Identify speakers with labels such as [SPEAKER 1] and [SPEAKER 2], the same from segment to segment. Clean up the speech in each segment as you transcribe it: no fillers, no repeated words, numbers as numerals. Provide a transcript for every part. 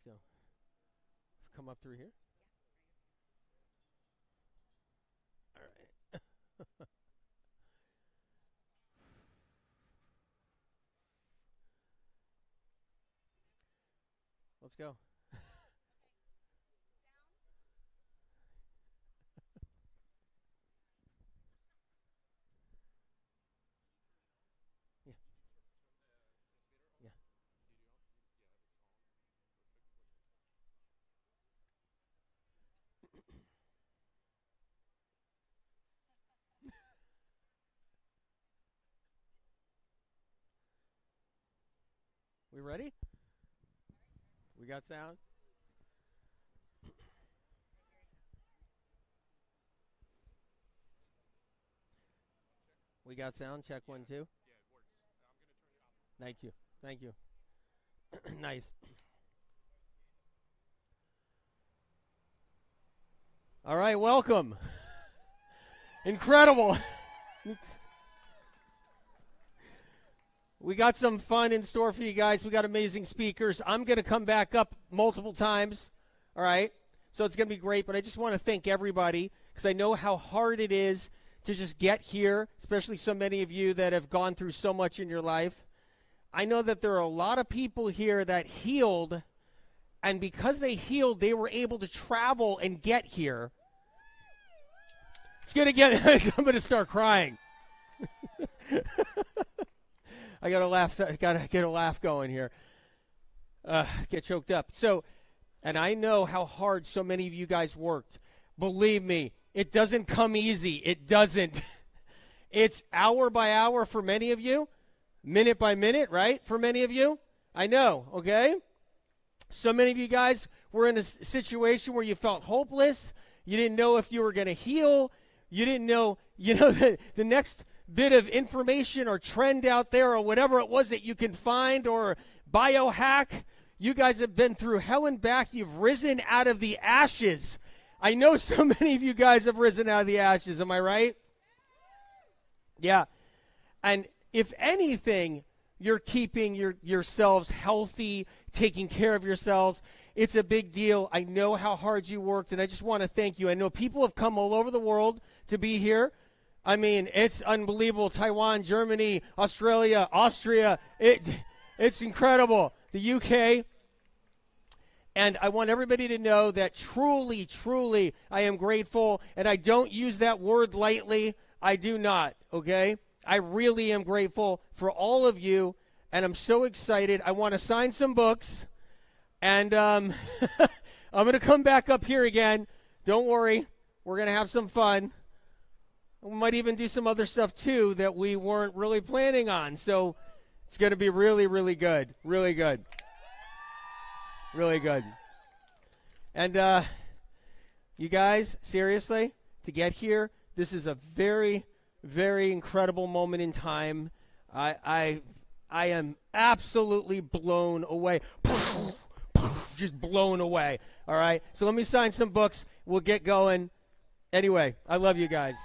[SPEAKER 1] go. Come up through here. All right. Let's go. Yeah. Yeah. We ready? We got sound? We got sound. Check one, two. Thank you. Thank you. Nice. All right, welcome. Incredible. We got some fun in store for you guys. We got amazing speakers. I'm going to come back up multiple times. All right. So it's going to be great. But I just want to thank everybody because I know how hard it is to just get here, especially so many of you that have gone through so much in your life. I know that there are a lot of people here that healed, and because they healed, they were able to travel and get here. It's going to get, I'm going to start crying. I got to laugh. Got to get a laugh going here. Get choked up. So, and I know how hard so many of you guys worked. Believe me, it doesn't come easy. It doesn't. It's hour by hour for many of you, minute by minute, right? For many of you. I know, okay? So many of you guys were in a situation where you felt hopeless. You didn't know if you were going to heal. You didn't know, the next bit of information or trend out there or whatever it was that you can find or biohack. You guys have been through hell and back. You've risen out of the ashes. I know so many of you guys have risen out of the ashes. Am I right? Yeah. And if anything, you're keeping yourselves healthy, taking care of yourselves. It's a big deal. I know how hard you worked, and I just want to thank you. I know people have come all over the world to be here. I mean, it's unbelievable. Taiwan, Germany, Australia, Austria. It's incredible. The UK. And I want everybody to know that truly, truly, I am grateful. And I don't use that word lightly. I do not, okay? I really am grateful for all of you. And I'm so excited. I want to sign some books. And I'm going to come back up here again. Don't worry. We're going to have some fun. We might even do some other stuff, too, that we weren't really planning on. So it's going to be really, really good. Really good. Really good. And you guys, seriously, to get here, this is a very, very incredible moment in time. I am absolutely blown away. Just blown away. All right? So let me sign some books. We'll get going. Anyway, I love you guys.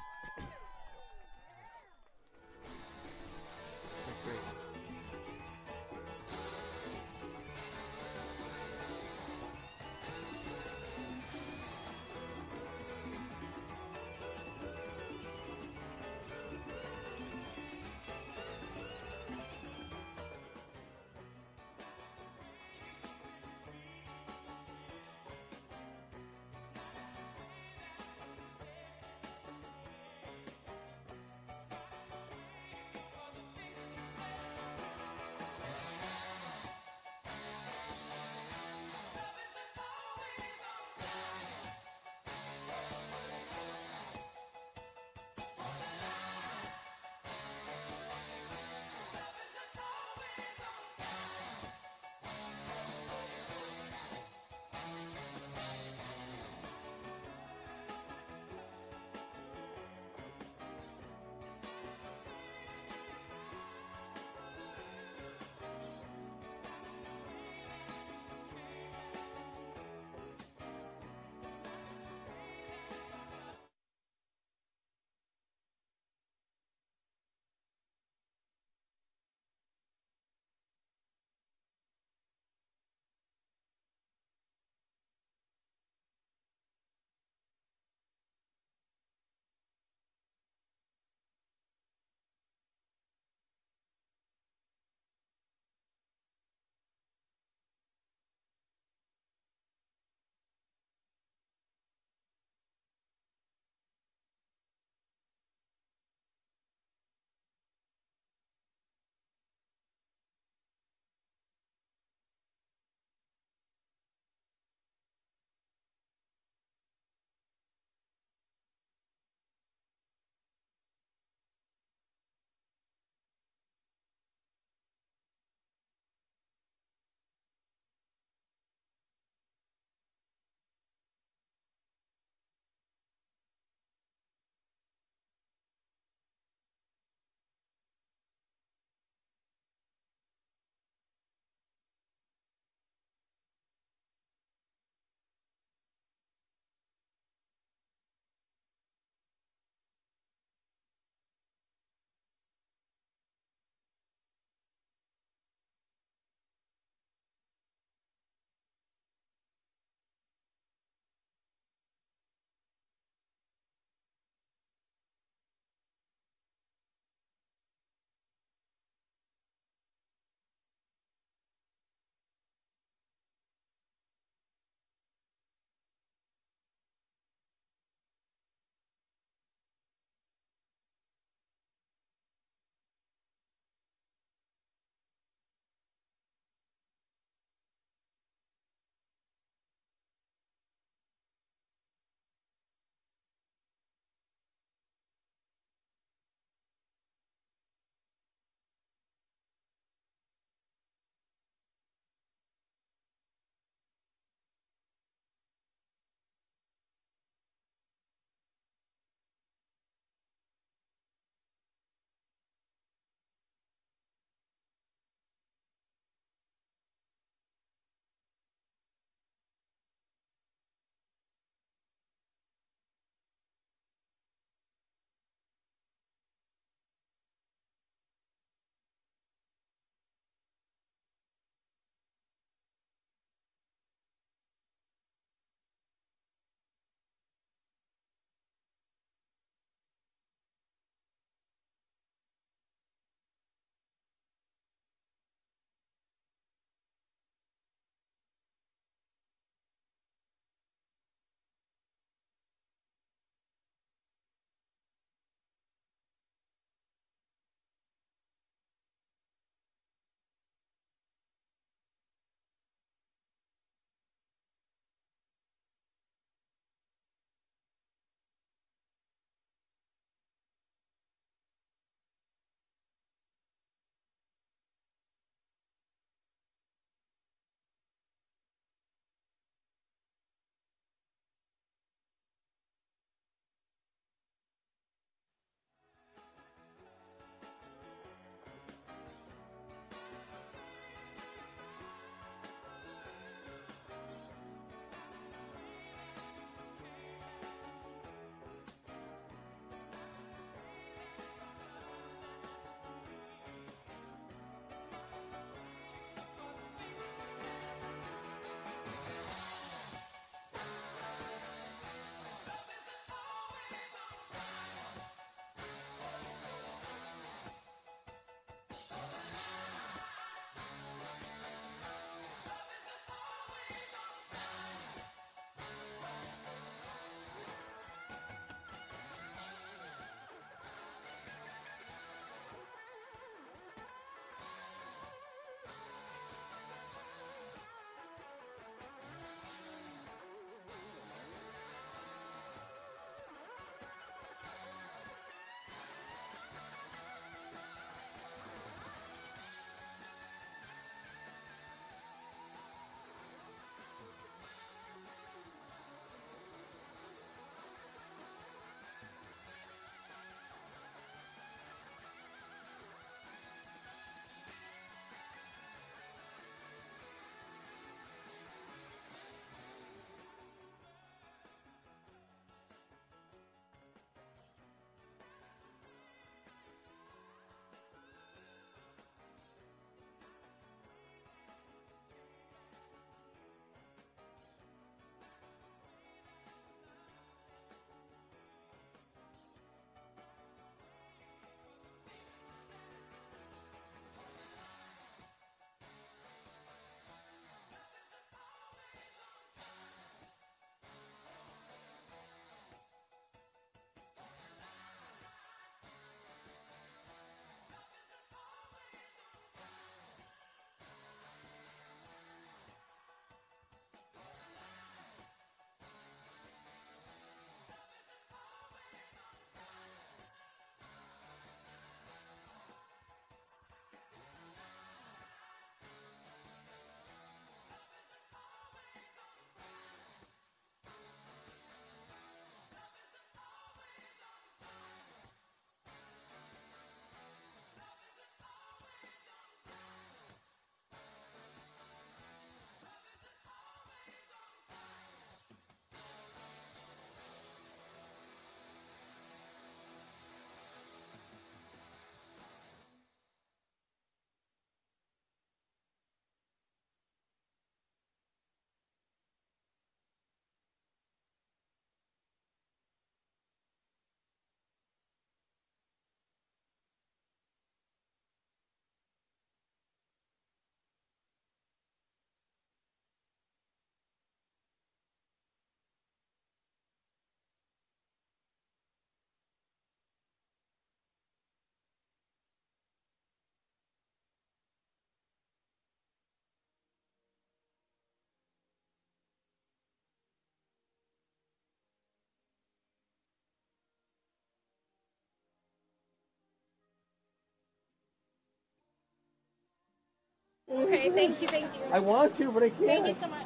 [SPEAKER 2] Okay, thank you, thank you.
[SPEAKER 1] I want to, but I can't.
[SPEAKER 2] Thank you so much.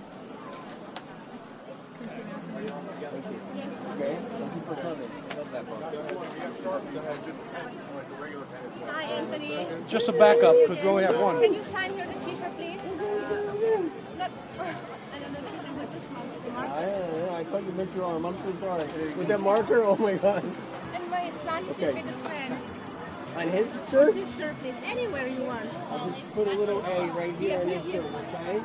[SPEAKER 1] Okay, thank you for coming.
[SPEAKER 2] Hi, Anthony.
[SPEAKER 3] Just a backup, because we only have one.
[SPEAKER 2] Can you sign here the t-shirt, please? Not, I don't know, t-shirt with this one, with the marker.
[SPEAKER 1] I don't know. I thought you meant your arm. I'm so sorry. With that marker? Oh my God.
[SPEAKER 2] And my son is your biggest fan.
[SPEAKER 1] On his shirt?
[SPEAKER 2] This shirt, please, anywhere you want.
[SPEAKER 1] I'll just put a little A right here in this shirt, okay?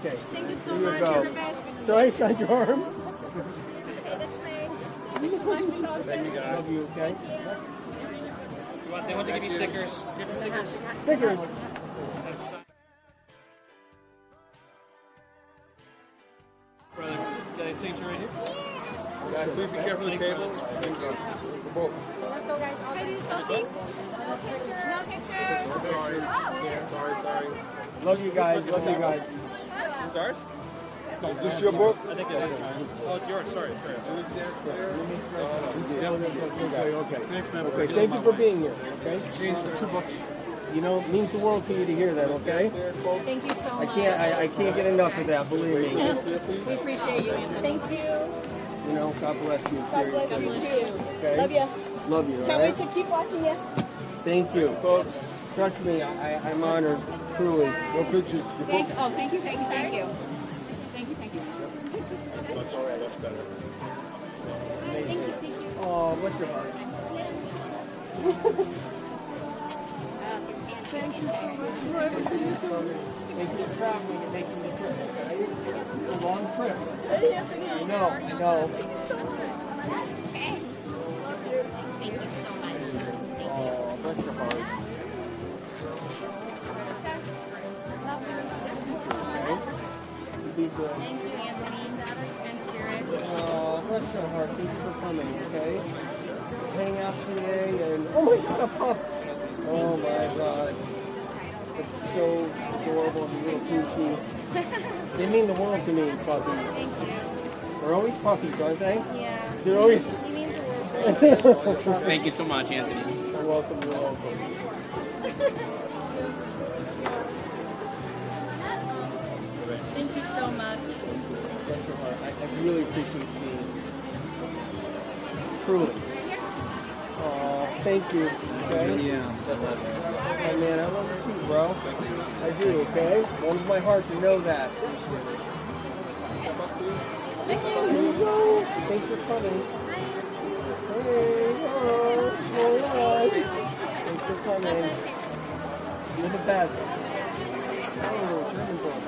[SPEAKER 1] Okay.
[SPEAKER 2] Thank you so
[SPEAKER 1] Here you
[SPEAKER 2] much.
[SPEAKER 1] go.
[SPEAKER 2] You're the best.
[SPEAKER 1] So I signed your arm.
[SPEAKER 2] Okay, this way. Thank you so much.
[SPEAKER 1] Love you, okay?
[SPEAKER 4] They want to give you stickers. Give them stickers.
[SPEAKER 1] Stickers.
[SPEAKER 4] Brother, got a signature right here?
[SPEAKER 5] Guys, please be careful of the table. Thank you. For both.
[SPEAKER 2] Let's go, guys. Can you selfie? No picture. No picture.
[SPEAKER 5] Sorry.
[SPEAKER 1] Love you guys. Love you guys.
[SPEAKER 4] Is ours?
[SPEAKER 5] Is this your book?
[SPEAKER 4] I think it is. Oh, it's yours. Sorry.
[SPEAKER 1] Okay. Thanks, man. Okay. Thank you for being here. Okay.
[SPEAKER 3] Change the 2 books.
[SPEAKER 1] You know, it means the world to you to hear that. Okay.
[SPEAKER 2] Thank you so
[SPEAKER 1] I
[SPEAKER 2] much.
[SPEAKER 1] can't get enough of that. Believe me.
[SPEAKER 2] We appreciate you, Anthony. Thank you.
[SPEAKER 1] You know, God bless you. Seriously.
[SPEAKER 2] God bless you.
[SPEAKER 1] Okay.
[SPEAKER 2] Love you.
[SPEAKER 1] Love you.
[SPEAKER 2] Can't
[SPEAKER 1] All
[SPEAKER 2] wait
[SPEAKER 1] right.
[SPEAKER 2] to keep watching you.
[SPEAKER 1] Thank you, folks. Trust me, I'm honored. Truly. No pictures.
[SPEAKER 2] Thank you. Thank you. Thank you.
[SPEAKER 5] That's all right. That's better.
[SPEAKER 1] Oh, bless your heart. Thank you so much for everything you're doing. Thank you for traveling and making the trip. Okay? It's a long trip.
[SPEAKER 2] Hey, Anthony.
[SPEAKER 1] I know.
[SPEAKER 2] Okay. Thank you so much.
[SPEAKER 1] Oh, bless your heart. Okay? Be good.
[SPEAKER 2] Thank you, Anthony. And Spirit.
[SPEAKER 1] Oh, bless your heart. Thank you for coming, okay? Hang out today and... Oh my God, a pup! Oh my God. It's so adorable, the little poochie. They mean the world to me, puppies.
[SPEAKER 2] Thank you.
[SPEAKER 1] They're always puppies, aren't they?
[SPEAKER 2] Yeah.
[SPEAKER 1] They're always...
[SPEAKER 2] He means the world to me.
[SPEAKER 4] Thank you so much, Anthony.
[SPEAKER 1] You're welcome, you're welcome.
[SPEAKER 2] Thank you so much.
[SPEAKER 1] Bless your heart. I really appreciate being truly. Oh, thank you. Okay?
[SPEAKER 4] Yeah.
[SPEAKER 1] Hey man, I love you too, bro. I do, okay? Warms my heart to know that.
[SPEAKER 2] Thank you.
[SPEAKER 1] Here you go. Thanks for coming. Hey, oh, thanks for coming. You're the best. Oh, German book.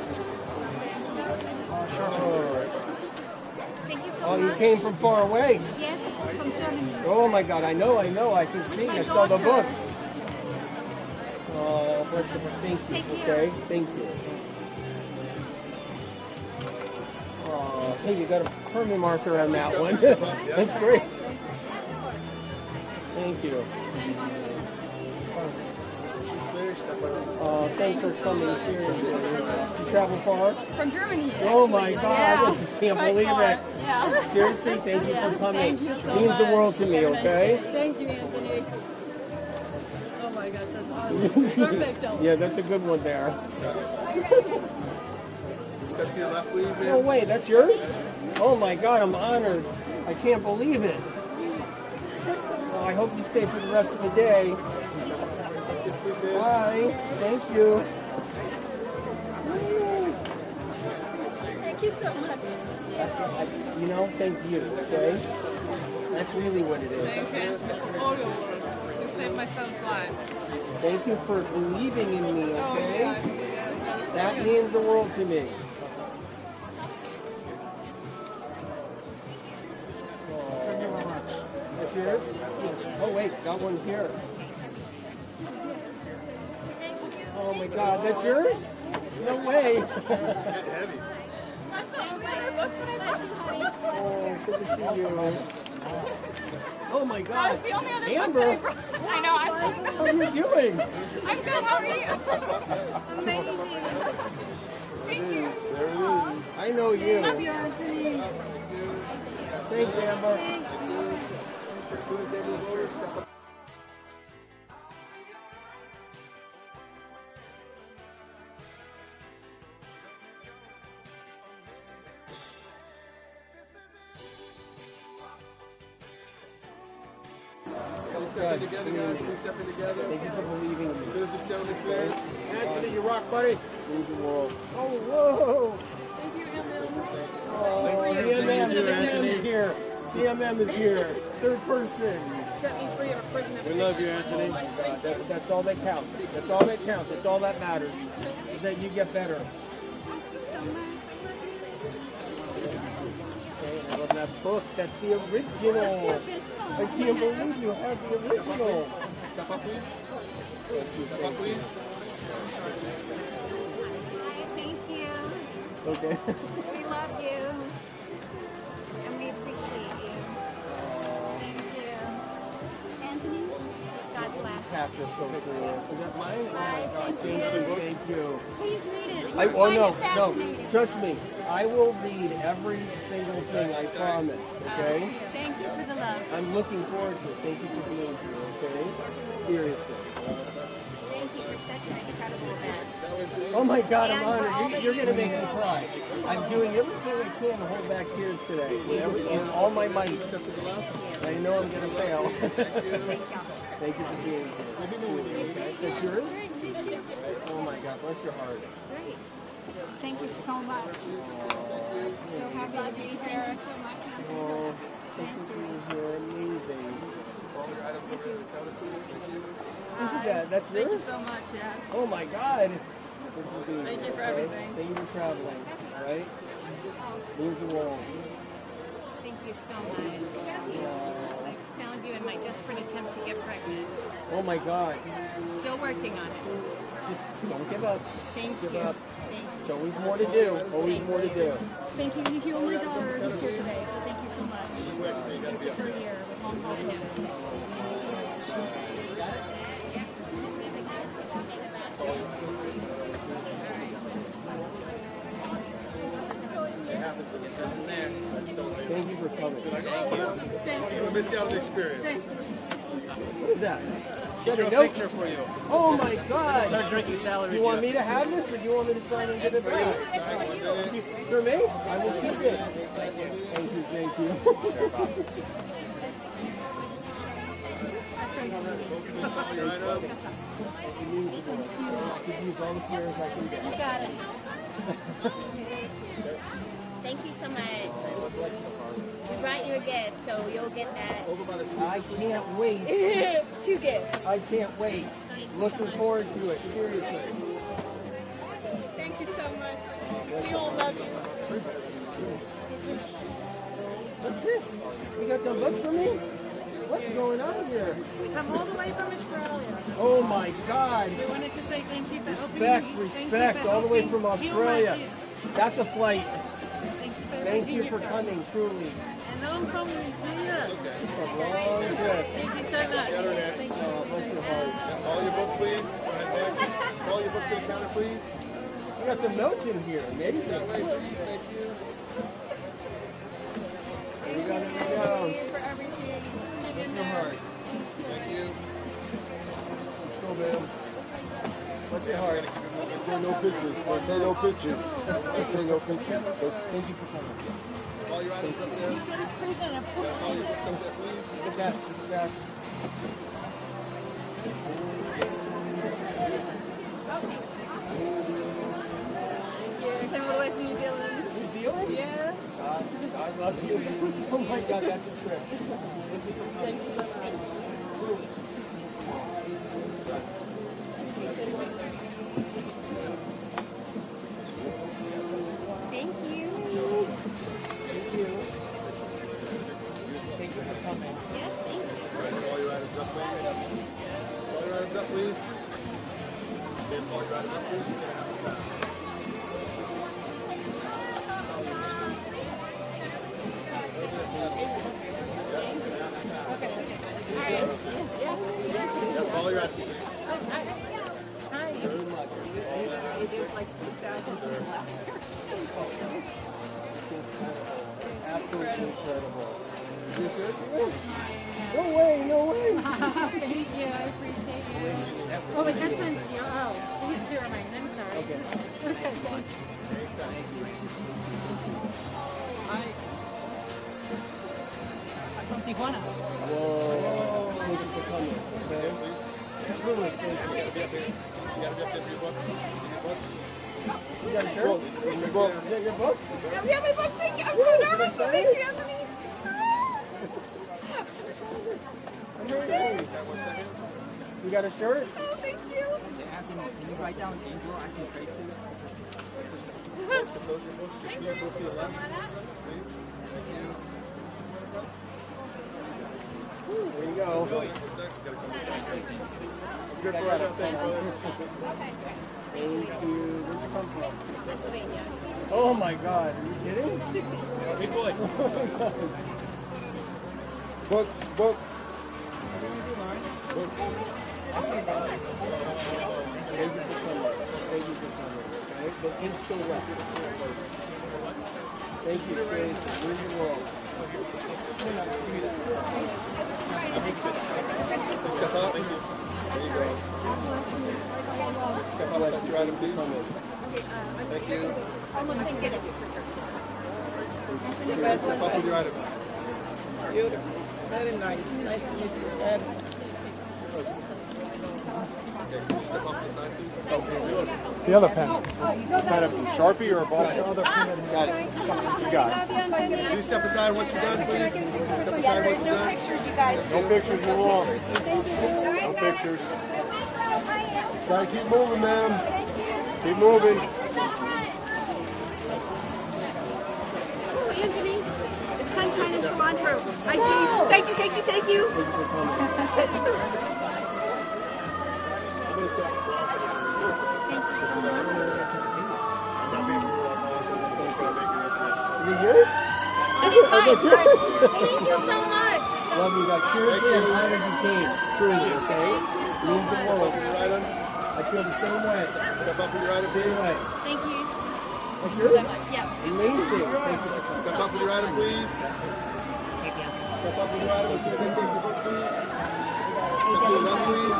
[SPEAKER 2] Thank you so
[SPEAKER 1] Oh,
[SPEAKER 2] much.
[SPEAKER 1] you came from far away.
[SPEAKER 2] Yes, from Germany.
[SPEAKER 1] Oh my God, I know. I can see. I saw the book. Oh, bless you. Thank you.
[SPEAKER 2] Take care.
[SPEAKER 1] Okay, thank you. Oh, hey, you got a permanent marker on that one. That's great. Thank you. Thanks for coming. Seriously. You travel far?
[SPEAKER 2] From Germany.
[SPEAKER 1] Oh my
[SPEAKER 2] actually.
[SPEAKER 1] God,
[SPEAKER 2] Yeah.
[SPEAKER 1] I just can't
[SPEAKER 2] Quite
[SPEAKER 1] believe
[SPEAKER 2] far.
[SPEAKER 1] it.
[SPEAKER 2] Yeah.
[SPEAKER 1] Seriously, thank you for coming.
[SPEAKER 2] Thank you so much.
[SPEAKER 1] Means the world to me, okay?
[SPEAKER 2] Thank you, Anthony. Oh my gosh, that's awesome. Perfect.
[SPEAKER 1] Yeah, that's a good one there.
[SPEAKER 5] Discuss to your left, please,
[SPEAKER 1] No
[SPEAKER 5] man.
[SPEAKER 1] way, that's yours? Oh my God, I'm honored. I can't believe it. Well, I hope you stay for the rest of the day. Bye. Thank you.
[SPEAKER 2] Thank you so much.
[SPEAKER 1] You know, thank you, okay? That's really what it is.
[SPEAKER 6] Thank you for all your work. You saved my son's life.
[SPEAKER 1] Thank you for believing in me,
[SPEAKER 6] Oh,
[SPEAKER 1] okay?
[SPEAKER 6] yeah.
[SPEAKER 1] That means the world to me.
[SPEAKER 3] Thank you very much.
[SPEAKER 1] That's yours? Oh wait, got one here. Oh my God, that's yours? No way. Oh, good to see you. Oh my God, Amber,
[SPEAKER 2] I know.
[SPEAKER 1] how are you doing?
[SPEAKER 2] I'm good. How are you? Amazing. Thank you.
[SPEAKER 5] There it is.
[SPEAKER 1] I know you.
[SPEAKER 2] Love you, Anthony.
[SPEAKER 1] Thanks, Amber.
[SPEAKER 5] Thank you. step in together, guys. Please step in together.
[SPEAKER 1] Thank you for believing in me.
[SPEAKER 5] Citizens Challenge experience. Anthony, you rock, buddy.
[SPEAKER 1] Move the world. Oh, whoa!
[SPEAKER 2] Thank you, MM.
[SPEAKER 1] Oh, DMM is here. DMM is here. Third person.
[SPEAKER 2] Set me free of a prison.
[SPEAKER 3] We love you, Anthony.
[SPEAKER 1] Oh my God, that's all that counts. That's all that counts. That's all that matters. Is that you get better. Okay, I love that book. That's the original. I can't believe you have the original.
[SPEAKER 5] Step up, please. Step up, please.
[SPEAKER 7] Thank you.
[SPEAKER 1] Okay.
[SPEAKER 7] We love you. And we appreciate you. Thank you. Anthony, God bless.
[SPEAKER 1] Hats are so cool. Is that mine? Oh my God. Thank you. Thank you.
[SPEAKER 7] Please read it.
[SPEAKER 1] Oh
[SPEAKER 7] Find it
[SPEAKER 1] no,
[SPEAKER 7] fascinating.
[SPEAKER 1] trust me. I will read every single thing. I promise. Okay.
[SPEAKER 7] Thank you for the love.
[SPEAKER 1] I'm looking forward to it. Thank you for being here. Okay. Seriously.
[SPEAKER 2] Thank you for such an incredible event.
[SPEAKER 1] Oh my God, I'm
[SPEAKER 2] And for all
[SPEAKER 1] honored.
[SPEAKER 2] that
[SPEAKER 1] You're
[SPEAKER 2] you
[SPEAKER 1] going to make me
[SPEAKER 2] do.
[SPEAKER 1] cry. I'm doing everything I can to hold back tears today. In all my might. I know I'm going to fail. Thank you for being here. Okay. That's yours? Oh my God, bless your heart.
[SPEAKER 7] Great. Thank you so much. So happy to be here. So much.
[SPEAKER 1] Oh, thank you for being here. Amazing. This is that. That's yours?
[SPEAKER 6] Thank you so much, yes.
[SPEAKER 1] Oh my God.
[SPEAKER 6] Thank you for everything.
[SPEAKER 1] Thank you for traveling. All right? Means the world.
[SPEAKER 7] Thank you so much. I found you in my desperate attempt to get pregnant.
[SPEAKER 1] Oh my God.
[SPEAKER 7] Still working on it.
[SPEAKER 1] Just don't give up.
[SPEAKER 7] Thank
[SPEAKER 1] Give
[SPEAKER 7] you.
[SPEAKER 1] up. There's always more to do. Always more to do.
[SPEAKER 8] Thank you. You healed my daughter who's here today, so thank you so much. She's been sick for a year with long haul COVID. Thank you so much.
[SPEAKER 1] Thank you for coming.
[SPEAKER 5] You missed out on the experience.
[SPEAKER 1] What is that? Should I
[SPEAKER 4] Picture for you.
[SPEAKER 1] Oh my God.
[SPEAKER 4] Start drinking salad.
[SPEAKER 1] Do you want me to have this, or do you want me to sign into the back? For me? I will keep it. Thank you. Thank you.
[SPEAKER 5] Right up.
[SPEAKER 1] I can use all the prayers I can get.
[SPEAKER 2] You got it. Thank you so much. We brought you a gift, so you'll get that.
[SPEAKER 1] I can't wait.
[SPEAKER 2] 2 gifts.
[SPEAKER 1] I can't wait. Looking forward to it. Seriously.
[SPEAKER 2] Thank you so much. We all love you.
[SPEAKER 1] What's this? You got some books for me? What's going on here?
[SPEAKER 8] We come all the way from Australia.
[SPEAKER 1] Oh my God.
[SPEAKER 8] We wanted to say thank you for helping
[SPEAKER 1] Respect,
[SPEAKER 8] me. Thank you
[SPEAKER 1] respect,
[SPEAKER 8] for
[SPEAKER 1] all the way
[SPEAKER 8] helping
[SPEAKER 1] from
[SPEAKER 8] heal my
[SPEAKER 1] Australia.
[SPEAKER 8] kids.
[SPEAKER 1] That's a flight.
[SPEAKER 8] Thank you for
[SPEAKER 1] Thank
[SPEAKER 8] everything
[SPEAKER 1] you
[SPEAKER 8] you've
[SPEAKER 1] for
[SPEAKER 8] done.
[SPEAKER 1] coming, truly.
[SPEAKER 6] And I'm from New Zealand.
[SPEAKER 1] It's a long trip.
[SPEAKER 6] Thank you so much. Thank you.
[SPEAKER 1] Oh, bless your heart.
[SPEAKER 5] Call your book, please. Go ahead, back. Call your book to the counter, please.
[SPEAKER 1] We got some notes in here. Amazing.
[SPEAKER 5] That way, please. Thank you.
[SPEAKER 1] We got it down.
[SPEAKER 6] Thank you for everything.
[SPEAKER 1] Bless your heart.
[SPEAKER 5] Thank you.
[SPEAKER 1] Let's go, man. Bless your heart.
[SPEAKER 5] Say no pictures. Say no pictures. Say no pictures.
[SPEAKER 1] Thank you for coming.
[SPEAKER 5] Call your items up there. Call your books up there, please.
[SPEAKER 1] Look at that. Look at that.
[SPEAKER 6] I came all the way from New Zealand.
[SPEAKER 1] New Zealand?
[SPEAKER 6] Yeah.
[SPEAKER 1] God, I love you. Oh my God, that's a trip.
[SPEAKER 6] Thank you so much.
[SPEAKER 2] Thank you.
[SPEAKER 1] Thank you. Thank you for coming.
[SPEAKER 2] Yes, thank you.
[SPEAKER 5] Call your items up, please. Call your items up, please. Okay, call your items up, please. Yeah, call your items, please.
[SPEAKER 1] Very much.
[SPEAKER 2] There's like 2,000 people out here.
[SPEAKER 1] Absolutely incredible. Is this yours? No way, no way.
[SPEAKER 8] Thank you. I appreciate you. Oh, but this one's your. Oh, these two are mine. I'm sorry.
[SPEAKER 1] Okay.
[SPEAKER 8] Okay, thanks.
[SPEAKER 6] I'm from Tijuana.
[SPEAKER 1] Whoa. Thank you for
[SPEAKER 3] coming. Okay? Absolutely. Thank you.
[SPEAKER 5] You gotta be up here. You gotta be up there for your book. Your book.
[SPEAKER 3] You got a shirt?
[SPEAKER 5] Your book.
[SPEAKER 3] Is that your book?
[SPEAKER 2] Yeah, my book. Thank you. I'm so nervous. So thank you, Anthony.
[SPEAKER 3] Amazing. You got a shirt?
[SPEAKER 2] Oh, thank you.
[SPEAKER 9] Can you write down Angel? I can trade to you.
[SPEAKER 5] Thank you. Go to your left, please. Thank you.
[SPEAKER 3] There you go. Good brother. Thank you. Thank you. Where'd you come from?
[SPEAKER 2] Pennsylvania.
[SPEAKER 3] Oh my God. Are you kidding?
[SPEAKER 4] Big boy.
[SPEAKER 5] Book, book.
[SPEAKER 3] Thank you for coming. Thank you for coming. Okay? But in still left. Thank you, Trace. Move the world.
[SPEAKER 5] Step up. There you go. Step up. That's your item, please. Thank you.
[SPEAKER 2] Almost didn't get it.
[SPEAKER 5] Step up with your item.
[SPEAKER 9] Beautiful. Very nice. Nice to meet you.
[SPEAKER 5] Okay, can you step off the side, please?
[SPEAKER 3] The other pen. Kind of Sharpie or a ball? The other pen. Got it. You got it.
[SPEAKER 5] Can you step aside once you're done, please? Step aside once you're done.
[SPEAKER 2] Pictures, you guys.
[SPEAKER 3] No pictures, move along. No pictures.
[SPEAKER 5] Try to keep moving, ma'am.
[SPEAKER 3] Keep moving.
[SPEAKER 2] Anthony, it's sunshine and cilantro. I do. Thank you, thank you, thank you.
[SPEAKER 3] Is it yours?
[SPEAKER 2] And he's mine. Thank you so much.
[SPEAKER 3] Love you. Got seriously and honored you came. Truly, okay? Means the world. I feel the same way.
[SPEAKER 5] Step up with your item,
[SPEAKER 3] Same
[SPEAKER 5] please.
[SPEAKER 3] way.
[SPEAKER 2] Thank you
[SPEAKER 3] That's
[SPEAKER 2] so
[SPEAKER 3] yours?
[SPEAKER 2] much. Yeah.
[SPEAKER 3] Amazing. Thank you for coming.
[SPEAKER 5] Step up with your item, please. Step up with your item. So you can take your book, please. Step to your left, please.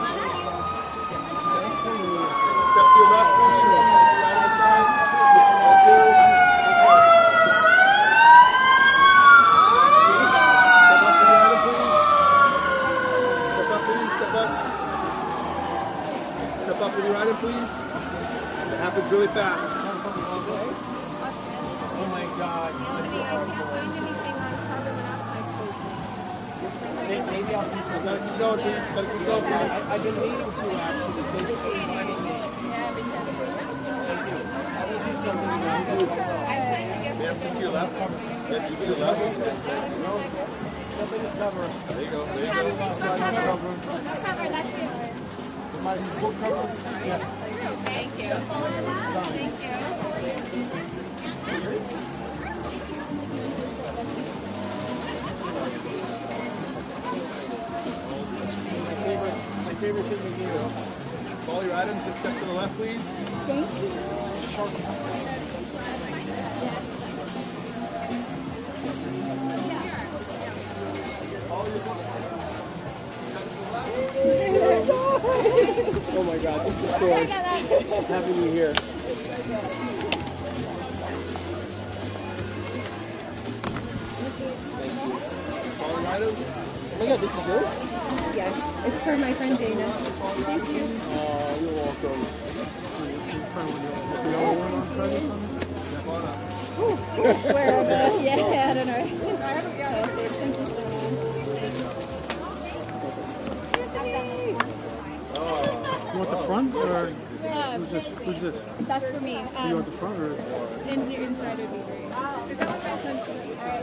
[SPEAKER 5] Step to your left, please. Step to your right side. Thank you. Step up with your item, please. Step up, please. Step up. Step up with your item, please. It happens really fast.
[SPEAKER 3] Oh my God.
[SPEAKER 2] Anthony, I can't find anything on carbon monoxide poisoning.
[SPEAKER 3] Maybe I'll do some.
[SPEAKER 5] Gotta keep going, please. Gotta keep going, please.
[SPEAKER 3] I've been meaning to actually. Thank you for reminding me. Thank you. I will do something about it.
[SPEAKER 5] Ma'am, just to your left. Yeah, just to your left.
[SPEAKER 3] Something to cover.
[SPEAKER 5] There you go. There you go.
[SPEAKER 7] No cover, that's yours.
[SPEAKER 3] Somebody's book cover? Yes.
[SPEAKER 7] Thank you. Thank you.
[SPEAKER 3] My favorite thing to do.
[SPEAKER 5] All your items, just step to the left, please.
[SPEAKER 8] Thank you.
[SPEAKER 3] Oh my God, this is storage. Having you here.
[SPEAKER 5] All your items.
[SPEAKER 3] Oh my God, this is yours?
[SPEAKER 8] Yes, it's for my friend Dana. Thank you.
[SPEAKER 3] Oh, you're welcome.
[SPEAKER 8] I swear of it. Yeah, I don't know. Thank you so much.
[SPEAKER 3] You want the front or who's this? Who's this?
[SPEAKER 8] That's for me.
[SPEAKER 3] You want the front or?
[SPEAKER 8] And the inside would be great.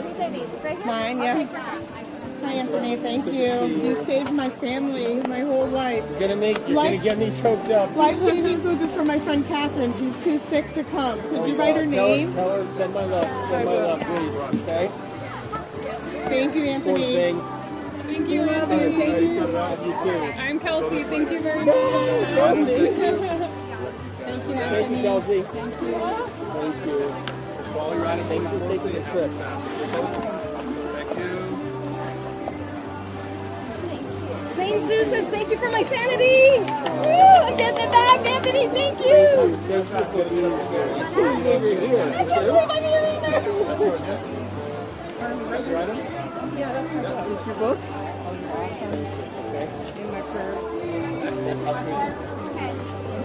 [SPEAKER 2] Who's that name? Right here?
[SPEAKER 10] Mine, yeah. Hi, Anthony. Thank you. You saved my family, my whole life.
[SPEAKER 3] You're gonna get me choked up.
[SPEAKER 10] Life-changing food is for my friend Catherine. She's too sick to come. Could you write her name?
[SPEAKER 3] Tell her, send my love. Send my love, please. Okay?
[SPEAKER 10] Thank you,
[SPEAKER 3] Poor
[SPEAKER 10] Anthony.
[SPEAKER 3] thing.
[SPEAKER 10] Thank you, love you. Thank you.
[SPEAKER 3] Love you too.
[SPEAKER 10] I'm Kelsey. Thank you very much.
[SPEAKER 3] Kelsey.
[SPEAKER 10] Thank you,
[SPEAKER 3] Thank you,
[SPEAKER 10] Anthony.
[SPEAKER 3] Kelsey.
[SPEAKER 10] Thank you.
[SPEAKER 3] Thank you.
[SPEAKER 5] All your items.
[SPEAKER 3] Thanks for taking the trip.
[SPEAKER 5] Thank you.
[SPEAKER 8] Saint Sue says thank you for my sanity. Woo, I'm getting it back, Anthony. Thank you.
[SPEAKER 3] Thank you for being here. I can't believe you're here.
[SPEAKER 8] I can't believe I'm here either.
[SPEAKER 5] Your item?
[SPEAKER 9] Yeah, that's my book.
[SPEAKER 3] Is your book?
[SPEAKER 9] Awesome.
[SPEAKER 3] Okay.
[SPEAKER 9] In my purse.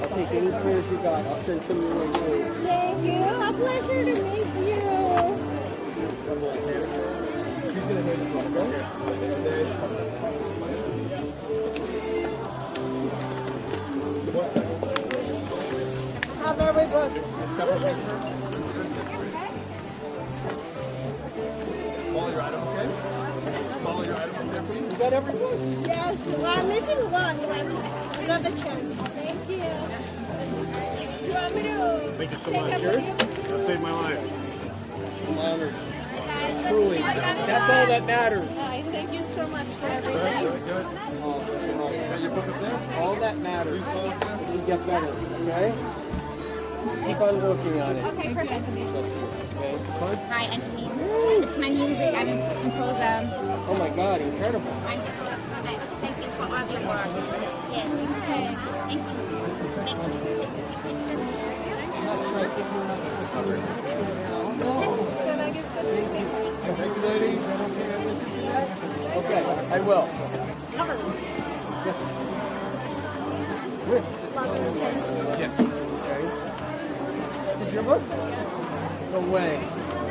[SPEAKER 3] I'll take any prayers you got. I'll send some your way too.
[SPEAKER 10] Thank you. A pleasure to meet you.
[SPEAKER 3] She's gonna hand it to you, okay?
[SPEAKER 10] Have every book.
[SPEAKER 5] Follow your item, okay? Follow your item up there, please.
[SPEAKER 3] You got every book?
[SPEAKER 10] Yes, well, I'm missing one. Another chance. Thank you. You want me to?
[SPEAKER 5] Thank you so much. Yours? That saved my life.
[SPEAKER 3] I'm honored. Truly. That's all that matters.
[SPEAKER 2] Hi, thank you so much for
[SPEAKER 5] Good,
[SPEAKER 2] everything.
[SPEAKER 5] good, good.
[SPEAKER 3] Oh, bless your heart.
[SPEAKER 5] Got your book up there?
[SPEAKER 3] All that matters.
[SPEAKER 5] Please follow up there.
[SPEAKER 3] You get better, okay? Keep on working on it.
[SPEAKER 2] Okay, perfect.
[SPEAKER 3] Trust you, okay?
[SPEAKER 7] Hi, Anthony. It's my music. I'm in composer.
[SPEAKER 3] Oh my God, incredible.
[SPEAKER 7] I'm so blessed. Thank you for all your work. Yes. Thank you. Thank you.
[SPEAKER 2] Can I give this to you?
[SPEAKER 5] Thank you, ladies.
[SPEAKER 3] Okay, I will. Yes. Rick. Yes. Okay. Is your book? No way.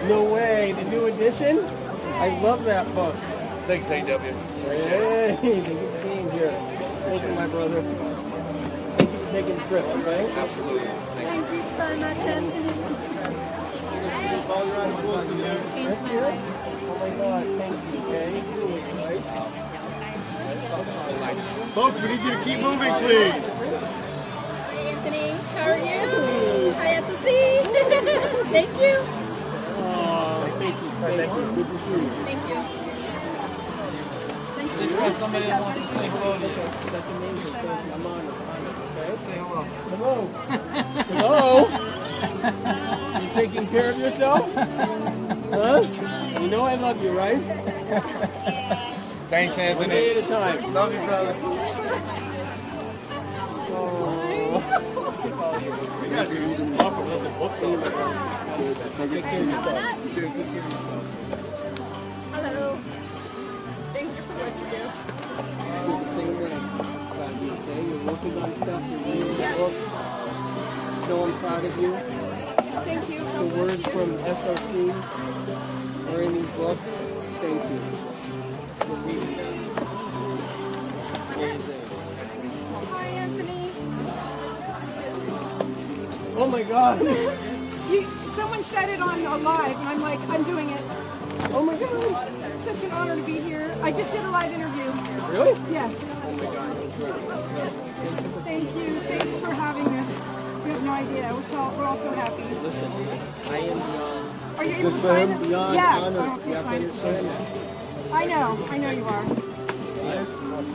[SPEAKER 3] No way. The new edition? I love that book.
[SPEAKER 5] Thanks, AW.
[SPEAKER 3] Hey, good seeing here. Thank you, my brother. Thank you for taking the trip, okay?
[SPEAKER 5] Absolutely.
[SPEAKER 10] Thank you so much, Anthony.
[SPEAKER 5] Follow your item close to there.
[SPEAKER 3] Thank you. Oh my God, thank you, okay? Right?
[SPEAKER 5] Folks, we need you to keep moving, please.
[SPEAKER 10] Hi, Anthony. How are you? Hi, Anthony. Thank you.
[SPEAKER 3] Oh, thank you. Thank you. Good to see you.
[SPEAKER 10] Thank you.
[SPEAKER 3] Just got somebody that wants to say hello to you. That's amazing. Thank you. I'm honored. Okay? Say hello. Hello. Hello. You taking care of yourself? Huh? You know I love you, right?
[SPEAKER 4] Thanks,
[SPEAKER 3] One
[SPEAKER 4] Anthony.
[SPEAKER 3] day at a time.
[SPEAKER 4] Love you, brother.
[SPEAKER 3] Oh.
[SPEAKER 5] You guys are even off with the books over there.
[SPEAKER 3] Take care of yourself.
[SPEAKER 10] Hello. Thank you for what you do.
[SPEAKER 3] You're the same way. Okay? You're working on stuff. You're reading the book. So I'm proud of you.
[SPEAKER 10] Thank you.
[SPEAKER 3] The words from SOC are in these books. Thank you. For reading them. Amazing.
[SPEAKER 10] Hi, Anthony.
[SPEAKER 3] Oh my God.
[SPEAKER 10] Someone said it on a live, and I'm like, I'm doing it.
[SPEAKER 3] Oh my God.
[SPEAKER 10] Such an honor to be here. I just did a live interview.
[SPEAKER 3] Really?
[SPEAKER 10] Yes.
[SPEAKER 3] Oh my God.
[SPEAKER 10] Thank you. Thanks for having this. You have no idea. We're all so happy.
[SPEAKER 3] Listen, I am beyond.
[SPEAKER 10] Are you able to sign it?
[SPEAKER 3] Beyond
[SPEAKER 10] Yeah.
[SPEAKER 3] honored.
[SPEAKER 10] Oh,
[SPEAKER 3] You
[SPEAKER 10] please
[SPEAKER 3] have to
[SPEAKER 10] sign it.
[SPEAKER 3] understand that.
[SPEAKER 10] I know you are.
[SPEAKER 3] Please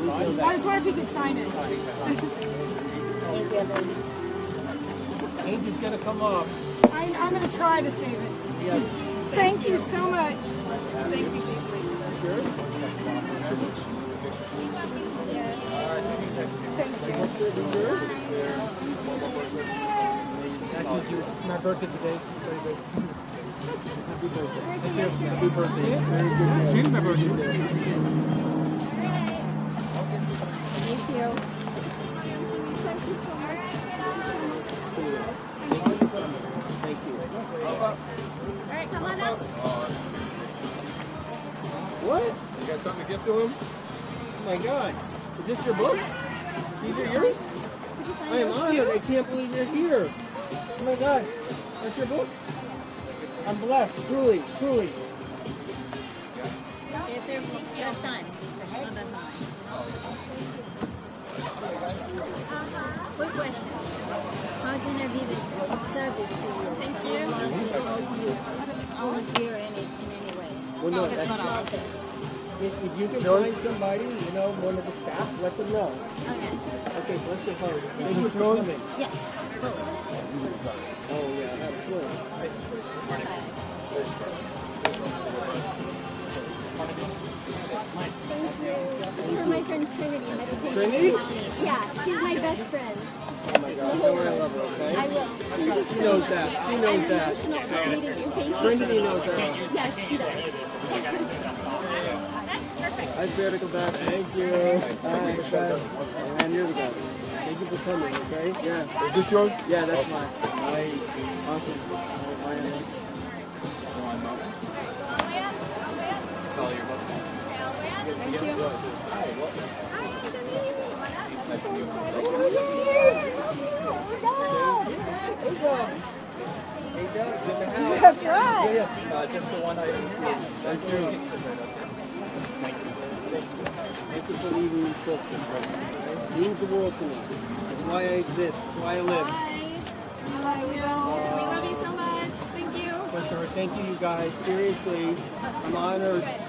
[SPEAKER 3] know
[SPEAKER 10] I
[SPEAKER 3] that.
[SPEAKER 10] just wonder if you could sign it.
[SPEAKER 3] Ink is gonna come off.
[SPEAKER 10] I'm going to try to save it.
[SPEAKER 3] Yes.
[SPEAKER 10] Thank you so much. Thank you deeply.
[SPEAKER 3] Yours?
[SPEAKER 10] Thank you.
[SPEAKER 3] It's my birthday today. Happy birthday. Thank you. Happy birthday. Very good. It's my birthday.
[SPEAKER 10] Thank you. Thank you so much.
[SPEAKER 3] Thank you.
[SPEAKER 10] All right, come on up.
[SPEAKER 3] What?
[SPEAKER 5] You got something to give to him?
[SPEAKER 3] Oh my God. Is this your books? These are yours? I am honored. I can't believe you're here. Oh my God. That's your book? I'm blessed. Truly, truly.
[SPEAKER 7] If they're done. Quick question. How can I be of service to you? Thank you. Almost here in any way.
[SPEAKER 3] Well, no, that's
[SPEAKER 7] not all.
[SPEAKER 3] If you can find somebody, you know, one of the staff, let them know.
[SPEAKER 7] Okay.
[SPEAKER 3] Okay, bless your heart. Thank you for coming.
[SPEAKER 7] Yes.
[SPEAKER 3] Oh, yeah, that's good.
[SPEAKER 10] This is for my friend Trinity. Meditation.
[SPEAKER 3] Trinity?
[SPEAKER 10] Yeah, she's my best friend.
[SPEAKER 3] Oh my God, tell her I love her, okay?
[SPEAKER 10] I will.
[SPEAKER 3] She knows that. She knows that.
[SPEAKER 10] Emotional meeting you. Thank
[SPEAKER 3] Trinity knows that.
[SPEAKER 2] Yes, she does.
[SPEAKER 3] I better to go back. Thank you. And you're the best. Thank you for coming, okay? Yeah.
[SPEAKER 5] Is this yours?
[SPEAKER 3] Yeah, that's mine. Awesome.
[SPEAKER 2] That's right.
[SPEAKER 4] Just the one item.
[SPEAKER 3] Thank you. Thank you for leaving me focused. It means the world to me. That's why I exist. That's why I live.
[SPEAKER 2] Bye. We love you so much. Thank you.
[SPEAKER 3] For sure. Thank you, you guys. Seriously, I'm honored.
[SPEAKER 4] Thank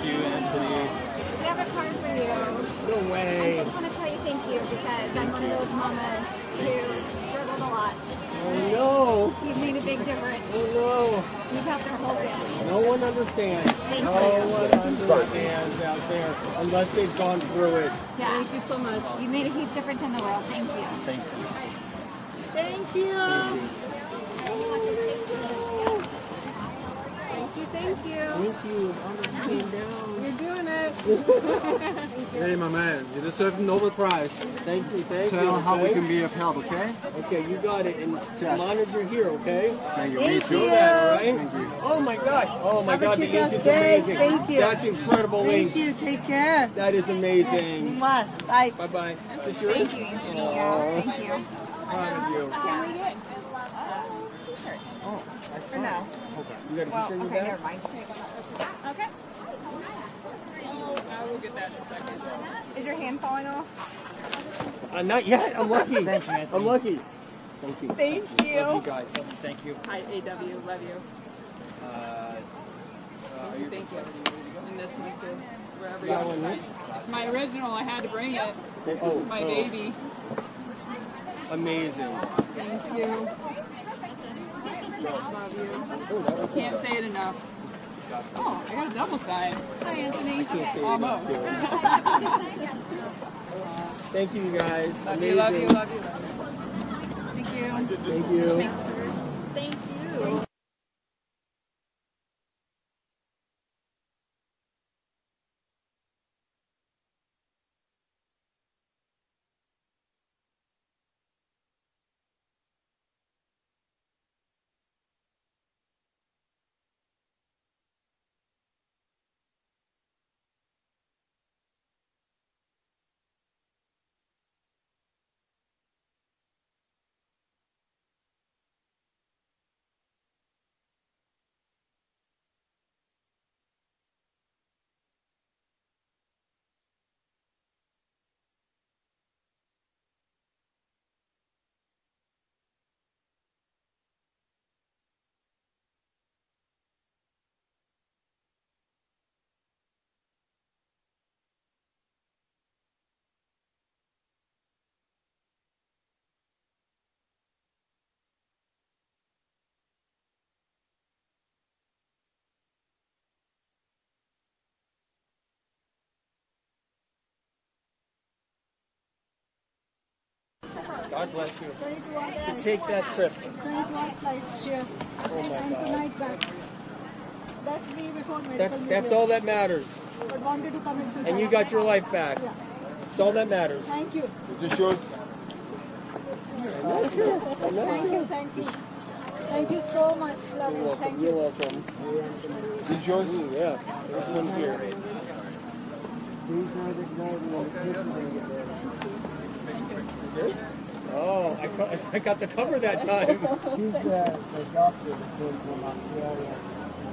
[SPEAKER 4] you, Anthony.
[SPEAKER 2] We have a card for you.
[SPEAKER 3] No way.
[SPEAKER 2] I just want to tell you thank you because I'm one of those mamas who struggled a lot.
[SPEAKER 3] Oh no.
[SPEAKER 2] You've made a big difference.
[SPEAKER 3] Oh
[SPEAKER 2] You've helped our whole family.
[SPEAKER 3] no. No one understands.
[SPEAKER 2] Thank
[SPEAKER 3] No
[SPEAKER 2] you.
[SPEAKER 3] one understands out there unless they've gone through it.
[SPEAKER 2] Yeah.
[SPEAKER 6] Thank you so much.
[SPEAKER 2] You made a huge difference in the world. Thank you.
[SPEAKER 4] Thank you.
[SPEAKER 10] Thank you.
[SPEAKER 6] Thank you.
[SPEAKER 3] Thank you. Came down.
[SPEAKER 6] You're doing it.
[SPEAKER 5] Hey, my man, you deserve the Nobel Prize.
[SPEAKER 3] Thank you. Thank you.
[SPEAKER 5] Tell how we
[SPEAKER 3] okay?
[SPEAKER 5] can be of help, okay?
[SPEAKER 3] Okay, you got it. And
[SPEAKER 5] Yes.
[SPEAKER 3] I'm honored you're here, okay?
[SPEAKER 5] Thank you.
[SPEAKER 10] Thank
[SPEAKER 5] Me
[SPEAKER 10] you.
[SPEAKER 5] too.
[SPEAKER 3] All right?
[SPEAKER 5] Thank you.
[SPEAKER 3] Oh my God. Oh my
[SPEAKER 10] Have a
[SPEAKER 3] God. The ink
[SPEAKER 10] kick-ass
[SPEAKER 3] is
[SPEAKER 10] day.
[SPEAKER 3] amazing.
[SPEAKER 10] Thank you.
[SPEAKER 3] That's incredible ink.
[SPEAKER 10] Thank you. Take care.
[SPEAKER 3] That is amazing.
[SPEAKER 10] Mwah. Bye.
[SPEAKER 3] Bye bye. Is this yours?
[SPEAKER 10] Thank you, Anthony. Yeah, thank you.
[SPEAKER 3] Proud of you.
[SPEAKER 2] Can we get a t-shirt? Or no?
[SPEAKER 3] You got a t-shirt in your bag?
[SPEAKER 2] Never mind. Okay.
[SPEAKER 6] I will get that in a second.
[SPEAKER 2] Is your hand falling off?
[SPEAKER 3] Not yet. I'm lucky. I'm lucky. Thank you.
[SPEAKER 2] Thank you.
[SPEAKER 3] Love you guys. Thank you.
[SPEAKER 6] Hi, AW. Love you. Thank you. And this one too. Wherever you
[SPEAKER 3] That
[SPEAKER 6] want to
[SPEAKER 3] one,
[SPEAKER 6] sign. It's my original. I had to bring it. My baby.
[SPEAKER 3] Amazing.
[SPEAKER 6] Thank you. Love you. Can't say it enough. Oh, I got a double sign. Hi, Anthony.
[SPEAKER 3] Can't say it
[SPEAKER 6] Almost.
[SPEAKER 3] enough, too. Thank you, you guys.
[SPEAKER 6] Love
[SPEAKER 3] Amazing.
[SPEAKER 6] you, love you, love you.
[SPEAKER 2] Thank you.
[SPEAKER 3] Thank you.
[SPEAKER 10] Thank you.
[SPEAKER 3] God bless you. To take that trip.
[SPEAKER 10] Oh my God. That's me before medical
[SPEAKER 3] That's all that matters.
[SPEAKER 10] But wanted to come in since
[SPEAKER 3] And
[SPEAKER 10] I
[SPEAKER 3] you
[SPEAKER 10] was-
[SPEAKER 3] got your life back.
[SPEAKER 10] Yeah.
[SPEAKER 3] It's all that matters.
[SPEAKER 10] Thank you.
[SPEAKER 5] Is this yours?
[SPEAKER 10] Thank you. Thank you. Thank you so much. Love
[SPEAKER 3] You're
[SPEAKER 10] you.
[SPEAKER 3] welcome.
[SPEAKER 10] Thank
[SPEAKER 3] You're
[SPEAKER 10] you.
[SPEAKER 3] welcome.
[SPEAKER 5] Is this yours?
[SPEAKER 3] Yeah, there's one here. Yours? Oh, I got the cover that time.
[SPEAKER 11] She's the doctor that came from Australia.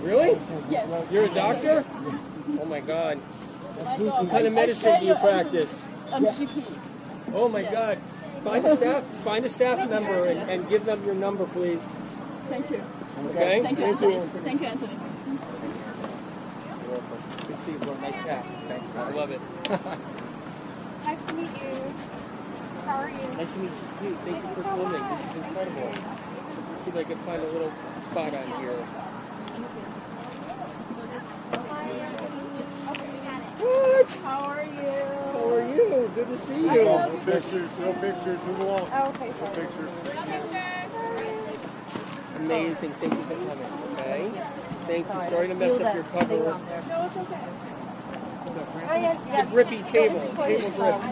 [SPEAKER 3] Really?
[SPEAKER 10] Yes.
[SPEAKER 3] You're a doctor? Oh my God. What kind of medicine do you practice?
[SPEAKER 10] I'm GP.
[SPEAKER 3] Oh my God. Find a staff member and give them your number, please.
[SPEAKER 10] Thank you.
[SPEAKER 3] Okay?
[SPEAKER 10] Thank you, Anthony. Thank you, Anthony.
[SPEAKER 3] You're welcome. Good to see you, bro. Nice tap. Thank you. I love it.
[SPEAKER 2] Nice to meet you. How are you?
[SPEAKER 3] Nice to meet you. Thank you for filming. This is incredible. Let's see if I can find a little spot on here. What?
[SPEAKER 2] How are you?
[SPEAKER 3] How are you? Good to see you.
[SPEAKER 5] No pictures, no pictures, move along.
[SPEAKER 2] Oh, okay,
[SPEAKER 5] No
[SPEAKER 2] sorry.
[SPEAKER 5] pictures.
[SPEAKER 2] No pictures.
[SPEAKER 1] amazing. Thank you for coming. Okay. Thank you. Sorry to mess up your cover.
[SPEAKER 10] No, it's okay.
[SPEAKER 1] It's a grippy table. Table grips.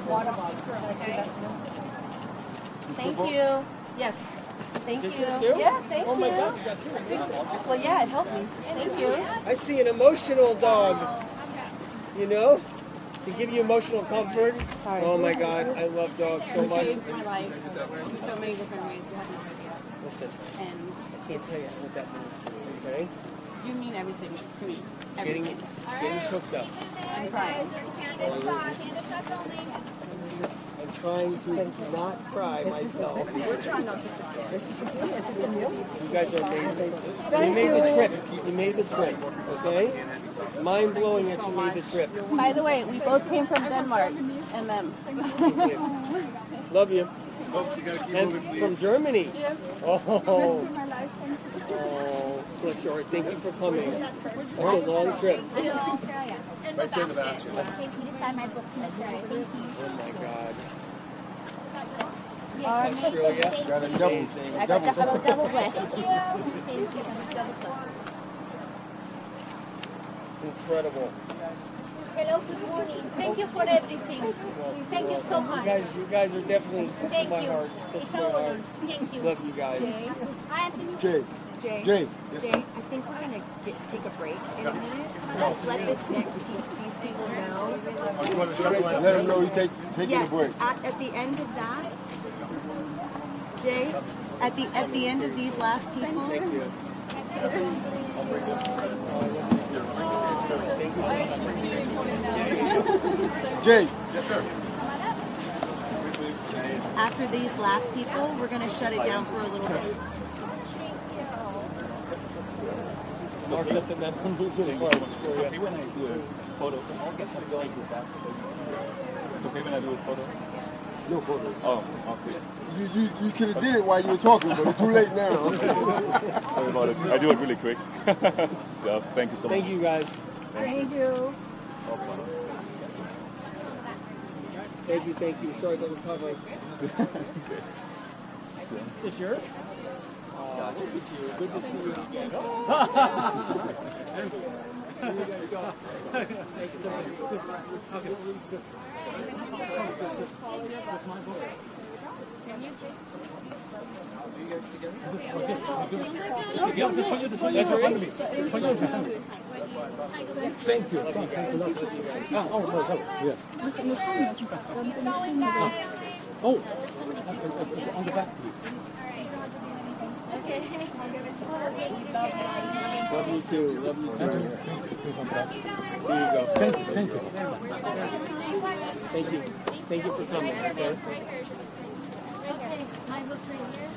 [SPEAKER 10] Thank you. Yes. Thank
[SPEAKER 1] Is
[SPEAKER 10] you.
[SPEAKER 1] this yours too?
[SPEAKER 10] Yeah, thank
[SPEAKER 1] Oh
[SPEAKER 10] you.
[SPEAKER 1] my God, you got two.
[SPEAKER 10] Well, yeah, it helped me. Thank you.
[SPEAKER 1] I see an emotional dog. You know, to give you emotional comfort. Oh my God, I love dogs so much.
[SPEAKER 6] Saved my life in so many different ways. You have no idea.
[SPEAKER 1] Listen,
[SPEAKER 6] And
[SPEAKER 1] I can't tell you what that means to me. Okay,
[SPEAKER 6] you mean everything to me.
[SPEAKER 1] getting
[SPEAKER 6] Everything.
[SPEAKER 1] choked up.
[SPEAKER 6] I'm crying.
[SPEAKER 1] I'm trying to not cry myself.
[SPEAKER 6] We're trying not to cry.
[SPEAKER 1] You guys are amazing. You made the trip. You made the trip. Okay? Mind blowing that you made the trip.
[SPEAKER 6] By the way, we both came from Denmark.
[SPEAKER 1] Love you.
[SPEAKER 5] Folks, you gotta keep
[SPEAKER 1] And
[SPEAKER 5] moving, please.
[SPEAKER 1] from Germany. Oh, bless your heart. Thank you for coming. That's a long trip.
[SPEAKER 5] Right there in the basket.
[SPEAKER 1] Oh my God. Australia.
[SPEAKER 5] Got a double.
[SPEAKER 1] Amazing.
[SPEAKER 7] double blessed.
[SPEAKER 1] Incredible.
[SPEAKER 10] Hello, good morning. Thank you for everything. Thank you so much.
[SPEAKER 1] You guys are definitely touching
[SPEAKER 10] Thank
[SPEAKER 1] my
[SPEAKER 10] you.
[SPEAKER 1] heart.
[SPEAKER 10] It's
[SPEAKER 1] Touching my
[SPEAKER 10] all
[SPEAKER 1] heart.
[SPEAKER 10] yours. Thank you.
[SPEAKER 1] Love you guys.
[SPEAKER 10] Hi, Anthony.
[SPEAKER 5] Jay.
[SPEAKER 10] Jay.
[SPEAKER 5] Jay.
[SPEAKER 10] Jay, I think we're going to take a break in a minute. Let's let these people know.
[SPEAKER 5] You want to shut the line? Let him know you taking a break.
[SPEAKER 10] At the end of that, Jay, at the end of these last people.
[SPEAKER 1] Thank you.
[SPEAKER 5] Jay. Yes, sir.
[SPEAKER 10] After these last people, we're going to shut it down for a little bit.
[SPEAKER 1] Mark up the mental movement part for
[SPEAKER 4] It's
[SPEAKER 1] you.
[SPEAKER 4] okay when I do a photo. It's okay when I do a photo.
[SPEAKER 5] No photo.
[SPEAKER 4] Oh, okay.
[SPEAKER 5] You could have did it while you were talking, but it's too late now.
[SPEAKER 4] Sorry about it. I do it really quick. So, thank you so much.
[SPEAKER 1] Thank you guys.
[SPEAKER 10] Thank you.
[SPEAKER 1] Thank you. Sorry for the covering. Is this yours? Look at you. Good to see you again.
[SPEAKER 3] Thank you. Yes. Oh, it's on the back, please.
[SPEAKER 1] Love you too. Love you too.
[SPEAKER 3] Please on the back.
[SPEAKER 1] There you go.
[SPEAKER 3] Thank you.
[SPEAKER 1] Thank you. Thank you for coming. Okay.
[SPEAKER 7] Okay, my book right here.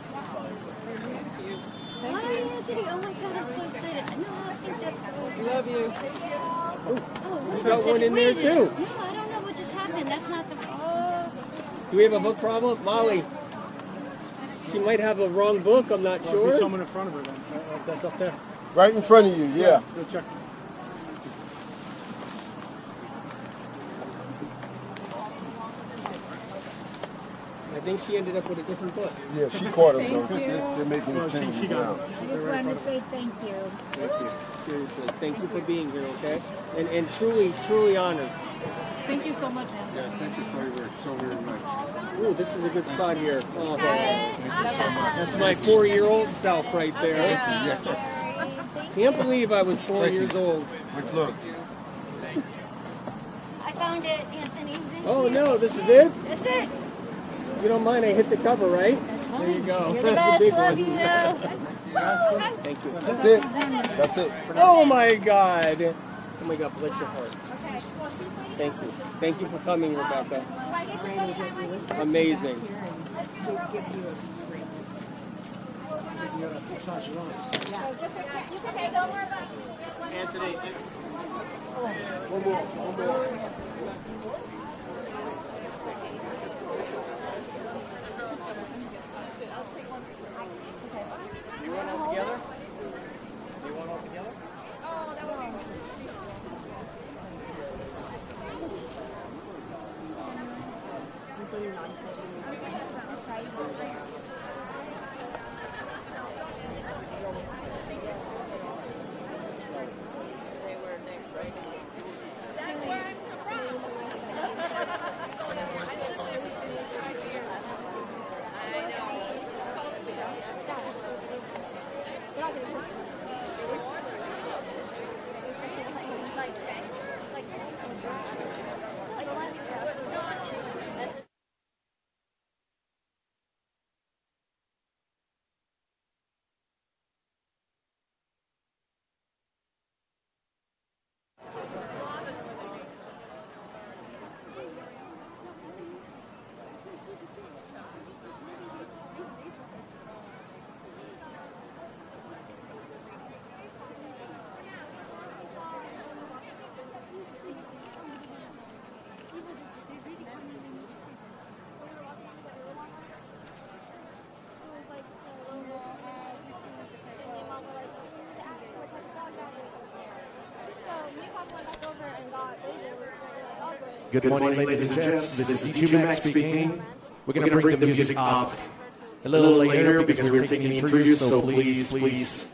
[SPEAKER 7] Hi, Anthony. Oh my God, I'm so excited. No, I think that's.
[SPEAKER 1] Love you.
[SPEAKER 7] Oh,
[SPEAKER 1] You got one in there too.
[SPEAKER 7] no, I don't know what just happened. That's not the.
[SPEAKER 1] Do we have a book problem? Molly. She might have a wrong book. I'm not sure.
[SPEAKER 3] There's someone in front of her then. That's up there.
[SPEAKER 5] Right in front of you, yeah.
[SPEAKER 3] Go check.
[SPEAKER 1] I think she ended up with a different book.
[SPEAKER 5] Yeah, she caught him though. They're making a change
[SPEAKER 3] she got
[SPEAKER 5] now.
[SPEAKER 10] I just wanted to say thank you.
[SPEAKER 1] Thank you. Seriously. Thank you for being here, okay? And truly honored.
[SPEAKER 6] Thank you so much, Anthony.
[SPEAKER 5] Thank you for your work. So very much.
[SPEAKER 1] Ooh, this is a good spot here. Oh, that's my 4-year-old self right there. Can't believe I was 4 years old.
[SPEAKER 5] Which look.
[SPEAKER 7] I found it, Anthony.
[SPEAKER 1] Oh no, this is it?
[SPEAKER 7] That's it.
[SPEAKER 1] You don't mind I hit the cover, right? There you go.
[SPEAKER 7] You're the
[SPEAKER 1] That's a
[SPEAKER 7] best.
[SPEAKER 1] big
[SPEAKER 7] Love
[SPEAKER 1] one.
[SPEAKER 7] you.
[SPEAKER 1] Thank you.
[SPEAKER 5] That's it. That's it.
[SPEAKER 1] Oh my God. Oh my God, bless your heart. Thank you. Thank you for coming, Rebecca. Amazing.
[SPEAKER 3] Anthony,
[SPEAKER 5] One more.
[SPEAKER 9] You want all together? You want all together?
[SPEAKER 12] Good morning, ladies and gents. This is DJ Max speaking. We're going to bring the music up a little later because we're taking interviews, so please,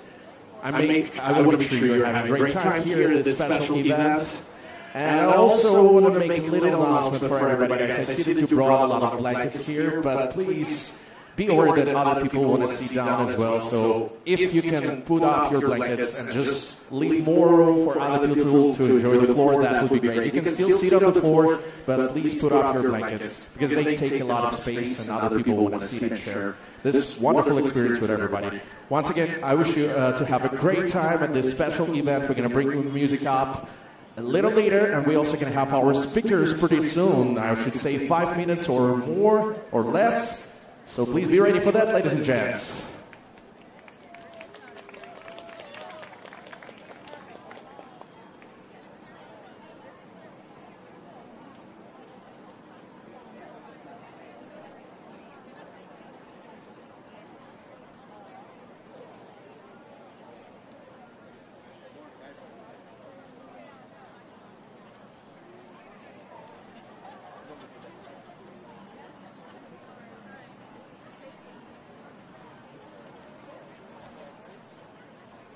[SPEAKER 12] I want to make sure you're having a great time here at this special event. And I also want to make a little announcement for everybody, guys. I see that you brought a lot of blankets here, but please be aware that other people want to sit down as well. So if you can put up your blankets and just leave more room for other people to enjoy the floor, that would be great. You can still sit on the floor, but please put up your blankets because they take a lot of space and other people want to sit and share this wonderful experience with everybody. Once again, I wish you to have a great time at this special event. We're going to bring the music up a little later, and we're also going to have our speakers pretty soon. I should say 5 minutes or more or less. So please be ready for that, ladies and gents.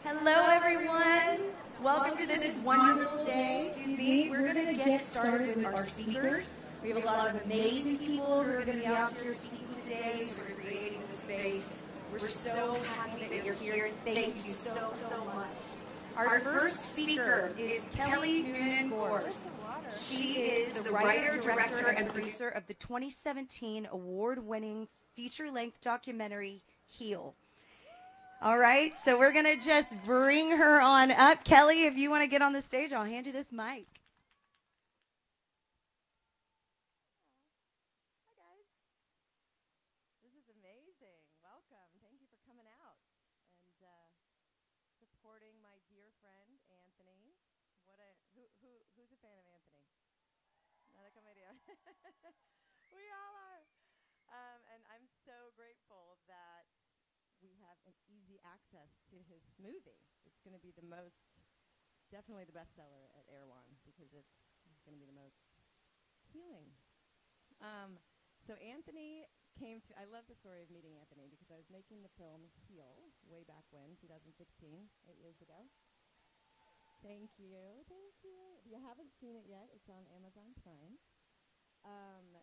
[SPEAKER 13] Hello, everyone. Welcome to this wonderful day. We're going to get started with our speakers. We have a lot of amazing people who are going to be out here speaking today, so we're creating the space. We're so happy that you're here. Thank you so much. Our first speaker is Kelly Noonan-Gorse. She is the writer, director, and producer of the 2017 award-winning feature-length documentary, Heal. All right, so we're going to just bring her on up. Kelly, if you want to get on the stage, I'll hand you this mic. Hi, guys. This is amazing. Welcome. Thank you for coming out and supporting my dear friend, Anthony. Who's a fan of Anthony? Not a comedian. We all are. And I'm so grateful that we have an easy access to his smoothie. It's going to be definitely the bestseller at Erewhon because it's going to be the most healing. So Anthony I love the story of meeting Anthony because I was making the film Heal way back when, 2016, 8 years ago. Thank you. If you haven't seen it yet, it's on Amazon Prime. And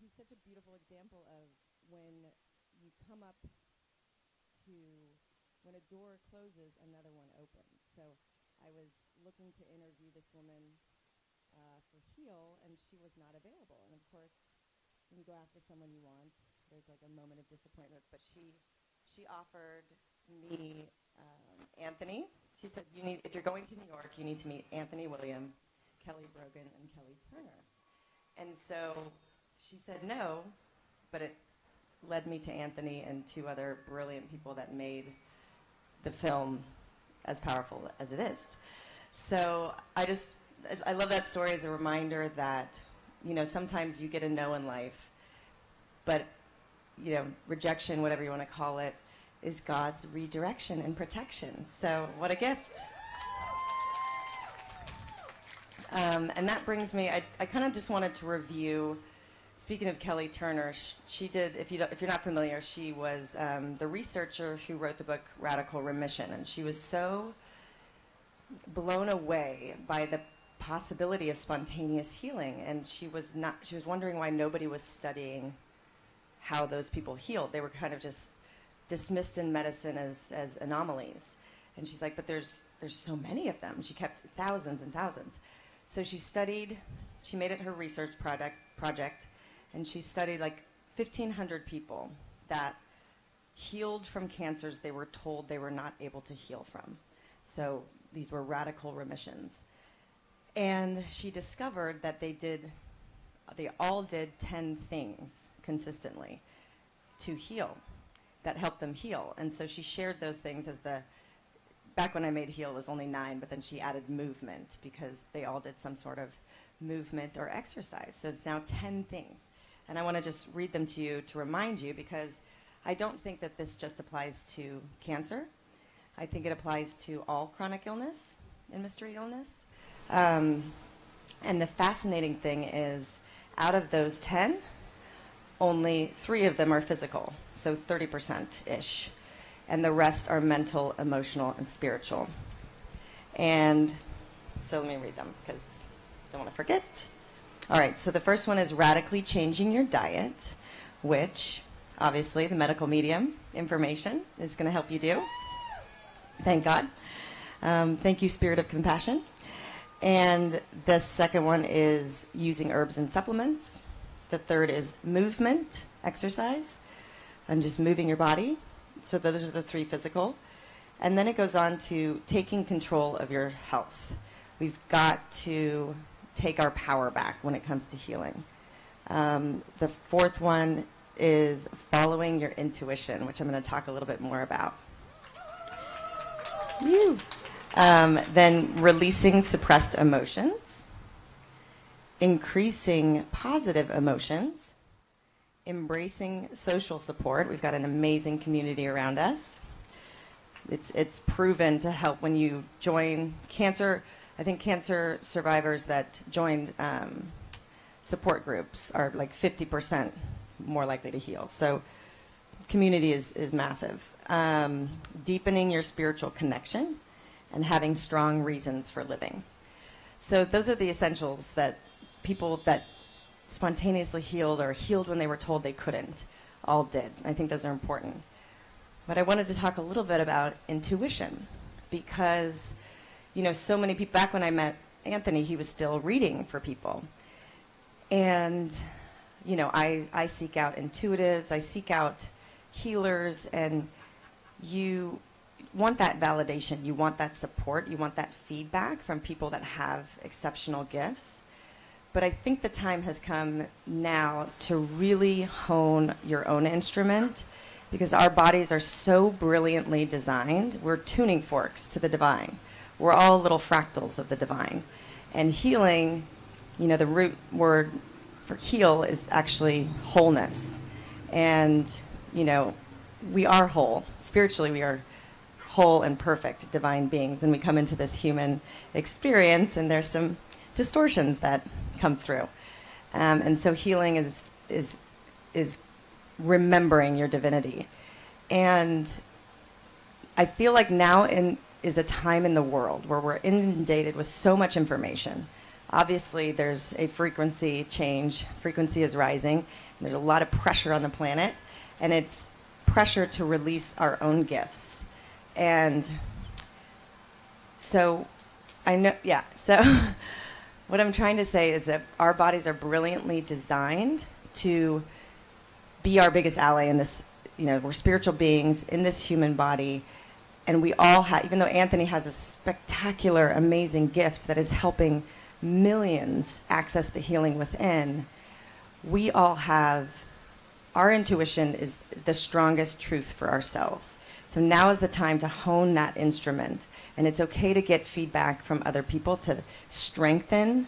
[SPEAKER 13] he's such a beautiful example of when you come up to, when a door closes, another one opens. So I was looking to interview this woman for Heal, and she was not available. And of course, when you go after someone you want, there's like a moment of disappointment. But she offered me Anthony. She said, if you're going to New York, you need to meet Anthony William, Kelly Brogan, and Kelly Turner. And so she said no, but it led me to Anthony and two other brilliant people that made the film as powerful as it is. So I love that story as a reminder that, sometimes you get a no in life, but, rejection, whatever you want to call it, is God's redirection and protection. So what a gift. And that brings me, I kind of just wanted to review. Speaking of Kelly Turner, she did, if you're not familiar, she was the researcher who wrote the book Radical Remission, and she was so blown away by the possibility of spontaneous healing, and she was wondering why nobody was studying how those people healed. They were kind of just dismissed in medicine as anomalies. And she's like, but there's so many of them. She kept thousands and thousands. So she made it her research project, and she studied like 1,500 people that healed from cancers they were told they were not able to heal from. So these were radical remissions. And she discovered that they all did 10 things consistently to heal, that helped them heal. And so she shared those things back when I made Heal, it was only 9, but then she added movement because they all did some sort of movement or exercise. So it's now 10 things. And I want to just read them to you to remind you, because I don't think that this just applies to cancer. I think it applies to all chronic illness and mystery illness. And the fascinating thing is, out of those 10, only 3 of them are physical, so 30%-ish. And the rest are mental, emotional, and spiritual. And so let me read them, because I don't want to forget. All right, so the first one is radically changing your diet, which, obviously, the medical medium information is going to help you do. Thank God. Thank you, Spirit of Compassion. And the second one is using herbs and supplements. The third is movement, exercise, and just moving your body. So those are the 3 physical. And then it goes on to taking control of your health. We've got to take our power back when it comes to healing. The fourth one is following your intuition, which I'm going to talk a little bit more about. Then releasing suppressed emotions, increasing positive emotions, embracing social support. We've got an amazing community around us. It's proven to help when you join cancer. I think cancer survivors that joined support groups are like 50% more likely to heal. So community is massive. Deepening your spiritual connection and having strong reasons for living. So those are the essentials that people that spontaneously healed or healed when they were told they couldn't all did. I think those are important. But I wanted to talk a little bit about intuition because, you know, so many people, back when I met Anthony, he was still reading for people. And, you know, I seek out intuitives, I seek out healers, and you want that validation, you want that support, you want that feedback from people that have exceptional gifts. But I think the time has come now to really hone your own instrument because our bodies are so brilliantly designed. We're tuning forks to the divine. We're all little fractals of the divine. And healing, you know, the root word for heal is actually wholeness. And, you know, we are whole. Spiritually, we are whole and perfect divine beings. And we come into this human experience, and there's some distortions that come through. And so healing is remembering your divinity. And I feel like now is a time in the world where we're inundated with so much information. Obviously, there's a frequency change. Frequency is rising. There's a lot of pressure on the planet, and it's pressure to release our own gifts. And so I know, yeah, so what I'm trying to say is that our bodies are brilliantly designed to be our biggest ally in this, you know, we're spiritual beings in this human body, and we all have, even though Anthony has a spectacular, amazing gift that is helping millions access the healing within, we all have, our intuition is the strongest truth for ourselves. So now is the time to hone that instrument. And it's okay to get feedback from other people to strengthen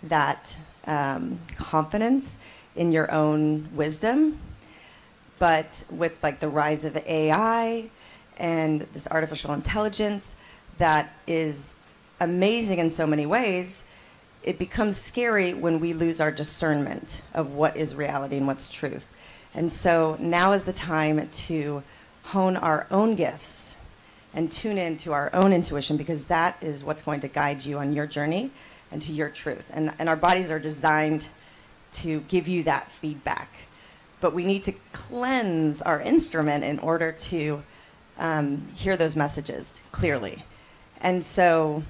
[SPEAKER 13] that confidence in your own wisdom. But with like the rise of AI and this artificial intelligence that is amazing in so many ways, it becomes scary when we lose our discernment of what is reality and what's truth. And so now is the time to hone our own gifts and tune into our own intuition, because that is what's going to guide you on your journey and to your truth. And our bodies are designed to give you that feedback. But we need to cleanse our instrument in order to hear those messages clearly. And so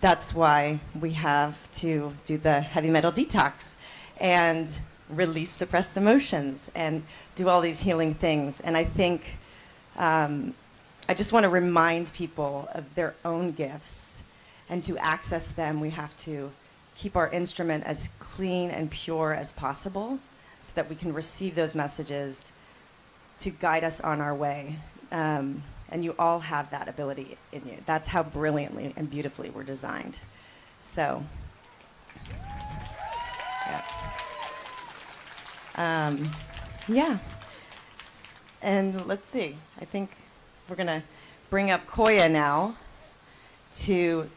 [SPEAKER 13] that's why we have to do the heavy metal detox and release suppressed emotions and do all these healing things. And I think I just want to remind people of their own gifts, and to access them, we have to keep our instrument as clean and pure as possible so that we can receive those messages to guide us on our way. And you all have that ability in you. That's how brilliantly and beautifully we're designed. So, yeah. And let's see. I think we're going to bring up Koya now to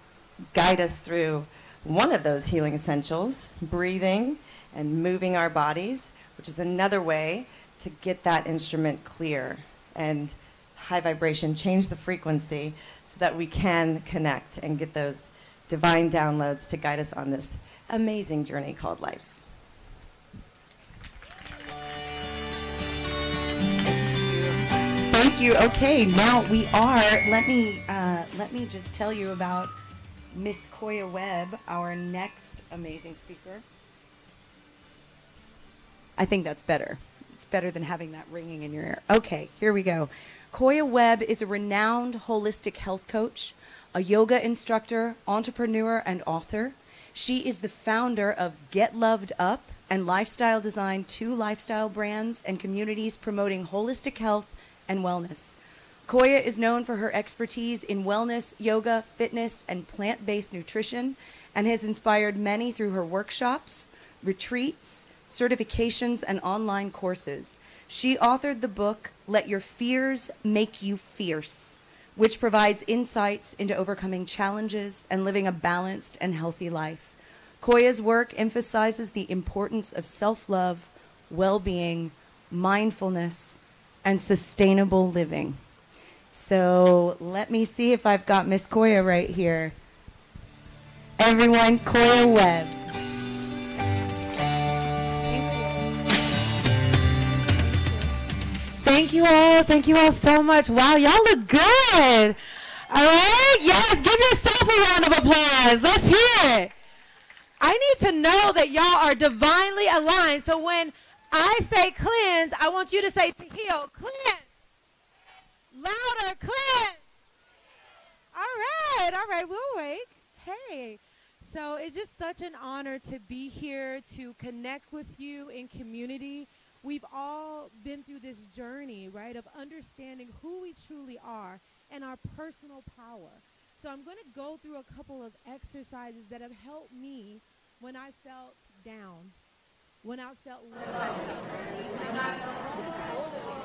[SPEAKER 13] guide us through one of those healing essentials, breathing and moving our bodies, which is another way to get that instrument clear and high vibration, change the frequency so that we can connect and get those divine downloads to guide us on this amazing journey called life. Thank you. Okay, now we are, let me just tell you about Miss Koya Webb, our next amazing speaker. I think that's better. It's better than having that ringing in your ear. Okay, here we go. Koya Webb is a renowned holistic health coach, a yoga instructor, entrepreneur, and author. She is the founder of Get Loved Up and Lifestyle Design, 2 lifestyle brands and communities promoting holistic health and wellness. Koya is known for her expertise in wellness, yoga, fitness, and plant-based nutrition, and has inspired many through her workshops, retreats, certifications, and online courses. She authored the book, Let Your Fears Make You Fierce, which provides insights into overcoming challenges and living a balanced and healthy life. Koya's work emphasizes the importance of self-love, well-being, mindfulness, and sustainable living. So let me see if I've got Miss Koya right here. Everyone, Koya Webb.
[SPEAKER 14] Thank you all. Thank you all so much. Wow, y'all look good. All right? Yes, give yourself a round of applause. Let's hear it. I need to know that y'all are divinely aligned. So when I say cleanse, I want you to say to heal. Cleanse. Louder, cleanse. All right, we'll wait. Hey. So it's just such an honor to be here, to connect with you in community. We've all been through this journey, right, of understanding who we truly are and our personal power. So I'm going to go through a couple of exercises that have helped me when I felt down, when I felt low.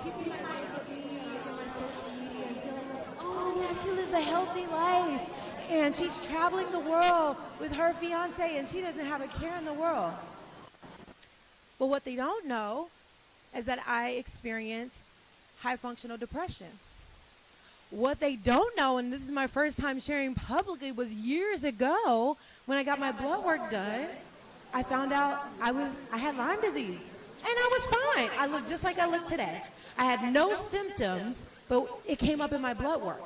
[SPEAKER 14] Keeping my eyes with me, looking at my social media and feeling like, oh, yeah, she lives a healthy life. And she's traveling the world with her fiance and she doesn't have a care in the world. But what they don't know is that I experience high functional depression. What they don't know, and this is my first time sharing publicly, was years ago when I got my blood work done, I found out I had Lyme disease. And I was fine. I looked just like I look today. I had no symptoms, but it came up in my blood work.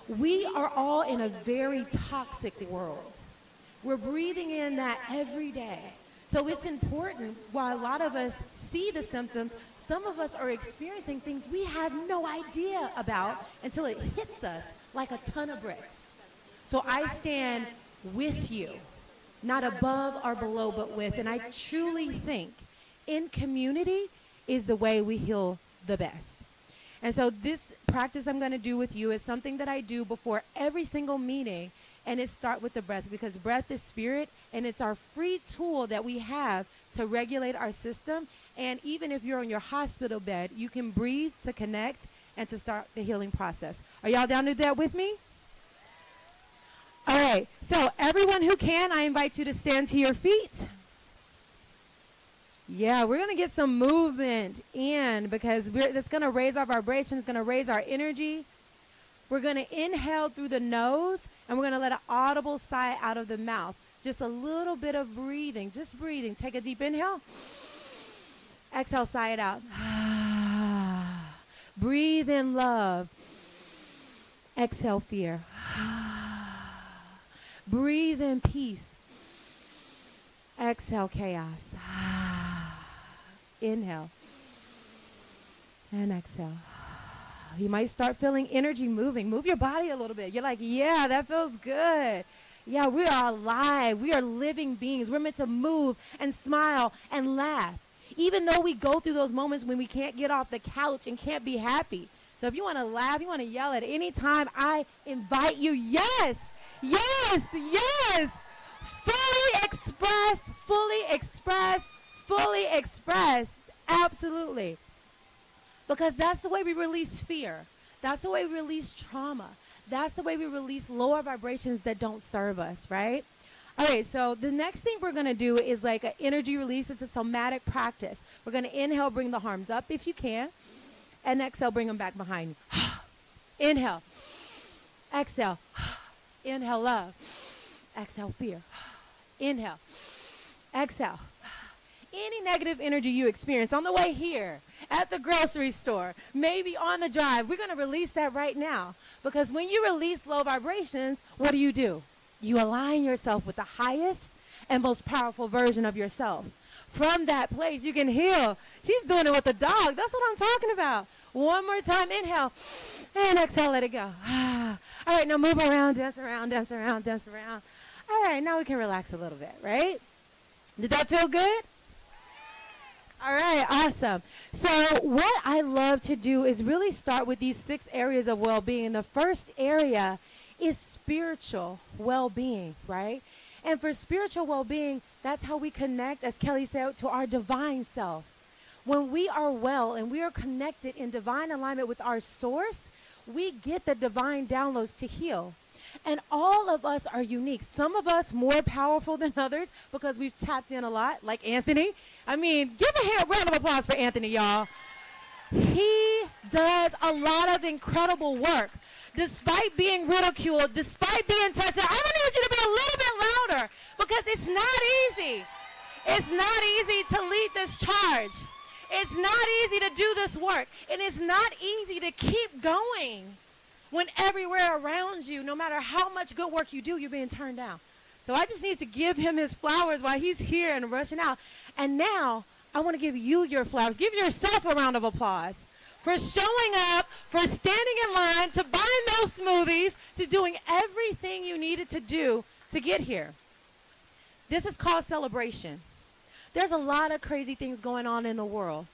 [SPEAKER 14] We are all in a very toxic world. We're breathing in that every day. So it's important, while a lot of us see the symptoms, some of us are experiencing things we had no idea about until it hits us like a ton of bricks. So I stand with you, not above or below, but with. And I truly think in community is the way we heal the best. And so this practice I'm going to do with you is something that I do before every single meeting. And it starts with the breath, because breath is spirit, and it's our free tool that we have to regulate our system. And even if you're on your hospital bed, you can breathe to connect and to start the healing process. Are y'all down to do that with me? All right. So everyone who can, I invite you to stand to your feet. Yeah, we're going to get some movement in, because that's going to raise our vibration. It's going to raise our energy. We're going to inhale through the nose, and we're going to let an audible sigh out of the mouth. Just a little bit of breathing, just breathing. Take a deep inhale. Exhale, sigh it out. Breathe in love. Exhale, fear. Breathe in peace. Exhale, chaos. Inhale. And exhale. You might start feeling energy moving. Move your body a little bit. You're like, yeah, that feels good. Yeah, we are alive. We are living beings. We're meant to move and smile and laugh, even though we go through those moments when we can't get off the couch and can't be happy. So if you want to laugh, you want to yell at any time, I invite you. Yes, yes, yes. Fully express, fully express, fully express. Absolutely. Because that's the way we release fear. That's the way we release trauma. That's the way we release lower vibrations that don't serve us, right? All right, so the next thing we're going to do is like an energy release. It's a somatic practice. We're going to inhale, bring the arms up if you can, and exhale, bring them back behind you. Inhale. Exhale. Inhale, love. Exhale, fear. Inhale. Exhale. Any negative energy you experience on the way here, at the grocery store, maybe on the drive, we're going to release that right now. Because when you release low vibrations, what do? You align yourself with the highest and most powerful version of yourself. From that place, you can heal. She's doing it with the dog. That's what I'm talking about. One more time. Inhale. And exhale. Let it go. All right, now move around, dance around, dance around, dance around. All right, now we can relax a little bit, right? Did that feel good? All right, awesome. So what I love to do is really start with these 6 areas of well-being. The first area is spiritual well-being, right? And for spiritual well-being, that's how we connect, as Kelly said, to our divine self. When we are well and we are connected in divine alignment with our source, we get the divine downloads to heal. And all of us are unique. Some of us more powerful than others because we've tapped in a lot, like Anthony. I mean, give a round of applause for Anthony, y'all. He does a lot of incredible work. Despite being ridiculed, despite being touched, I'm going to need you to be a little bit louder because it's not easy. It's not easy to lead this charge. It's not easy to do this work. And it's not easy to keep going when everywhere around you, no matter how much good work you do, you're being turned down. So I just need to give him his flowers while he's here and rushing out. And now I want to give you your flowers. Give yourself a round of applause for showing up, for standing in line, to buying those smoothies, to doing everything you needed to do to get here. This is called celebration. There's a lot of crazy things going on in the world.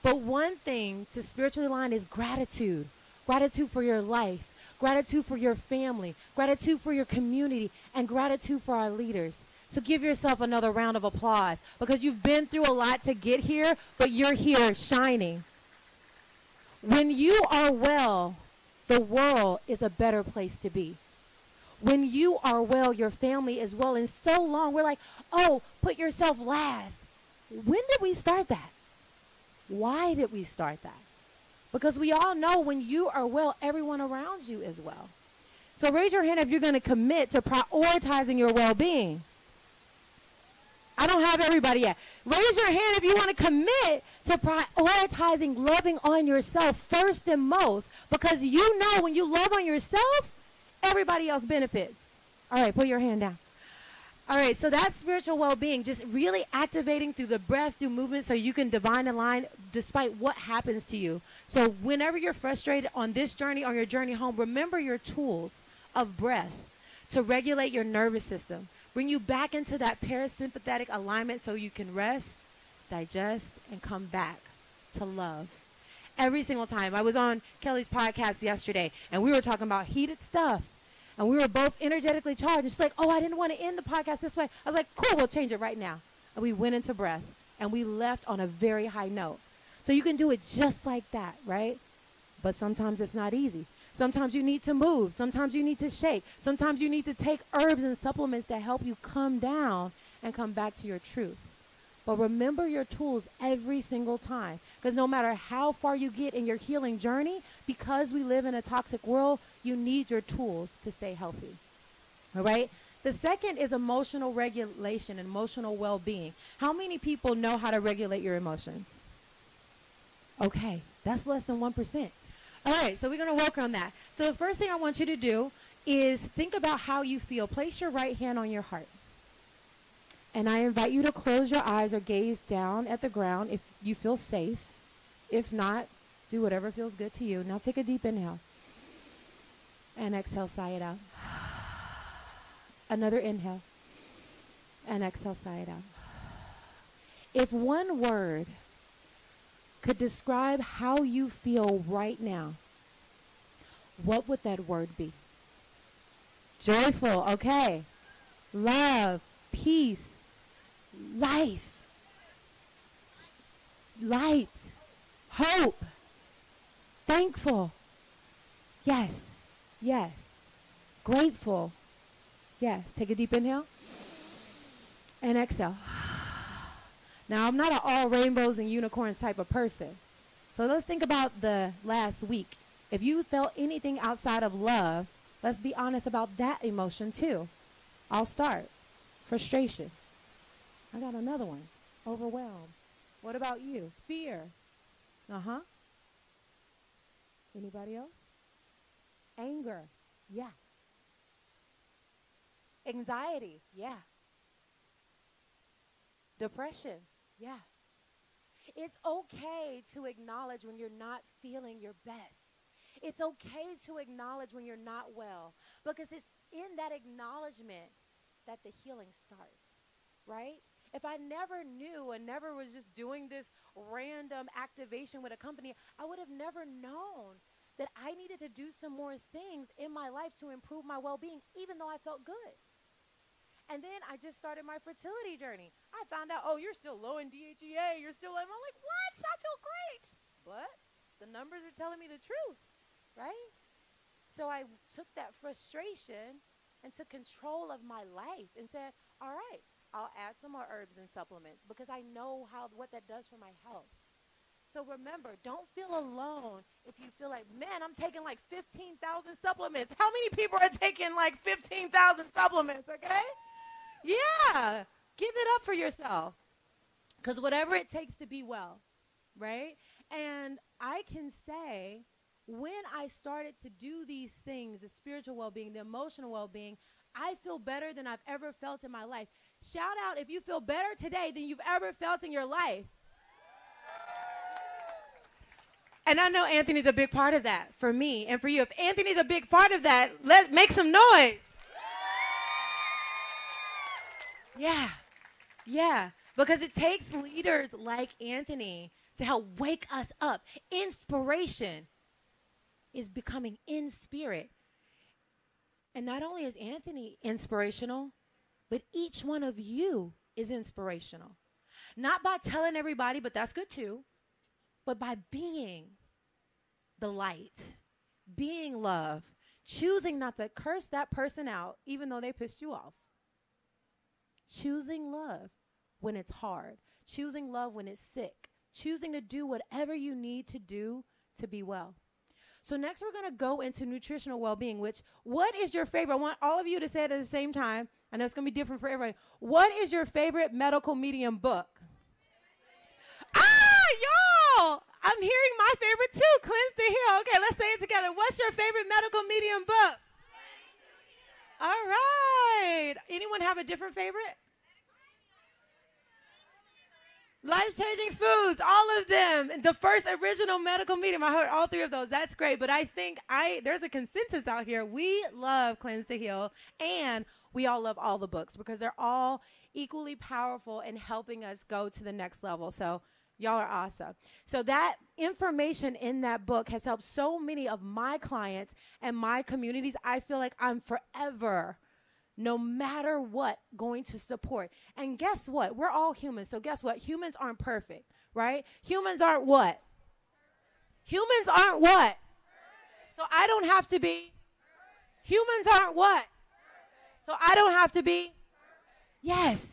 [SPEAKER 14] But one thing to spiritually align is gratitude. Gratitude for your life, gratitude for your family, gratitude for your community, and gratitude for our leaders. So give yourself another round of applause because you've been through a lot to get here, but you're here shining. When you are well, the world is a better place to be. When you are well, your family is well. And so long, we're like, oh, put yourself last. When did we start that? Why did we start that? Because we all know when you are well, everyone around you is well. So raise your hand if you're going to commit to prioritizing your well-being. I don't have everybody yet. Raise your hand if you want to commit to prioritizing loving on yourself first and most. Because you know when you love on yourself, everybody else benefits. All right, put your hand down. All right, so that's spiritual well-being, just really activating through the breath, through movement, so you can divine align despite what happens to you. So whenever you're frustrated on this journey, on your journey home, remember your tools of breath to regulate your nervous system, bring you back into that parasympathetic alignment so you can rest, digest, and come back to love. Every single time. I was on Kelly's podcast yesterday, and we were talking about heated stuff. And we were both energetically charged. And she's like, oh, I didn't want to end the podcast this way. I was like, cool, we'll change it right now. And we went into breath. And we left on a very high note. So you can do it just like that, right? But sometimes it's not easy. Sometimes you need to move. Sometimes you need to shake. Sometimes you need to take herbs and supplements that help you come down and come back to your truth. But remember your tools every single time. Because no matter how far you get in your healing journey, because we live in a toxic world, you need your tools to stay healthy. All right? The second is emotional regulation, emotional well-being. How many people know how to regulate your emotions? Okay, that's less than 1%. All right, so we're going to work on that. So the first thing I want you to do is think about how you feel. Place your right hand on your heart. And I invite you to close your eyes or gaze down at the ground if you feel safe. If not, do whatever feels good to you. Now take a deep inhale. And exhale, sigh it out. Another inhale. And exhale, sigh it out. If one word could describe how you feel right now, what would that word be? Joyful, okay. Love, peace, life, light, hope, thankful. Yes, Yes. Grateful. Yes. Take a deep inhale. And exhale. Now, I'm not an all rainbows and unicorns type of person. So let's think about the last week. If you felt anything outside of love, let's be honest about that emotion too. I'll start. Frustration. I got another one. Overwhelmed. What about you? Fear. Uh-huh. Anybody else? Anger. Yeah. Anxiety. Yeah. Depression. Yeah. It's okay to acknowledge when you're not feeling your best. It's okay to acknowledge when you're not well, because it's in that acknowledgement that the healing starts, right? If I never knew and never was just doing this random activation with a company, I would have never known that I needed to do some more things in my life to improve my well-being, even though I felt good. And then I just started my fertility journey. I found out, oh, you're still low in DHEA. You're still, I'm like, what? I feel great. But the numbers are telling me the truth, right? So I took that frustration and took control of my life and said, all right, I'll add some more herbs and supplements because I know what that does for my health. So remember, don't feel alone if you feel like, man, I'm taking like 15,000 supplements. How many people are taking like 15,000 supplements, okay? Yeah, give it up for yourself, because whatever it takes to be well, right? And I can say when I started to do these things, the spiritual well-being, the emotional well-being, I feel better than I've ever felt in my life. Shout out if you feel better today than you've ever felt in your life. And I know Anthony's a big part of that for me and for you. If Anthony's a big part of that, let's make some noise. Yeah, because it takes leaders like Anthony to help wake us up. Inspiration is becoming in spirit. And not only is Anthony inspirational, but each one of you is inspirational. Not by telling everybody, but that's good too, but by being the light, being love, choosing not to curse that person out even though they pissed you off. Choosing love when it's hard. Choosing love when it's sick. Choosing to do whatever you need to do to be well. So next we're going to go into nutritional well-being, what is your favorite? I want all of you to say it at the same time. I know it's going to be different for everybody. What is your favorite medical medium book? Y'all! I'm hearing my favorite too, Cleanse to Heal. Okay, let's say it together. What's your favorite medical medium book? All right. Anyone have a different favorite? Life-Changing Foods, all of them. The first original medical medium, I heard all three of those. That's great. But I think there's a consensus out here. We love Cleanse to Heal, and we all love all the books because they're all equally powerful in helping us go to the next level. So y'all are awesome. So that information in that book has helped so many of my clients and my communities. I feel like I'm forever, no matter what, going to support. And guess what? We're all humans. So guess what? Humans aren't perfect, right? Humans aren't what? Humans aren't what? So I don't have to be. Humans aren't what? So I don't have to be. Yes.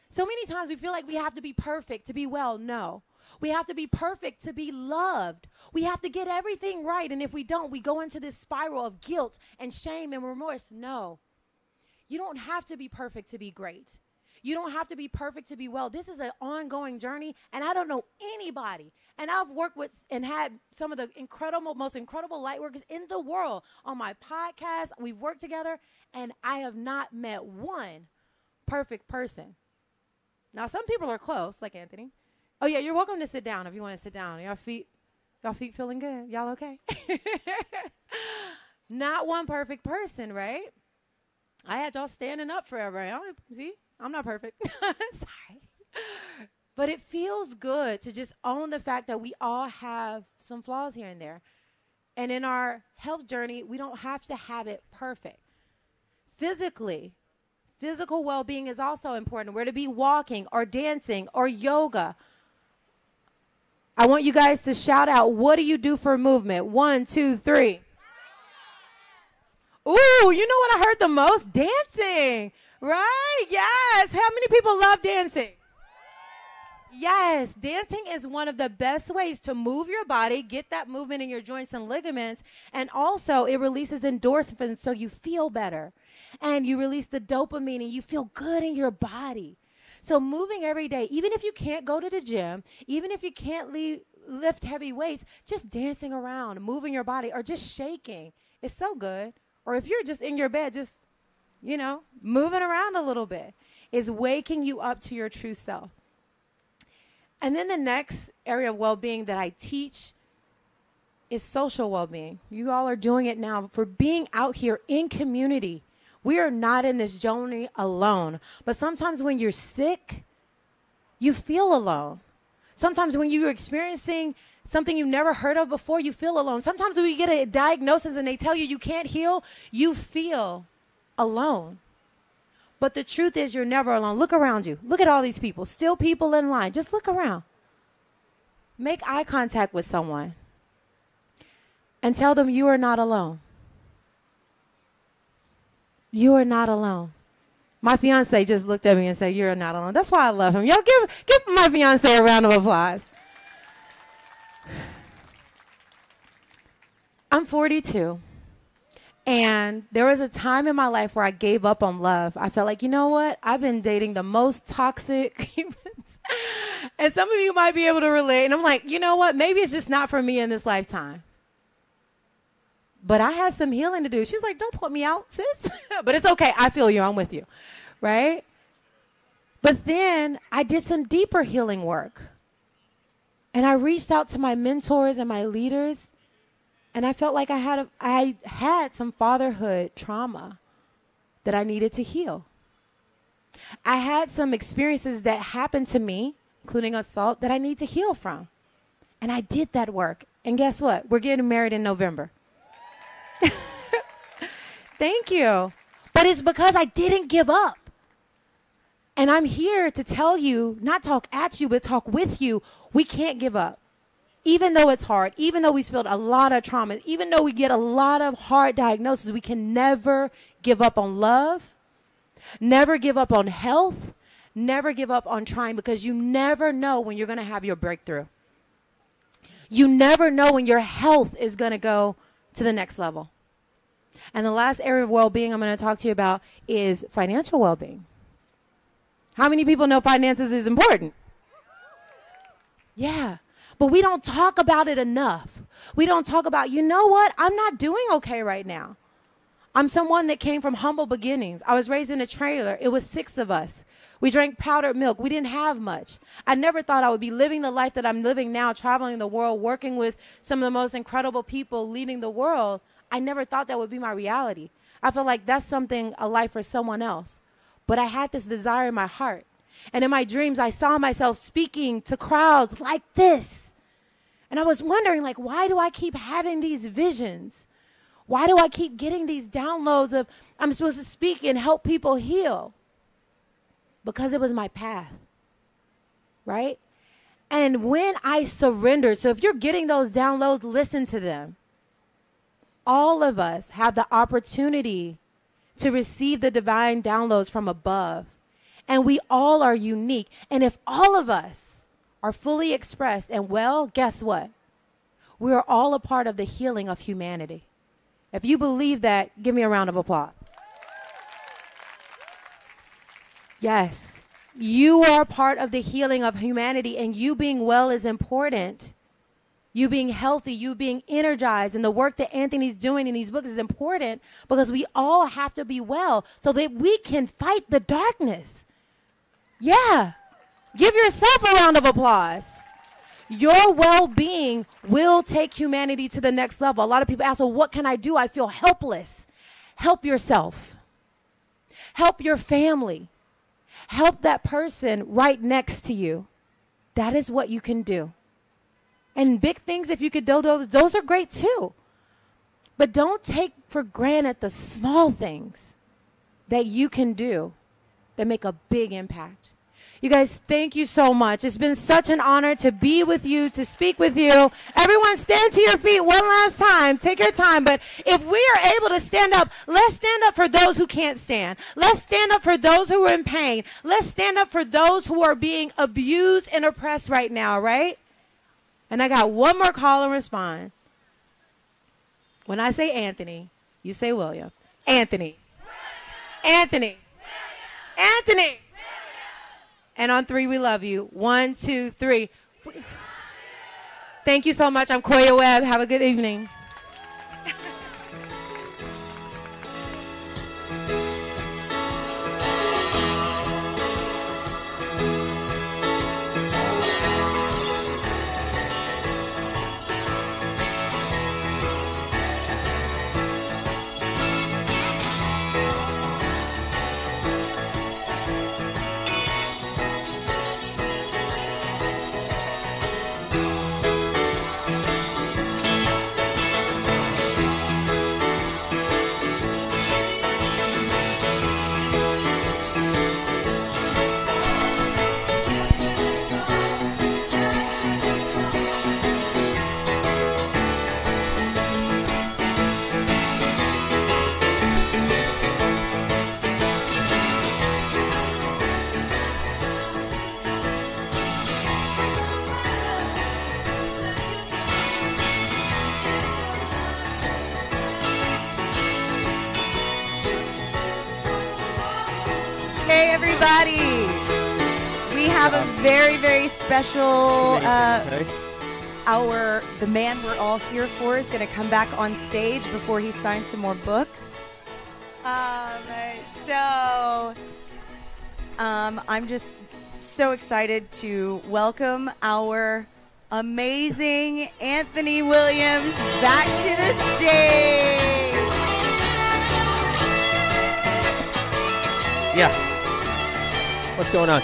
[SPEAKER 14] So many times we feel like we have to be perfect to be well. No. We have to be perfect to be loved. We have to get everything right. And if we don't, we go into this spiral of guilt and shame and remorse. No. You don't have to be perfect to be great. You don't have to be perfect to be well. This is an ongoing journey, and I don't know anybody. And I've worked with and had some of the most incredible light workers in the world on my podcast. We've worked together, and I have not met one perfect person. Now, some people are close, like Anthony. Oh, yeah, you're welcome to sit down if you want to sit down. Y'all feet feeling good? Y'all okay? Not one perfect person, right? I had y'all standing up forever. See, I'm not perfect. Sorry. But it feels good to just own the fact that we all have some flaws here and there. And in our health journey, we don't have to have it perfect. Physical well-being is also important. We're to be walking or dancing or yoga. I want you guys to shout out, what do you do for movement? 1, 2, 3. Ooh, you know what I heard the most? Dancing, right? Yes. How many people love dancing? Yes, dancing is one of the best ways to move your body, get that movement in your joints and ligaments, and also it releases endorphins so you feel better. And you release the dopamine and you feel good in your body. So moving every day, even if you can't go to the gym, even if you can't lift heavy weights, just dancing around, moving your body, or just shaking, it's so good. Or if you're just in your bed, just, moving around a little bit is waking you up to your true self. And then the next area of well-being that I teach is social well-being. You all are doing it now for being out here in community. We are not in this journey alone. But sometimes when you're sick, you feel alone. Sometimes when you're experiencing something you've never heard of before, you feel alone. Sometimes when you get a diagnosis and they tell you can't heal, you feel alone. But the truth is you're never alone. Look around you. Look at all these people. Still people in line. Just look around. Make eye contact with someone and tell them you are not alone. You are not alone. My fiance just looked at me and said, you're not alone. That's why I love him. Y'all give my fiance a round of applause. I'm 42. And there was a time in my life where I gave up on love. I felt like, you know what? I've been dating the most toxic humans. And some of you might be able to relate. And I'm like, you know what? Maybe it's just not for me in this lifetime. But I had some healing to do. She's like, don't put me out, sis. But it's okay. I feel you. I'm with you. Right? But then I did some deeper healing work. And I reached out to my mentors and my leaders. And I felt like I had some fatherhood trauma that I needed to heal. I had some experiences that happened to me, including assault, that I need to heal from. And I did that work. And guess what? We're getting married in November. Thank you. But it's because I didn't give up. And I'm here to tell you, not talk at you, but talk with you. We can't give up. Even though it's hard, even though we spilled a lot of trauma, even though we get a lot of hard diagnoses, we can never give up on love, never give up on health, never give up on trying, because you never know when you're going to have your breakthrough. You never know when your health is going to go to the next level. And the last area of well-being I'm going to talk to you about is financial well-being. How many people know finances is important? Yeah. But we don't talk about it enough. We don't talk about, you know what? I'm not doing okay right now. I'm someone that came from humble beginnings. I was raised in a trailer. It was 6 of us. We drank powdered milk. We didn't have much. I never thought I would be living the life that I'm living now, traveling the world, working with some of the most incredible people, leading the world. I never thought that would be my reality. I feel like that's a life for someone else. But I had this desire in my heart. And in my dreams, I saw myself speaking to crowds like this. And I was wondering, why do I keep having these visions? Why do I keep getting these downloads of I'm supposed to speak and help people heal? Because it was my path, right? And when I surrendered, so if you're getting those downloads, listen to them. All of us have the opportunity to receive the divine downloads from above. And we all are unique. And if all of us are fully expressed and well, guess what? We are all a part of the healing of humanity. If you believe that, give me a round of applause. Yes, you are a part of the healing of humanity, and you being well is important. You being healthy, you being energized, and the work that Anthony's doing in these books is important because we all have to be well so that we can fight the darkness. Yeah. Give yourself a round of applause. Your well-being will take humanity to the next level. A lot of people ask, well, what can I do? I feel helpless. Help yourself. Help your family. Help that person right next to you. That is what you can do. And big things, if you could do those are great too. But don't take for granted the small things that you can do that make a big impact. You guys, thank you so much. It's been such an honor to be with you, to speak with you. Everyone, stand to your feet one last time. Take your time. But if we are able to stand up, let's stand up for those who can't stand. Let's stand up for those who are in pain. Let's stand up for those who are being abused and oppressed right now, right? And I got one more call and respond. When I say Anthony, you say William. Anthony. Anthony. Anthony. And on 3, we love you. 1, 2, 3. Thank you so much. I'm Koya Webb. Have a good evening. Hey, everybody. We have a very, very special the man we're all here for is going to come back on stage before he signs some more books. I'm just so excited to welcome our amazing Anthony Williams back to the stage.
[SPEAKER 1] Yeah. What's going on?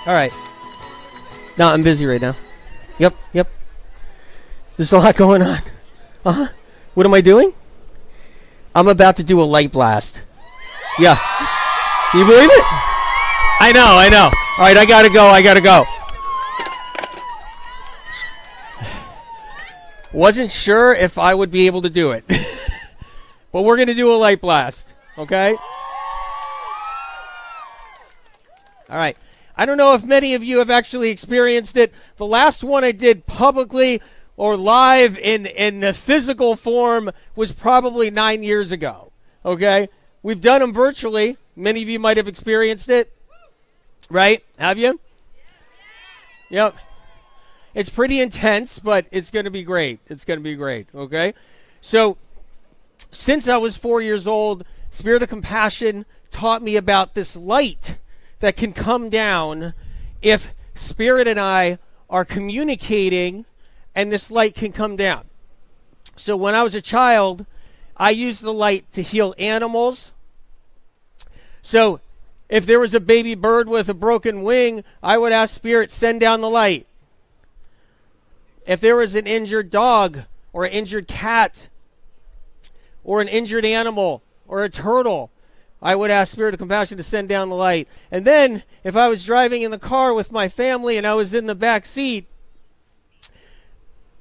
[SPEAKER 1] All right. No, I'm busy right now. Yep. There's a lot going on. Uh-huh. What am I doing? I'm about to do a light blast. Yeah. Can you believe it? I know. All right, I gotta go. Wasn't sure if I would be able to do it. But we're going to do a light blast, okay? All right. I don't know if many of you have actually experienced it. The last one I did publicly or live in the physical form was probably 9 years ago, okay? We've done them virtually. Many of you might have experienced it, right? Have you? Yep. It's pretty intense, but it's going to be great. Okay? So, since I was 4 years old, Spirit of Compassion taught me about this light that can come down if Spirit and I are communicating, and this light can come down. So when I was a child, I used the light to heal animals. So if there was a baby bird with a broken wing, I would ask Spirit, send down the light. If there was an injured dog or an injured cat or an injured animal or a turtle, I would ask Spirit of Compassion to send down the light. And then, if I was driving in the car with my family and I was in the back seat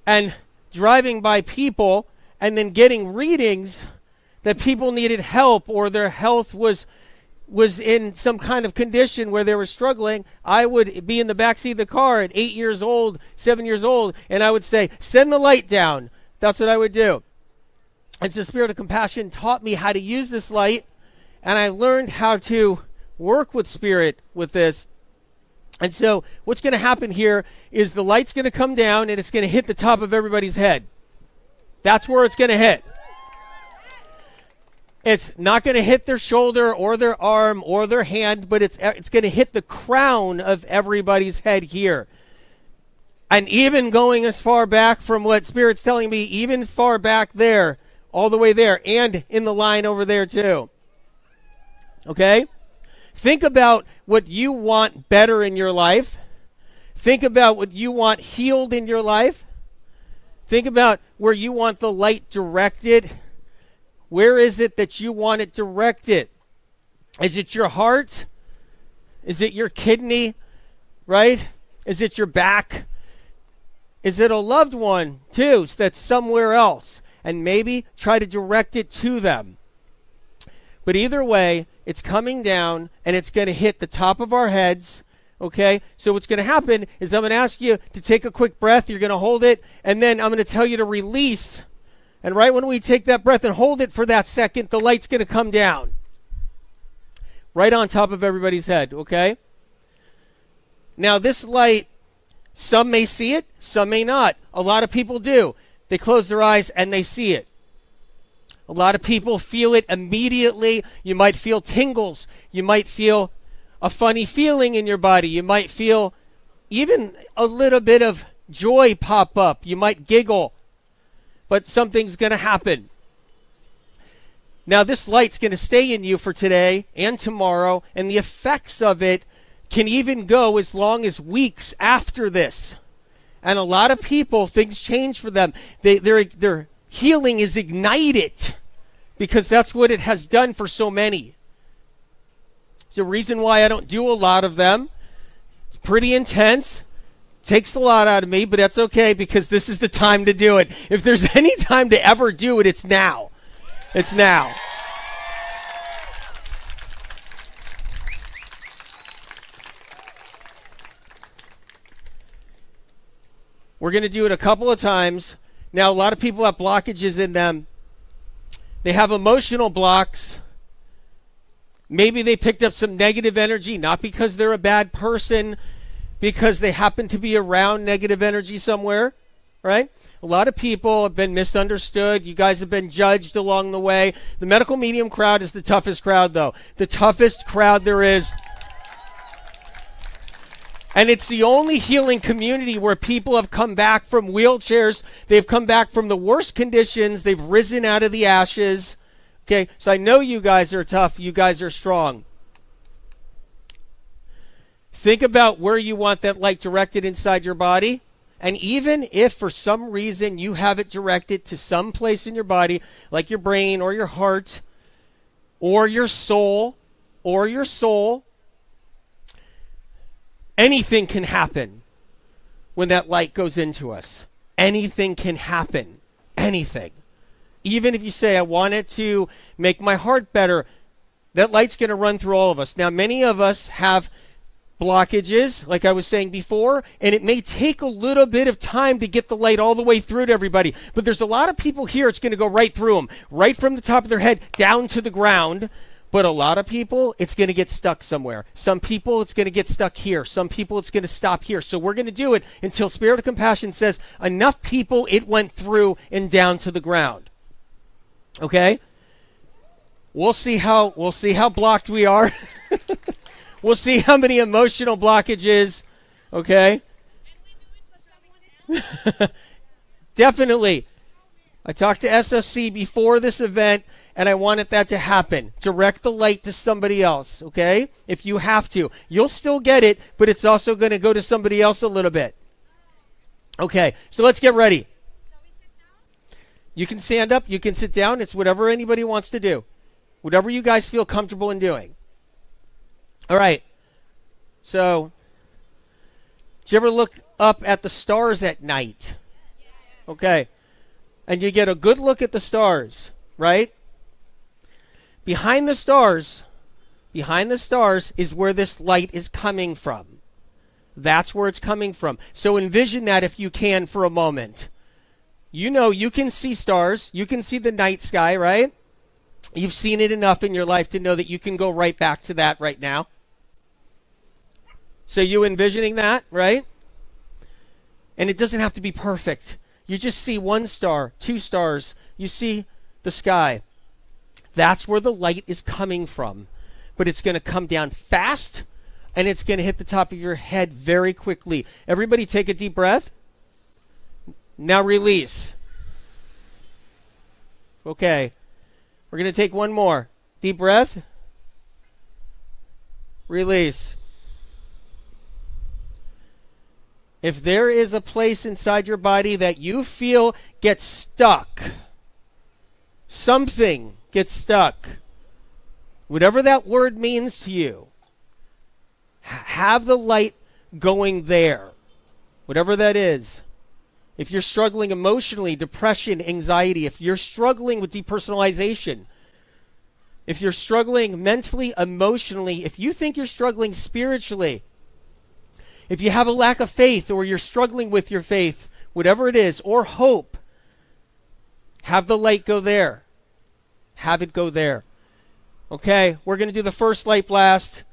[SPEAKER 1] and driving by people and then getting readings that people needed help or their health was in some kind of condition where they were struggling, I would be in the back seat of the car at 8 years old, 7 years old, and I would say, send the light down. That's what I would do. And so Spirit of Compassion taught me how to use this light, and I learned how to work with Spirit with this. And so what's going to happen here is the light's going to come down and it's going to hit the top of everybody's head. That's where it's going to hit. It's not going to hit their shoulder or their arm or their hand, but it's going to hit the crown of everybody's head here. And even going as far back from what Spirit's telling me, even far back there, all the way there, and in the line over there too. Okay? Think about what you want better in your life. Think about what you want healed in your life. Think about where you want the light directed. Where is it that you want it directed? Is it your heart? Is it your kidney, right? Is it your back? Is it a loved one, too, that's somewhere else? And maybe try to direct it to them. But either way, it's coming down, and it's going to hit the top of our heads, okay? So what's going to happen is I'm going to ask you to take a quick breath. You're going to hold it, and then I'm going to tell you to release. And right when we take that breath and hold it for that second, the light's going to come down. Right on top of everybody's head, okay? Now, this light, some may see it, some may not. A lot of people do. They close their eyes and they see it. A lot of people feel it immediately. You might feel tingles. You might feel a funny feeling in your body. You might feel even a little bit of joy pop up. You might giggle. But something's going to happen. Now, this light's going to stay in you for today and tomorrow, and the effects of it can even go as long as weeks after this. And a lot of people, things change for them. Their healing is ignited because that's what it has done for so many. It's a reason why I don't do a lot of them. It's pretty intense. Takes a lot out of me, but that's okay because this is the time to do it. If there's any time to ever do it, it's now. It's now. We're going to do it a couple of times. Now, a lot of people have blockages in them. They have emotional blocks. Maybe they picked up some negative energy, not because they're a bad person, because they happen to be around negative energy somewhere, right? A lot of people have been misunderstood. You guys have been judged along the way. The medical medium crowd is the toughest crowd, though. The toughest crowd there is. And it's the only healing community where people have come back from wheelchairs. They've come back from the worst conditions. They've risen out of the ashes. Okay, so I know you guys are tough. You guys are strong. Think about where you want that light directed inside your body. And even if for some reason you have it directed to some place in your body, like your brain or your heart or your soul, anything can happen when that light goes into us. Anything can happen. Anything. Even if you say, I want it to make my heart better, that light's going to run through all of us. Now, many of us have blockages, like I was saying before, and it may take a little bit of time to get the light all the way through to everybody. But there's a lot of people here, it's going to go right through them, right from the top of their head down to the ground. But a lot of people, it's going to get stuck somewhere. Some people, it's going to get stuck here. Some people, it's going to stop here. So we're going to do it until Spirit of Compassion says, enough people, it went through and down to the ground. Okay? We'll see how blocked we are. We'll see how many emotional blockages. Okay? Definitely. I talked to SOC before this event, and I wanted that to happen. Direct the light to somebody else, okay? If you have to. You'll still get it, but it's also going to go to somebody else a little bit. Okay, so let's get ready. You can stand up. You can sit down. It's whatever anybody wants to do. Whatever you guys feel comfortable in doing. All right. So, did you ever look up at the stars at night? Okay. And you get a good look at the stars, right? Behind the stars is where this light is coming from. That's where it's coming from. So envision that if you can for a moment. You know, you can see stars. You can see the night sky, right? You've seen it enough in your life to know that you can go right back to that right now. So you envisioning that, right? And it doesn't have to be perfect. You just see one star, two stars. You see the sky. That's where the light is coming from. But it's going to come down fast, and it's going to hit the top of your head very quickly. Everybody take a deep breath. Now release. Okay. We're going to take one more. Deep breath. Release. If there is a place inside your body that you feel gets stuck, something gets stuck, whatever that word means to you, Have the light going there, whatever that is. If you're struggling emotionally, depression, anxiety, if you're struggling with depersonalization, if you're struggling mentally, emotionally, if you think you're struggling spiritually, if you have a lack of faith or you're struggling with your faith, whatever it is, or hope, have the light go there. Have it go there. Okay, we're going to do the first light blast.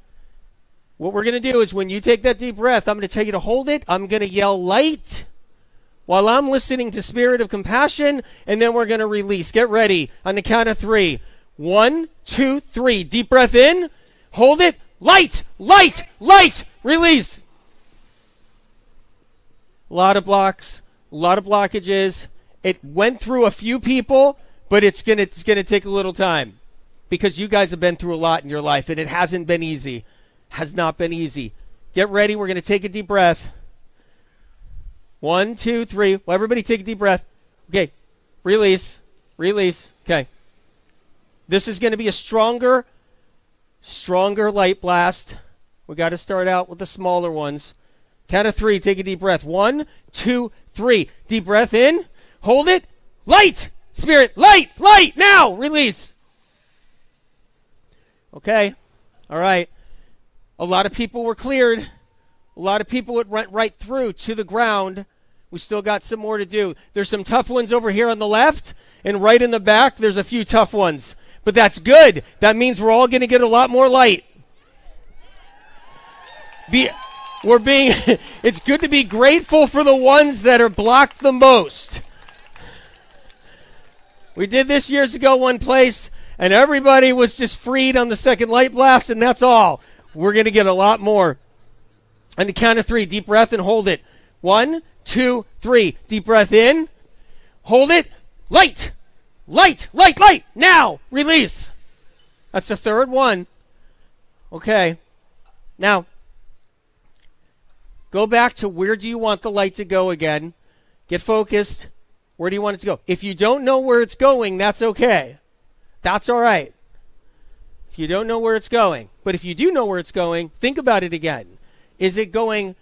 [SPEAKER 1] What we're going to do is when you take that deep breath, I'm going to tell you to hold it. I'm going to yell light while I'm listening to Spirit of Compassion, and then we're going to release. Get ready on the count of 3. 1, 2, 3. Deep breath in. Hold it. Light, light, light. Release. A lot of blocks, a lot of blockages. It went through a few people, but it's gonna take a little time because you guys have been through a lot in your life, and it hasn't been easy. Has not been easy. Get ready. We're going to take a deep breath. 1, 2, 3. Well, everybody take a deep breath. Okay. Release. Release. Okay. This is going to be a stronger light blast. We got to start out with the smaller ones. Count of 3. Take a deep breath. 1, 2, 3. Deep breath in. Hold it. Light. Spirit. Light. Light. Now. Release. Okay. All right. A lot of people were cleared. A lot of people it went right through to the ground. We still got some more to do. There's some tough ones over here on the left, and right in the back, there's a few tough ones. But that's good. That means we're all going to get a lot more light. It's good to be grateful for the ones that are blocked the most. We did this years ago one place, and everybody was just freed on the second light blast, and that's all. We're going to get a lot more. On the count of 3, deep breath and hold it. 1, 2, 3. Deep breath in. Hold it. Light. Light. Light. Light. Now. Release. That's the third one. Okay. Now, go back to where do you want the light to go again. Get focused. Where do you want it to go? If you don't know where it's going, that's okay. That's all right. If you don't know where it's going. But if you do know where it's going, think about it again. Is it going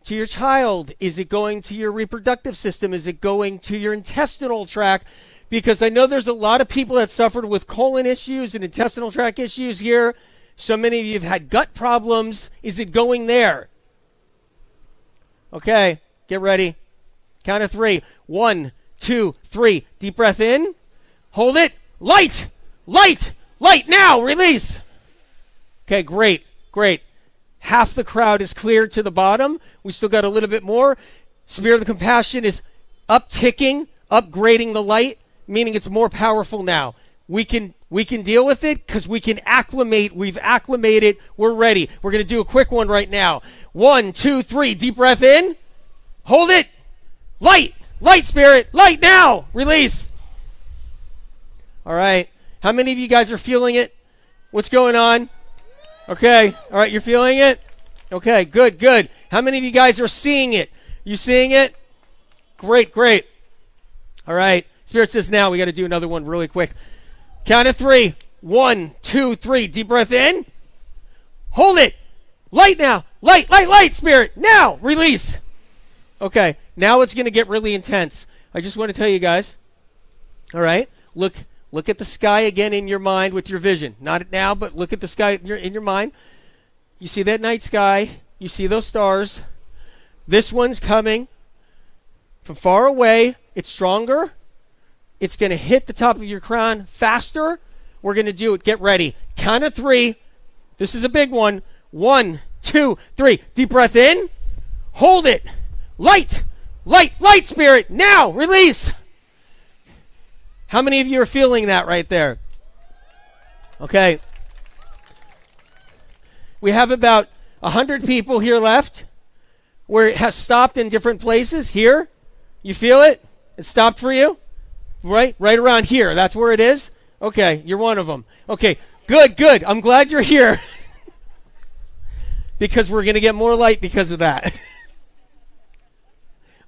[SPEAKER 1] to your child? Is it going to your reproductive system? Is it going to your intestinal tract? Because I know there's a lot of people that suffered with colon issues and intestinal tract issues here. So many of you have had gut problems. Is it going there? Okay, get ready. Count of 3. 1, 2, 3. Deep breath in. Hold it. Light. Light. Light. Now. Release. Okay, great. Great. Half the crowd is cleared to the bottom. We still got a little bit more. Spirit of Compassion is upticking, upgrading the light, meaning it's more powerful now. We can deal with it because we can acclimate. We've acclimated. We're ready. We're going to do a quick one right now. 1, 2, 3. Deep breath in. Hold it. Light. Light, Spirit. Light now. Release. All right. How many of you guys are feeling it? What's going on? Okay. All right. You're feeling it? Okay. Good, good. How many of you guys are seeing it? You seeing it? Great, great. All right. Spirit says now we got to do another one really quick. Count of 3. 1, 2, 3. Deep breath in. Hold it. Light now. Light, light, light, Spirit. Now. Release. Okay. Now it's going to get really intense. I just want to tell you guys. All right. Look at the sky again in your mind with your vision. Not now, but look at the sky in your mind. You see that night sky. You see those stars. This one's coming from far away. It's stronger. It's going to hit the top of your crown faster. We're going to do it. Get ready. Count of 3. This is a big one. 1, 2, 3. Deep breath in. Hold it. Light. Light. Light, Spirit. Now. Release. How many of you are feeling that right there? Okay. We have about 100 people here left where it has stopped in different places. Here. You feel it? It stopped for you? Right around here. That's where it is? Okay, you're one of them. Okay, good, good. I'm glad you're here. Because we're going to get more light because of that.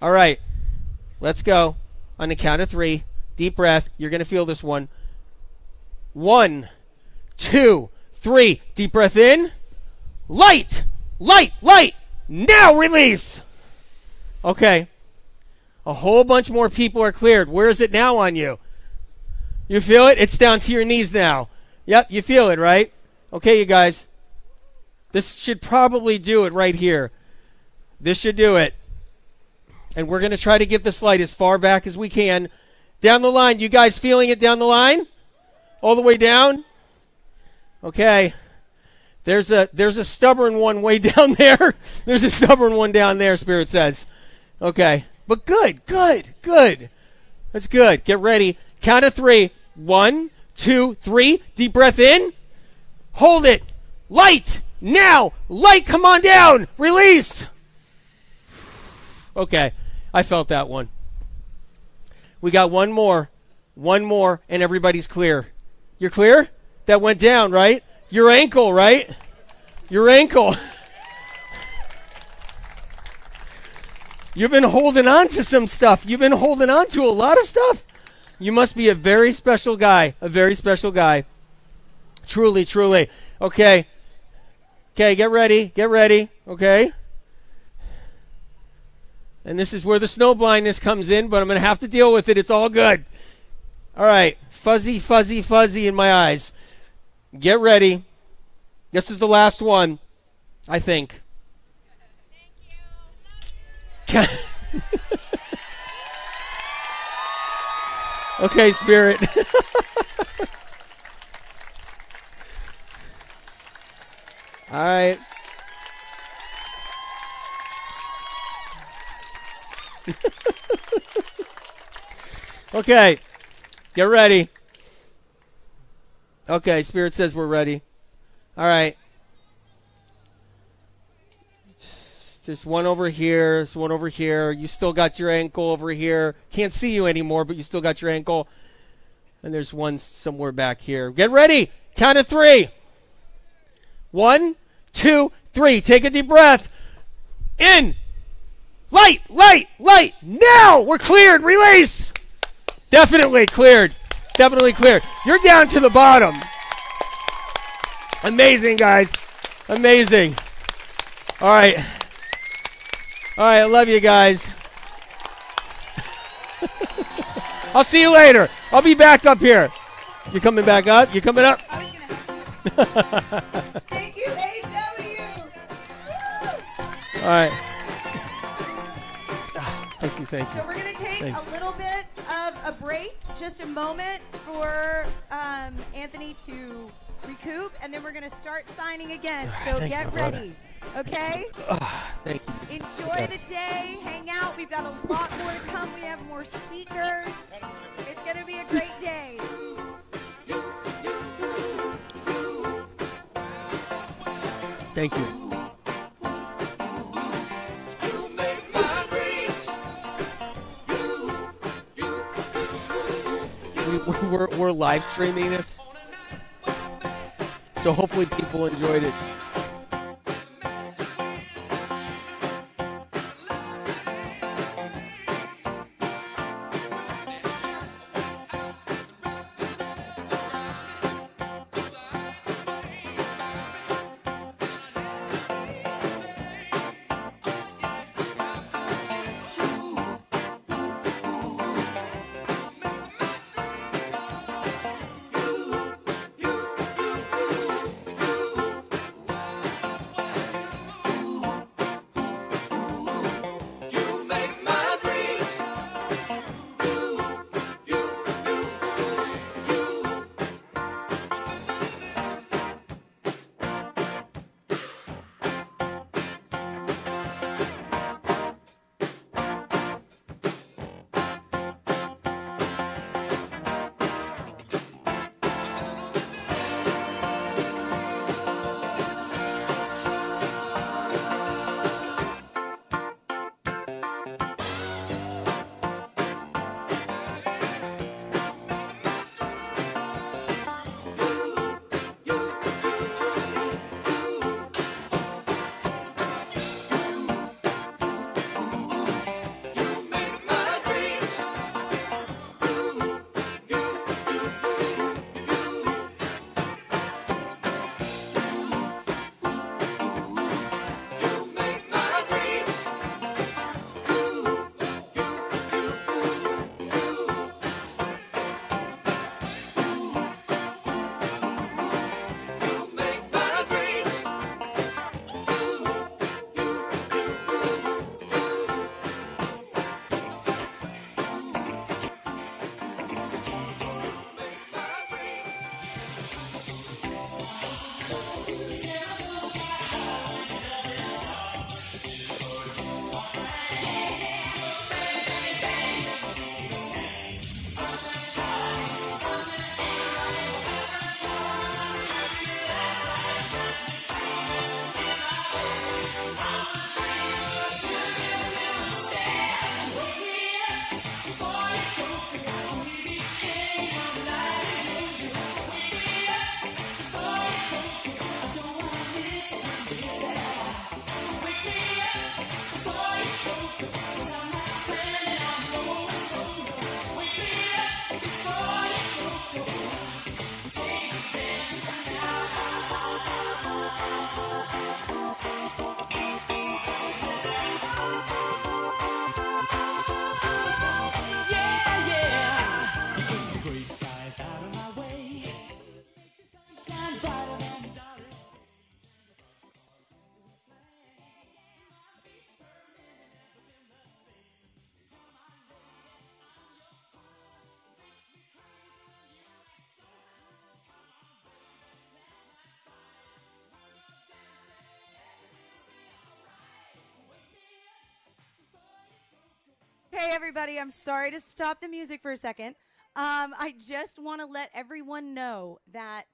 [SPEAKER 1] All right, let's go. On the count of 3, deep breath. You're going to feel this one. 1, 2, 3. Deep breath in. Light, light, now release. Okay. A whole bunch more people are cleared. Where is it now on you? You feel it? It's down to your knees now. Yep, you feel it, right? Okay, you guys. This should probably do it right here. This should do it. And we're going to try to get this light as far back as we can. Down the line. You guys feeling it down the line? All the way down? Okay. There's a stubborn one way down there. There's a stubborn one down there, Spirit says. Okay. But good. That's good. Get ready. Count of 3. 1, 2, 3. Deep breath in. Hold it. Light. Now. Light, come on down. Release. Okay. I felt that one. We got one more, and everybody's clear. You're clear? That went down, right? Your ankle, right? Your ankle. You've been holding on to some stuff. You've been holding on to a lot of stuff. You must be a very special guy. A very special guy. Truly. Okay. Okay, get ready. Okay. And this is where the snow blindness comes in, but I'm going to have to deal with it. It's all good. All right. Fuzzy in my eyes. Get ready. This is the last one, I think. Thank you. Okay, Spirit. All right. Okay, get ready. Okay, Spirit says we're ready. All right. There's one over here. There's one over here. You still got your ankle over here. Can't see you anymore, but you still got your ankle. And there's one somewhere back here. Get ready. Count of 3. 1, 2, 3. Take a deep breath. In. Light. Now we're cleared. Release. Definitely cleared. You're down to the bottom. Amazing, guys. Amazing. All right. I love you guys. I'll see you later. I'll be back up here. You coming back up? You coming up?
[SPEAKER 15] Thank you, AW.
[SPEAKER 1] All right. Thank you.
[SPEAKER 15] So we're going to take a little bit of a break, just a moment for Anthony to recoup, and then we're going to start signing again. So get ready, okay?
[SPEAKER 1] Thank you.
[SPEAKER 15] Enjoy the day. Hang out. We've got a lot more to come. We have more speakers. It's going to be a great day.
[SPEAKER 1] Thank you. We're live streaming this, so hopefully people enjoyed it.
[SPEAKER 15] Okay, everybody, I'm sorry to stop the music for a second. I just want to let everyone know that,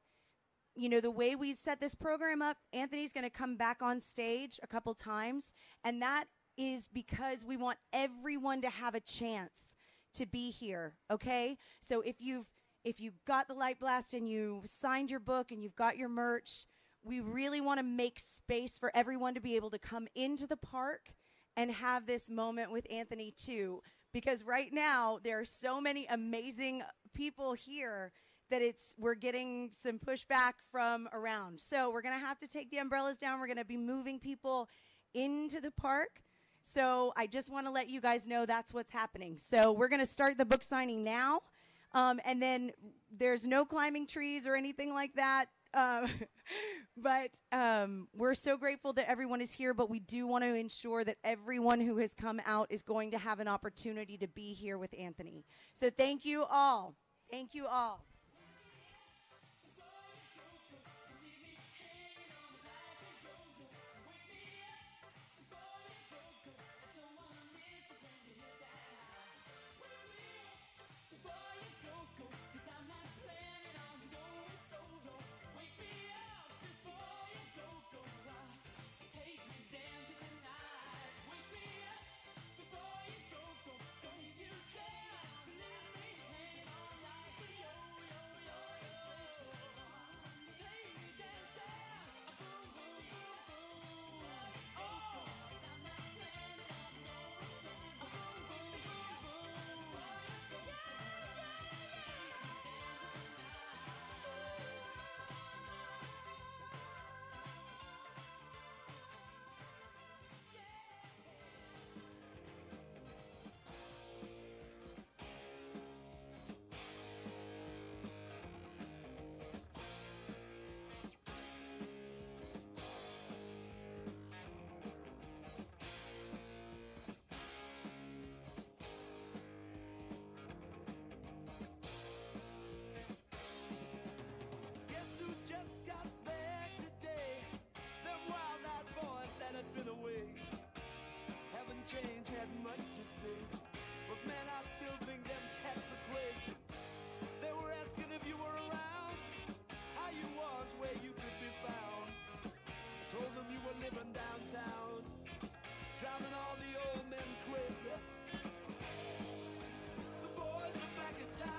[SPEAKER 15] you know, the way we set this program up, Anthony's going to come back on stage a couple times, and that is because we want everyone to have a chance to be here, okay? So if you've got the Light Blast and you signed your book and you've got your merch, we really want to make space for everyone to be able to come into the park and have this moment with Anthony too. Because right now, there are so many amazing people here that we're getting some pushback from around. So we're going to have to take the umbrellas down. We're going to be moving people into the park. So I just want to let you guys know that's what's happening. So we're going to start the book signing now. And then there's no climbing trees or anything like that. But we're so grateful that everyone is here, but we do want to ensure that everyone who has come out is going to have an opportunity to be here with Anthony. So thank you all. Thank you all.
[SPEAKER 16] Just got back today. Them wild-eyed boys that had been away haven't changed, had much to say. But man, I still think them cats are crazy. They were asking if you were around, how you was, where you could be found. I told them you were living downtown, driving all the old men crazy. The boys are back in town.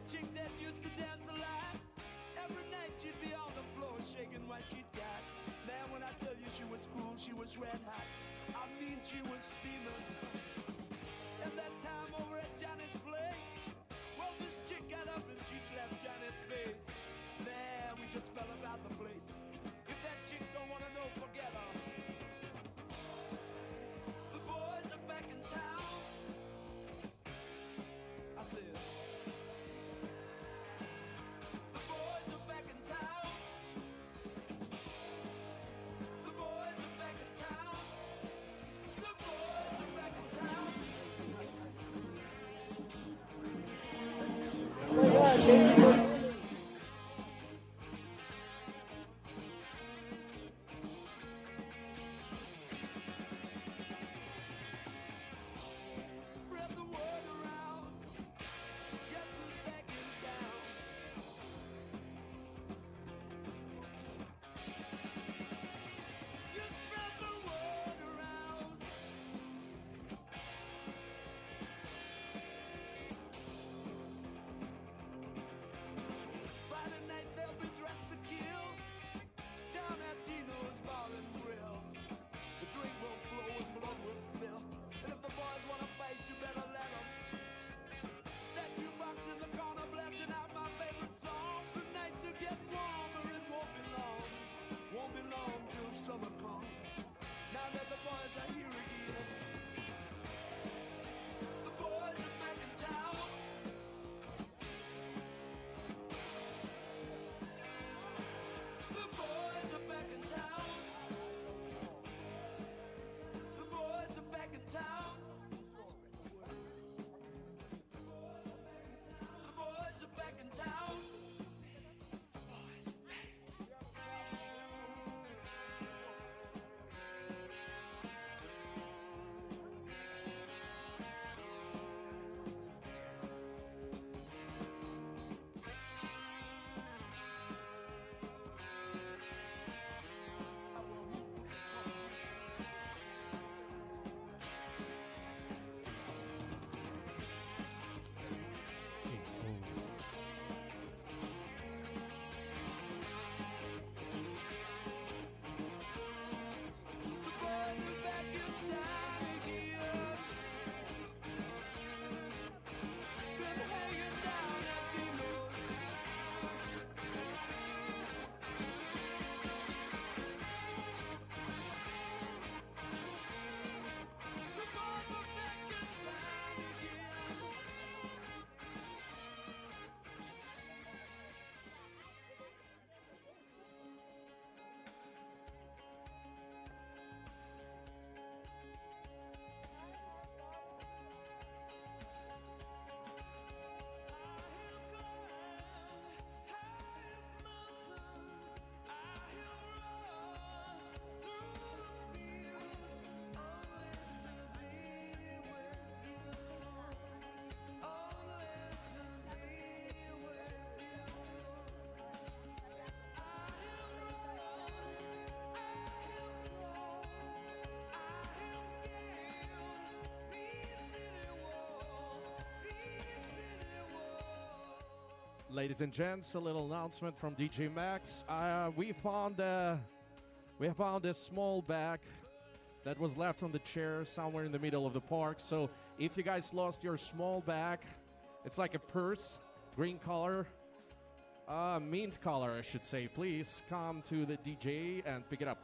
[SPEAKER 16] Chick that used to dance a lot, every night she'd be on the floor shaking what she'd got. Man, when I tell you she was cool, she was red hot. I mean, she was steaming. And that time over at Johnny's place, well, this chick got up and she slapped Johnny's face. Man, we just fell about the place. If that chick don't wanna know, forget her. The boys are back in town. I said, spread the word around. Guess who's back in town? You spread the word around.
[SPEAKER 12] Ladies and gents, a little announcement from DJ Max. We found a small bag that was left on the chair somewhere in the middle of the park. So if you guys lost your small bag, it's like a purse, green color, mint color, I should say. Please come to the DJ and pick it up.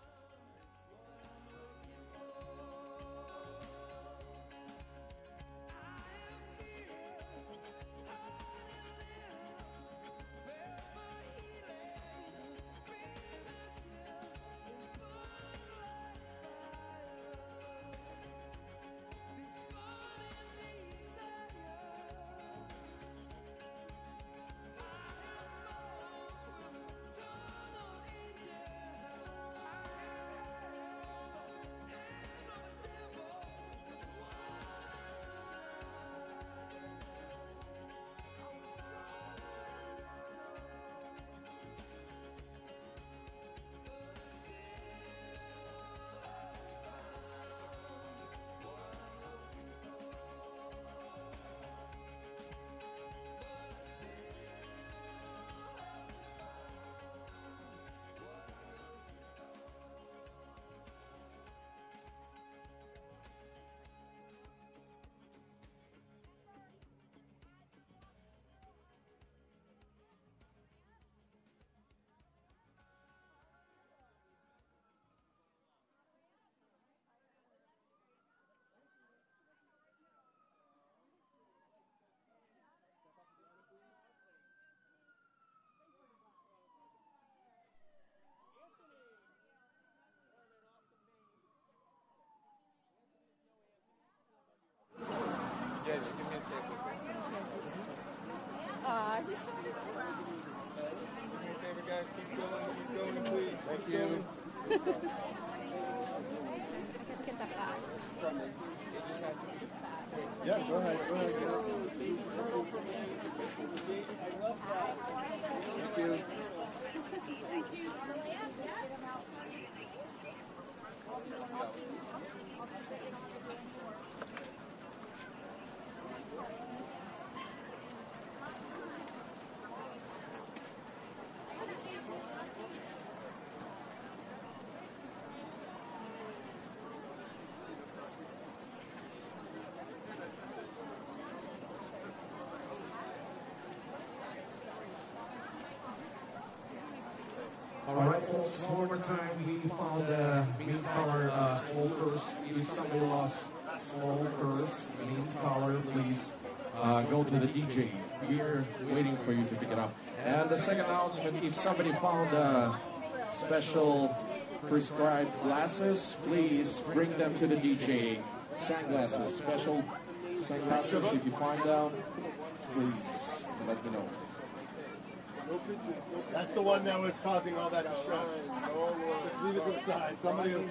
[SPEAKER 3] Just do me a favor, guys. Keep going, please. Thank you.
[SPEAKER 2] Get that back.
[SPEAKER 3] Yeah, go ahead. Thank you.
[SPEAKER 12] All right, folks, one more time. We found a mint color small purse. If somebody lost small purse, mint color, please go to the DJ. We're waiting for you to pick it up. And the second announcement, if somebody found special prescribed glasses, please bring them to the DJ. Sunglasses, special sunglasses. If you find them, please let me know.
[SPEAKER 5] That's the one that was causing all that destruction. Just leave it to the side. Somebody will.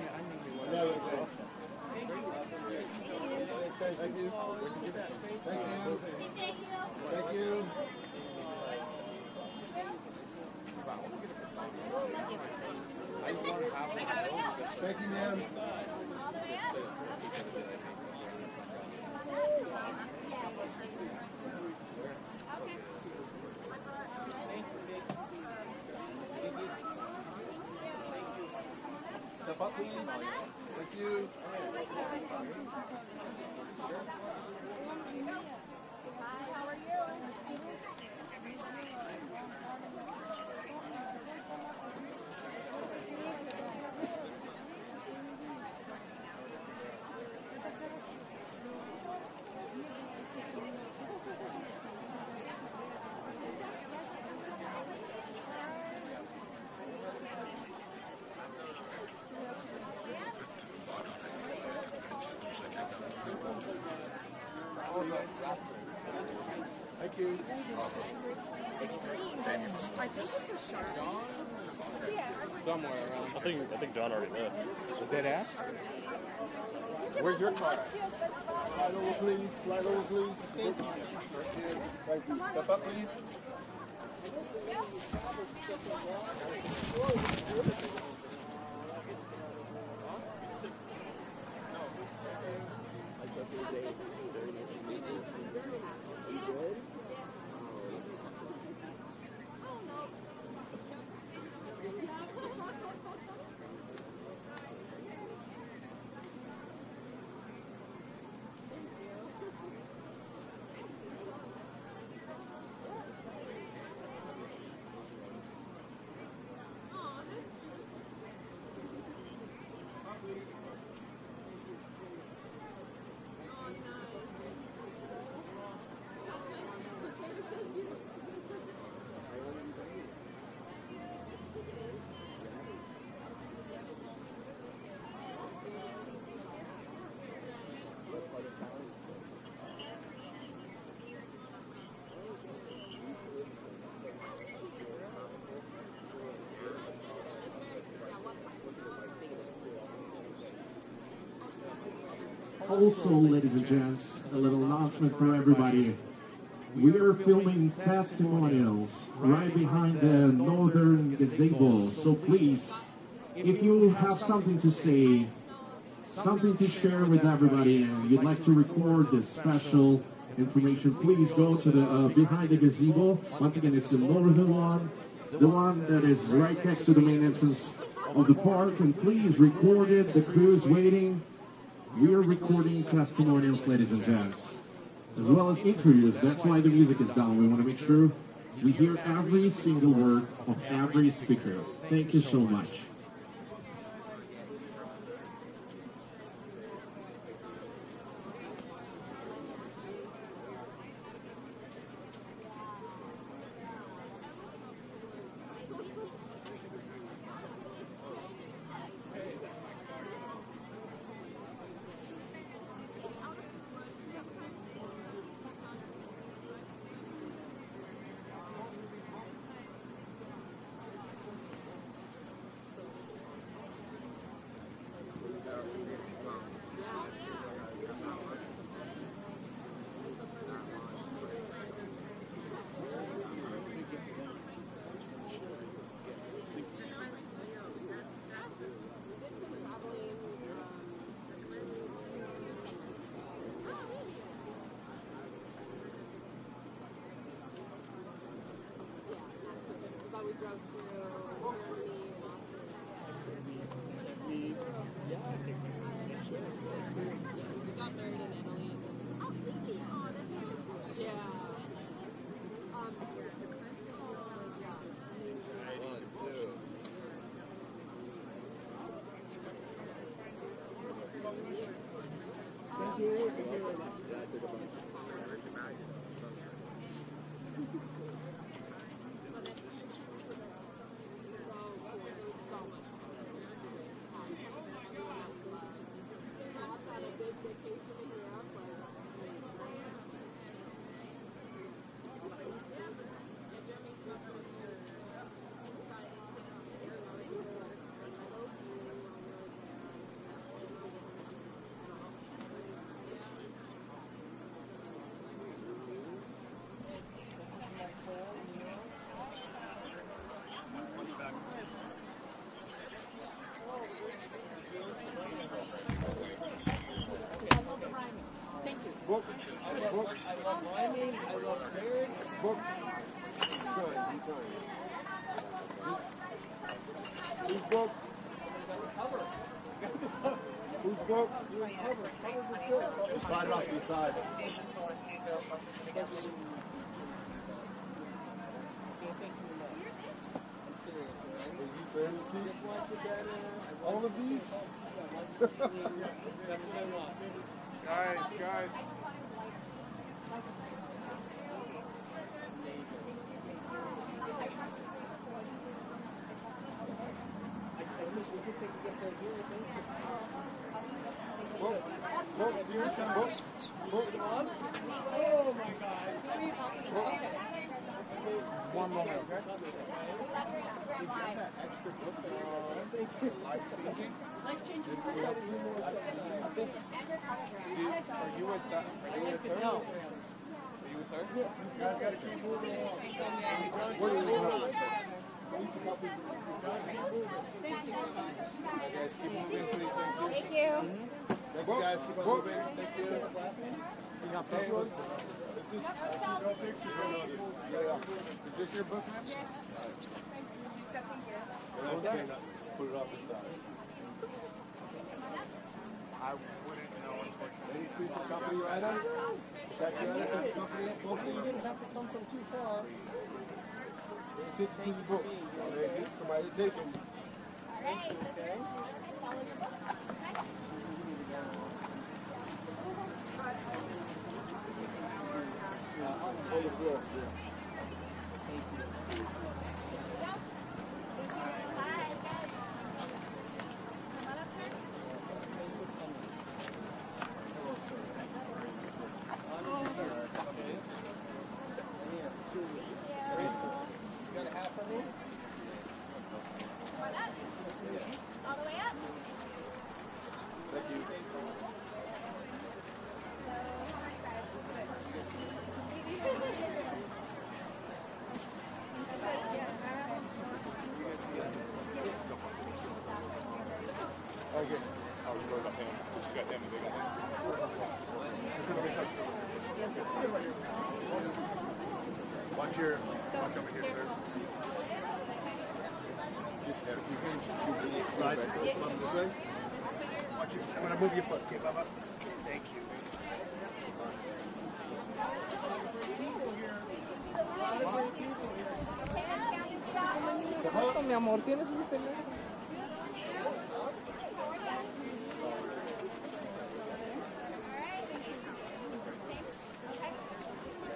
[SPEAKER 5] Thank you. Thank you. Thank you, ma'am. Step up, please. Thank you.
[SPEAKER 2] Hi, how are you?
[SPEAKER 5] Thank you.
[SPEAKER 2] My patients are sharp.
[SPEAKER 3] Somewhere around.
[SPEAKER 4] I think John already left.
[SPEAKER 3] So dead ass? Where's your car?
[SPEAKER 5] Slide over, please. Slide over, please. Thank you. Thank you. Step up, please.
[SPEAKER 12] also, ladies and gents, a little announcement for everybody. We are filming testimonials right behind the northern gazebo. So please, if you have something to say, something to share with everybody, and you'd like to record this special information, please go to the behind the gazebo. Once again, it's the northern one, the one that is right next to the main entrance of the park. And please record it. The crew is waiting. We are recording testimonials, ladies and gents, as well as interviews. That's why the music is down. We want to make sure we hear every single word of every speaker. Thank you so much.
[SPEAKER 5] Book. I love rhyming. I love marriage. Books. Signs. Who's book? Who's book? Covers is good. Just slide it off to the side. All of these?
[SPEAKER 3] That's what I want.
[SPEAKER 5] Guys.
[SPEAKER 3] Oh my God.
[SPEAKER 5] One moment, okay?
[SPEAKER 3] Life-changing.
[SPEAKER 5] Are you with that? Are you with her?
[SPEAKER 3] No.
[SPEAKER 5] Are you with her? You guys gotta keep moving along. What are you doing?
[SPEAKER 3] Thank you so much.
[SPEAKER 5] Guys, keep moving, please.
[SPEAKER 2] Thank you.
[SPEAKER 5] Thank you guys. Keep on moving. Thank you. You got pictures? No pictures. Yeah. Is this your book, ma'am?
[SPEAKER 2] Yes.
[SPEAKER 5] Okay. Put it off the side. I wouldn't know, unfortunately. Any piece of company you write on? Is that your other company?
[SPEAKER 3] Hopefully you didn't have to come from too far.
[SPEAKER 5] Take the books. Get somebody to take them.
[SPEAKER 3] Thank you, okay?
[SPEAKER 5] On the floor.
[SPEAKER 10] All the way up.
[SPEAKER 5] Thank you. right here. Oh, you got him. You got him and they got him. Watch over here, sir. Just have you can slide this way. Watch your, I'm gonna move your foot, okay, Bubba? Thank you.
[SPEAKER 3] Mi amor, ¿tienes un teléfono?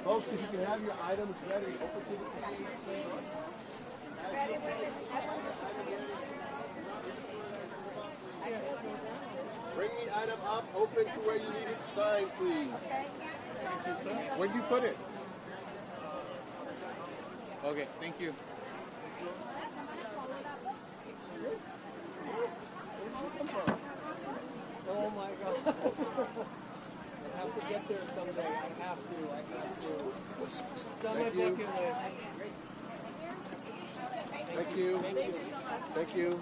[SPEAKER 5] Folks, if you can have your items ready, open to the page. Bring the item up, open to where you need it signed, please.
[SPEAKER 3] Where'd you put it? Okay, thank you. Oh my God. I have to get there someday. I have to. It's on my bucket list.
[SPEAKER 5] Thank you. Thank you.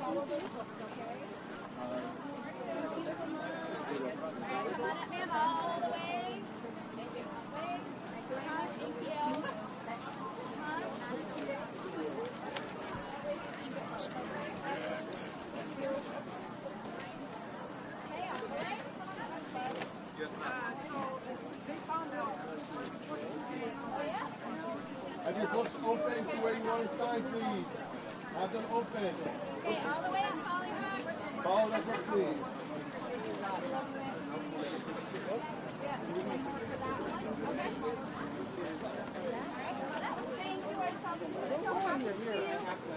[SPEAKER 5] Have your books open to where you want to sign, please. Have them open.
[SPEAKER 10] Okay, all the way up, Hollywood.
[SPEAKER 5] Follow that book, please.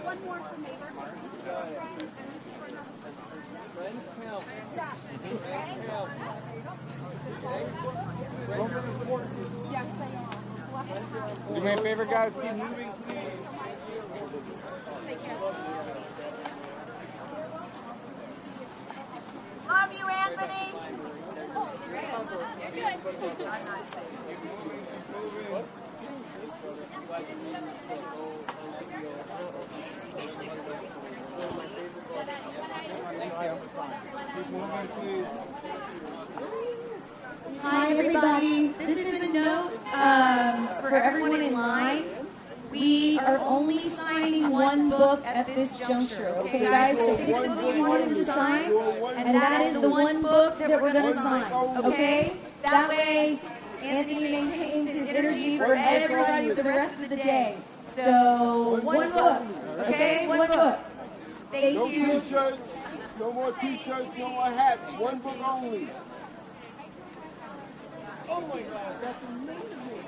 [SPEAKER 10] One more for neighbor.
[SPEAKER 3] Friends count.
[SPEAKER 10] Yes, they are.
[SPEAKER 3] Do me a favor, guys. Keep moving.
[SPEAKER 10] Love you, Anthony.
[SPEAKER 15] Hi, everybody. This is a note for everyone in line. We are only signing one book at this juncture, okay, guys? So pick the book you want him to sign, and that is the one book that we're going to sign, okay? That way, Anthony maintains his energy for everybody for the rest of the day. So, one book, okay? One book. Thank
[SPEAKER 5] No
[SPEAKER 15] you.
[SPEAKER 5] t-shirts, no more t-shirts, no more hats. One book only.
[SPEAKER 3] Oh my God, that's amazing.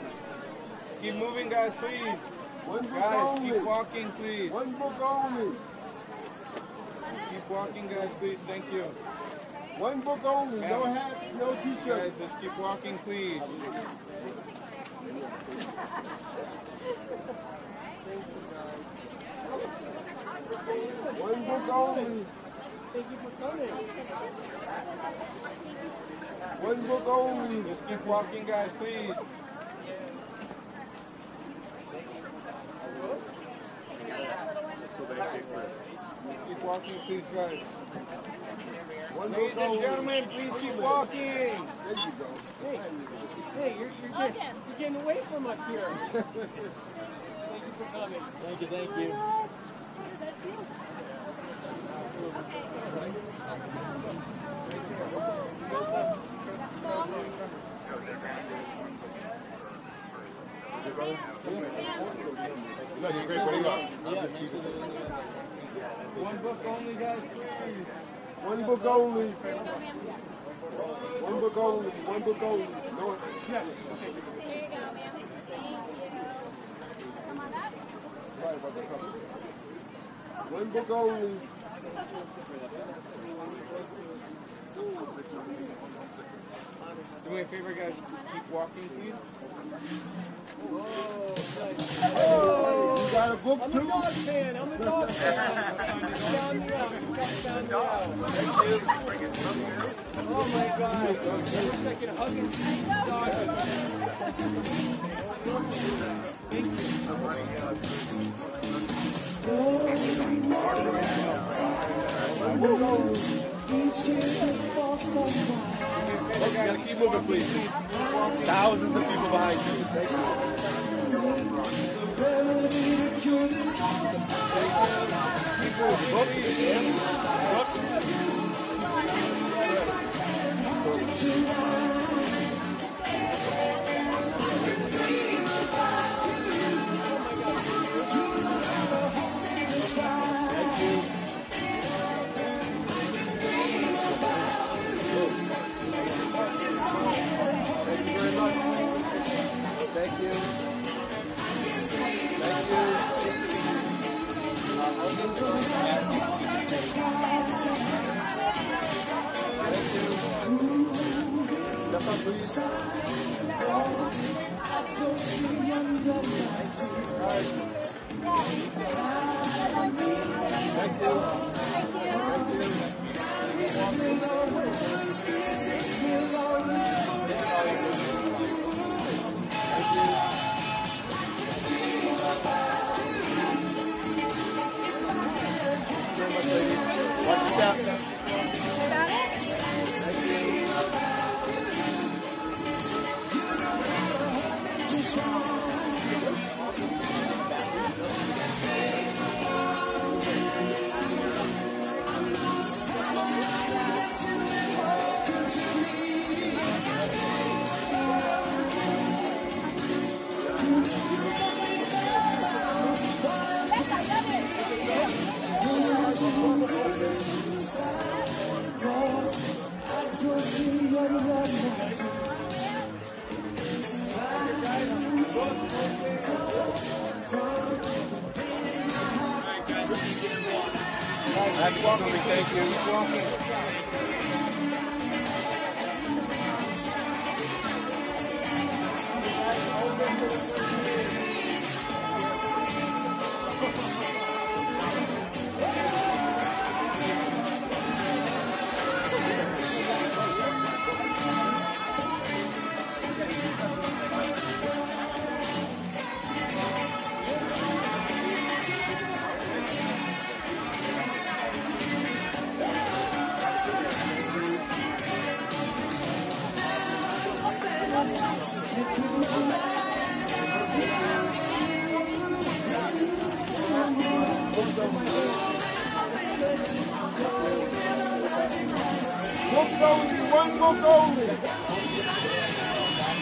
[SPEAKER 3] Keep moving, guys, please.
[SPEAKER 5] One book
[SPEAKER 3] Guys,
[SPEAKER 5] only.
[SPEAKER 3] keep walking, please.
[SPEAKER 5] One book only.
[SPEAKER 3] Keep walking, guys, please. Thank you.
[SPEAKER 5] One book only. No
[SPEAKER 3] Yeah.
[SPEAKER 5] hats, no
[SPEAKER 3] Guys,
[SPEAKER 5] t-shirts.
[SPEAKER 3] just keep walking, please.
[SPEAKER 5] One book only.
[SPEAKER 3] Thank you for coming.
[SPEAKER 5] One book only.
[SPEAKER 3] Just keep walking, guys, please. Keep walking, please, guys.
[SPEAKER 5] One
[SPEAKER 3] Ladies
[SPEAKER 5] book
[SPEAKER 3] and
[SPEAKER 5] only.
[SPEAKER 3] gentlemen, please keep walking.
[SPEAKER 5] There you go.
[SPEAKER 3] Hey, you're getting away from us here. Thank you for coming. Thank you.
[SPEAKER 5] That's great. What do you got?
[SPEAKER 3] One book only, guys, please.
[SPEAKER 5] One book only. One book only. One book only. No.
[SPEAKER 3] Yes.
[SPEAKER 5] Sorry about the cover. One book only.
[SPEAKER 3] Do me a favor, guys. Keep walking, please.
[SPEAKER 5] You got a book
[SPEAKER 3] I'm
[SPEAKER 5] too?
[SPEAKER 3] a dog fan. I'm a dog fan. Found me out. You guys found me out. Oh my God. I wish I could hug and see dog. Thank you.
[SPEAKER 5] moving, please. Thousands of people behind you. Thank Happy walking, thank you.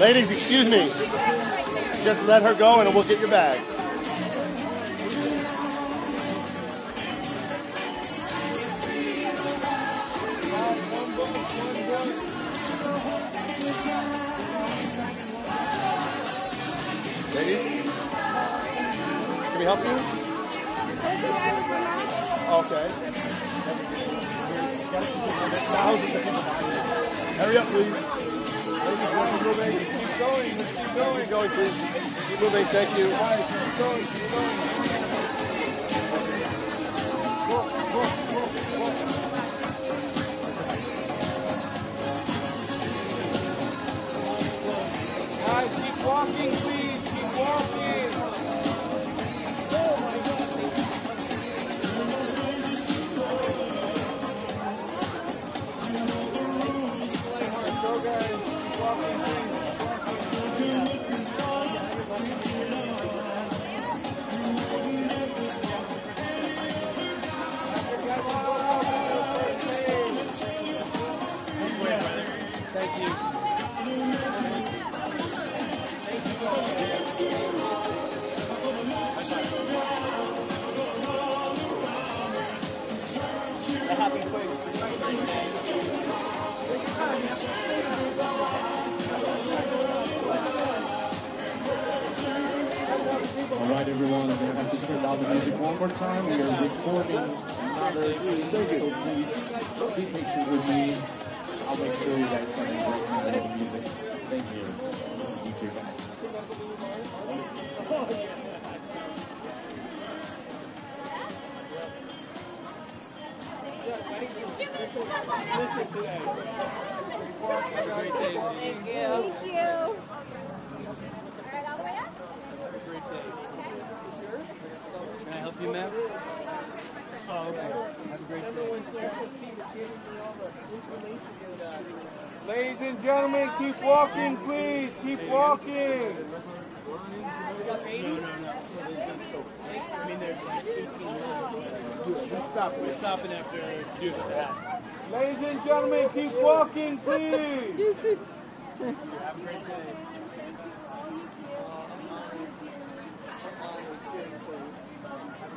[SPEAKER 5] Ladies, excuse me. Just let her go and we'll get your bag. Ladies, can we help you? Okay. Thousands of people. Hurry up, please. Keep moving. Keep going. Keep going. Keep going, please. Keep moving. Thank you. Keep going. Keep going. Guys, keep walking, please. Keep walking. Go, guys. Keep walking, please. Thank you. That happened quick.
[SPEAKER 12] All right, everyone, we're going to have to turn down the music one more time. We are recording another scene, so please be patient with me. I'll make sure you guys can enjoy the music. Thank you. DJ Max.
[SPEAKER 6] Thank you.
[SPEAKER 2] Thank you.
[SPEAKER 3] Can I help you, Matt? Oh, okay. Have a great day.
[SPEAKER 5] Ladies and gentlemen, keep walking, please. Keep walking.
[SPEAKER 3] We're stopping after doing that.
[SPEAKER 5] Ladies and gentlemen, keep walking, please.
[SPEAKER 3] Have a great day.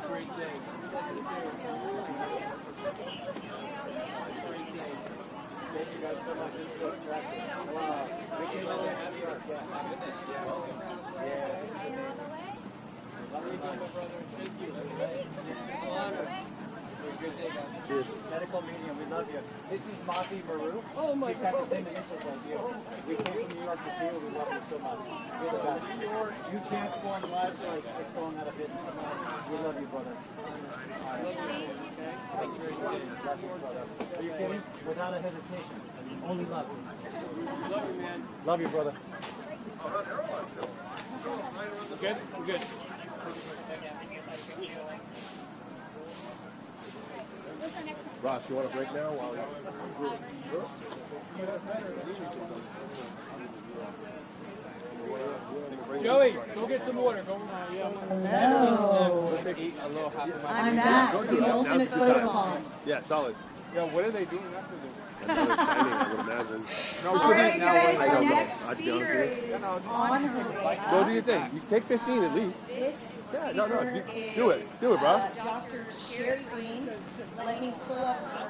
[SPEAKER 3] Have a great day. Thank you guys so much. This is so impressive. Wow. Thank you. This medical medium, we love you. This is Mafi Maru. Oh my God. He's got the same initials as you. We came from New York to see you. We love you so much. You're the best. You transform lives like it's going out of business. We love you, brother. Are you kidding? Without a hesitation. Only love.
[SPEAKER 5] Love you, man.
[SPEAKER 3] Love you, brother.
[SPEAKER 5] Good? We're good. Ross, you want a break now? While Joey, go get some water. Go.
[SPEAKER 17] Hello. I'm back. The ultimate photo bomb.
[SPEAKER 5] Yeah, solid. Yeah, what are they doing after this? I would imagine.
[SPEAKER 17] All right, guys, our next speaker is on her way
[SPEAKER 5] Go
[SPEAKER 17] up.
[SPEAKER 5] do your thing. You take 15 at least.
[SPEAKER 17] This
[SPEAKER 5] Yeah, no,
[SPEAKER 17] speaker is,
[SPEAKER 5] do it, bro.
[SPEAKER 17] Dr. Sherry Green. Let me pull up her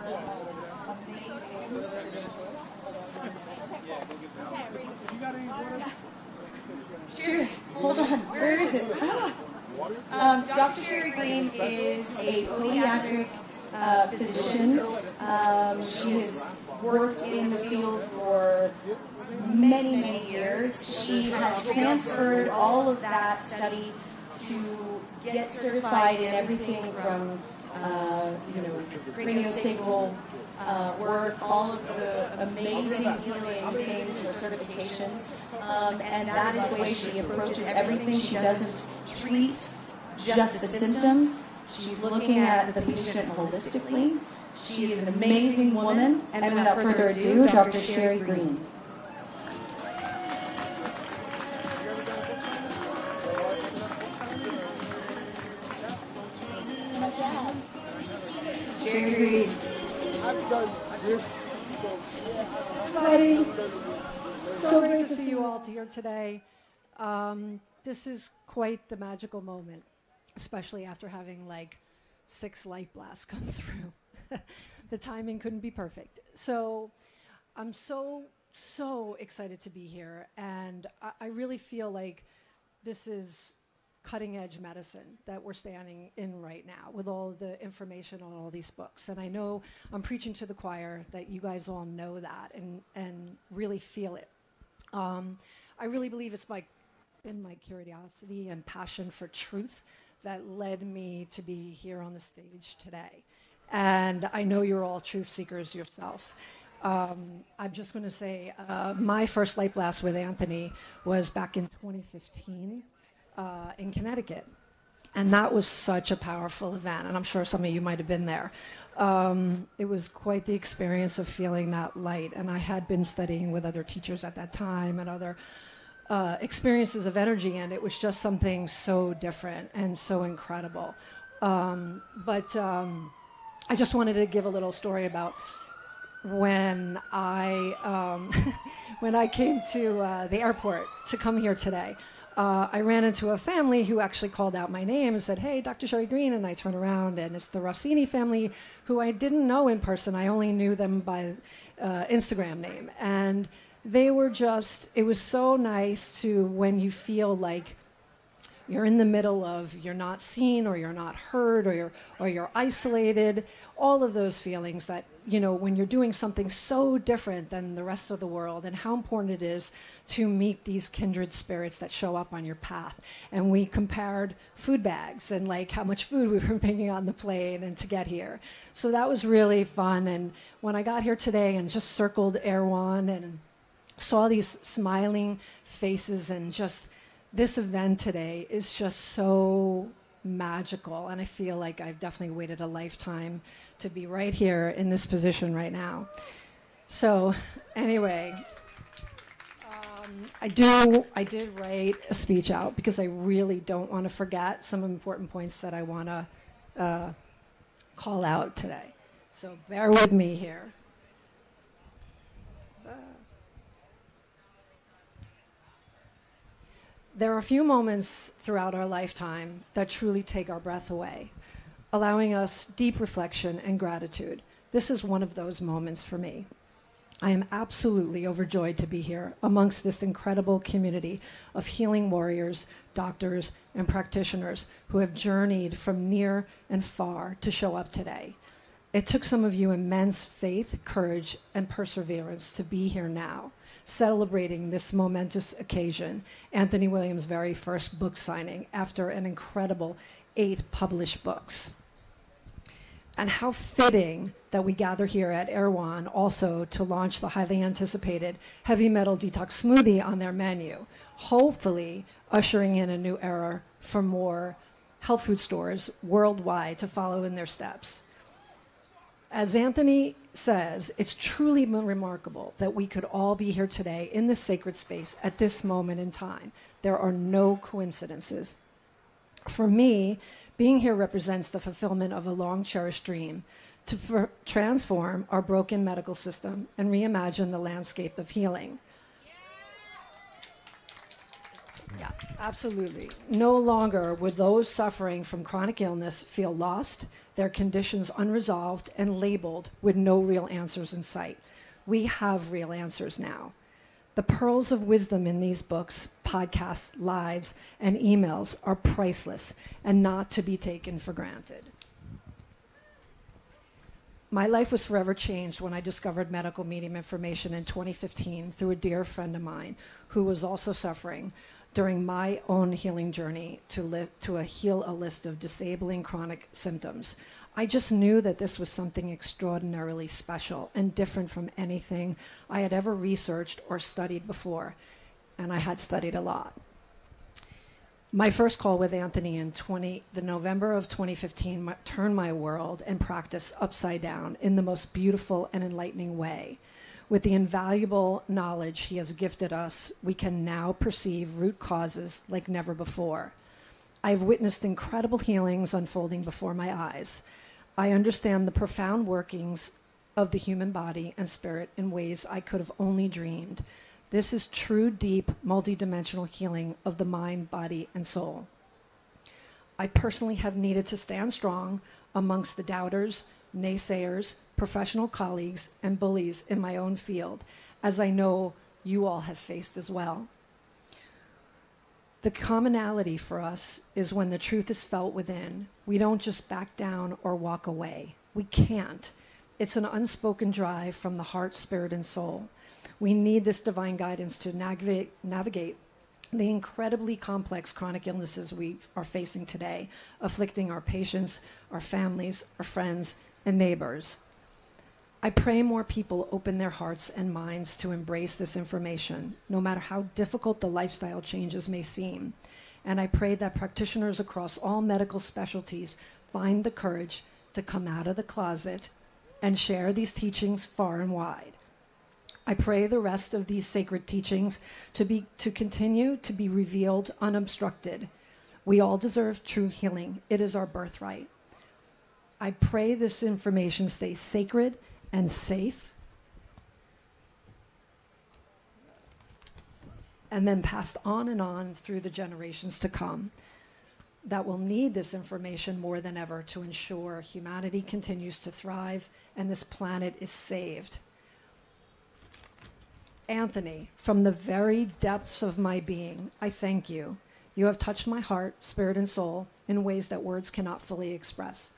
[SPEAKER 17] Sure. Hold on. Where is it? Dr. Sherry Green is a pediatric physician. She has worked in the field for many, many years. She has transferred all of that study to get certified in everything from, craniosacral work, all of the amazing healing things and certifications. And that is the way she approaches everything. She doesn't treat just the symptoms. She's looking at the patient holistically. She is an amazing woman. And without further ado, Dr. Sherry Green. Sherry Green.
[SPEAKER 5] I've done this.
[SPEAKER 17] Buddy.
[SPEAKER 18] So great to see you all here today. This is quite the magical moment, especially after having like 6 light blasts come through. The timing couldn't be perfect. So I'm so excited to be here. And I really feel like this is cutting edge medicine that we're standing in right now with all the information on all these books. And I know I'm preaching to the choir that you guys all know that and really feel it. I really believe it's been my curiosity and passion for truth that led me to be here on the stage today. And I know you're all truth seekers yourself. I'm just going to say my first light blast with Anthony was back in 2015 in Connecticut. And that was such a powerful event. And I'm sure some of you might have been there. It was quite the experience of feeling that light. And I had been studying with other teachers at that time and other experiences of energy. And it was just something so different and so incredible. But I just wanted to give a little story about when I when I came to the airport to come here today. I ran into a family who actually called out my name and said, "Hey, Dr. Sherry Green," and I turned around and it's the Rossini family, who I didn't know in person. I only knew them by Instagram name. And they were just, it was so nice to, when you feel like you're in the middle of, you're not seen or you're not heard or you're isolated, all of those feelings that, you know, when you're doing something so different than the rest of the world, and how important it is to meet these kindred spirits that show up on your path. And we compared food bags and like how much food we were bringing on the plane and to get here. So that was really fun. And when I got here today and just circled Erewhon and saw these smiling faces, and just this event today is just so magical. And I feel like I've definitely waited a lifetime to be right here in this position right now. So anyway, I did write a speech out because I really don't want to forget some important points that I want to call out today. So bear with me here. There are a few moments throughout our lifetime that truly take our breath away, allowing us deep reflection and gratitude. This is one of those moments for me. I am absolutely overjoyed to be here amongst this incredible community of healing warriors, doctors, and practitioners who have journeyed from near and far to show up today. It took some of you immense faith, courage, and perseverance to be here now, celebrating this momentous occasion, Anthony Williams' very first book signing after an incredible 8 published books. And how fitting that we gather here at Erewhon also to launch the highly anticipated Heavy Metal Detox Smoothie on their menu, hopefully ushering in a new era for more health food stores worldwide to follow in their steps. As Anthony says, it's truly remarkable that we could all be here today in this sacred space at this moment in time. There are no coincidences. For me, being here represents the fulfillment of a long-cherished dream to transform our broken medical system and reimagine the landscape of healing. Yeah, absolutely. No longer would those suffering from chronic illness feel lost, their conditions unresolved, and labeled with no real answers in sight. We have real answers now. The pearls of wisdom in these books, podcasts, lives, and emails are priceless and not to be taken for granted. My life was forever changed when I discovered medical medium information in 2015 through a dear friend of mine who was also suffering during my own healing journey to heal a list of disabling chronic symptoms. I just knew that this was something extraordinarily special and different from anything I had ever researched or studied before, and I had studied a lot. My first call with Anthony in the November of 2015 turned my world and practice upside down in the most beautiful and enlightening way. With the invaluable knowledge he has gifted us, we can now perceive root causes like never before. I've witnessed incredible healings unfolding before my eyes. I understand the profound workings of the human body and spirit in ways I could have only dreamed. This is true, deep, multidimensional healing of the mind, body, and soul. I personally have needed to stand strong amongst the doubters, naysayers, professional colleagues, and bullies in my own field, as I know you all have faced as well. The commonality for us is when the truth is felt within, we don't just back down or walk away. We can't. It's an unspoken drive from the heart, spirit, and soul. We need this divine guidance to navigate the incredibly complex chronic illnesses we are facing today, afflicting our patients, our families, our friends, and neighbors. I pray more people open their hearts and minds to embrace this information, no matter how difficult the lifestyle changes may seem. And I pray that practitioners across all medical specialties find the courage to come out of the closet and share these teachings far and wide. I pray the rest of these sacred teachings to continue to be revealed unobstructed. We all deserve true healing. It is our birthright. I pray this information stays sacred and safe, and then passed on and on through the generations to come that will need this information more than ever to ensure humanity continues to thrive and this planet is saved. Anthony, from the very depths of my being, I thank you. You have touched my heart, spirit, and soul in ways that words cannot fully express.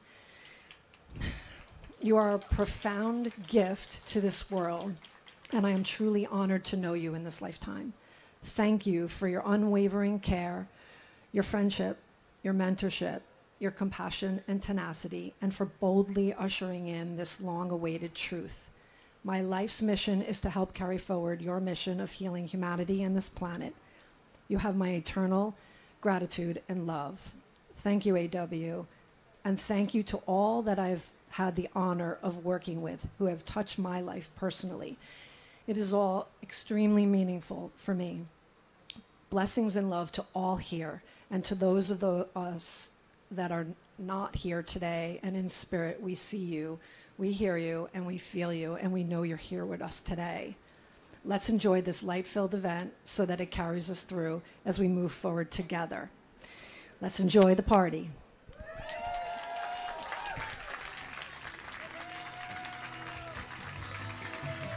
[SPEAKER 18] You are a profound gift to this world, and I am truly honored to know you in this lifetime. Thank you for your unwavering care, your friendship, your mentorship, your compassion and tenacity, and for boldly ushering in this long-awaited truth. My life's mission is to help carry forward your mission of healing humanity and this planet. You have my eternal gratitude and love. Thank you, AW. And thank you to all that I've had the honor of working with who have touched my life personally. It is all extremely meaningful for me. Blessings and love to all here, and to those of us that are not here today and in spirit. We see you, we hear you, and we feel you, and we know you're here with us today. Let's enjoy this light-filled event so that it carries us through as we move forward together. Let's enjoy the party.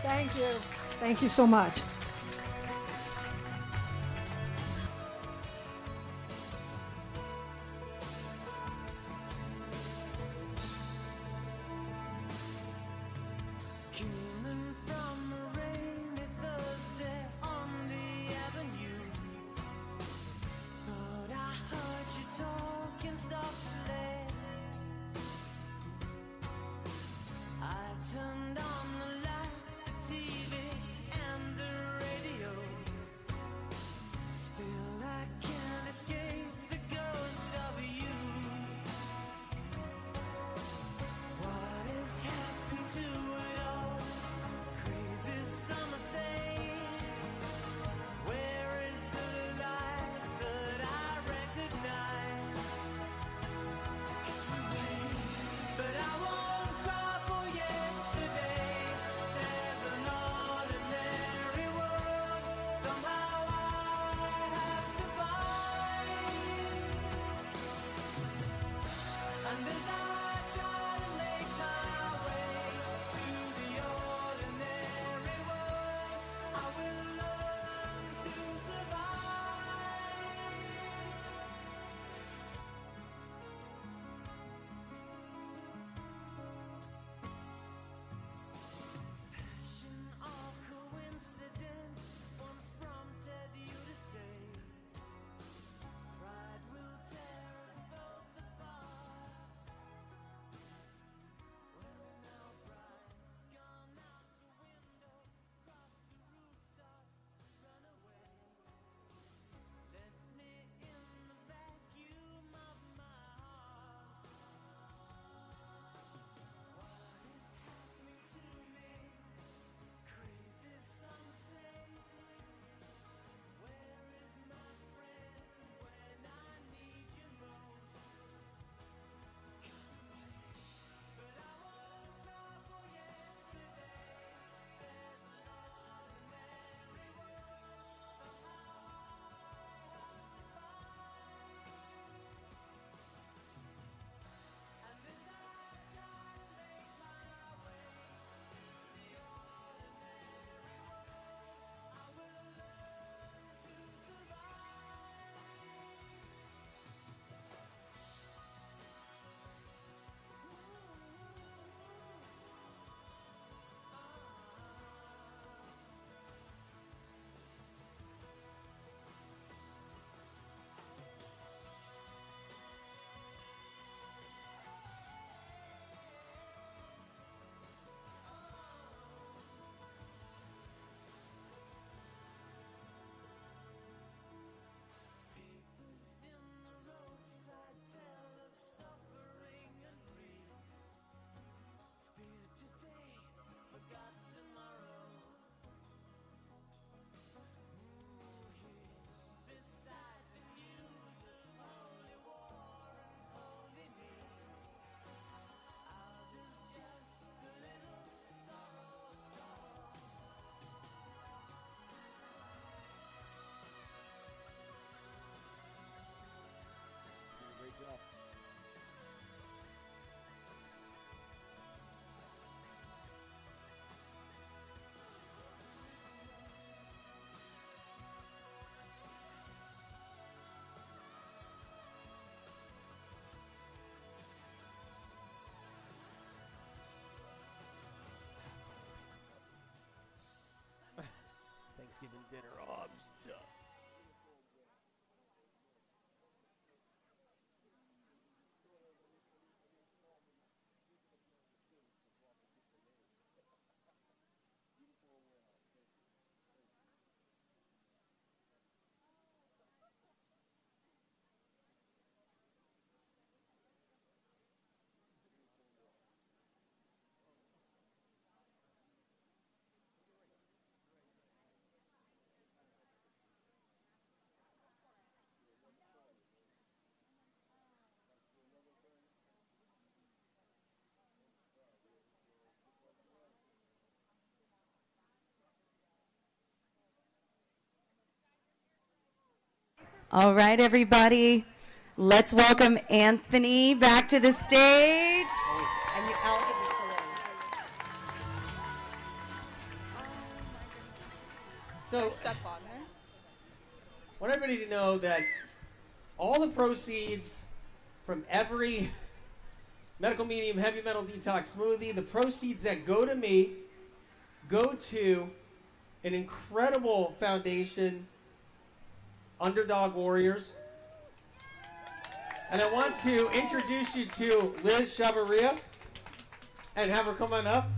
[SPEAKER 18] Thank you. Thank you so much.
[SPEAKER 16] Coming from a rainy Thursday on the avenue, thought I heard you talking softly. I turned on the lights, the TV and the radio. Still I can't escape the ghost of you. What has happened to it all? Crazy summer say, where is the light that I recognize? But I won't cry for yesterday. There's an ordinary world somehow I have to find. And as I try to make my way to the ordinary world, I will learn to survive. Passion or coincidence once prompted you to stay. Pride will tear us both apart. Well, now bride's gone out the window, cross the rooftop, run away. Left me in the vacuum of my heart. What is happening to me? Crazy some say. Where is my friend when I need you most? But I won't cry for yesterday. There's an ordinary world somehow I have to find. And as I try to make my way to the ordinary world, I will learn to survive. Papers in the roadside tell of suffering and grief. Fear today, forgot tomorrow. Here, beside the news of holy war and holy need. Ours is just a little sorrow told.
[SPEAKER 3] Great job.
[SPEAKER 1] Thanksgiving dinner. Oh, I'm stuffed.
[SPEAKER 15] All right, everybody. Let's welcome Anthony back to the stage. And I'll give this to Liz.
[SPEAKER 1] So,
[SPEAKER 2] Step on there.
[SPEAKER 1] I want everybody to know that all the proceeds from every medical medium heavy metal detox smoothie, the proceeds that go to me go to an incredible foundation, Underdog Warriors. And I want to introduce you to Liz Chavarria and have her come on up.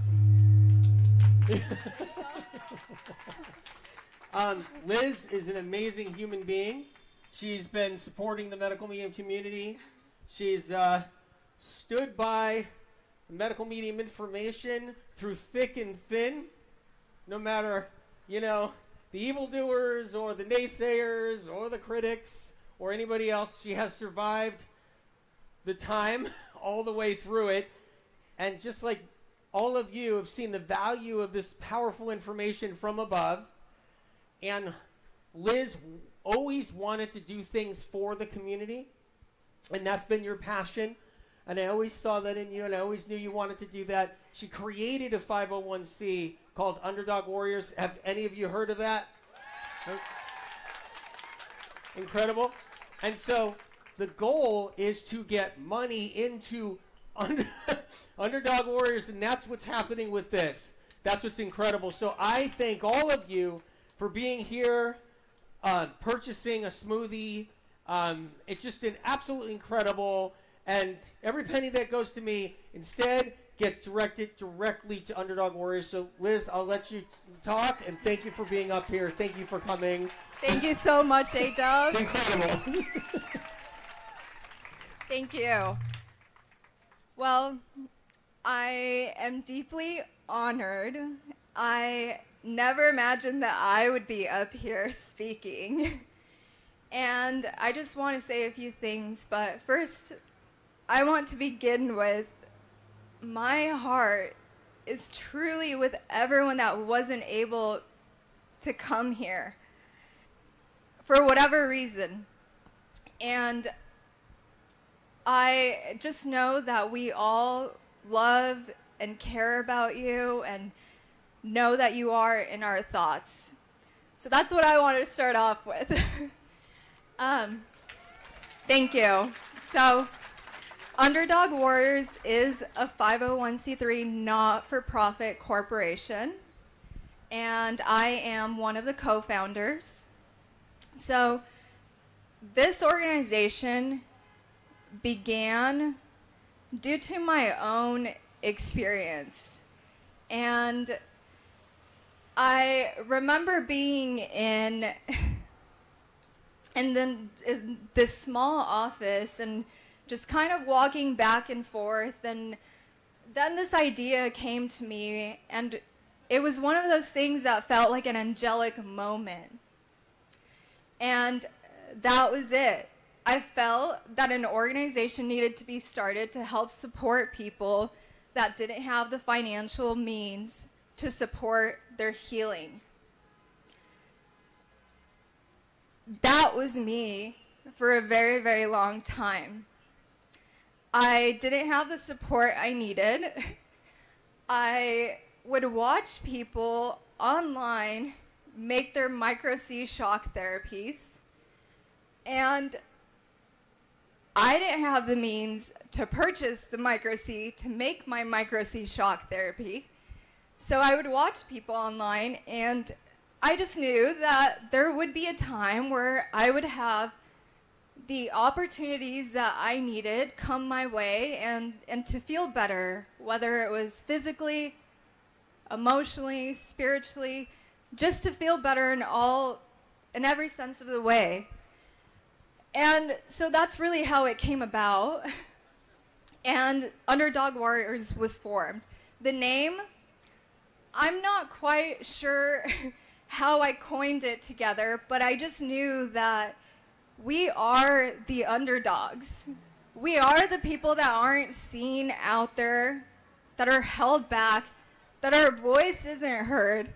[SPEAKER 1] Liz is an amazing human being. She's been supporting the medical medium community. She's stood by the medical medium information through thick and thin, no matter, you know, the evildoers or the naysayers or the critics or anybody else. She has survived the time all the way through it. And just like all of you have seen the value of this powerful information from above. And Liz always wanted to do things for the community. And that's been your passion. And I always saw that in you, and I always knew you wanted to do that. She created a 501c called Underdog Warriors. Have any of you heard of that? Incredible. And so the goal is to get money into Underdog Warriors, and that's what's happening with this. That's what's incredible. So I thank all of you for being here, purchasing a smoothie. It's just an absolutely incredible, and every penny that goes to me instead gets directed directly to Underdog Warriors. So Liz, I'll let you talk, and thank you for being up here. Thank you for coming.
[SPEAKER 2] Thank you so much, A-Dub.
[SPEAKER 1] It's incredible.
[SPEAKER 2] Thank you. Well, I am deeply honored. I never imagined that I would be up here speaking. And I just want to say a few things, but first, I want to begin with my heart is truly with everyone that wasn't able to come here for whatever reason. And I just know that we all love and care about you and know that you are in our thoughts. So that's what I wanted to start off with. Thank you. So Underdog Warriors is a 501c3 not-for-profit corporation, and I am one of the co-founders. So this organization began due to my own experience. And I remember being in this small office and just kind of walking back and forth, and then this idea came to me, and it was one of those things that felt like an angelic moment. And that was it. I felt that an organization needed to be started to help support people that didn't have the financial means to support their healing. That was me for a very, very long time. I didn't have the support I needed. I would watch people online make their micro-C shock therapies, and I didn't have the means to purchase the micro-C to make my micro-C shock therapy. So I would watch people online, and I just knew that there would be a time where I would have the opportunities that I needed come my way and to feel better, whether it was physically, emotionally, spiritually, just to feel better in every sense of the way. And so that's really how it came about. And Underdog Warriors was formed. The name, I'm not quite sure how I coined it together, but I just knew that we are the underdogs. We are the people that aren't seen out there, that are held back, that our voice isn't heard.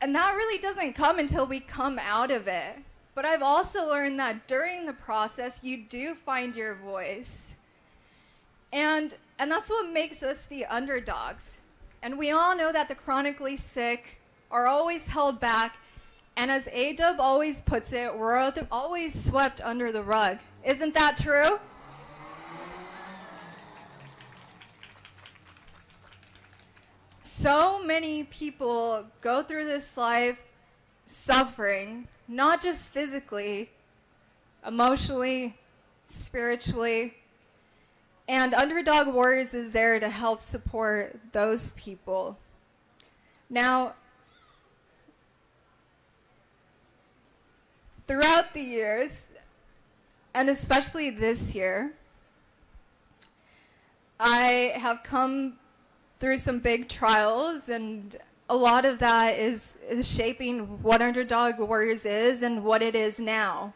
[SPEAKER 2] And that really doesn't come until we come out of it. But I've also learned that during the process, you do find your voice. And that's what makes us the underdogs. And we all know that the chronically sick are always held back. And as A-Dub always puts it, we're always swept under the rug. Isn't that true? So many people go through this life suffering, not just physically, emotionally, spiritually. And Underdog Warriors is there to help support those people. Now, throughout the years, and especially this year, I have come through some big trials, and a lot of that is shaping what Underdog Warriors is and what it is now.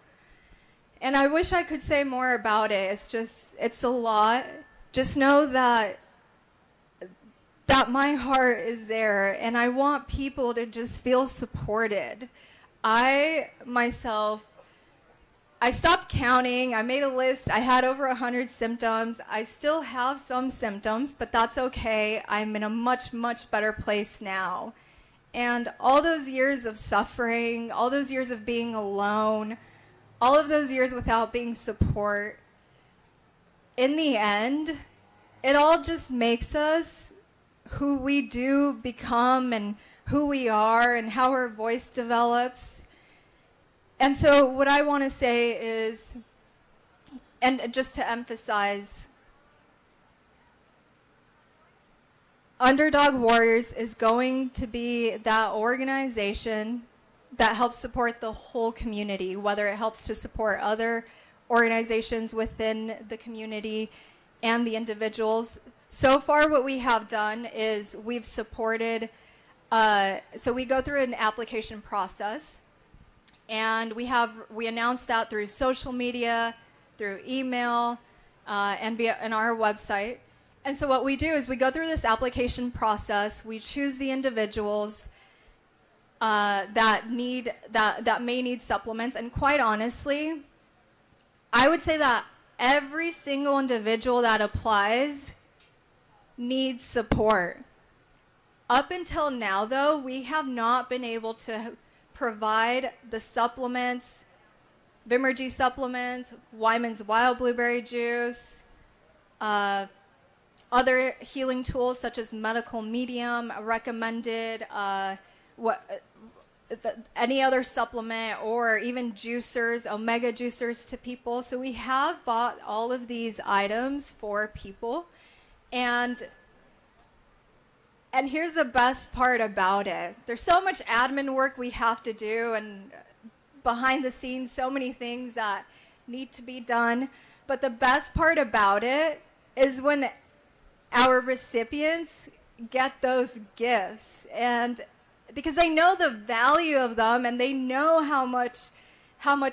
[SPEAKER 2] And I wish I could say more about it. It's a lot. Just know that my heart is there, and I want people to just feel supported. I stopped counting. I made a list. I had over 100 symptoms. I still have some symptoms, but that's okay. I'm in a much, much better place now. And all those years of suffering, all those years of being alone, all of those years without being support, in the end, it all just makes us who we do become and who we are and how our voice develops. And so what I want to say is, and just to emphasize, Underdog Warriors is going to be that organization that helps support the whole community, whether it helps to support other organizations within the community and the individuals. So far what we have done is we've supported, so we go through an application process, and we announce that through social media, through email, and our website. And so what we do is we go through this application process, we choose the individuals that may need supplements, and quite honestly, I would say that every single individual that applies needs support. Up until now, though, we have not been able to provide the supplements, Vimergy supplements, Wyman's Wild Blueberry Juice, other healing tools such as medical medium, recommended, any other supplement, or even juicers, omega juicers to people. So we have bought all of these items for people. And here's the best part about it. There's so much admin work we have to do, and behind the scenes, so many things that need to be done. But the best part about it is when our recipients get those gifts, and because they know the value of them, and they know how much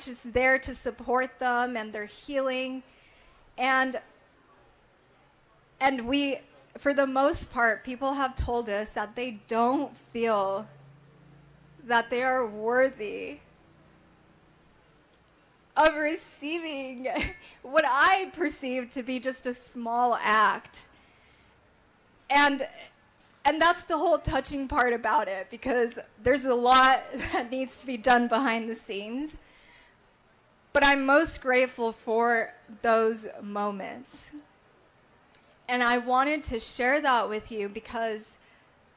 [SPEAKER 2] is there to support them and their healing. And we, for the most part, people have told us that they don't feel that they are worthy of receiving what I perceive to be just a small act. And that's the whole touching part about it, because there's a lot that needs to be done behind the scenes. But I'm most grateful for those moments. And I wanted to share that with you because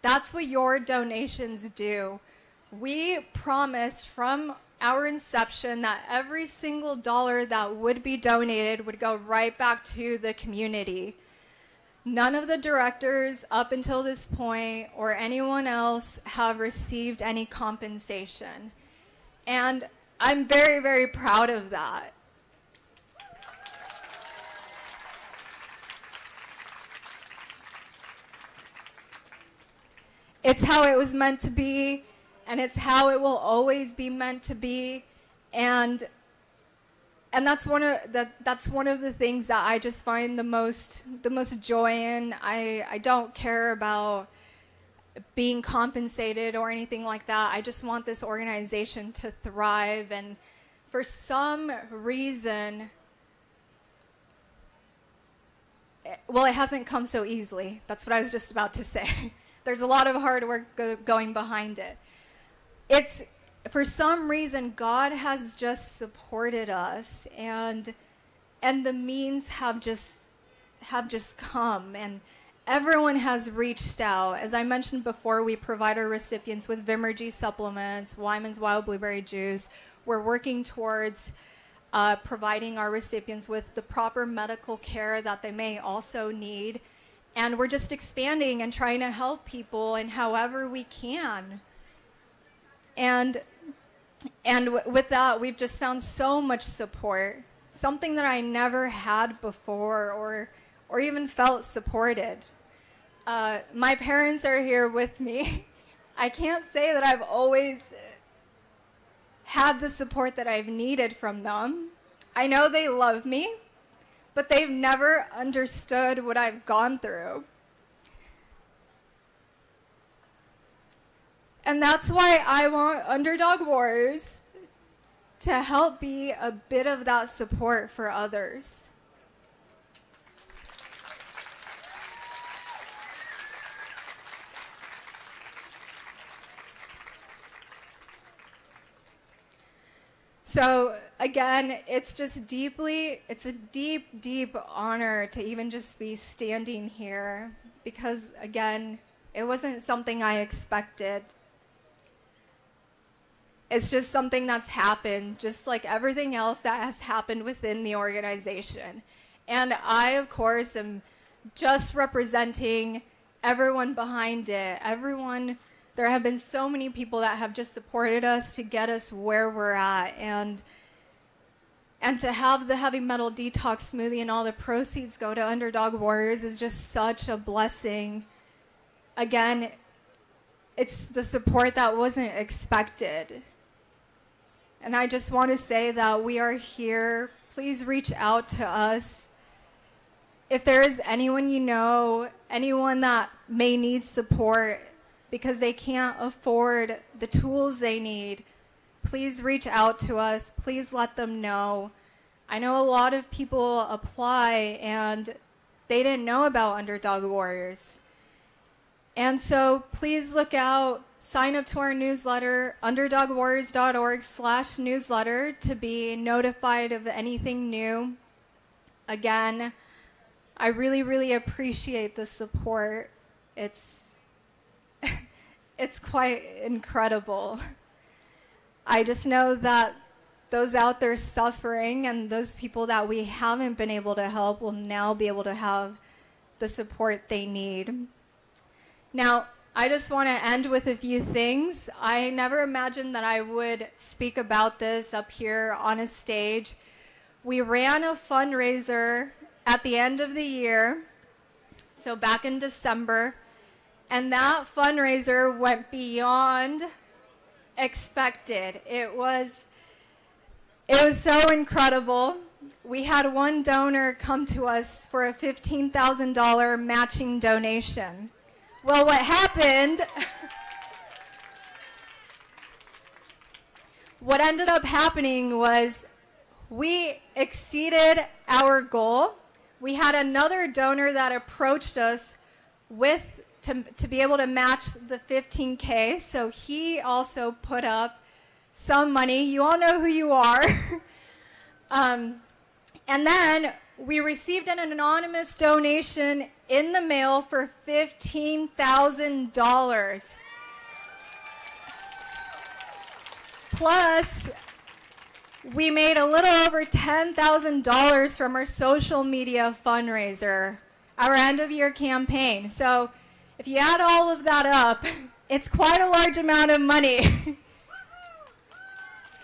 [SPEAKER 2] that's what your donations do. We promised from our inception that every single dollar that would be donated would go right back to the community. None of the directors up until this point or anyone else have received any compensation. And I'm very, very proud of that. It's how it was meant to be, and it's how it will always be meant to be. And that's one of the things that I just find the most joy in. I don't care about being compensated or anything like that. I just want this organization to thrive and for some reason, well, it hasn't come so easily. That's what I was just about to say. There's a lot of hard work going behind it. It's, for some reason, God has just supported us, and the means have just come, and everyone has reached out. As I mentioned before, we provide our recipients with Vimergy supplements, Wyman's Wild Blueberry Juice. We're working towards providing our recipients with the proper medical care that they may also need. And we're just expanding and trying to help people in however we can. And with that, we've just found so much support, something that I never had before or even felt supported. My parents are here with me. I can't say that I've always had the support that I've needed from them. I know they love me, but they've never understood what I've gone through. And that's why I want Underdog Warriors to help be a bit of that support for others. So again, it's a deep, deep honor to even just be standing here, because again, it wasn't something I expected. It's just something that's happened, just like everything else that has happened within the organization. And I, of course, am just representing everyone behind it, everyone. There have been so many people that have just supported us to get us where we're at, and to have the Heavy Metal Detox Smoothie and all the proceeds go to Underdog Warriors is just such a blessing. Again, it's the support that wasn't expected. And I just want to say that we are here. Please reach out to us. If there is anyone you know, anyone that may need support, because they can't afford the tools they need, please reach out to us. Please let them know. I know a lot of people apply and they didn't know about Underdog Warriors. And so please look out, sign up to our newsletter, underdogwarriors.org/newsletter, to be notified of anything new. Again, I really, really appreciate the support. It's quite incredible. I just know that those out there suffering and those people that we haven't been able to help will now be able to have the support they need. Now, I just want to end with a few things. I never imagined that I would speak about this up here on a stage. We ran a fundraiser at the end of the year, so back in December. And that fundraiser went beyond expected. It was so incredible. We had one donor come to us for a $15,000 matching donation. Well, what happened, what ended up happening was we exceeded our goal. We had another donor that approached us to be able to match the $15K, so he also put up some money. You all know who you are. And then we received an anonymous donation in the mail for $15,000. Plus, we made a little over $10,000 from our social media fundraiser, our end-of-year campaign. So if you add all of that up, it's quite a large amount of money.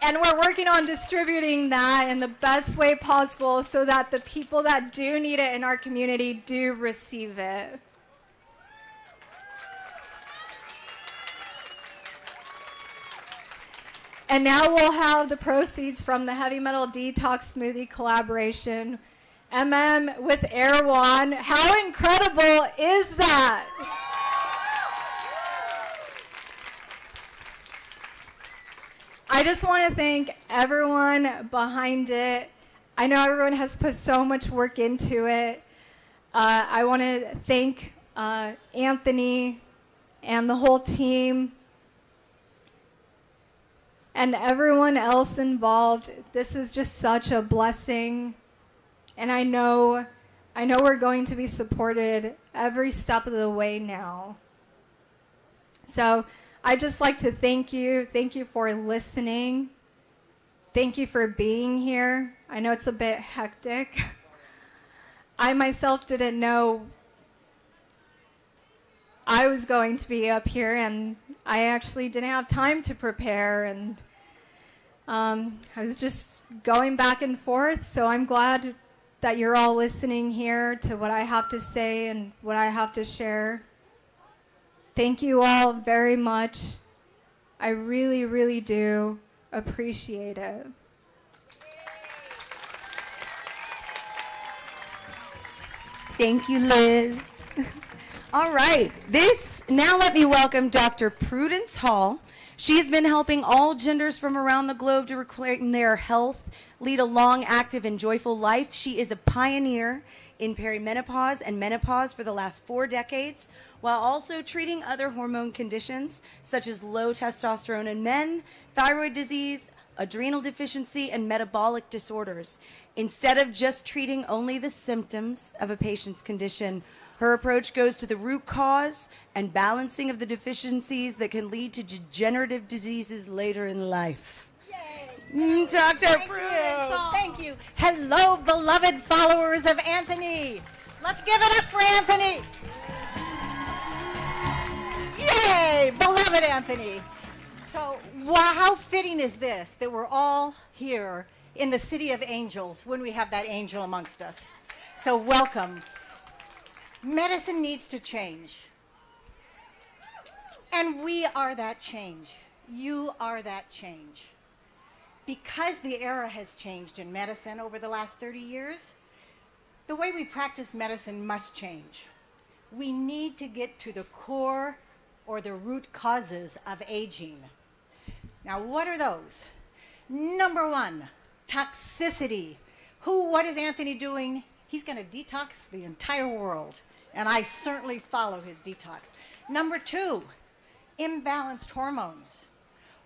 [SPEAKER 2] And we're working on distributing that in the best way possible so that the people that do need it in our community do receive it. And now we'll have the proceeds from the Heavy Metal Detox Smoothie collaboration, with Erewhon. How incredible is that? I just want to thank everyone behind it. I know everyone has put so much work into it. I want to thank Anthony and the whole team and everyone else involved. This is just such a blessing, and I know we're going to be supported every step of the way now. So I'd just like to thank you. Thank you for listening. Thank you for being here. I know it's a bit hectic. I myself didn't know I was going to be up here, and I actually didn't have time to prepare, and I was just going back and forth, so I'm glad that you're all listening here to what I have to say and what I have to share. Thank you all very much. I really, really do appreciate it.
[SPEAKER 15] Thank you, Liz. All right. Now let me welcome Dr. Prudence Hall. She's been helping all genders from around the globe to reclaim their health, lead a long, active, and joyful life. She is a pioneer in perimenopause and menopause for the last 4 decades, while also treating other hormone conditions such as low testosterone in men, thyroid disease, adrenal deficiency, and metabolic disorders. Instead of just treating only the symptoms of a patient's condition, her approach goes to the root cause and balancing of the deficiencies that can lead to degenerative diseases later in life. Dr. Prudence.
[SPEAKER 19] Thank you. Hello, beloved followers of Anthony. Let's give it up for Anthony. Yay, beloved Anthony. So, wow, how fitting is this that we're all here in the city of angels when we have that angel amongst us. So welcome. Medicine needs to change. And we are that change. You are that change. Because the era has changed in medicine over the last 30 years, the way we practice medicine must change. We need to get to the core or the root causes of aging. Now, what are those? Number 1, toxicity. What is Anthony doing? He's going to detox the entire world, and I certainly follow his detox. Number 2, imbalanced hormones.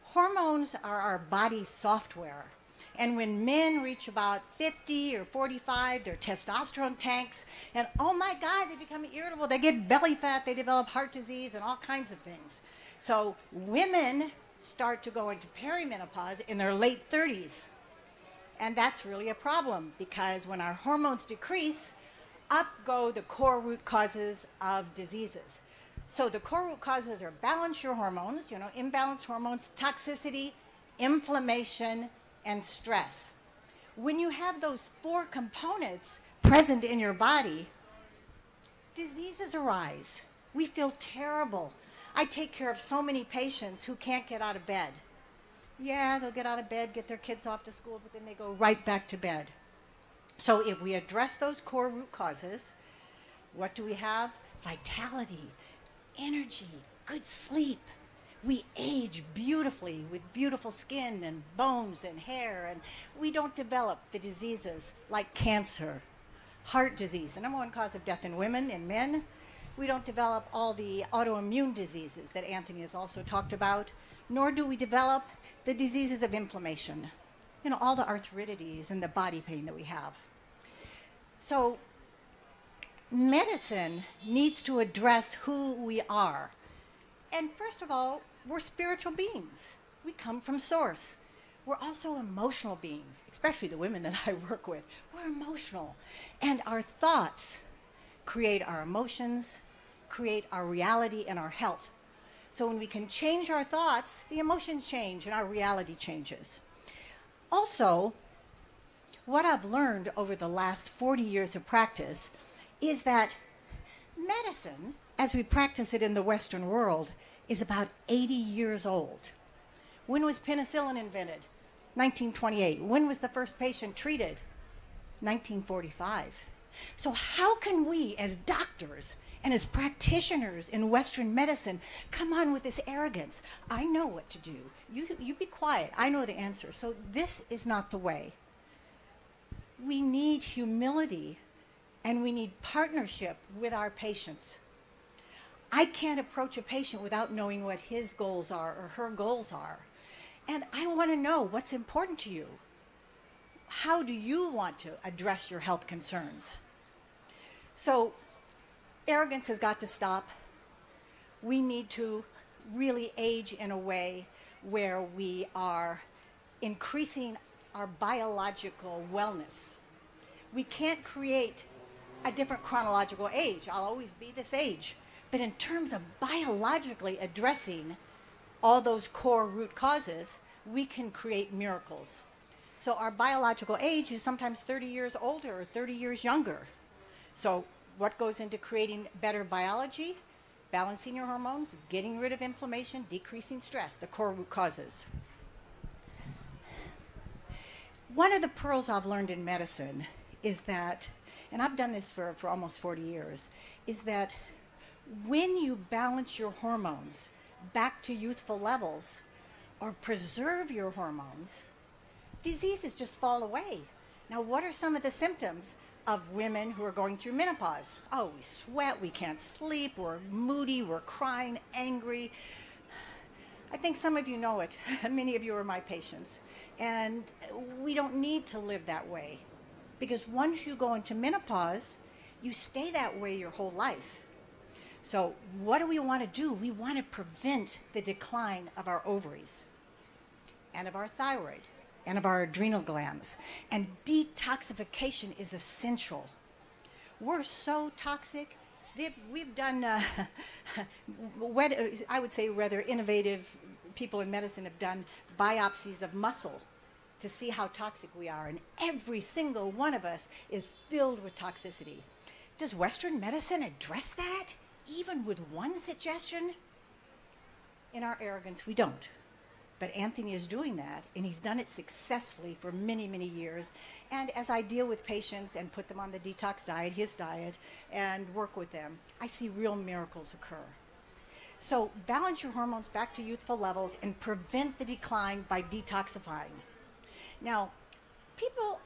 [SPEAKER 19] Hormones are our body's software, and when men reach about 50 or 45, their testosterone tanks, and oh my God, they become irritable, they get belly fat, they develop heart disease, and all kinds of things. So women start to go into perimenopause in their late 30s. And that's really a problem because when our hormones decrease, up go the core root causes of diseases. So the core root causes are balance your hormones, imbalanced hormones, toxicity, inflammation, and stress. When you have those 4 components present in your body, diseases arise. We feel terrible. I take care of so many patients who can't get out of bed. Yeah, they'll get out of bed, get their kids off to school, but then they go right back to bed. So if we address those core root causes, what do we have? Vitality, energy, good sleep. We age beautifully with beautiful skin and bones and hair, and we don't develop the diseases like cancer, heart disease, the number 1 cause of death in women and men. We don't develop all the autoimmune diseases that Anthony has also talked about, nor do we develop the diseases of inflammation, all the arthritides and the body pain that we have. So medicine needs to address who we are. And first of all, we're spiritual beings. We come from source. We're also emotional beings, especially the women that I work with. We're emotional. And our thoughts create our emotions, create our reality and our health. So when we can change our thoughts, the emotions change and our reality changes. Also, what I've learned over the last 40 years of practice is that medicine, as we practice it in the Western world, is about 80 years old. When was penicillin invented? 1928. When was the first patient treated? 1945. So how can we, as doctors And as practitioners in Western medicine, come on with this arrogance. I know what to do. You be quiet. I know the answer. So this is not the way. We need humility and we need partnership with our patients. I can't approach a patient without knowing what his goals are or her goals are. And I want to know what's important to you. How do you want to address your health concerns? So arrogance has got to stop. We need to really age in a way where we are increasing our biological wellness. We can't create a different chronological age. I'll always be this age. But in terms of biologically addressing all those core root causes, we can create miracles. So our biological age is sometimes 30 years older or 30 years younger. So what goes into creating better biology? Balancing your hormones, getting rid of inflammation, decreasing stress, the core root causes. One of the pearls I've learned in medicine is that, and I've done this for almost 40 years, is that when you balance your hormones back to youthful levels or preserve your hormones, diseases just fall away. Now, what are some of the symptoms of women who are going through menopause? Oh, we sweat, we can't sleep, we're moody, we're crying, angry. I think some of you know it. Many of you are my patients. And we don't need to live that way. Because once you go into menopause, you stay that way your whole life. So what do we want to do? We want to prevent the decline of our ovaries and of our thyroid and of our adrenal glands. And detoxification is essential. We're so toxic. We've done, I would say rather innovative people in medicine have done biopsies of muscle to see how toxic we are. And every single one of us is filled with toxicity. Does Western medicine address that? Even with one suggestion? In our arrogance, we don't. But Anthony is doing that, and he's done it successfully for many, many years. And as I deal with patients and put them on the detox diet, his diet, and work with them, I see real miracles occur. So balance your hormones back to youthful levels and prevent the decline by detoxifying. Now, people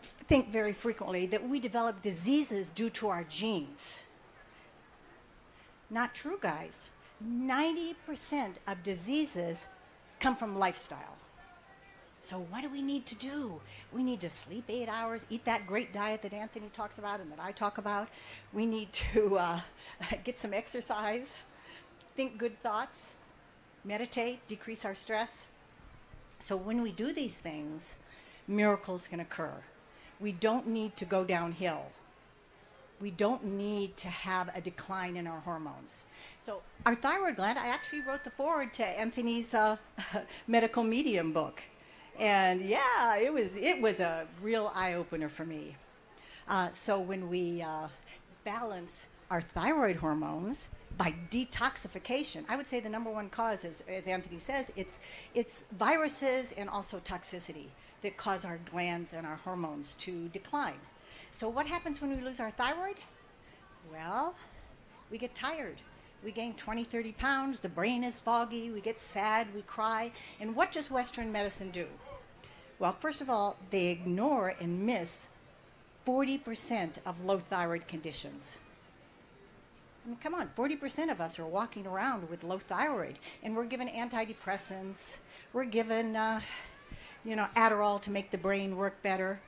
[SPEAKER 19] think very frequently that we develop diseases due to our genes. Not true, guys. 90% of diseases come from lifestyle. So what do we need to do? We need to sleep 8 hours, eat that great diet that Anthony talks about and that I talk about. We need to get some exercise, think good thoughts, meditate, decrease our stress. So when we do these things, miracles can occur. We don't need to go downhill. We don't need to have a decline in our hormones. So our thyroid gland, I actually wrote the foreword to Anthony's medical medium book. And yeah, it was a real eye-opener for me. So when we balance our thyroid hormones by detoxification, I would say the number one cause is, as Anthony says, it's viruses and also toxicity that cause our glands and our hormones to decline. So what happens when we lose our thyroid? Well, we get tired. We gain 20, 30 pounds, the brain is foggy, we get sad, we cry. And what does Western medicine do? Well, first of all, they ignore and miss 40% of low thyroid conditions. I mean, come on, 40% of us are walking around with low thyroid, and we're given antidepressants, we're given, Adderall to make the brain work better.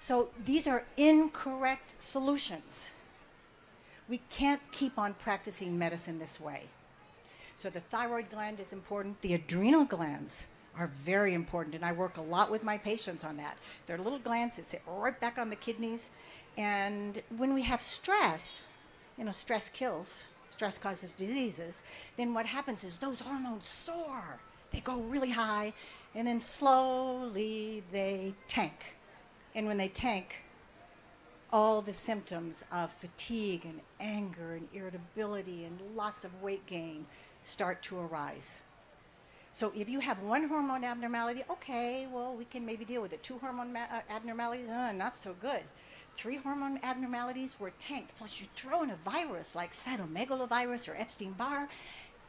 [SPEAKER 19] So these are incorrect solutions. We can't keep on practicing medicine this way. So the thyroid gland is important. The adrenal glands are very important, and I work a lot with my patients on that. They're little glands that sit right back on the kidneys. And when we have stress, stress kills, stress causes diseases, then what happens is those hormones soar. They go really high, and then slowly they tank. And when they tank, all the symptoms of fatigue and anger and irritability and lots of weight gain start to arise. So if you have one hormone abnormality, okay, well, we can maybe deal with it. 2 hormone abnormalities, not so good. 3 hormone abnormalities were tanked. Plus, you throw in a virus like cytomegalovirus or Epstein-Barr,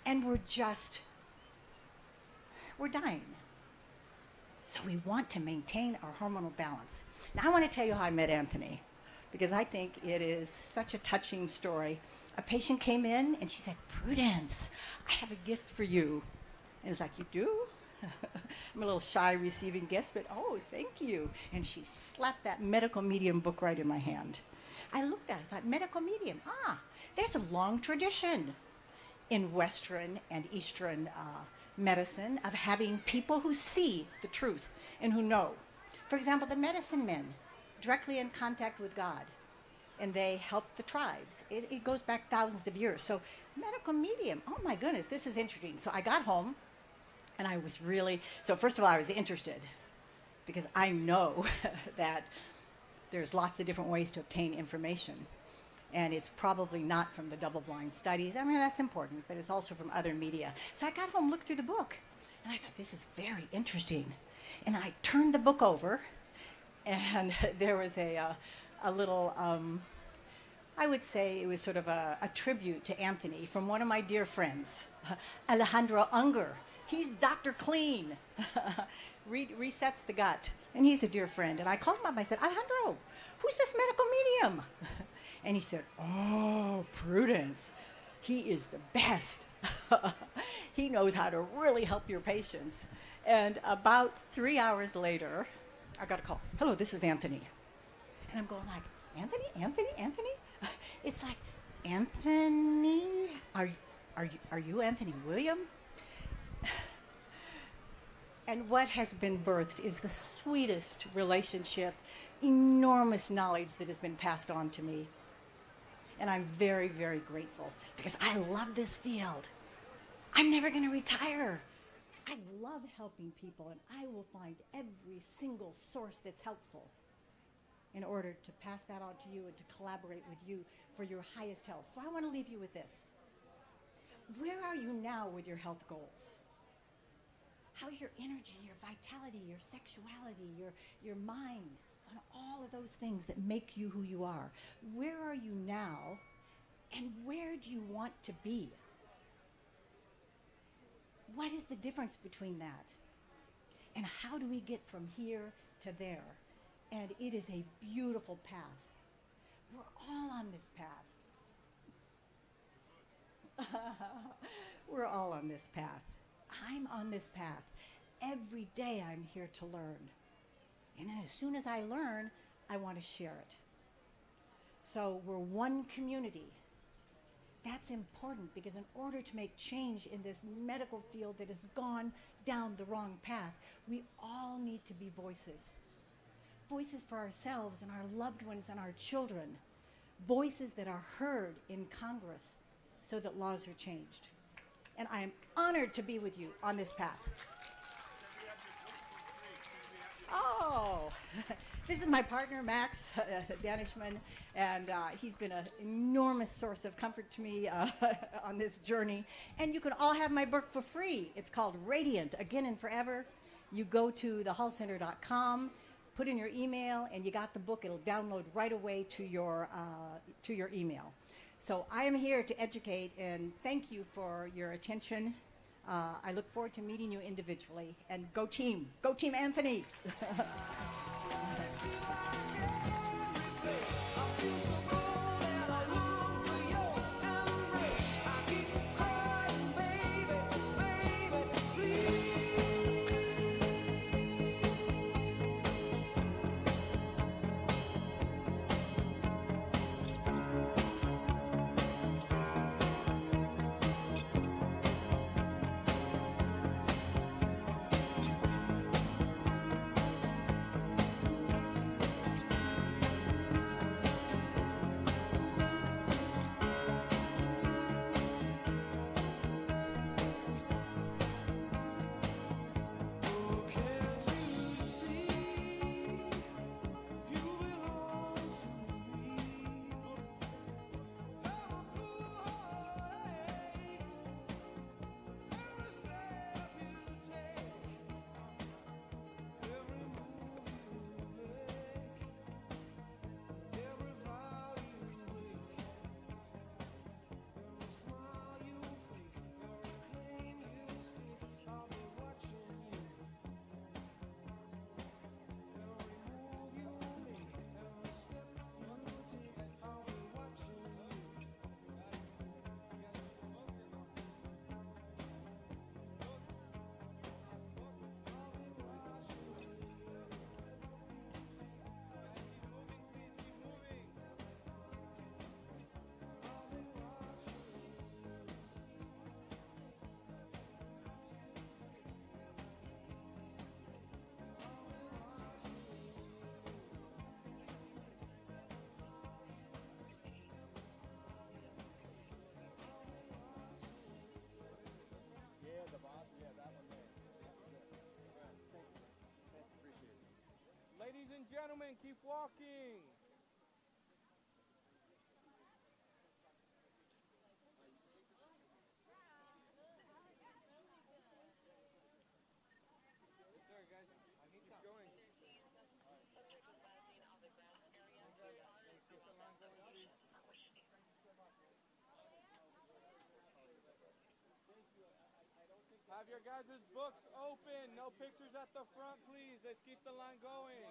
[SPEAKER 19] and we're dying. So we want to maintain our hormonal balance. Now, I want to tell you how I met Anthony, because I think it is such a touching story. A patient came in, and she said, Prudence, I have a gift for you. And it's like, you do? I'm a little shy receiving gifts, but oh, thank you. And she slapped that medical medium book right in my hand. I looked at it, thought, medical medium, there's a long tradition in Western and Eastern medicine of having people who see the truth and who know. For example, the medicine men, directly in contact with God, and they help the tribes. It goes back thousands of years. So medical medium, oh my goodness, this is interesting. So I got home, and I was really, so first of all, I was interested, because I know that there's lots of different ways to obtain information. And it's probably not from the double-blind studies. I mean, that's important, but it's also from other media. So I got home, looked through the book, and I thought, this is very interesting. And I turned the book over, and there was a little, I would say it was sort of a tribute to Anthony from one of my dear friends, Alejandro Unger. He's Dr. Clean, resets the gut. And he's a dear friend. And I called him up, I said, Alejandro, who's this medical medium? And he said, oh, Prudence, he is the best. He knows how to really help your patients. And about 3 hours later, I got a call. Hello, this is Anthony. And I'm going like, Anthony? It's like, Anthony? Are you Anthony William? And what has been birthed is the sweetest relationship, enormous knowledge that has been passed on to me. And I'm very, very grateful, because I love this field. I'm never going to retire. I love helping people, and I will find every single source that's helpful in order to pass that on to you and to collaborate with you for your highest health. So I want to leave you with this. Where are you now with your health goals? How's your energy, your vitality, your sexuality, your mind, and all of those things that make you who you are? Where are you now, and where do you want to be? What is the difference between that? And how do we get from here to there? And it is a beautiful path. We're all on this path. We're all on this path. I'm on this path. Every day I'm here to learn. And then as soon as I learn, I want to share it. So we're one community. That's important, because in order to make change in this medical field that has gone down the wrong path, we all need to be voices. Voices for ourselves and our loved ones and our children. Voices that are heard in Congress so that laws are changed. And I am honored to be with you on this path. Oh, this is my partner, Max Danishman, and he's been an enormous source of comfort to me on this journey. And you can all have my book for free. It's called Radiant, Again and Forever. You go to thehallcenter.com, put in your email, and you got the book. It'll download right away to your email. So I am here to educate, and thank you for your attention. I look forward to meeting you individually. And go team Anthony.
[SPEAKER 5] gentlemen, keep walking. Sorry, guys. Keep going. Have your guys' books open. No pictures at the front, please. Let's keep the line going.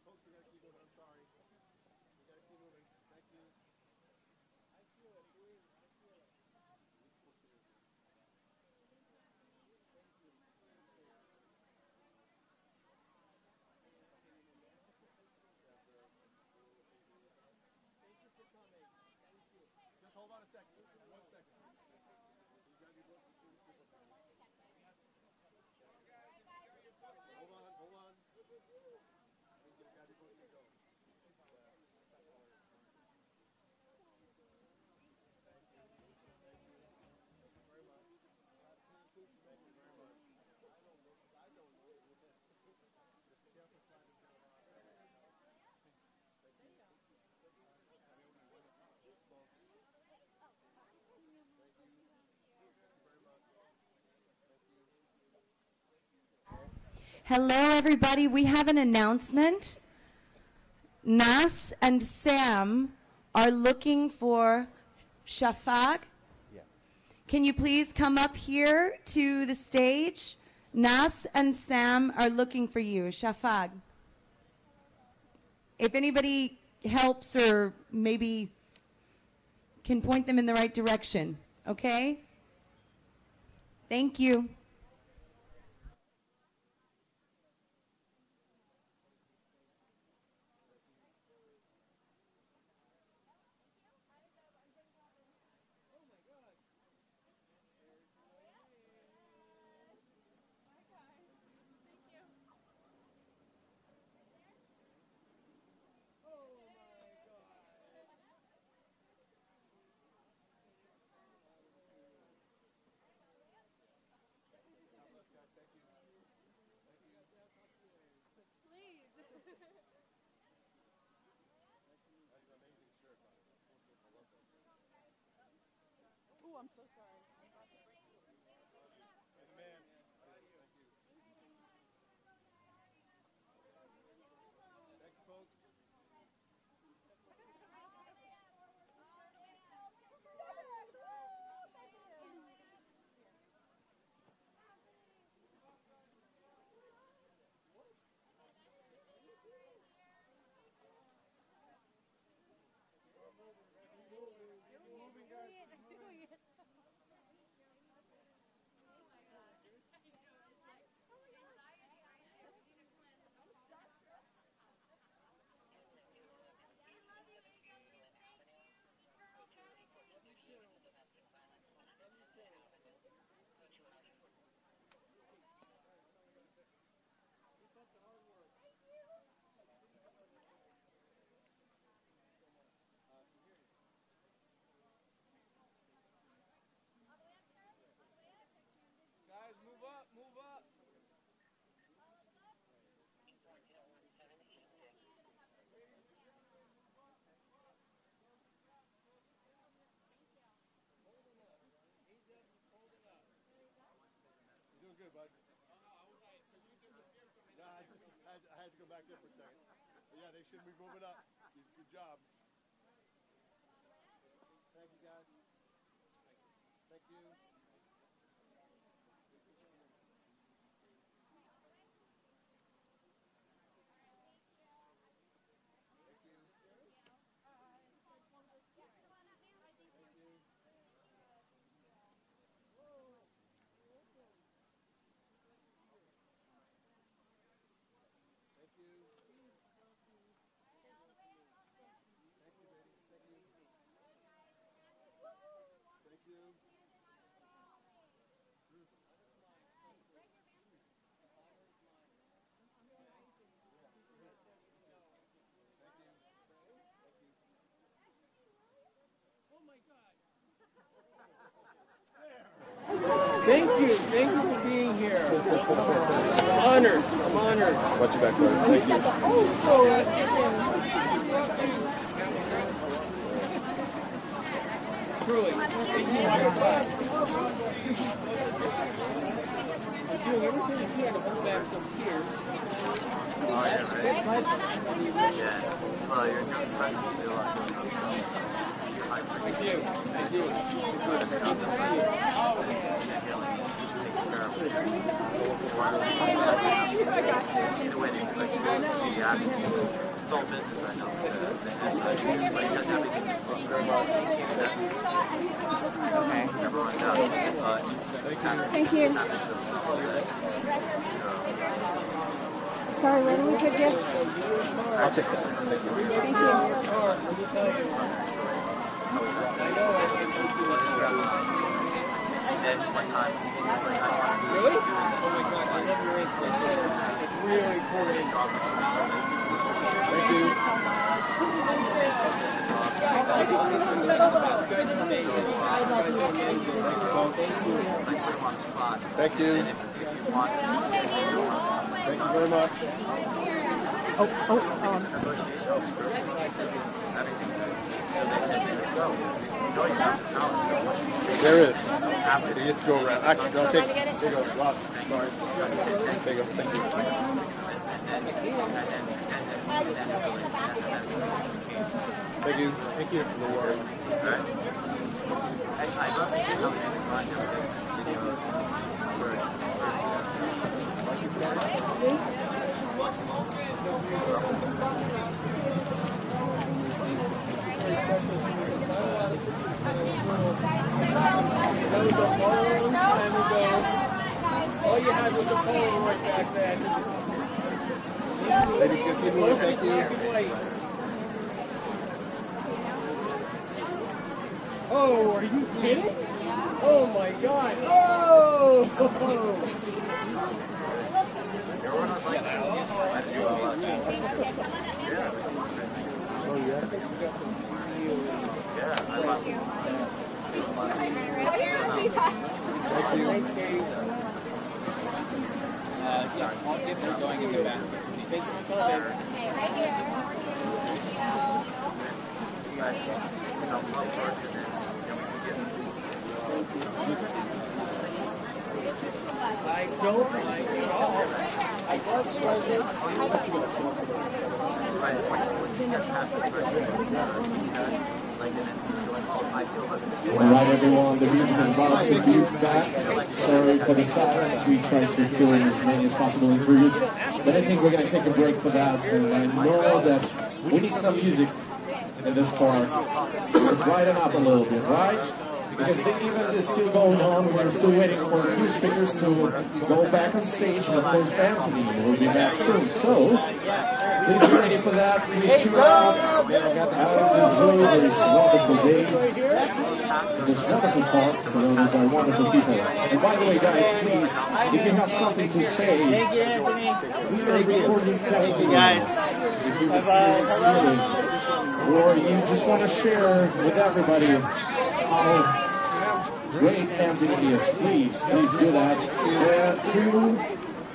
[SPEAKER 5] Folks, we gotta keep moving. I'm sorry. We gotta keep moving. Thank you. I feel it. I feel it. Thank you for coming. Thank you. Just hold on a second. 1 second. You gotta be close to the people. Hold on, hold on. You gotta be close to go.
[SPEAKER 15] Hello, everybody. We have an announcement. Nas and Sam are looking for Shafag.
[SPEAKER 20] Yeah.
[SPEAKER 15] Can you please come up here to the stage? Nas and Sam are looking for you. Shafag. If anybody helps or maybe can point them in the right direction, okay? Thank you.
[SPEAKER 6] Oh, I'm so sorry.
[SPEAKER 5] Man. Thank you, folks. Moving, guys. Moving. was good, bud. Yeah, I had to go back there for a second. But yeah, they should be moving up. Good job. Thank you, guys. Thank you.
[SPEAKER 3] Thank you for being here. I'm honored.
[SPEAKER 5] Watch your back, brother. Thank you.
[SPEAKER 3] Truly. Thank you. You're doing everything you can to hold back some tears.
[SPEAKER 20] Oh, yeah, right? Yeah. Well, you're impressed with the lot. Thank you.
[SPEAKER 3] Thank you.
[SPEAKER 20] See the way they like be actually, it's all business right now. But you guys have everything. Everyone's out.
[SPEAKER 10] Thank you. Sorry, where do we put gifts?
[SPEAKER 5] I'll take this.
[SPEAKER 10] Thank you.
[SPEAKER 20] And then one time,
[SPEAKER 3] really? Oh my God, I love your input. It's really important.
[SPEAKER 5] Thank you. Thank you. Thank you very much. There is. You get to go around. Actually, I'll take. There you go. Wow. Sorry. There you go. Thank you. Thank you. Thank you. No worries.
[SPEAKER 20] I love the
[SPEAKER 3] That was a long time ago. All you had was a Polaroid back then.
[SPEAKER 5] Ladies, good people, thank you.
[SPEAKER 3] Oh, are you kidding? Oh my God! Oh!
[SPEAKER 5] Oh yeah.
[SPEAKER 20] Yeah, I love it.
[SPEAKER 5] Thank you.
[SPEAKER 3] Yeah, small gifts are going in the basket. Thank you for coming. I don't like it all. I love presents.
[SPEAKER 12] Alright everyone, the music is about to be back. Sorry for the silence, we tried to fill in as many as possible interviews. But I think we're going to take a break for that, and I know that we need some music in this park to brighten up a little bit, right? Because the event is still going on, we're still waiting for new speakers to go back on stage, but Host Anthony will be back soon. So, please be ready for that, please cheer out, and enjoy this wonderful day, this wonderful park surrounded by wonderful people. And by the way guys, please, if you have something to say, we are recording testimonies. If you've experienced healing, or you just want to share with everybody how great Anthony is, please do that. The crew,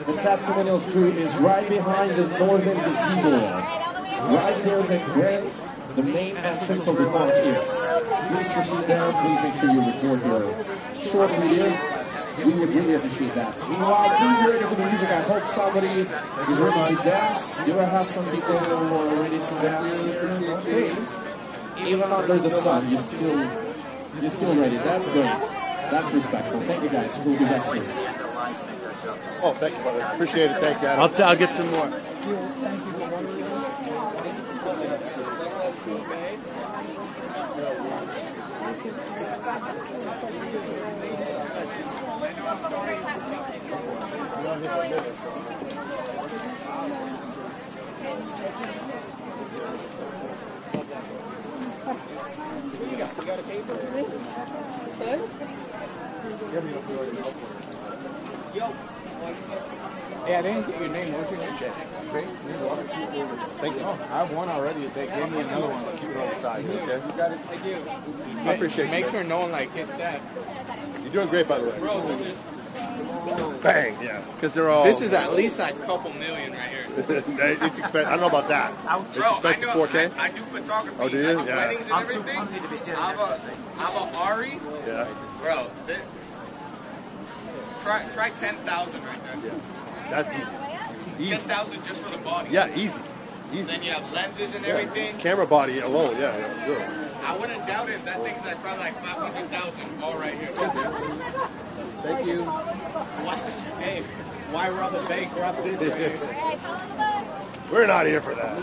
[SPEAKER 12] the testimonials crew is right behind the northern gazebo. Right here where the main entrance of the park is. Please proceed down, please make sure you record here shortly here. We would really appreciate that. Meanwhile, please be ready for the music. I hope somebody is ready to dance. Do I have some people who are ready to dance here? Okay. Even under the sun, you're still ready. That's great. That's respectful. Thank you guys. We'll be back soon.
[SPEAKER 5] Oh, thank you, brother. Appreciate it. Thank you, Adam.
[SPEAKER 3] I'll get some more.
[SPEAKER 1] You got a paper for me? Yo.
[SPEAKER 3] Hey, I didn't get your name. What's your name?
[SPEAKER 5] Thank you.
[SPEAKER 3] I have one already. They gave me another one.
[SPEAKER 5] Keep it on the side. Okay. You got it.
[SPEAKER 1] Thank you.
[SPEAKER 5] I appreciate it.
[SPEAKER 3] Make sure no one like hits that.
[SPEAKER 5] You're doing great, by the way. Bang, yeah. Because they're all.
[SPEAKER 3] This is at least a couple million right here.
[SPEAKER 5] It's expensive. I don't know about that. It's expensive. 4K.
[SPEAKER 3] I do photography.
[SPEAKER 5] Oh, do you?
[SPEAKER 3] I do
[SPEAKER 5] Yeah.
[SPEAKER 3] weddings and everything.
[SPEAKER 20] I'm too clumsy to be standing
[SPEAKER 3] I
[SPEAKER 20] next to this thing.
[SPEAKER 3] have a Ari.
[SPEAKER 5] Yeah.
[SPEAKER 3] Bro, try 10,000 right there.
[SPEAKER 5] That's easy.
[SPEAKER 3] 10,000 just for the body.
[SPEAKER 5] Yeah, easy.
[SPEAKER 3] Then you have lenses and everything.
[SPEAKER 5] Camera body alone, yeah, sure.
[SPEAKER 3] I wouldn't doubt it. That thing's like probably like 500,000 all right here.
[SPEAKER 5] Thank you.
[SPEAKER 3] Why rob a bank? Rob this right here.
[SPEAKER 5] We're not here for that.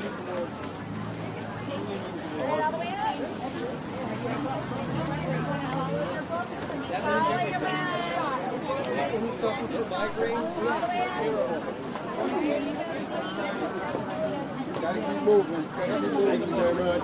[SPEAKER 3] Gotta keep moving. Thank you very much.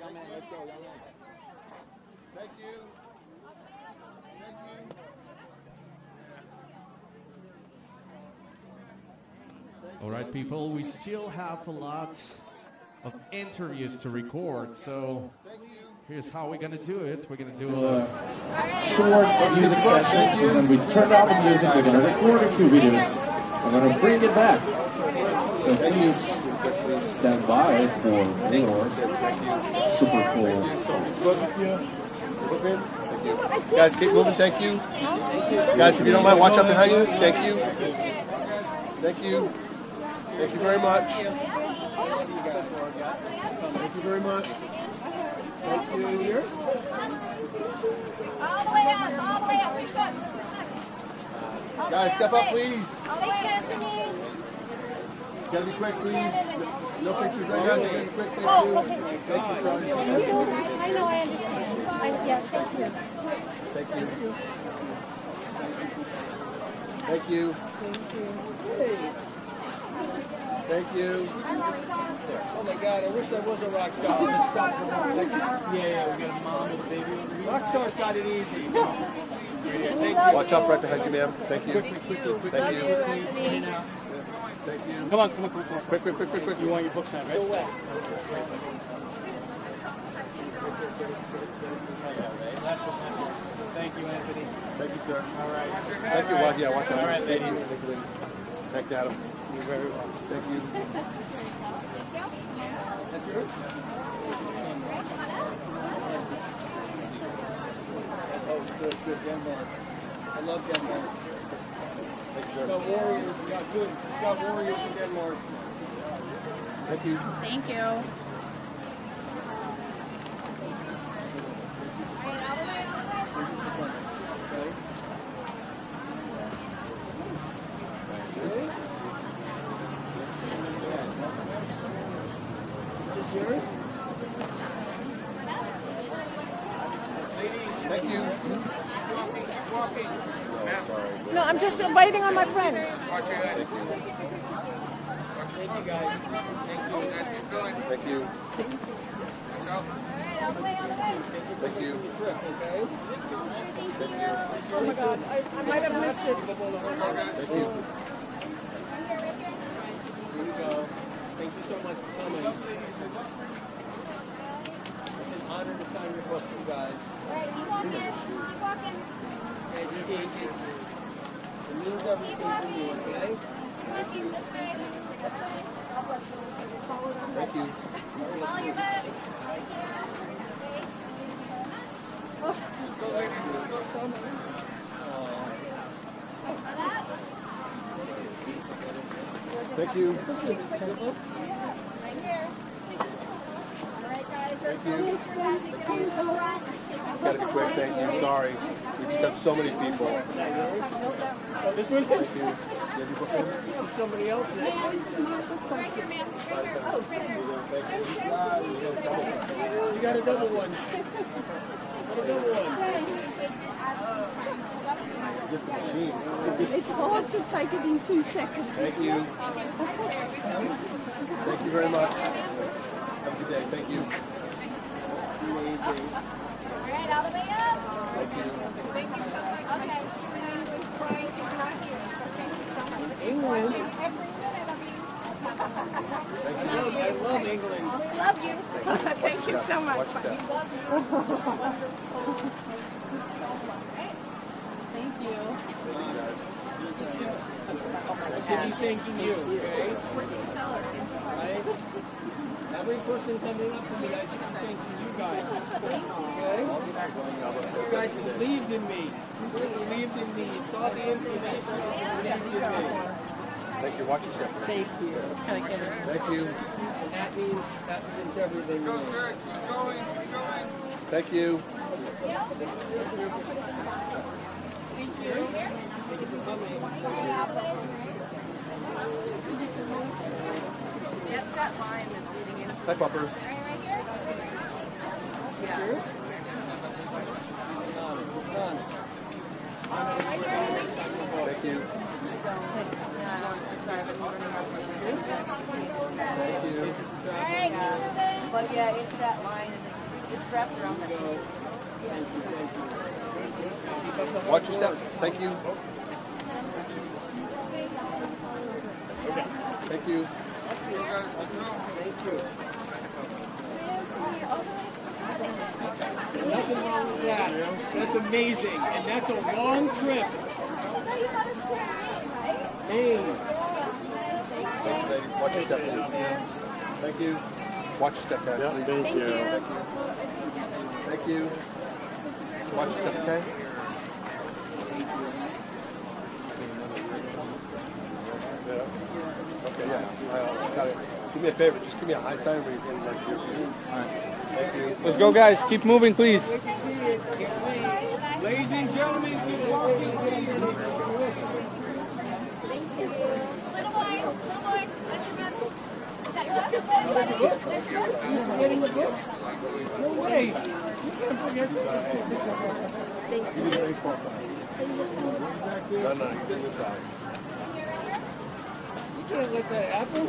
[SPEAKER 3] Young man, let's go, young man.
[SPEAKER 5] Thank you. Thank you.
[SPEAKER 12] All right, people, we still have a lot of interviews to record, so here's how we're going to do it. We're going to do a
[SPEAKER 21] short music sessions, and then we turn down the music. We're going to record a few videos. We're going to bring it back. So please stand by for more super cool songs.
[SPEAKER 5] Guys, keep moving. Thank you. Guys, if you don't mind, watch out behind you. Thank you. Thank you. Thank you very much. Thank you very much. Thank you. Yours?
[SPEAKER 10] All the way up, all the way up. We're good.
[SPEAKER 5] Guys, step up, please.
[SPEAKER 10] Thanks, Anthony.
[SPEAKER 5] Gotta be quick, please. No pictures right now. Gotta be quick. Thank you.
[SPEAKER 10] Oh, okay.
[SPEAKER 5] Thank you, Charlie.
[SPEAKER 10] I know, I understand. Yeah, thank you.
[SPEAKER 5] Thank you. Thank you. Thank you.
[SPEAKER 3] Oh my God, I wish I was a rock star. Yeah, we got a mom and a baby over here. Rock stars got it easy. Thank you.
[SPEAKER 5] Watch out right behind you, ma'am. Thank you. Thank you. Thank you.
[SPEAKER 3] Come on.
[SPEAKER 5] Quick.
[SPEAKER 3] You want your book signed, right? Thank you, Anthony.
[SPEAKER 5] Thank you, sir.
[SPEAKER 3] All right.
[SPEAKER 5] Thank you. Watch out.
[SPEAKER 3] All right, ladies.
[SPEAKER 5] Thank you, Adam.
[SPEAKER 3] You're very welcome.
[SPEAKER 5] Thank you.
[SPEAKER 3] That's yours? Oh, good. Denmark. I love Denmark.
[SPEAKER 5] Thank you,
[SPEAKER 3] We got warriors. We got warriors in Denmark.
[SPEAKER 5] Thank you.
[SPEAKER 7] Thank you.
[SPEAKER 3] Yours?
[SPEAKER 5] Thank you.
[SPEAKER 10] No, I'm just waiting on my friend.
[SPEAKER 3] Thank you, guys.
[SPEAKER 5] Thank you. Thank you.
[SPEAKER 10] Oh my God, I might have missed it.
[SPEAKER 5] Thank you.
[SPEAKER 3] Here we go. Thank you so much for coming. It's an honor to sign your books, you guys. It means everything to me, okay? Thank you.
[SPEAKER 5] Thank you. Thank you. Thank you. Gotta be quick, thank you. Sorry. We just have so many people.
[SPEAKER 3] This one?
[SPEAKER 5] Thank you.
[SPEAKER 3] This is somebody else.
[SPEAKER 5] You
[SPEAKER 3] got a double one.
[SPEAKER 10] It's hard to take it in 2 seconds.
[SPEAKER 5] Thank you. Thank you very much. Have a good day. Thank you.
[SPEAKER 10] All right, all the way up.
[SPEAKER 5] Thank you.
[SPEAKER 10] Thank you so much. Okay. England's crying. She's not here.
[SPEAKER 3] England?
[SPEAKER 10] Every minute of you.
[SPEAKER 3] I love England.
[SPEAKER 10] Love you. Thank you so much.
[SPEAKER 5] Watch that.
[SPEAKER 10] Thank you.
[SPEAKER 3] I should be thanking you, okay? Right? Every person coming up to me, I should be thanking you guys. Okay? You guys believed in me. You believed in me. You saw the information and believed in me.
[SPEAKER 5] Thank you. Watch your step.
[SPEAKER 3] Thank you.
[SPEAKER 5] Thank you.
[SPEAKER 3] And that means everything.
[SPEAKER 5] Go, sir. Keep going. Thank you.
[SPEAKER 3] Thank you. Thank you for coming.
[SPEAKER 13] That's that line that's leading into.
[SPEAKER 5] Hi, puppers.
[SPEAKER 3] Is yours? None.
[SPEAKER 5] Thank you. Thank you.
[SPEAKER 13] But yeah, it's that line and it's
[SPEAKER 6] wrapped around that.
[SPEAKER 5] Watch your step. Thank you. Thank you.
[SPEAKER 3] Thank you. Nothing wrong with that. That's amazing. And that's a long trip. Hey.
[SPEAKER 5] Watch your step, please. Thank you. Watch your step, guys, please.
[SPEAKER 3] Thank you.
[SPEAKER 5] Thank you. Thank you. Watch your step, okay? Okay, yeah. Got it. Do me a favor. Just give me a high sign where you can like your view. All right. Thank you.
[SPEAKER 3] Let's go, guys. Keep moving, please. Ladies and gentlemen, keep walking. No way. You can't forget this.
[SPEAKER 5] Thank you. No, you did this side.
[SPEAKER 3] You can't let that happen.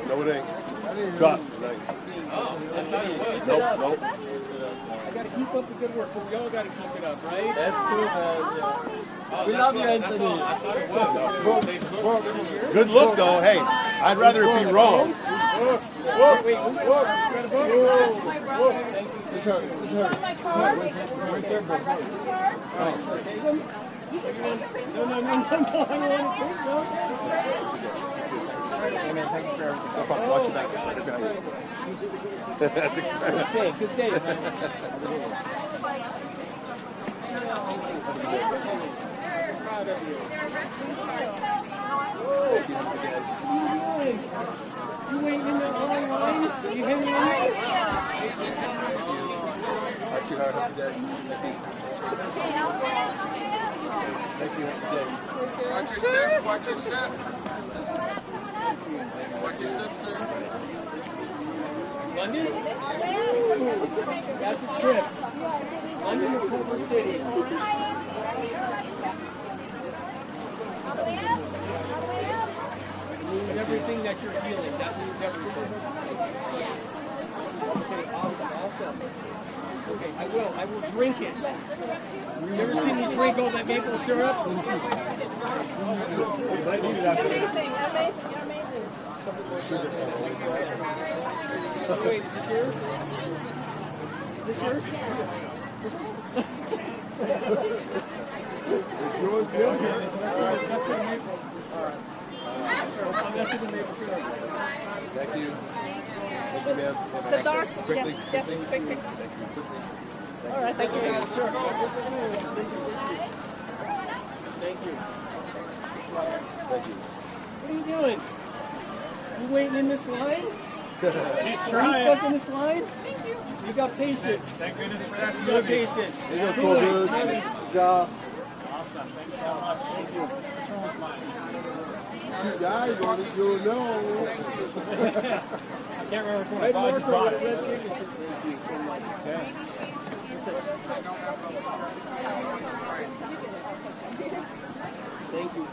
[SPEAKER 5] No, it ain't. Trust.
[SPEAKER 3] Oh, I thought it was.
[SPEAKER 5] Nope.
[SPEAKER 3] I gotta keep up the good work, but we all gotta keep it up, right?
[SPEAKER 8] That's true, man.
[SPEAKER 3] We love you, Anthony. I thought it was.
[SPEAKER 5] Good look, though. Hey, I'd rather it be wrong.
[SPEAKER 3] No, I don't want to take them. Hey, man, thank you for everything.
[SPEAKER 5] No problem. Watch your back. That's expensive.
[SPEAKER 3] Good save, man. Proud of you. You waiting in the line? You hanging on?
[SPEAKER 5] Watch your heart. Have a good day. Thank you. Have a good day.
[SPEAKER 8] Watch your step. Watch your step. Watch your step, sir.
[SPEAKER 3] London? That's a trip. London to Culver City. It means everything that you're feeling. That means everything. Okay, awesome. Okay, I will drink it. You ever seen me drink all that maple syrup? Wait, is this yours? Is this yours?
[SPEAKER 5] It's yours, Bill. Thank you. Thank you, ma'am.
[SPEAKER 6] The dark,
[SPEAKER 5] Quickly.
[SPEAKER 6] yes, quickly. All right, thank you.
[SPEAKER 3] Thank you.
[SPEAKER 5] Thank you.
[SPEAKER 3] What are you doing? You waiting in this line?
[SPEAKER 8] He's
[SPEAKER 3] Are
[SPEAKER 8] trying.
[SPEAKER 3] you stuck in this line? You got patience.
[SPEAKER 8] Thank goodness for that.
[SPEAKER 3] You got patience.
[SPEAKER 5] You guys feel good. Good job.
[SPEAKER 8] Awesome. Thank you so much. Thank you.
[SPEAKER 5] You guys want it, you'll know.
[SPEAKER 8] I can't remember if
[SPEAKER 3] Red
[SPEAKER 8] I
[SPEAKER 3] marker
[SPEAKER 8] bought
[SPEAKER 3] with a
[SPEAKER 8] it.
[SPEAKER 3] red signature. Thank you so much.
[SPEAKER 8] Okay.
[SPEAKER 3] Thank you.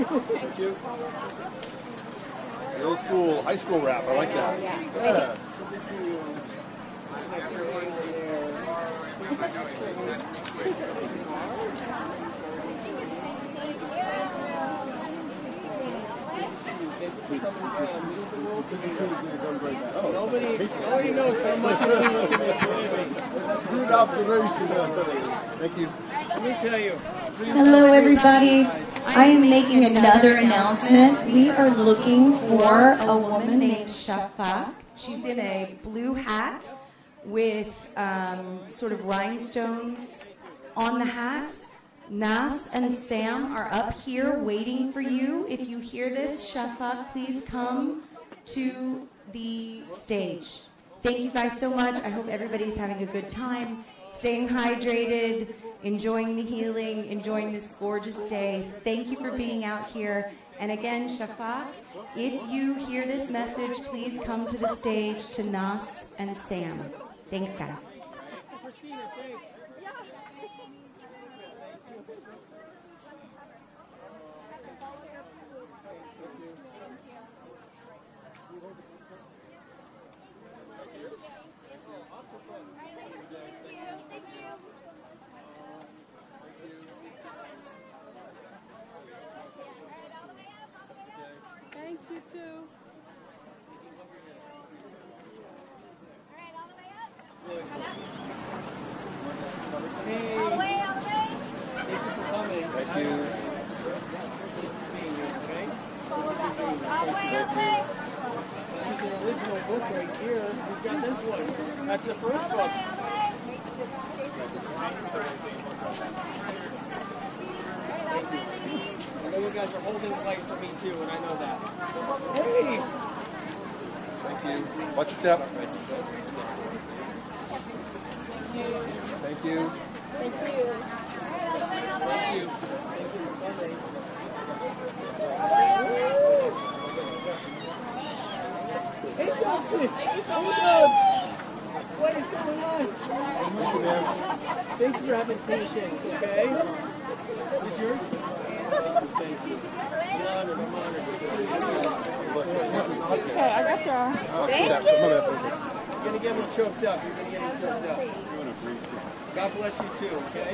[SPEAKER 5] Thank you. The old school, high school rap. I like that. Yeah.
[SPEAKER 3] Good to see you. Nobody knows how much it means to me.
[SPEAKER 5] Good observation. Thank you.
[SPEAKER 3] Let me tell you.
[SPEAKER 17] Hello, everybody. I am making another announcement. We are looking for a woman named Shafak. She's in a blue hat with sort of rhinestones on the hat. Nas and Sam are up here waiting for you. If you hear this, Shafak, please come to the stage. Thank you guys so much. I hope everybody's having a good time, staying hydrated, enjoying the healing, enjoying this gorgeous day. Thank you for being out here. And again, Shafak, if you hear this message, please come to the stage to Nas and Sam. Thanks, guys.
[SPEAKER 6] Miss you too.
[SPEAKER 3] Hey.
[SPEAKER 10] All the way.
[SPEAKER 3] Thank you for coming.
[SPEAKER 5] Thank you.
[SPEAKER 3] Being here, okay?
[SPEAKER 10] Follow that road. All the way.
[SPEAKER 3] This is an original book right here. Who's got this one? That's the first book. Thank you. I know you guys are holding the light for me too, and I know that. Hey!
[SPEAKER 5] Thank you. Watch your step. Thank you.
[SPEAKER 10] Thank you.
[SPEAKER 3] Thank you. Thank you for coming. Hey, Dawson! Hey, Dubs! What is going on?
[SPEAKER 5] Thank you, ma'am.
[SPEAKER 3] Thank you for having patience, okay? Is this yours? Thank you. I'm honored.
[SPEAKER 6] Okay, I got y'all.
[SPEAKER 5] Thank you.
[SPEAKER 3] You're gonna get me choked up. You're gonna get me choked up. God bless you too, okay?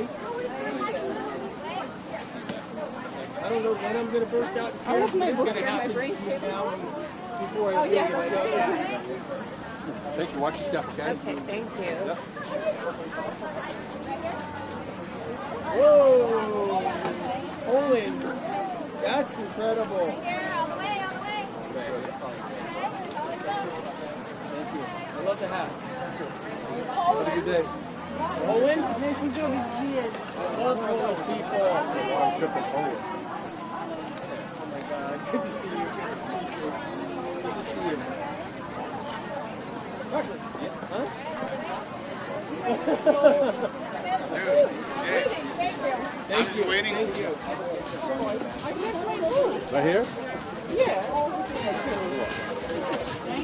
[SPEAKER 3] I don't know when I'm gonna burst out in tears, but it's gonna happen between now and before I feel it.
[SPEAKER 5] Thank you. Watch your step, okay?
[SPEAKER 6] Okay, thank you.
[SPEAKER 5] Yep.
[SPEAKER 3] Whoa! Owen, that's incredible. Thank you. I love the hat.
[SPEAKER 5] Have a good day.
[SPEAKER 3] Owen? I love all those people. Oh my God. Good to see you. Good to see you. Huh? Thank you.
[SPEAKER 8] Waiting.
[SPEAKER 3] Thank you.
[SPEAKER 5] Right here?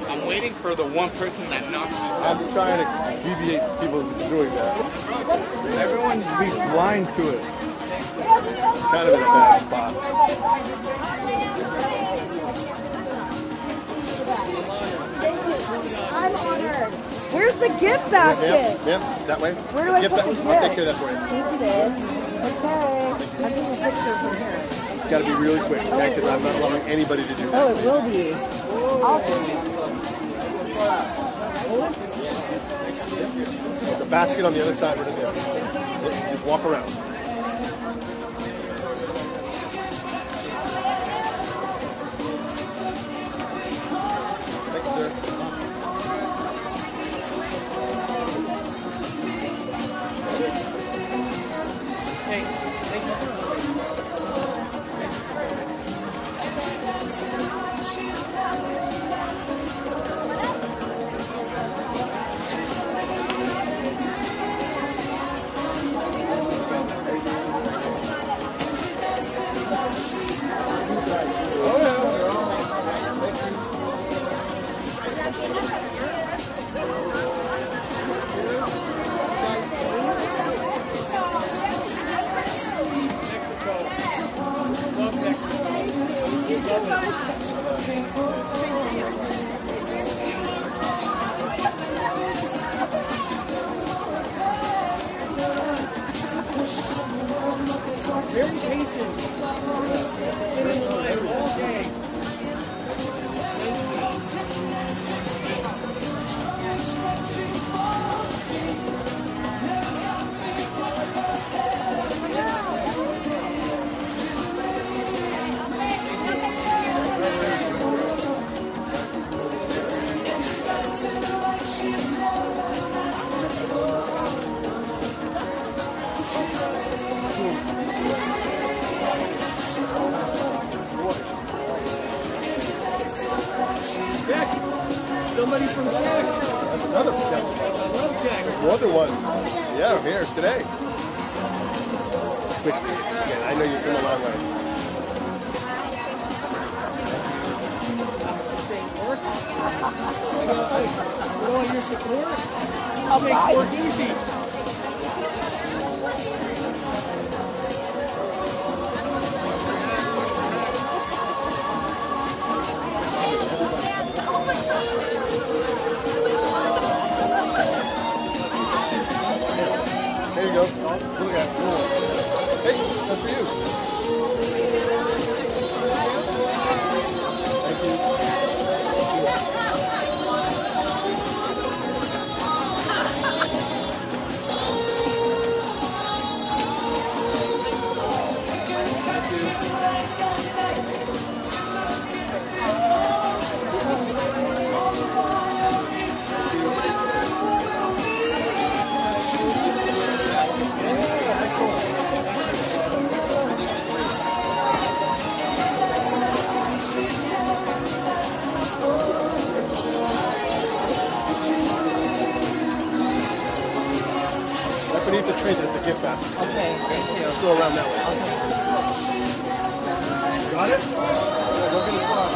[SPEAKER 8] I'm waiting for the one person that knocks me.
[SPEAKER 5] I'm trying to deviate people from doing that. Everyone needs to be blind to it. Kind of in a bad spot.
[SPEAKER 10] I'm honored. Where's the gift basket?
[SPEAKER 5] Ma'am, that way.
[SPEAKER 10] Where do I
[SPEAKER 5] Gift
[SPEAKER 10] put the
[SPEAKER 5] I'll take
[SPEAKER 10] gift?
[SPEAKER 5] care of that for you.
[SPEAKER 10] Thank you, babe. Okay. I'm taking a picture from here.
[SPEAKER 5] It's got to be really quick, okay? Because I'm not allowing anybody to do that.
[SPEAKER 10] Oh, it will be. Awesome.
[SPEAKER 5] The basket on the other side right there. Just walk around. Thank you, sir.
[SPEAKER 3] Hey, thank you. Very patient. Been in the line all day. Jack, somebody from Jack.
[SPEAKER 5] That's another Jack.
[SPEAKER 3] I love Jack.
[SPEAKER 5] Another one. Yeah, I'm here today. Quick. Again, I know you've come a long way.
[SPEAKER 3] With all your support, I'll make work easy.
[SPEAKER 5] There you go. Look at that. Hey, that's for you. Thank you. Wait, there's a gift basket.
[SPEAKER 6] Okay, thank you.
[SPEAKER 5] Let's go around that way. Got it? Yeah, go get it across.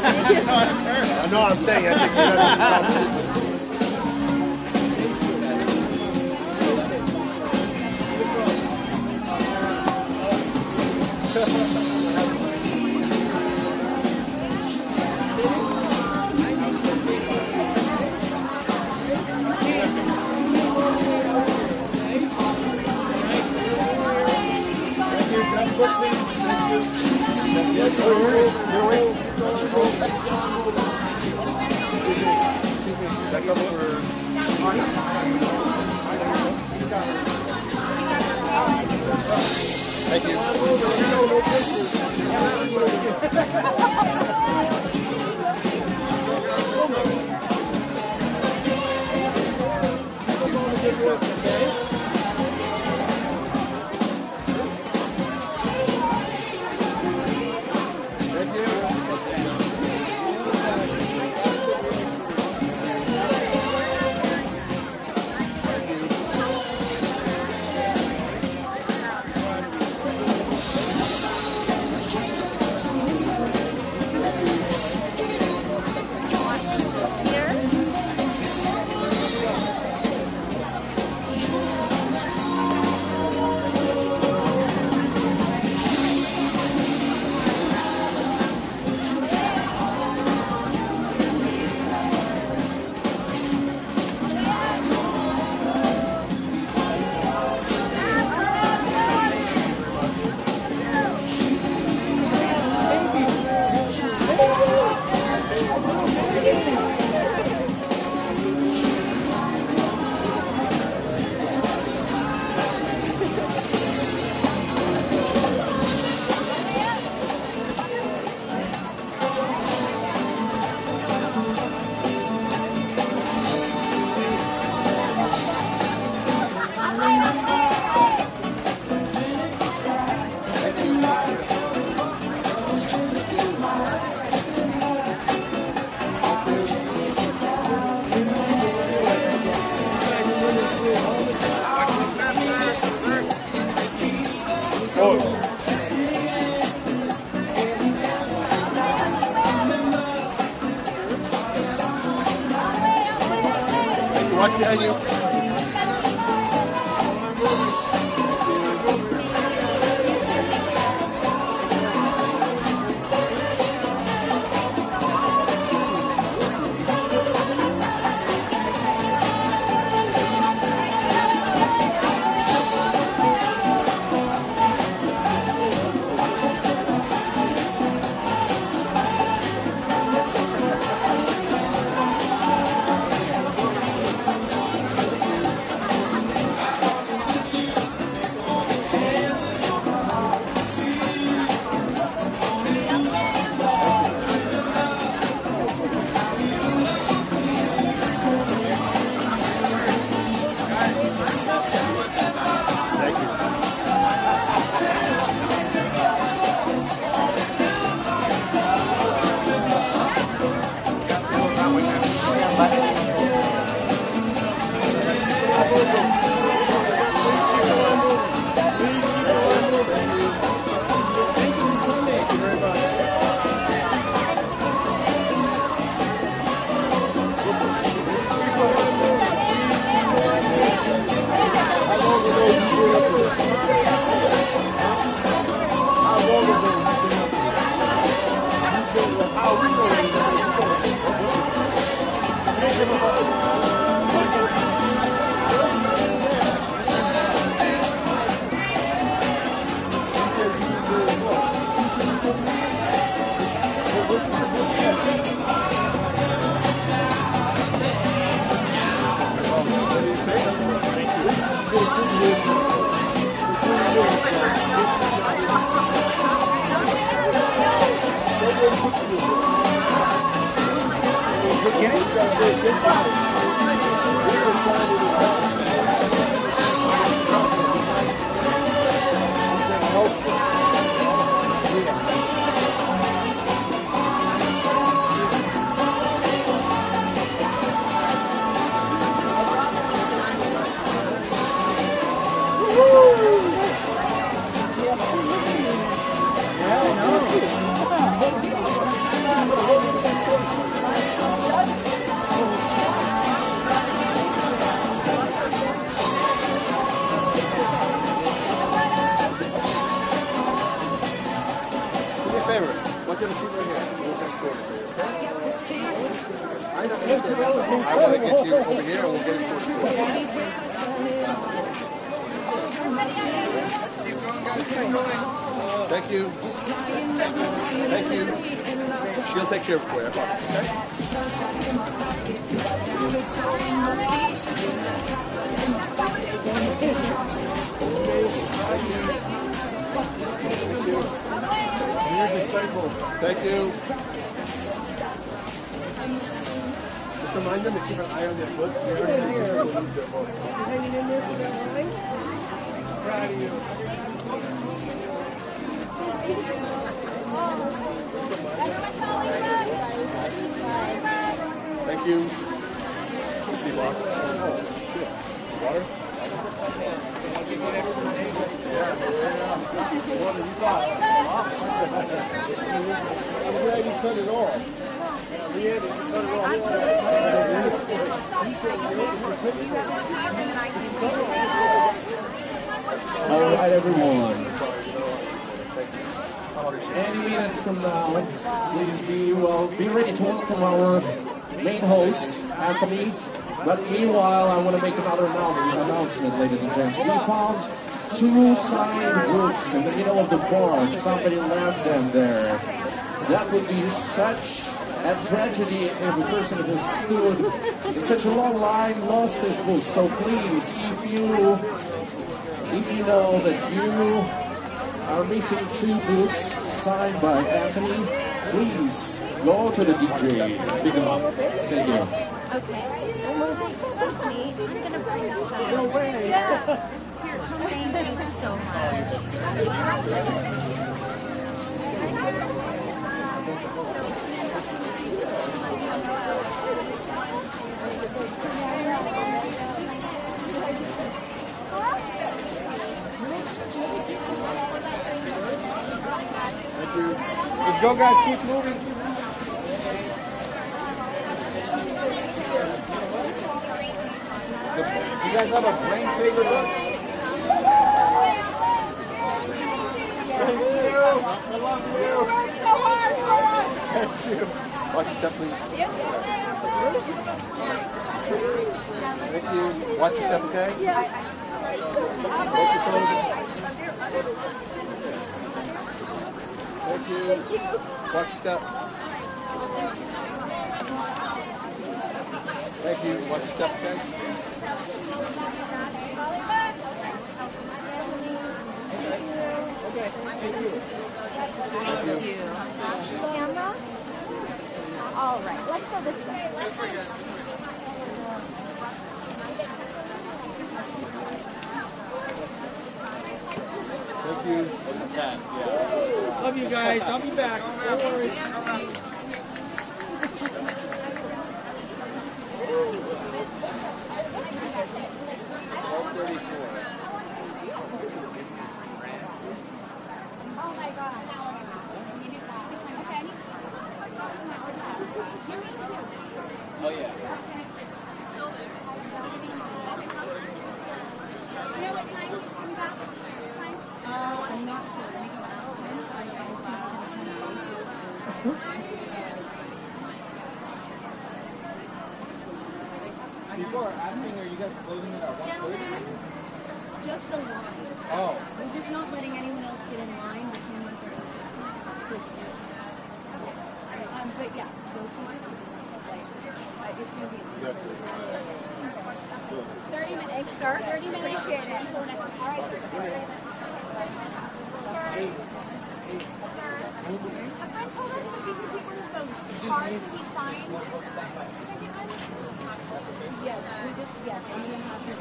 [SPEAKER 5] I know what I'm saying. I think you got Thank you. Watch behind you.
[SPEAKER 16] Good game.
[SPEAKER 5] a favor. I want you to keep right here. We'll get sorted for you, okay? I want to get you over here and we'll get it sorted for you. Thank you. Thank you. She'll take care of it for you. Thank you. Just remind them to keep an eye on their foot.
[SPEAKER 3] Hanging in there for that line? Proud of you.
[SPEAKER 5] Thank you. See, boss. Water? I'm glad you cut it off. Yeah, you cut it off.
[SPEAKER 21] All right, everyone. Any minute from now, please be ready to welcome our main host, Anthony. But meanwhile, I want to make another announcement, ladies and gents. We found 2 signed books in the middle of the bar. Somebody left them there. That would be such a tragedy if a person who stood in such a long line lost this book. So please, if you know that you are missing 2 books signed by Anthony, please go to the DJ. Pick them up. Thank you.
[SPEAKER 7] Okay. Excuse me. I'm gonna bring up some. No way. Yeah. Here, thank you so
[SPEAKER 3] Let's go, guys. Keep moving. You guys have a brain favorite book? Thank you. I love you. Thank you.
[SPEAKER 5] Watch your step, please. Thank you. Watch your step, okay?
[SPEAKER 10] Yeah.
[SPEAKER 5] Thank you. Watch your step. Thank you. Watch your step, okay?
[SPEAKER 3] Okay, thank you.
[SPEAKER 7] Thank you. Camera? All right, let's go this way.
[SPEAKER 5] Thank you.
[SPEAKER 3] Love you guys. I'll be back. Don't worry.
[SPEAKER 7] Oh my God.
[SPEAKER 3] Oh, yeah.
[SPEAKER 7] I'm not sure.
[SPEAKER 3] People are asking, are you guys closing it at 1:30?
[SPEAKER 7] Just the line.
[SPEAKER 3] Oh.
[SPEAKER 7] We're just not letting anyone else get in line between 1:30. But yeah, those two are it's going to be 30 minutes, sir. 30 minutes. Appreciate it. Until next time. All right.
[SPEAKER 10] A friend told us that we should get one of those cards that he signed.
[SPEAKER 7] Yes, we just, yes, and we have to,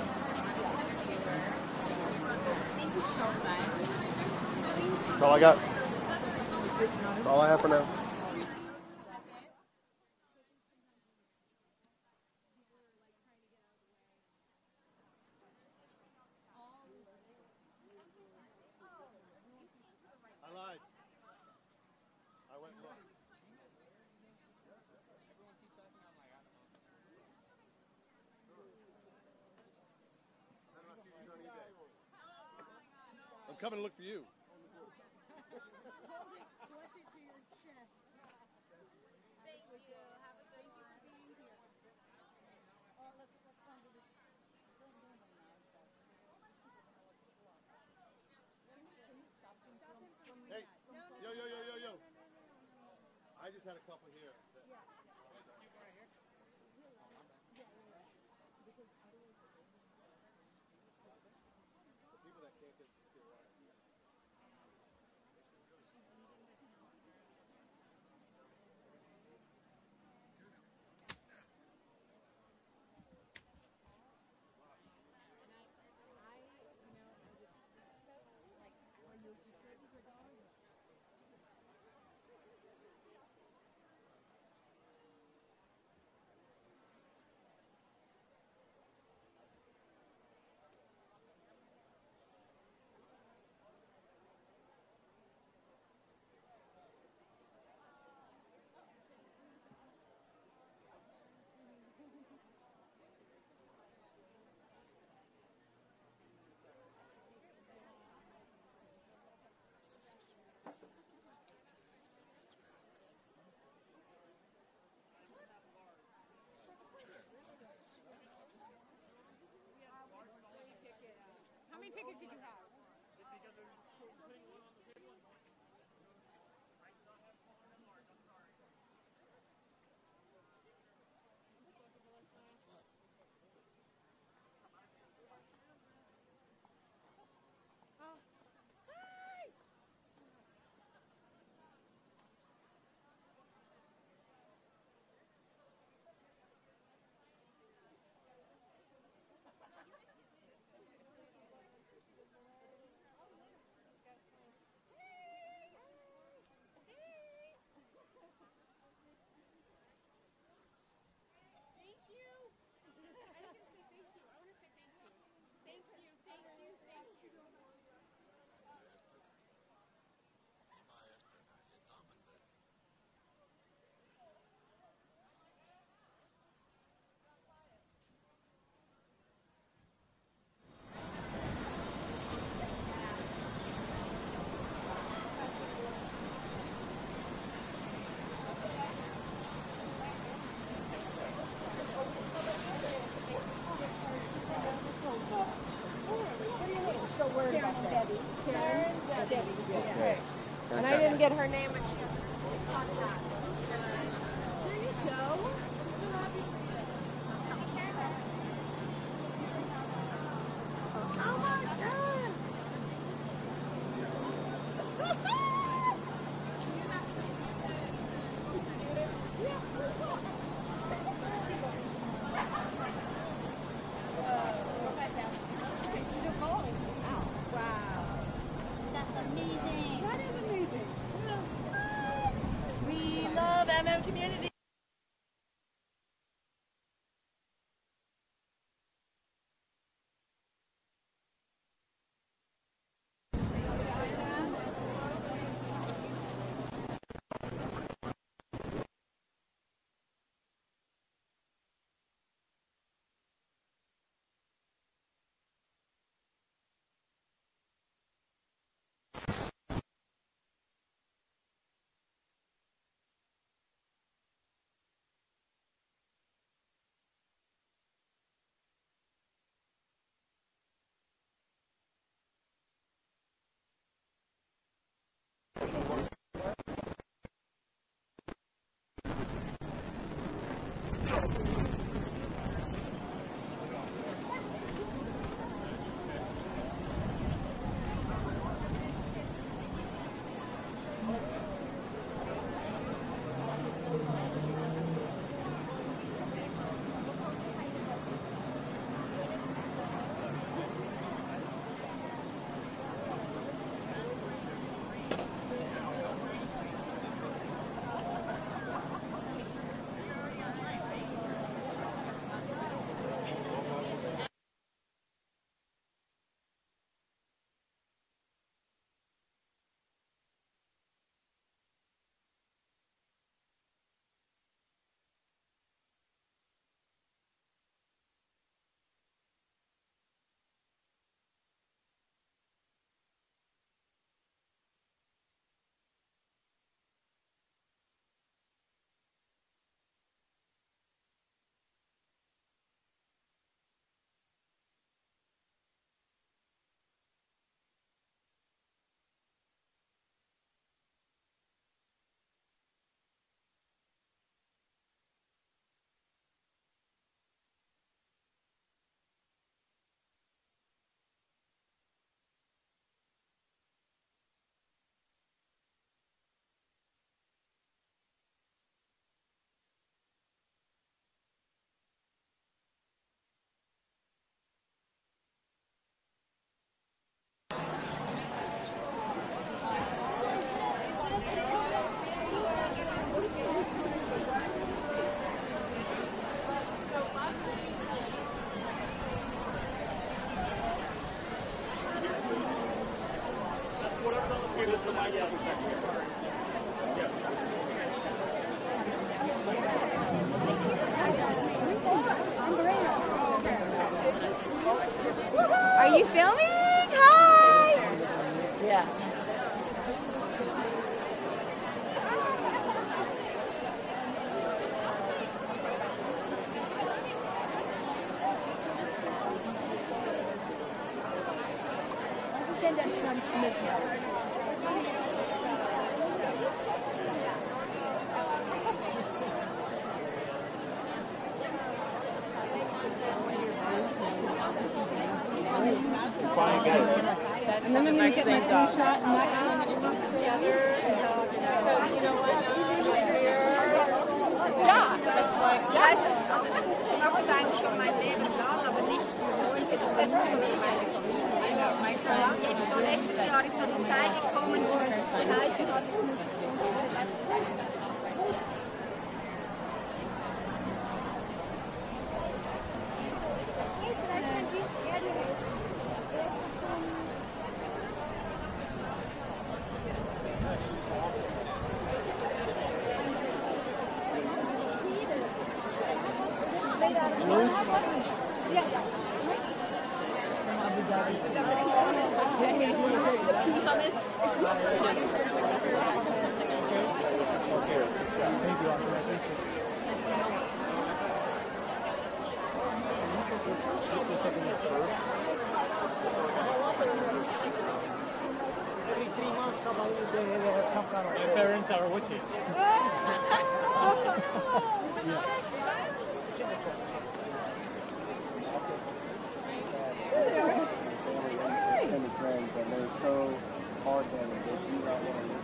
[SPEAKER 7] Thank you so much.
[SPEAKER 5] That's all I got. That's all I have for now. I lied. I went wrong. I'm coming to look for you. Hey, yo. I just had a couple here. People that can't get right.
[SPEAKER 6] How many tickets did you have?
[SPEAKER 3] Okay.
[SPEAKER 10] And I didn't get her name. There you go. Oh my God. Wow.
[SPEAKER 7] That's amazing.
[SPEAKER 10] That is amazing.
[SPEAKER 7] We love MM Community.
[SPEAKER 6] And then I'm going to get my flu shot and actually I'm going to do it together. Because you know what? Ja, das war ich mache es eigentlich schon mein Leben lang, aber nicht für ruhige Zeiten für meine Familie. Jetzt so letztes Jahr ist so eine Zeit gekommen, wo es geheißen hat,
[SPEAKER 3] Every 3 months, somebody they have some kind of.
[SPEAKER 11] My parents are watching.
[SPEAKER 3] Friends, and they're so hard-headed. They do not want to listen.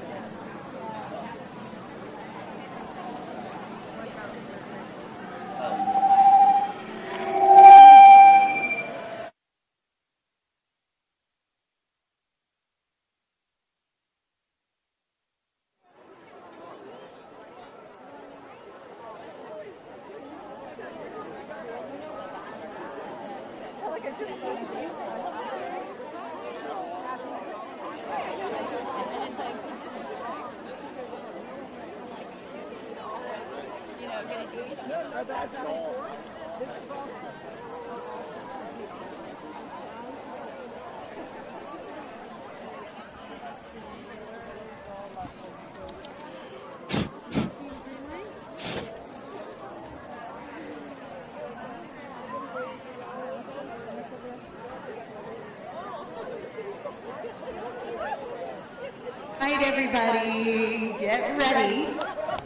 [SPEAKER 15] Right, everybody, get ready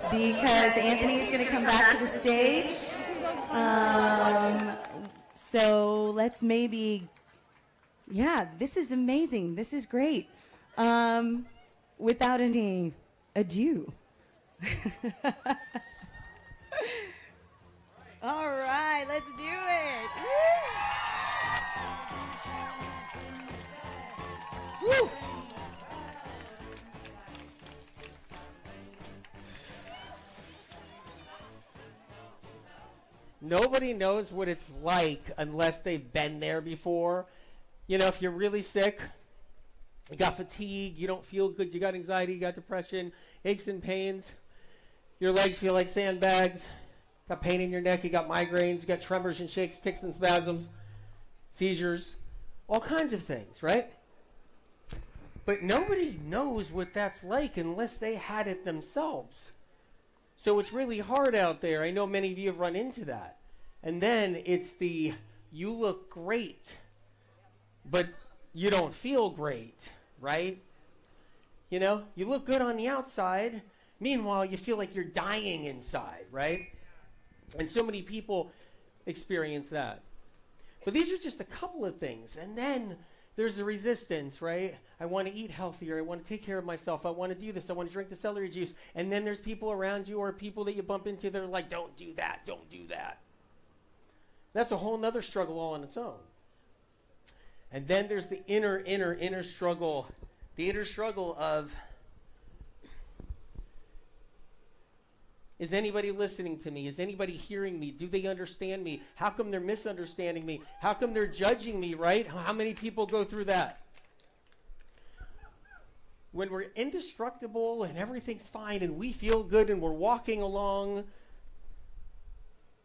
[SPEAKER 15] because Anthony is going to come back to the stage. So let's maybe, yeah, this is amazing. This is great. Without any ado. All right, let's do it. Woo! Woo!
[SPEAKER 1] Nobody knows what it's like unless they've been there before. You know, if you're really sick, you got fatigue, you don't feel good, you got anxiety, you got depression, aches and pains, your legs feel like sandbags, got pain in your neck, you got migraines, you got tremors and shakes, tics and spasms, seizures, all kinds of things, right? But nobody knows what that's like unless they had it themselves. So it's really hard out there. I know many of you have run into that. And then it's the, you look great, but you don't feel great, right? You know, you look good on the outside. Meanwhile, you feel like you're dying inside, right? And so many people experience that. But these are just a couple of things. And then there's a resistance, right? I want to eat healthier. I want to take care of myself. I want to do this. I want to drink the celery juice. And then there's people around you or people that you bump into that are like, don't do that. Don't do that. That's a whole nother struggle all on its own. And then there's the inner struggle. The inner struggle of, is anybody listening to me? Is anybody hearing me? Do they understand me? How come they're misunderstanding me? How come they're judging me, right? How many people go through that? When we're indestructible and everything's fine and we feel good and we're walking along,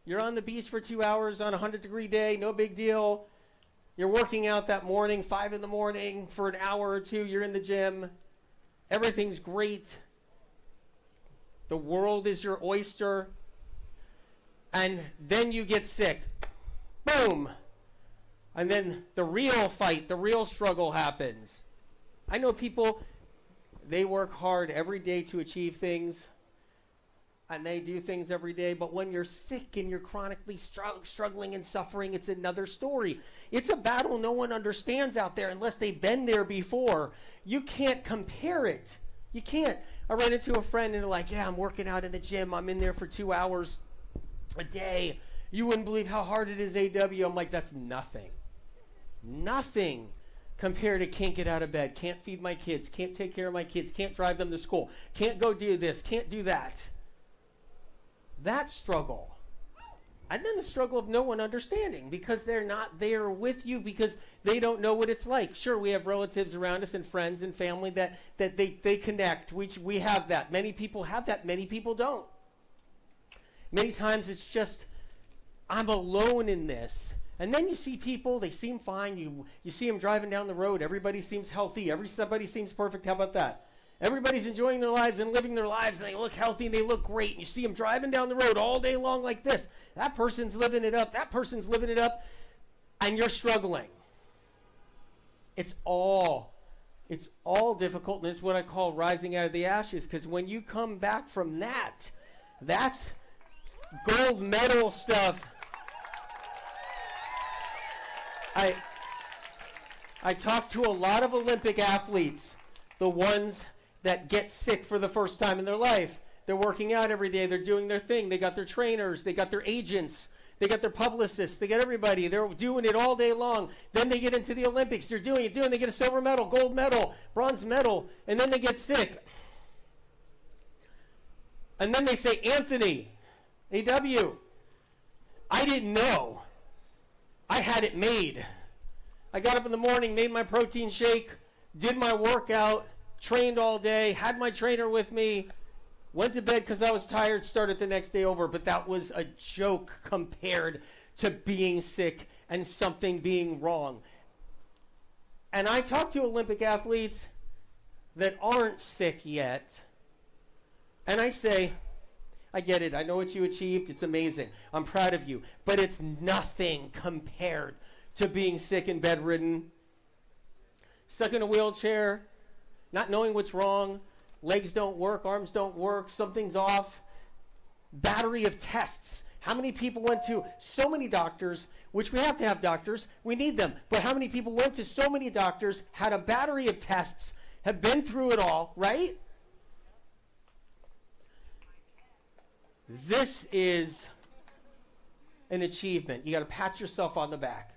[SPEAKER 1] you're on the beach for 2 hours on a 100-degree day, no big deal. You're working out that morning, 5 in the morning, for an hour or two, you're in the gym. Everything's great. The world is your oyster. And then you get sick. Boom. And then the real fight, the real struggle happens. I know people, they work hard every day to achieve things, and they do things every day, but when you're sick and you're chronically struggling and suffering, it's another story. It's a battle no one understands out there unless they've been there before. You can't compare it. You can't. I ran into a friend and they're like, yeah, I'm working out in the gym. I'm in there for 2 hours a day. You wouldn't believe how hard it is, AW. I'm like, that's nothing. Nothing compared to can't get out of bed, can't feed my kids, can't take care of my kids, can't drive them to school, can't go do this, can't do that. That struggle. And then the struggle of no one understanding because they're not there with you because they don't know what it's like. Sure, we have relatives around us and friends and family that they connect. We have that. Many people have that. Many people don't. Many times it's just, I'm alone in this. And then you see people, they seem fine. You see them driving down the road. Everybody seems healthy. Everybody seems perfect. How about that? Everybody's enjoying their lives and living their lives, and they look healthy and they look great. And you see them driving down the road all day long like this. That person's living it up. That person's living it up. And you're struggling. It's all difficult, and it's what I call rising out of the ashes. Because when you come back from that, that's gold medal stuff. I talk to a lot of Olympic athletes, the ones that get sick for the first time in their life. They're working out every day. They're doing their thing. They got their trainers. They got their agents. They got their publicists. They got everybody. They're doing it all day long. Then they get into the Olympics. They're doing it. They get a silver medal, gold medal, bronze medal, and then they get sick. And then they say, Anthony, AW, I didn't know. I had it made. I got up in the morning, made my protein shake, did my workout, trained all day, had my trainer with me, went to bed because I was tired, started the next day over. But that was a joke compared to being sick and something being wrong. And I talk to Olympic athletes that aren't sick yet, and I say, I get it. I know what you achieved. It's amazing. I'm proud of you. But it's nothing compared to being sick and bedridden, stuck in a wheelchair, not knowing what's wrong, legs don't work, arms don't work, something's off. Battery of tests. How many people went to so many doctors, which we have to have doctors, we need them, but how many people went to so many doctors, had a battery of tests, have been through it all, right? This is an achievement. You got to pat yourself on the back.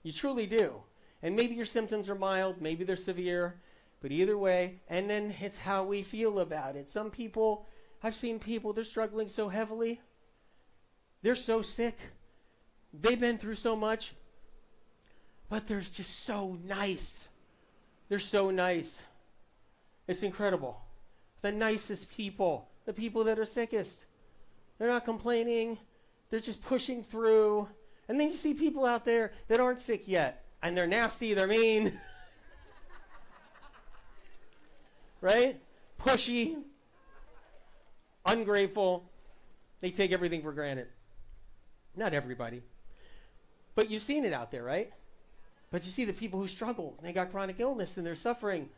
[SPEAKER 1] You truly do. And maybe your symptoms are mild, maybe they're severe, but either way, and then it's how we feel about it. Some people, I've seen people, they're struggling so heavily. They're so sick. They've been through so much, but they're just so nice. They're so nice. It's incredible. The nicest people, the people that are sickest. They're not complaining. They're just pushing through. And then you see people out there that aren't sick yet. And they're nasty. They're mean. Right? Pushy. Ungrateful. They take everything for granted. Not everybody. But you've seen it out there, right? But you see the people who struggle. They got chronic illness and they're suffering.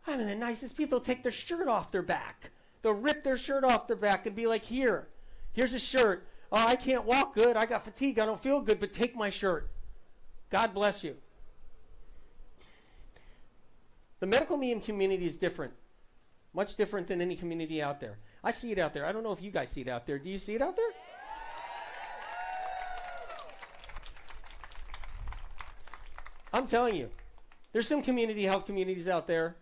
[SPEAKER 1] I mean, the nicest people take their shirt off their back. They'll rip their shirt off their back and be like, here's a shirt. Oh, I can't walk good. I got fatigue. I don't feel good, but take my shirt. God bless you. The medical medium community is different. Much different than any community out there. I see it out there. I don't know if you guys see it out there. Do you see it out there? I'm telling you. There's some community health communities out there,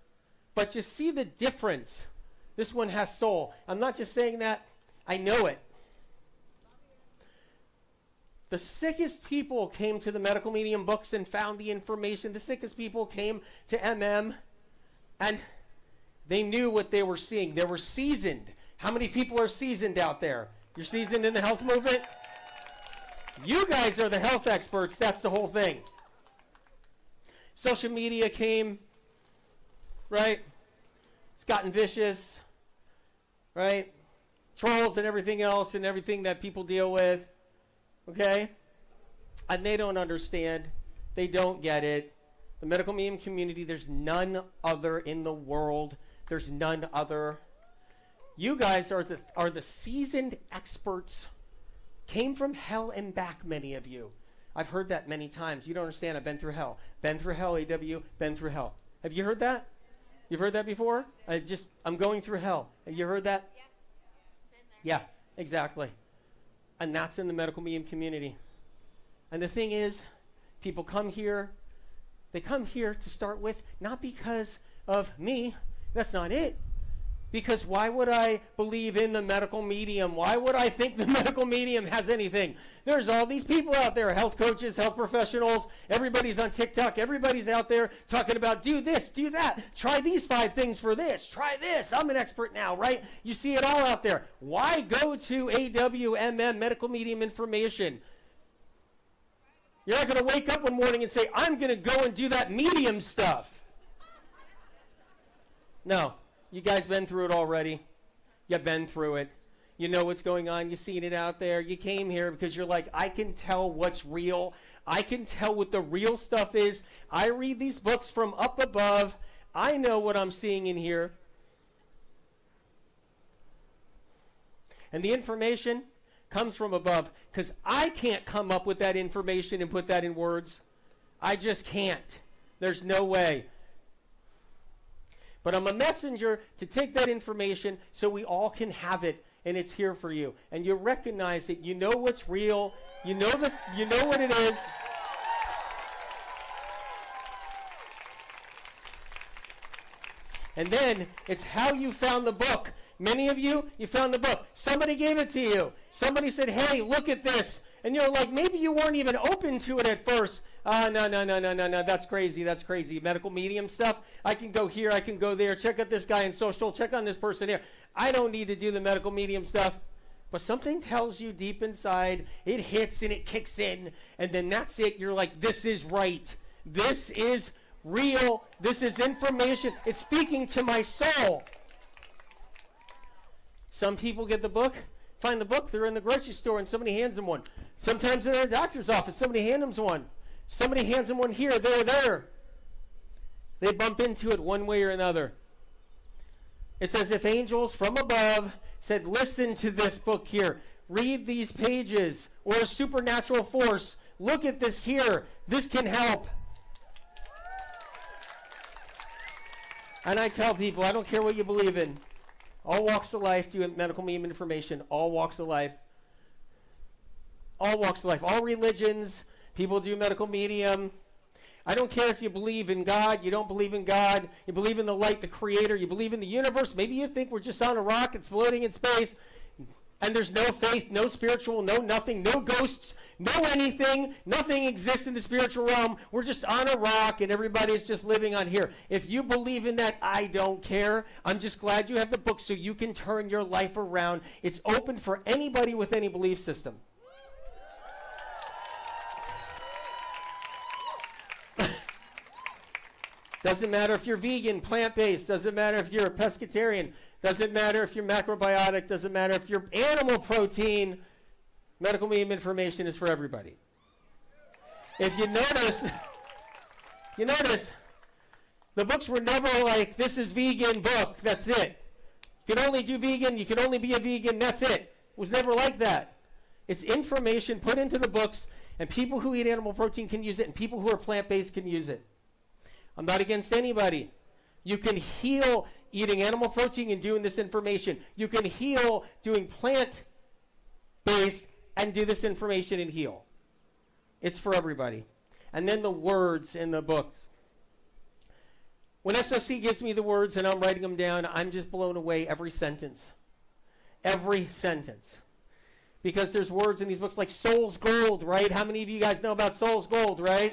[SPEAKER 1] but you see the difference. This one has soul. I'm not just saying that. I know it. The sickest people came to the medical medium books and found the information. The sickest people came to MM, and they knew what they were seeing. They were seasoned. How many people are seasoned out there? You're seasoned in the health movement? You guys are the health experts. That's the whole thing. Social media came, right? It's gotten vicious, right? Trolls and everything else and everything that people deal with. Okay? And they don't understand. They don't get it. The medical medium community, there's none other in the world. There's none other. You guys are the seasoned experts. Came from hell and back, many of you. I've heard that many times. You don't understand. I've been through hell. Been through hell, AW. Been through hell. Have you heard that? You've heard that before? I'm going through hell. Have you heard that? Yeah, exactly. And that's in the medical medium community. And the thing is, people come here. They come here to start with, not because of me. That's not it. Because why would I believe in the medical medium? Why would I think the medical medium has anything? There's all these people out there, health coaches, health professionals. Everybody's on TikTok. Everybody's out there talking about do this, do that. Try these 5 things for this. Try this. I'm an expert now, right? You see it all out there. Why go to AWMM, medical medium information? You're not going to wake up one morning and say, I'm going to go and do that medium stuff. No. You guys been through it already. You've been through it. You know what's going on. You've seen it out there. You came here because you're like, I can tell what's real. I can tell what the real stuff is. I read these books from up above. I know what I'm seeing in here. And the information comes from above because I can't come up with that information and put that in words. I just can't. There's no way. But I'm a messenger to take that information so we all can have it, and it's here for you. And you recognize it. You know what's real. You know what it is. And then it's how you found the book. Many of you found the book. Somebody gave it to you. Somebody said, hey, look at this. And you're like, maybe you weren't even open to it at first. No, that's crazy, that's crazy. Medical medium stuff, I can go here, I can go there, check out this guy in social, check on this person here. I don't need to do the medical medium stuff. But something tells you deep inside, it hits and it kicks in, and then that's it. You're like, this is right. This is real. This is information. It's speaking to my soul. Some people get the book, find the book, they're in the grocery store and somebody hands them one. Sometimes they're in a doctor's office, somebody hands them one. Somebody hands them one here, there. They bump into it one way or another. It's as if angels from above said, listen to this book here. Read these pages. Or a supernatural force. Look at this here. This can help. And I tell people, I don't care what you believe in. All walks of life do medical medium information. All walks of life. All walks of life. All religions. People do medical medium. I don't care if you believe in God, you don't believe in God, you believe in the light, the creator, you believe in the universe. Maybe you think we're just on a rock, it's floating in space, and there's no faith, no spiritual, no nothing, no ghosts, no anything. Nothing exists in the spiritual realm. We're just on a rock, and everybody's just living on here. If you believe in that, I don't care. I'm just glad you have the book so you can turn your life around. It's open for anybody with any belief system. Doesn't matter if you're vegan, plant-based. Doesn't matter if you're a pescatarian. Doesn't matter if you're macrobiotic. Doesn't matter if you're animal protein. Medical medium information is for everybody. If you notice, the books were never like, this is vegan book, that's it. You can only do vegan, you can only be a vegan, that's it. It was never like that. It's information put into the books, and people who eat animal protein can use it, and people who are plant-based can use it. I'm not against anybody. You can heal eating animal protein and doing this information. You can heal doing plant-based and do this information and heal. It's for everybody. And then the words in the books. When SOC gives me the words and I'm writing them down, I'm just blown away every sentence. Every sentence. Because there's words in these books like Soul's Gold, right? How many of you guys know about Soul's Gold, right?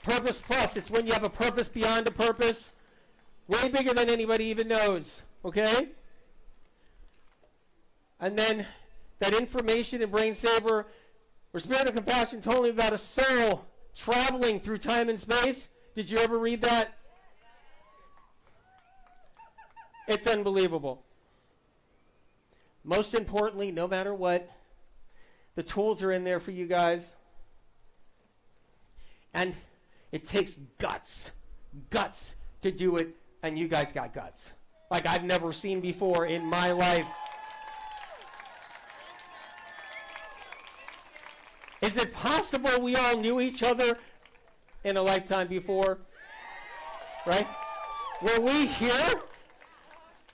[SPEAKER 1] Purpose Plus, it's when you have a purpose beyond a purpose. Way bigger than anybody even knows, okay? And then that information in Brain Saver, where Spirit of Compassion told me about a soul traveling through time and space. Did you ever read that? It's unbelievable. Most importantly, no matter what, the tools are in there for you guys. And it takes guts to do it, and you guys got guts like I've never seen before in my life. Is it possible we all knew each other in a lifetime before? Right? Were we here?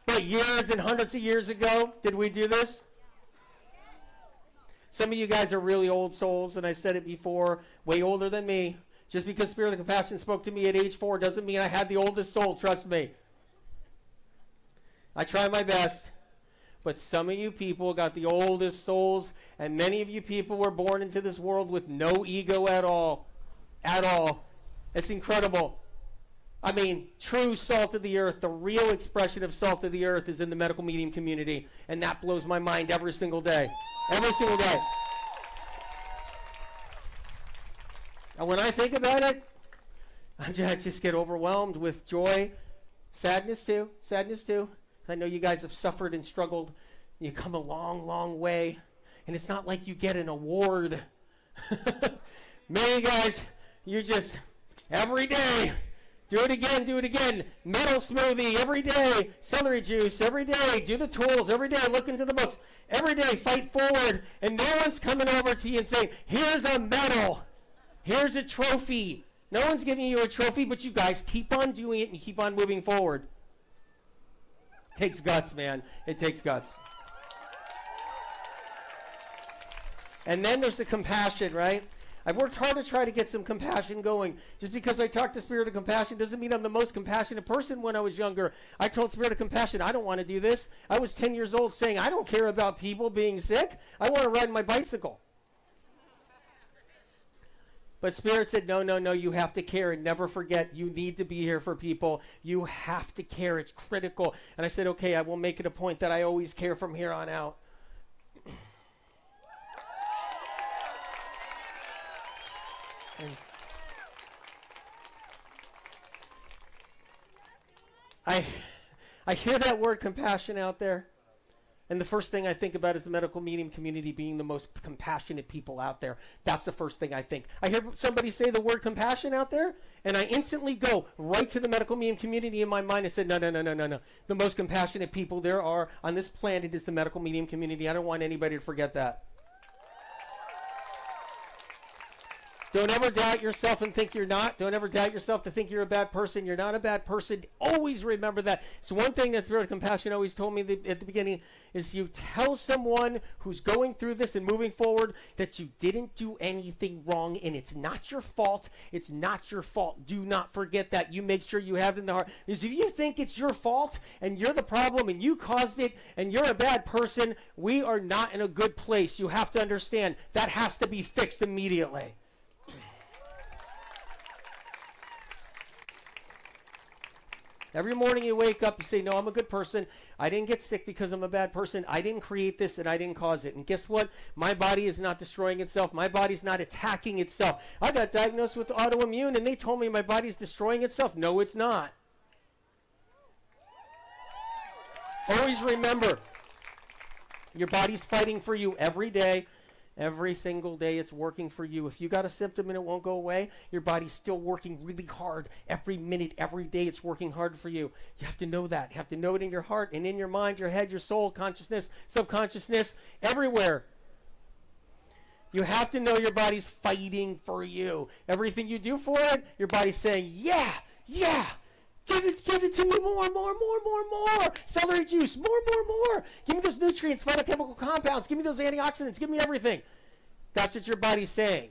[SPEAKER 1] But years and hundreds of years ago, did we do this? Some of you guys are really old souls, and I said it before, way older than me. Just because Spirit of Compassion spoke to me at age 4 doesn't mean I had the oldest soul, trust me. I try my best. But some of you people got the oldest souls, and many of you people were born into this world with no ego at all. At all. It's incredible. I mean, true salt of the earth, the real expression of salt of the earth is in the medical medium community, and that blows my mind every single day. Every single day. And when I think about it, I just get overwhelmed with joy, sadness too. I know you guys have suffered and struggled. You come a long, long way. And it's not like you get an award. Many guys, you just, every day, do it again. Metal smoothie every day. Celery juice every day. Do the tools every day. Look into the books. Every day, fight forward. And no one's coming over to you and saying, here's a medal. Here's a trophy. No one's giving you a trophy, but you guys keep on doing it and keep on moving forward. It takes guts, man. It takes guts. And then there's the compassion, right? I've worked hard to try to get some compassion going. Just because I talk to Spirit of Compassion doesn't mean I'm the most compassionate person when I was younger. I told Spirit of Compassion, I don't want to do this. I was 10 years old saying, I don't care about people being sick. I want to ride my bicycle. But Spirit said, no, you have to care and never forget. You need to be here for people. You have to care. It's critical. And I said, okay, I will make it a point that I always care from here on out. I hear that word compassion out there. And the first thing I think about is the medical medium community being the most compassionate people out there. That's the first thing I think. I hear somebody say the word compassion out there, and I instantly go right to the medical medium community in my mind and said, no. The most compassionate people there are on this planet is the medical medium community. I don't want anybody to forget that. Don't ever doubt yourself and think you're not. Don't ever doubt yourself to think you're a bad person. You're not a bad person. Always remember that. So one thing that Spirit of Compassion always told me at the beginning is you tell someone who's going through this and moving forward that you didn't do anything wrong and it's not your fault. It's not your fault. Do not forget that. You make sure you have it in the heart. Because if you think it's your fault and you're the problem and you caused it and you're a bad person, we are not in a good place. You have to understand that has to be fixed immediately. Every morning you wake up, you say, no, I'm a good person. I didn't get sick because I'm a bad person. I didn't create this and I didn't cause it. And guess what? My body is not destroying itself. My body's not attacking itself. I got diagnosed with autoimmune and they told me my body's destroying itself. No, it's not. Always remember, your body's fighting for you every day. Every single day it's working for you. If you got a symptom and it won't go away, your body's still working really hard. Every minute, every day it's working hard for you. You have to know that. You have to know it in your heart and in your mind, your head, your soul, consciousness, subconsciousness, everywhere. You have to know your body's fighting for you. Everything you do for it, your body's saying, yeah. Give it to me more. Celery juice, more. Give me those nutrients, phytochemical compounds. Give me those antioxidants. Give me everything. That's what your body's saying.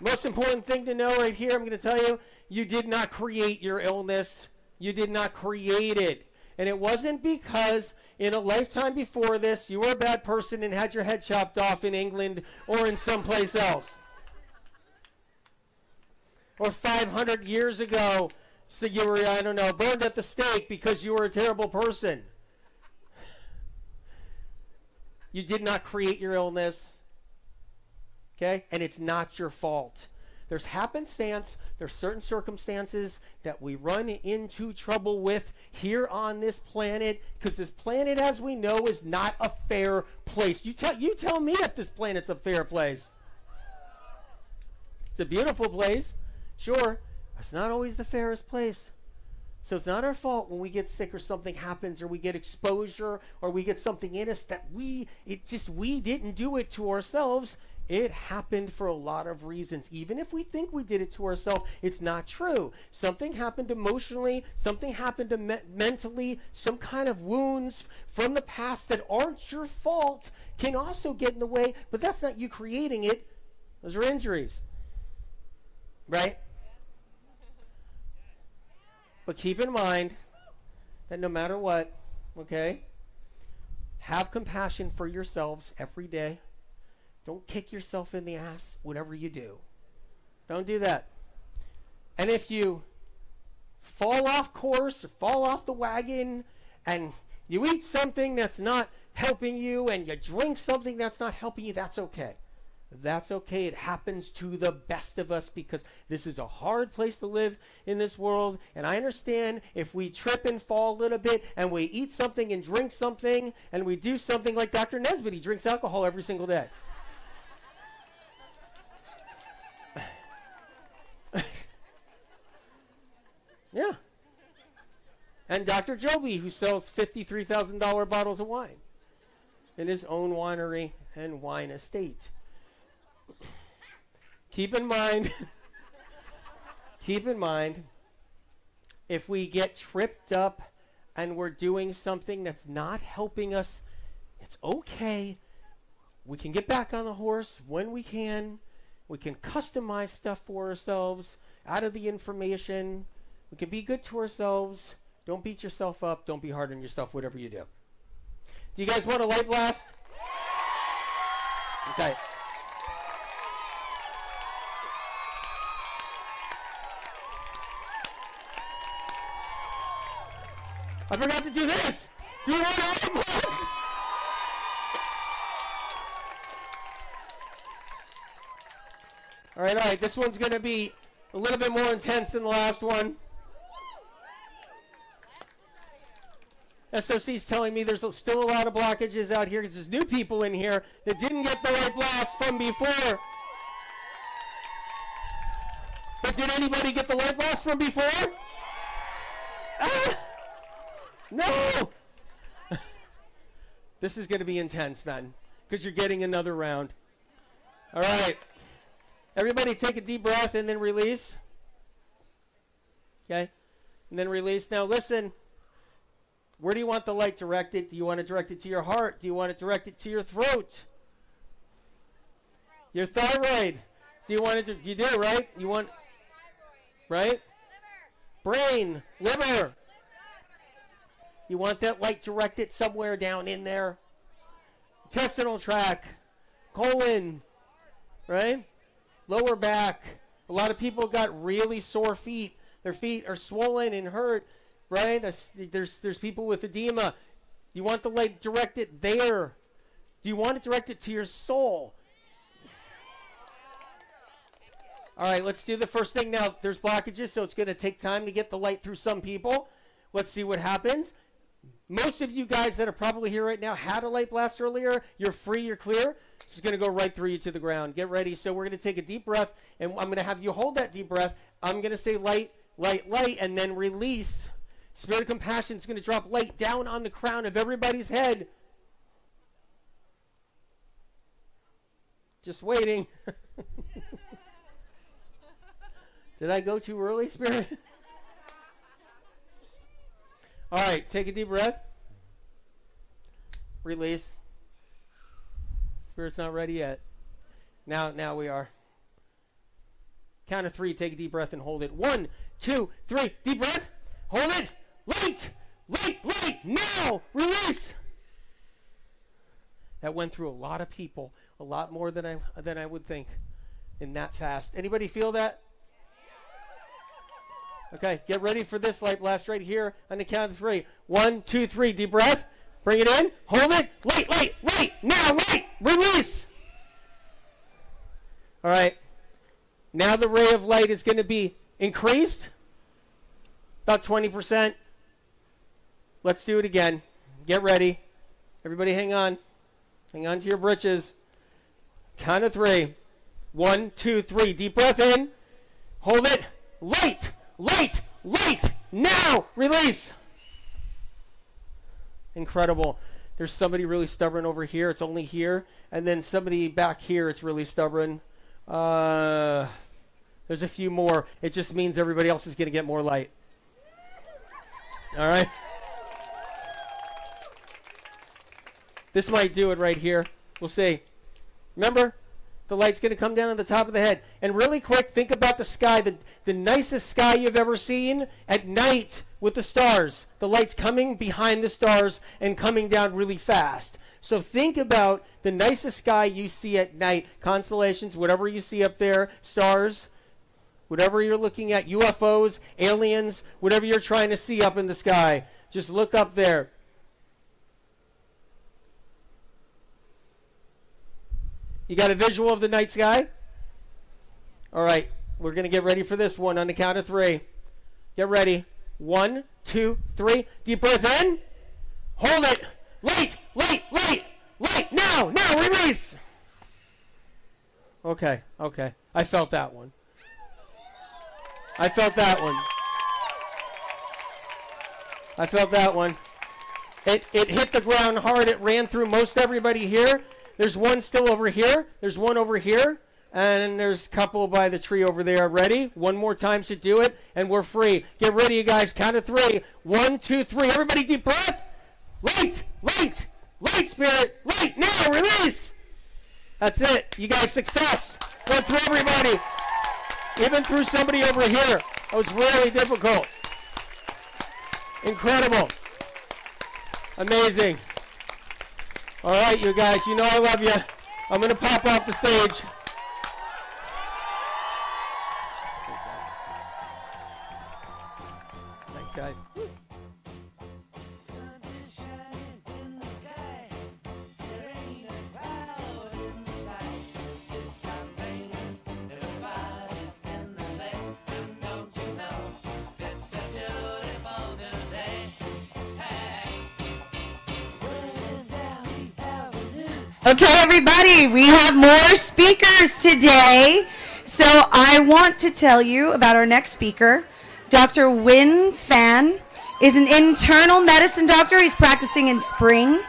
[SPEAKER 1] Most important thing to know right here, I'm going to tell you, you did not create your illness. You did not create it. And it wasn't because in a lifetime before this, you were a bad person and had your head chopped off in England or in someplace else. Or 500 years ago, so you were, burned at the stake because you were a terrible person. You did not create your illness. Okay? And it's not your fault. There's happenstance. There's certain circumstances that we run into trouble with here on this planet, because this planet, as we know, is not a fair place. You tell me if this planet's a fair place. It's a beautiful place, sure. It's not always the fairest place. So it's not our fault when we get sick or something happens or we get exposure or we get something in us that we didn't do it to ourselves. It happened for a lot of reasons. Even if we think we did it to ourselves, it's not true. Something happened emotionally, something happened mentally, some kind of wounds from the past that aren't your fault can also get in the way, but that's not you creating it. Those are injuries. Right? But keep in mind that no matter what, okay, have compassion for yourselves every day. Don't kick yourself in the ass, whatever you do. Don't do that. And if you fall off course or fall off the wagon and you eat something that's not helping you and you drink something that's not helping you, that's okay. That's okay. It happens to the best of us because this is a hard place to live in this world. And I understand if we trip and fall a little bit and we eat something and drink something and we do something like Dr. Nesbitt, he drinks alcohol every single day. Yeah. And Dr. Joby, who sells $53,000 bottles of wine in his own winery and wine estate. Keep in mind, if we get tripped up and we're doing something that's not helping us, it's okay. We can get back on the horse when we can. We can customize stuff for ourselves out of the information. We can be good to ourselves. Don't beat yourself up. Don't be hard on yourself, whatever you do. Do you guys want a light blast? Okay. I forgot to do this. Do you want a light blast? All right. This one's going to be a little bit more intense than the last one. SOC's telling me there's still a lot of blockages out here because there's new people in here that didn't get the light blast from before. But did anybody get the light blast from before? Ah! No! This is going to be intense then because you're getting another round. All right. Everybody take a deep breath and then release. Okay? And then release. Now listen. Where do you want the light directed? Do you want to direct it to your heart? Do you want to direct it to your throat? Your thyroid. Do you want it to, you do, right? You want, right? Brain, liver. You want that light directed somewhere down in there. Intestinal tract, colon, right? Lower back. A lot of people got really sore feet. Their feet are swollen and hurt. Right? There's people with edema. You want the light directed there. Do you want it directed to your soul? All right, let's do the first thing now. There's blockages, so it's going to take time to get the light through some people. Let's see what happens. Most of you guys that are probably here right now had a light blast earlier. You're free, you're clear. This is going to go right through you to the ground. Get ready. So we're going to take a deep breath, and I'm going to have you hold that deep breath. I'm going to say light, light, light, and then release. Spirit of compassion is going to drop light down on the crown of everybody's head. Just waiting. Did I go too early, Spirit? All right, take a deep breath. Release. Spirit's not ready yet. Now we are. Count of 3, take a deep breath and hold it. 1, 2, 3, deep breath. Hold it. Light, light, light, now, release. That went through a lot of people, a lot more than I would think in that fast. Anybody feel that? Okay, get ready for this light blast right here on the count of 3. 1, 2, 3, deep breath. Bring it in, hold it, light, light, light, now, light, release. All right, Now the ray of light is going to be increased, about 20%. Let's do it again. Get ready. Everybody hang on. Hang on to your britches. Count of 3. 1, 2, 3. Deep breath in. Hold it. Light, light, light. Now, release. Incredible. There's somebody really stubborn over here. It's only here. And then somebody back here, it's really stubborn. There's a few more. It just means everybody else is going to get more light. All right? This might do it right here. We'll see. Remember, the light's going to come down on the top of the head. And really quick, think about the sky, the nicest sky you've ever seen at night with the stars. The light's coming behind the stars and coming down really fast. So think about the nicest sky you see at night. Constellations, whatever you see up there, stars, whatever you're looking at, UFOs, aliens, whatever you're trying to see up in the sky. Just look up there. You got a visual of the night sky? All right, we're going to get ready for this one on the count of 3. Get ready. 1, 2, 3. Deep breath in. Hold it. Light, light, light, light. Now, release. Okay. I felt that one. I felt that one. It hit the ground hard. It ran through most everybody here. There's one still over here. There's one over here. And there's a couple by the tree over there. Ready? One more time should do it. And we're free. Get ready, you guys. Count of 3. 1, 2, 3. Everybody deep breath. Light, light, light, spirit. Light. Now, release. That's it. You guys, success. Went through everybody. Even through somebody over here. That was really difficult. Incredible. Amazing. All right, you guys, you know I love you. I'm going to pop off the stage. Thanks, guys.
[SPEAKER 15] Okay, everybody, we have more speakers today. So I want to tell you about our next speaker. Dr. Win Fan is an internal medicine doctor. He's practicing in Spring.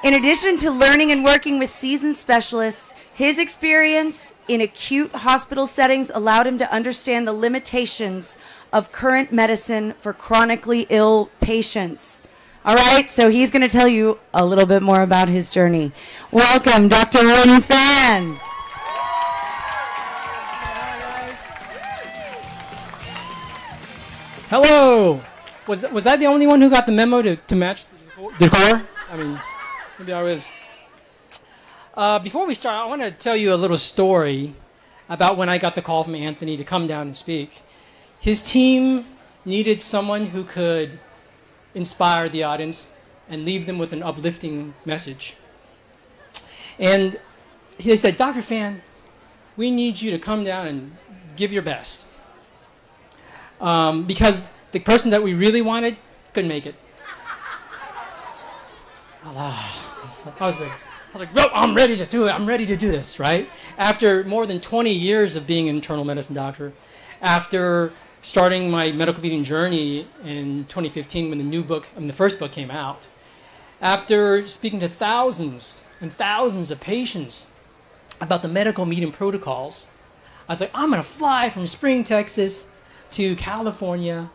[SPEAKER 15] In addition to learning and working with seasoned specialists, his experience in acute hospital settings allowed him to understand the limitations of current medicine for chronically ill patients. All right, so he's going to tell you a little bit more about his journey. Welcome, Dr. Win Fan.
[SPEAKER 11] Hello. Was I the only one who got the memo to match the decor? I mean, maybe I was. Before we start, I want to tell you a little story about when I got the call from Anthony to come down and speak. His team needed someone who could inspire the audience and leave them with an uplifting message. And he said, Dr. Fan, we need you to come down and give your best. Because the person that we really wanted couldn't make it. I was like, no, I'm ready to do it. I'm ready to do this, right? After more than 20 years of being an internal medicine doctor, after starting my medical meeting journey in 2015 when the first book came out, after speaking to thousands and thousands of patients about the medical meeting protocols, I was like, I'm going to fly from Spring, Texas to California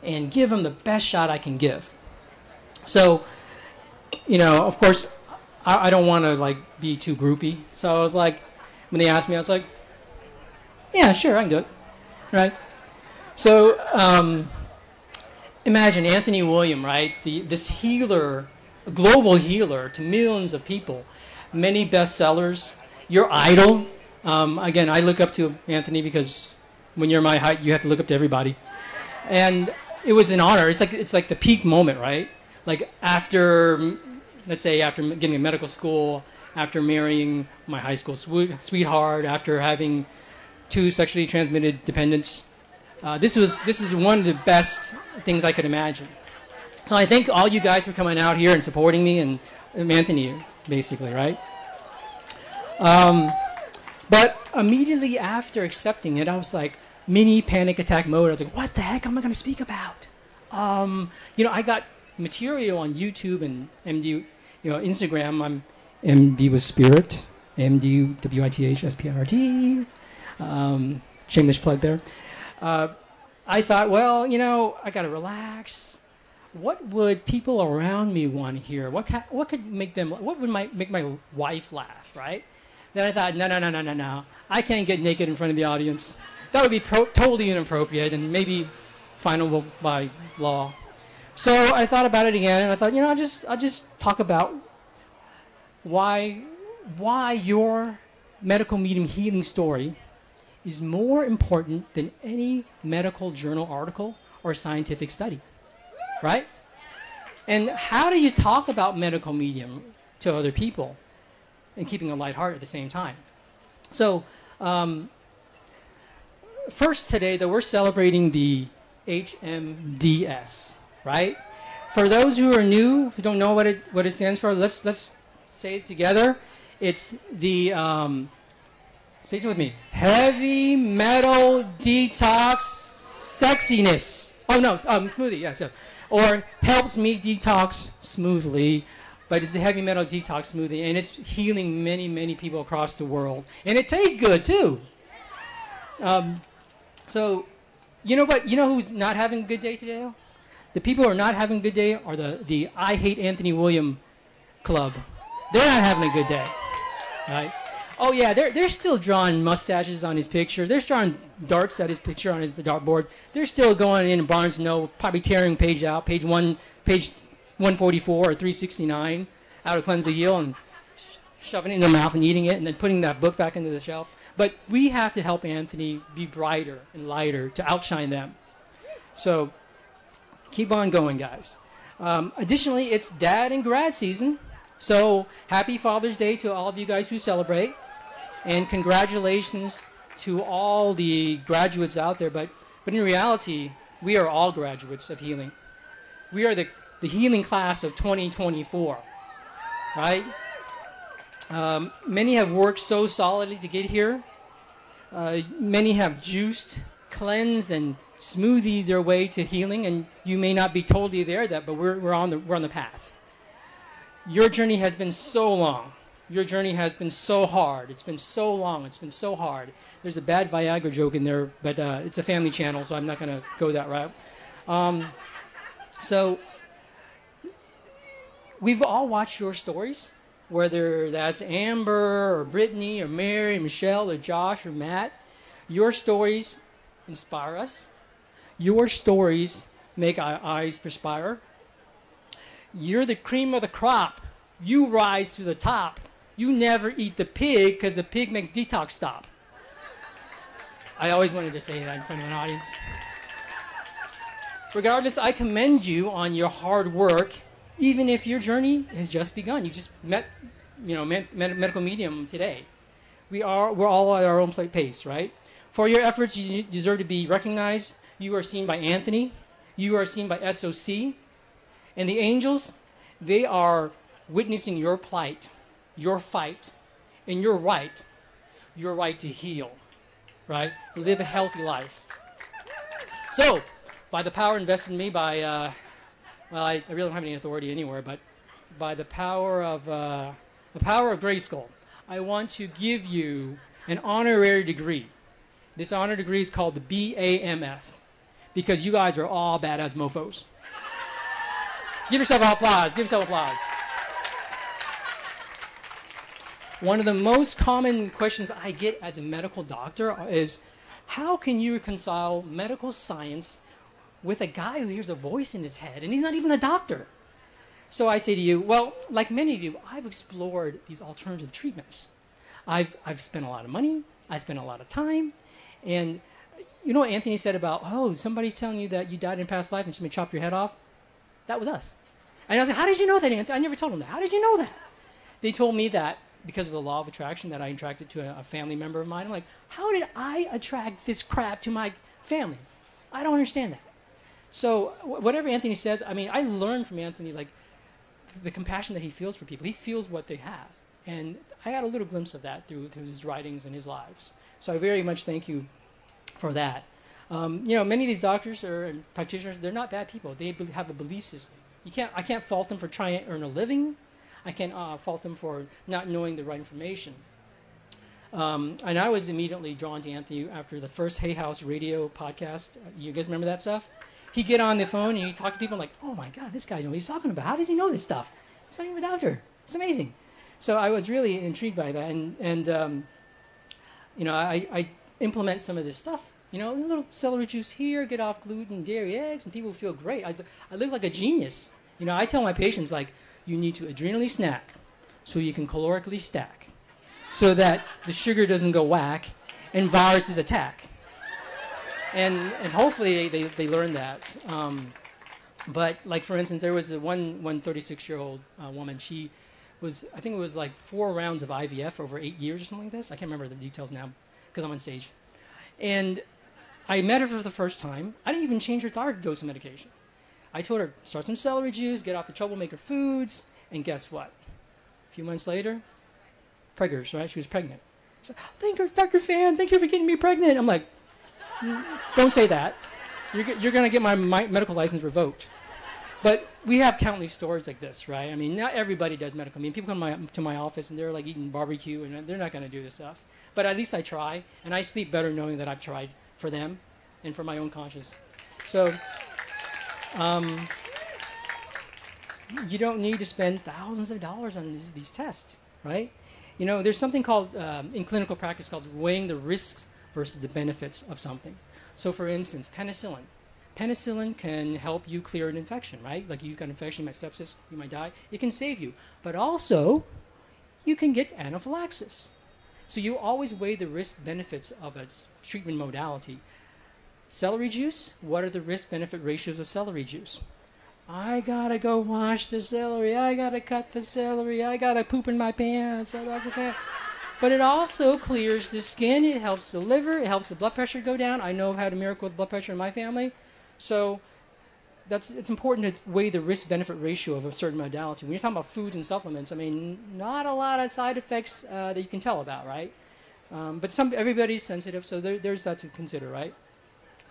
[SPEAKER 11] and give them the best shot I can give. So, of course, I don't want to be too groupie. So I was like, when they asked me, I was like, yeah, sure, I can do it, right? So imagine Anthony William, right? This healer, a global healer to millions of people, many bestsellers, your idol. Again, I look up to Anthony because when you're my height, you have to look up to everybody. And it was an honor. It's like the peak moment, right? Like after, let's say after getting to medical school, after marrying my high school sweetheart, after having 2 sexually transmitted dependents. This is one of the best things I could imagine. So I thank all you guys for coming out here and supporting me and Anthony, basically, right? But immediately after accepting it, I was like, mini panic attack mode. I was like, what the heck am I going to speak about? I got material on YouTube and MD, Instagram. I'm MD with Spirit, MD WITHSPIRT. Shameless plug there. I thought, well, I got to relax. What would people around me want to hear? What could make them? What would make my wife laugh? Right? Then I thought, no. I can't get naked in front of the audience. That would be totally inappropriate and maybe finable by law. So I thought about it again, and I thought, I'll just talk about why your medical medium healing story is more important than any medical journal article or scientific study, right? And how do you talk about medical medium to other people and keeping a light heart at the same time? So first today, though, we're celebrating the HMDS, right? For those who are new, who don't know what it stands for, let's say it together. It's the say it with me. Heavy metal detox sexiness. Oh no, smoothie. Yes, or helps me detox smoothly. But it's a heavy metal detox smoothie, and it's healing many, many people across the world, and it tastes good too. So, you know what? You know who's not having a good day today? The people who are not having a good day are the I Hate Anthony William Club. They're not having a good day, right? Oh yeah, they're still drawing mustaches on his picture. They're drawing darts at his picture on his dartboard. They're still going in Barnes & Noble, probably tearing page 144 or 369 out of Cleanse the Heel and shoving it in their mouth and eating it and then putting that book back into the shelf. But we have to help Anthony be brighter and lighter to outshine them. So keep on going, guys. Additionally, it's dad and grad season. So happy Father's Day to all of you guys who celebrate. And congratulations to all the graduates out there. But in reality, we are all graduates of healing. We are the healing class of 2024, right? Many have worked so solidly to get here. Many have juiced, cleansed, and smoothied their way to healing, and you may not be totally there yet, but we're on the path. Your journey has been so long. Your journey has been so hard. It's been so long. It's been so hard. There's a bad Viagra joke in there, but it's a family channel, so I'm not going to go that route. So we've all watched your stories, whether that's Amber or Brittany or Mary, Michelle or Josh or Matt. Your stories inspire us. Your stories make our eyes perspire. You're the cream of the crop. You rise to the top. You never eat the pig because the pig makes detox stop. I always wanted to say that in front of an audience. Regardless, I commend you on your hard work, even if your journey has just begun. You just met, medical medium today. We're all at our own pace, right? For your efforts, you deserve to be recognized. You are seen by Anthony. You are seen by SOC. And the angels, they are witnessing your plight, your fight, and your right to heal, right? Live a healthy life. So, by the power invested in me by, I really don't have any authority anywhere, but by the power of Grayskull, I want to give you an honorary degree. This honor degree is called the BAMF, because you guys are all badass mofos. Give yourself applause. Give yourself applause. One of the most common questions I get as a medical doctor is, how can you reconcile medical science with a guy who hears a voice in his head and he's not even a doctor? So I say to you, well, like many of you, I've explored these alternative treatments. I've spent a lot of money. I spent a lot of time. And you know what Anthony said about, somebody's telling you that you died in a past life and she may chop your head off? That was us. And I was like, how did you know that, Anthony? I never told him that. How did you know that? They told me that because of the law of attraction that I attracted to a family member of mine. I'm like, how did I attract this crap to my family? I don't understand that. So whatever Anthony says, I mean, I learned from Anthony, like, the compassion that he feels for people. He feels what they have. And I got a little glimpse of that through his writings and his lives. So I very much thank you for that. You know, many of these doctors and practitioners, they're not bad people. They have a belief system. I can't fault them for trying to earn a living. I can't fault them for not knowing the right information. And I was immediately drawn to Anthony after the first Hay House radio podcast. You guys remember that stuff? He'd get on the phone and he'd talk to people like, oh my God, this guy knows what he's talking about. How does he know this stuff? He's not even a doctor. It's amazing. So I was really intrigued by that. And you know, I implement some of this stuff. You know, a little celery juice here, get off gluten, dairy, eggs, and people feel great. I look like a genius. You know, I tell my patients, like, you need to adrenally snack so you can calorically stack so that the sugar doesn't go whack and viruses attack. And hopefully they learn that. But, like, for instance, there was one 36-year-old woman. She was, I think it was like 4 rounds of IVF over 8 years or something like this. I can't remember the details now because I'm on stage. And I met her for the first time. I didn't even change her thyroid dose of medication. I told her, start some celery juice, get off the troublemaker foods, and guess what? A few months later, preggers, right? She was pregnant. She's like, thank you, Dr. Fan, thank you for getting me pregnant. I'm like, don't say that. You're going to get my medical license revoked. But we have countless stories like this, right? I mean, not everybody does medical. I mean, people come to my office and they're like eating barbecue, and they're not going to do this stuff. But at least I try, and I sleep better knowing that I've tried for them and for my own conscience. So you don't need to spend thousands of dollars on these tests, right? You know, there's something called, in clinical practice, called weighing the risks versus the benefits of something. So, for instance, penicillin. Penicillin can help you clear an infection, right? Like, you've got an infection, you might sepsis, you might die. It can save you. But also, you can get anaphylaxis. So you always weigh the risk-benefits of a treatment modality. Celery juice, what are the risk-benefit ratios of celery juice? I gotta go wash the celery, I gotta cut the celery, I gotta poop in my pants, but it also clears the skin, it helps the liver, it helps the blood pressure go down. I know I've had a miracle with blood pressure in my family. So it's important to weigh the risk-benefit ratio of a certain modality. When you're talking about foods and supplements, I mean, not a lot of side effects that you can tell about, right? But everybody's sensitive, so there's that to consider, right?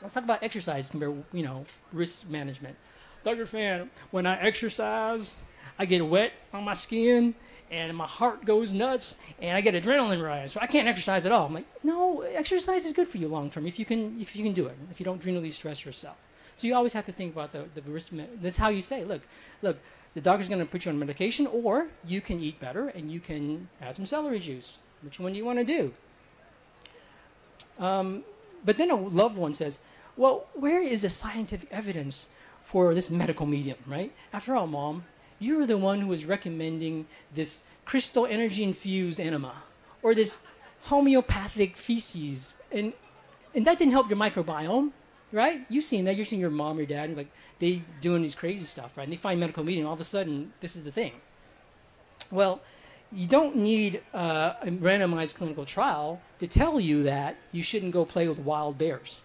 [SPEAKER 11] Let's talk about exercise compared, you know, risk management. Dr. Fan, when I exercise, I get wet on my skin, and my heart goes nuts, and I get adrenaline rise, so I can't exercise at all. I'm like, no, exercise is good for you long term if you can do it, if you don't adrenally stress yourself. So you always have to think about the risk. That's how you say, look, the doctor's going to put you on medication, or you can eat better and you can add some celery juice. Which one do you want to do? But then a loved one says, well, where is the scientific evidence for this medical medium, right? After all, Mom, you were the one who was recommending this crystal energy infused enema or this homeopathic feces, and that didn't help your microbiome, right? You've seen that. You've seen your mom or dad, and like they doing these crazy stuff, right? And they find medical medium, all of a sudden, this is the thing. Well, you don't need a randomized clinical trial to tell you that you shouldn't go play with wild bears,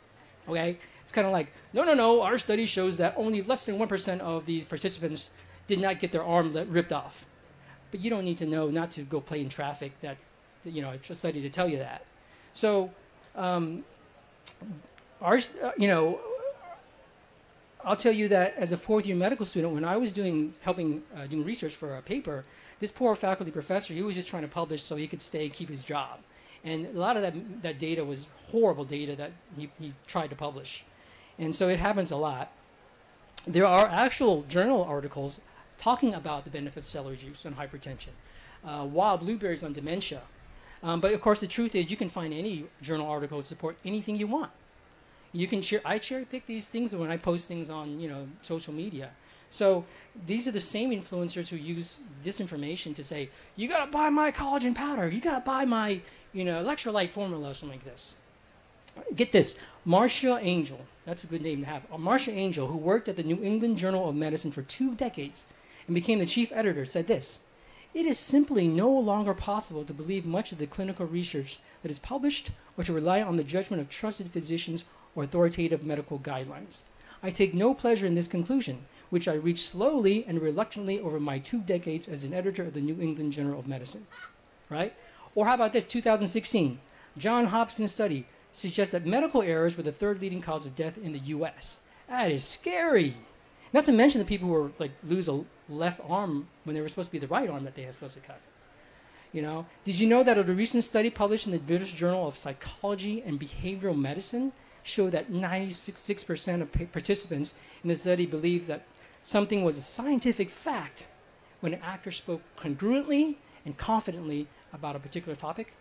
[SPEAKER 11] okay? It's kind of like, no, our study shows that only less than 1% of these participants did not get their arm ripped off. But you don't need to know not to go play in traffic, that, you know, a study to tell you that. So, you know, I'll tell you that as a fourth-year medical student, when I was doing research for a paper, this poor faculty professor, he was just trying to publish so he could stay and keep his job. And a lot of that data was horrible data that he tried to publish. And so it happens a lot. There are actual journal articles talking about the benefits of celery juice on hypertension, wild blueberries on dementia. But of course, the truth is you can find any journal article to support anything you want. You can I cherry pick these things when I post things on, you know, social media. So these are the same influencers who use this information to say, you gotta buy my collagen powder, you gotta buy my, you know, electrolyte formula or something like this. Get this, Marcia Angel, that's a good name to have. Marcia Angel, who worked at the New England Journal of Medicine for 2 decades and became the chief editor, said this: it is simply no longer possible to believe much of the clinical research that is published or to rely on the judgment of trusted physicians or authoritative medical guidelines. I take no pleasure in this conclusion, which I reached slowly and reluctantly over my 2 decades as an editor of the New England Journal of Medicine. Right? Or how about this, 2016, John Hopkins study suggests that medical errors were the 3rd leading cause of death in the U.S. That is scary. Not to mention the people who were like lose a left arm when they were supposed to be the right arm that they were supposed to cut. You know, did you know that a recent study published in the British Journal of Psychology and Behavioral Medicine showed that 96% of participants in the study believed that something was a scientific fact when an actor spoke congruently and confidently about a particular topic?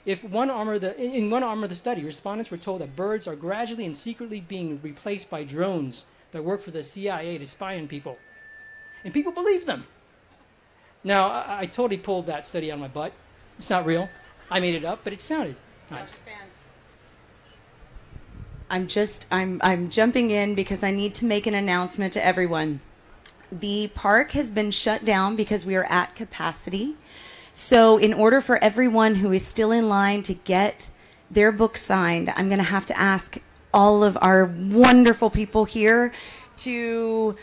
[SPEAKER 11] In one arm of the study, respondents were told that birds are gradually and secretly being replaced by drones that work for the CIA to spy on people. And people believed them. Now, I totally pulled that study out of my butt. It's not real. I made it up, but it sounded nice.
[SPEAKER 15] I'm jumping in because I need to make an announcement to everyone. The park has been shut down because we are at capacity. So in order for everyone who is still in line to get their book signed, I'm going to have to ask all of our wonderful people here to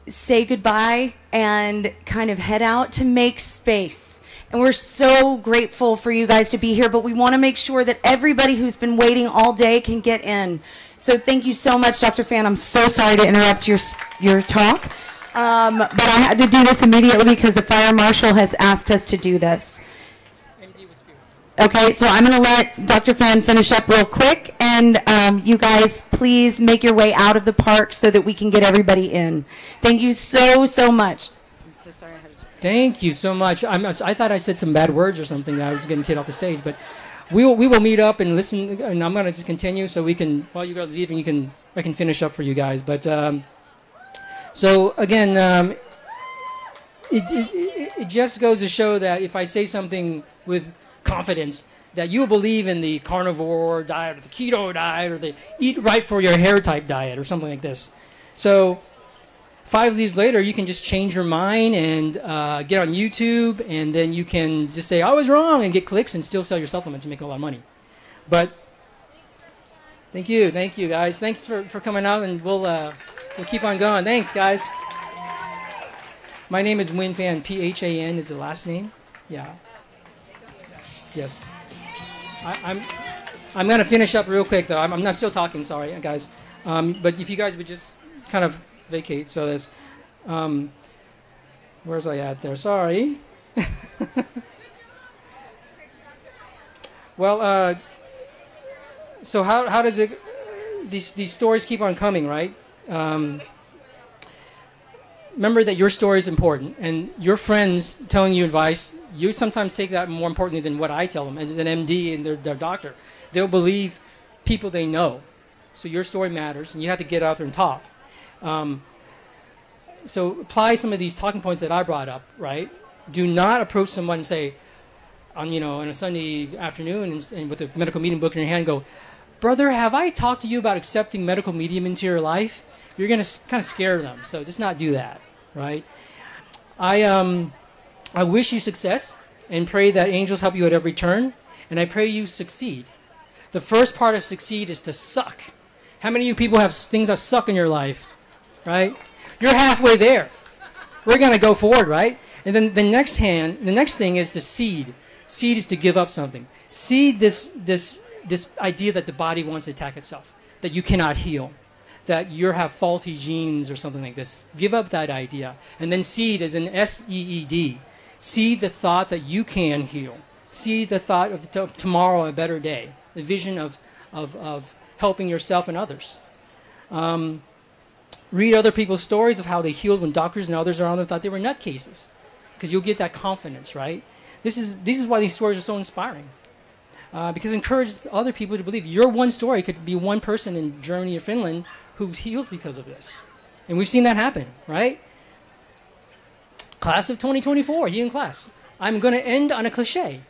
[SPEAKER 15] say goodbye and kind of head out to make space. And we're so grateful for you guys to be here, but we want to make sure that everybody who's been waiting all day can get in. So thank you so much, Dr. Fan. I'm so sorry to interrupt your talk, but I had to do this immediately because the fire marshal has asked us to do this. Okay, so I'm going to let Dr. Fan finish up real quick, and you guys please make your way out of the park so that we can get everybody in. Thank you so, so much. I'm so sorry I had to...
[SPEAKER 11] Thank you so much. I thought I said some bad words or something. I was getting kicked off the stage, but we will meet up and listen, and I'm going to just continue so we can, while you guys are leaving, I can finish up for you guys. But so again, it just goes to show that if I say something with confidence that you believe in the carnivore diet or the keto diet or the eat right for your hair type diet or something like this. So 5 years later, you can just change your mind and get on YouTube, and then you can just say, I was wrong, and get clicks and still sell your supplements and make a lot of money. But thank you guys. Thanks for coming out, and we'll keep on going. Thanks, guys. My name is Nguyen Phan. Phan is the last name. Yeah. Yes. I'm going to finish up real quick, though. I'm not still talking, sorry, guys. But if you guys would just kind of vacate, so there's... where's I at there? Sorry. Well, so how does it... These stories keep on coming, right? Remember that your story is important, and your friends telling you advice, you sometimes take that more importantly than what I tell them as an MD and their doctor. They'll believe people they know. So your story matters, and you have to get out there and talk. So apply some of these talking points that I brought up, right? Do not approach someone and say, on a Sunday afternoon and with a medical medium book in your hand, go, brother, have I talked to you about accepting medical medium into your life? You're going to kind of scare them, so just not do that, right? I wish you success and pray that angels help you at every turn, and I pray you succeed. The first part of succeed is to suck. How many of you people have things that suck in your life, right? You're halfway there. We're going to go forward, right? And then the next thing is to seed. Seed is to give up something. Seed this idea that the body wants to attack itself, that you cannot heal, that you have faulty genes or something like this. Give up that idea. And then seed is an S-E-E-D. Seed the thought that you can heal. Seed the thought of tomorrow a better day. The vision of helping yourself and others. Read other people's stories of how they healed when doctors and others around them thought they were nutcases. Because you'll get that confidence, right? This is why these stories are so inspiring. Because it encourages other people to believe your one story could be one person in Germany or Finland who heals because of this. And we've seen that happen, right? Class of 2024, healing class. I'm going to end on a cliche.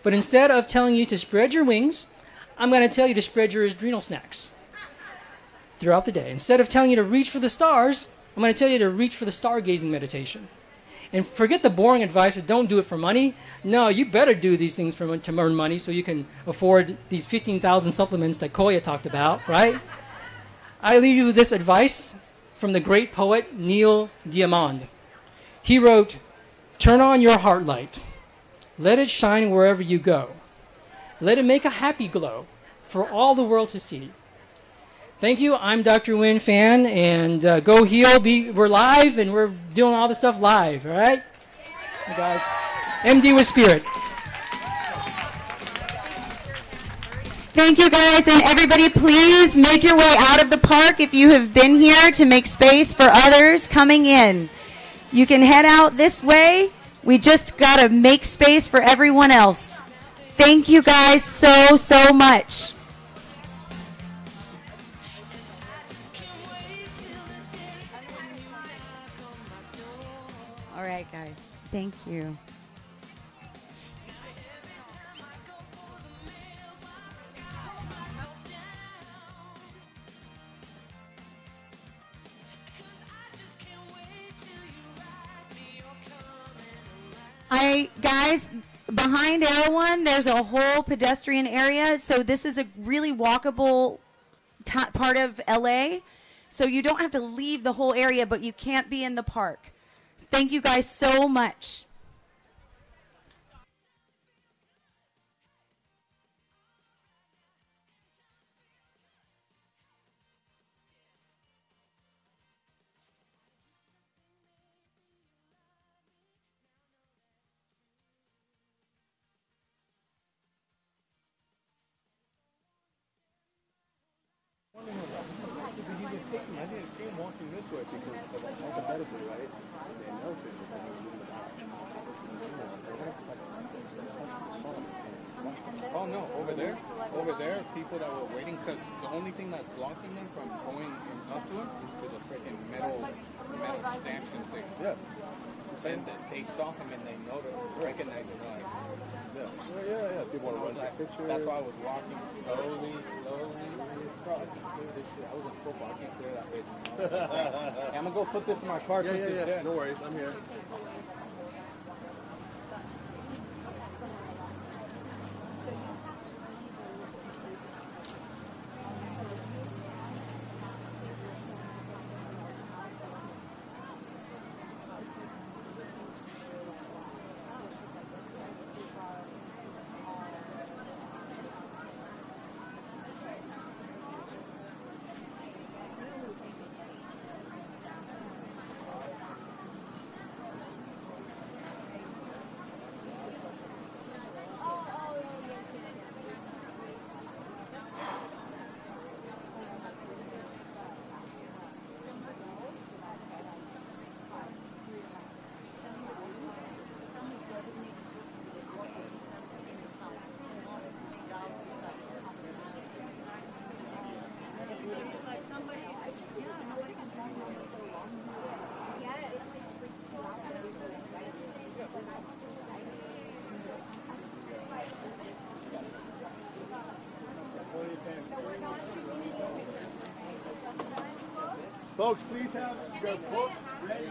[SPEAKER 11] But instead of telling you to spread your wings, I'm going to tell you to spread your adrenal snacks throughout the day. Instead of telling you to reach for the stars, I'm going to tell you to reach for the stargazing meditation. And forget the boring advice of don't do it for money. No, you better do these things to earn money so you can afford these 15,000 supplements that Koya talked about, right? I leave you with this advice from the great poet Neil Diamond. He wrote, "Turn on your heart light. Let it shine wherever you go. Let it make a happy glow for all the world to see." Thank you. I'm Dr. Nguyen Phan, and go heal. We're live, and we're doing all this stuff live. All right, you guys. MD with Spirit.
[SPEAKER 15] Thank you, guys, and everybody, please make your way out of the park if you have been here to make space for others coming in. You can head out this way. We just got to make space for everyone else. Thank you, guys, so much. All right, guys. Thank you. Guys, behind Erewhon, there's a whole pedestrian area, so this is a really walkable part of LA. So you don't have to leave the whole area, but you can't be in the park. Thank you guys so much.
[SPEAKER 5] I didn't see him walking this way because alphabetically, right? They know
[SPEAKER 8] Oh no, over there, people that were waiting, because the only thing that's blocking them from going up to him is a freaking metal stanchion thing.
[SPEAKER 5] Yeah.
[SPEAKER 8] And they saw him and they know to recognize him. Like,
[SPEAKER 5] yeah. People want to run that picture.
[SPEAKER 8] That's why I was walking slowly. Bro, I can clear this shit. I was in football. I can't clear that bitch. Hey, I'm gonna go put this in my car.
[SPEAKER 5] Yeah. No worries. I'm here. Folks, please have your book ready.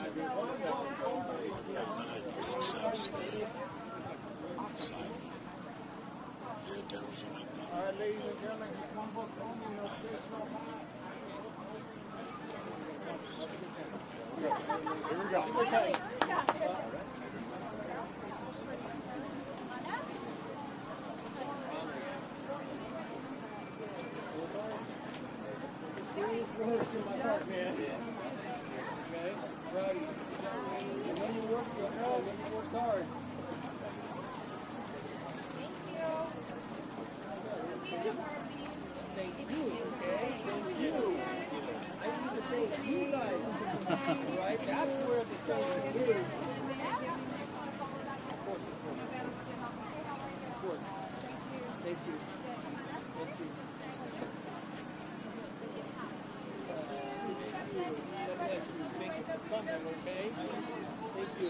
[SPEAKER 5] All right, ladies and gentlemen, one book only, no space, no Here we go. Serious work in my heart, man. Okay? Proud of you. And when you work your hard, when you work hard. Thank you, okay? Thank you. I need to thank you guys. Right? That's where the thank you is. Of course. Of course. Thank you. Thank you. Thank you for coming, okay? Thank you.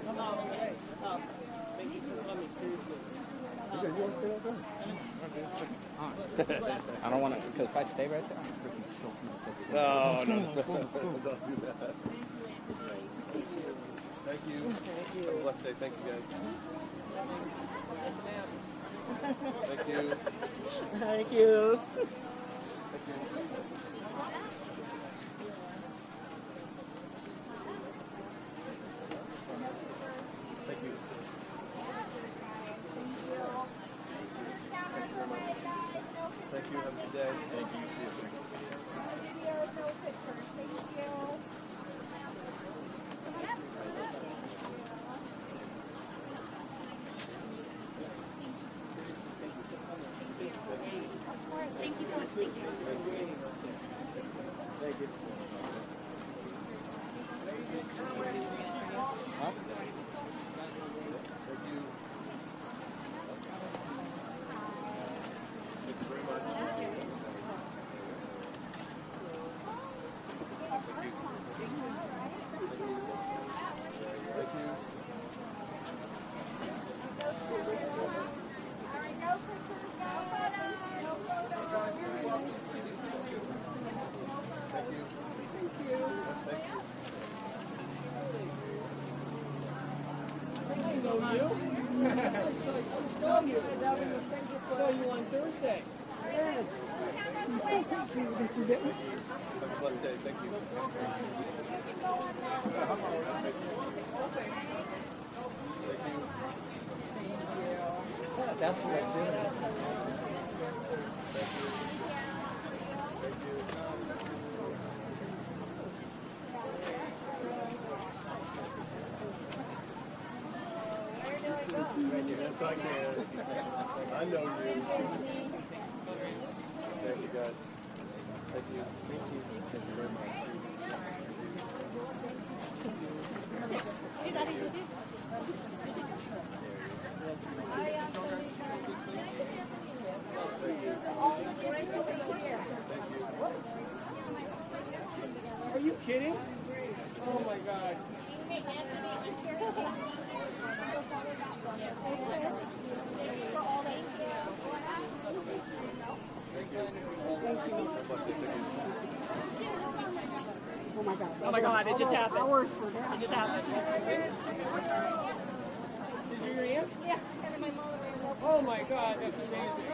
[SPEAKER 5] Come on, okay. Thank you for coming, seriously.
[SPEAKER 8] I don't want to, because if I stay right there, I'm freaking choking.
[SPEAKER 5] No. Don't do that. Thank you. Have a blessed day. Thank you, guys. Thank you.
[SPEAKER 3] Thank you.
[SPEAKER 5] Thank you. Thank you. Have a good day. Thank you. See you soon.
[SPEAKER 7] Thank you so much. Thank you.
[SPEAKER 5] Thank you. Huh? Thank you. Thank you very much. Thank you.
[SPEAKER 3] Saw you on Thursday. Yes. This is it.
[SPEAKER 5] Have a blessed day. Thank you.
[SPEAKER 3] That's what I did.
[SPEAKER 5] Yes, I can. I know you. Thank you, guys. Thank you. Thank you. Thank you very much.
[SPEAKER 3] Are you kidding? Oh my God. Oh my God.
[SPEAKER 9] Oh my God, it just happened.
[SPEAKER 3] Hours for that.
[SPEAKER 9] It just happened.
[SPEAKER 3] Did you hear your aunt?
[SPEAKER 9] Yeah.
[SPEAKER 3] Oh my God, that's amazing.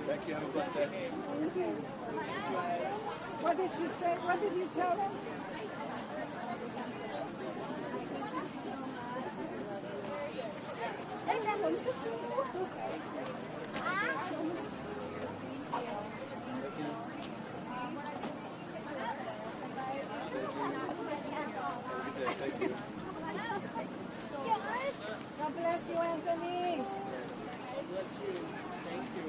[SPEAKER 5] Thank you. Have a blessed day.
[SPEAKER 3] What did she say? What did you tell them?
[SPEAKER 5] Thank you.
[SPEAKER 3] God bless you, Anthony.
[SPEAKER 5] God bless you. Thank you.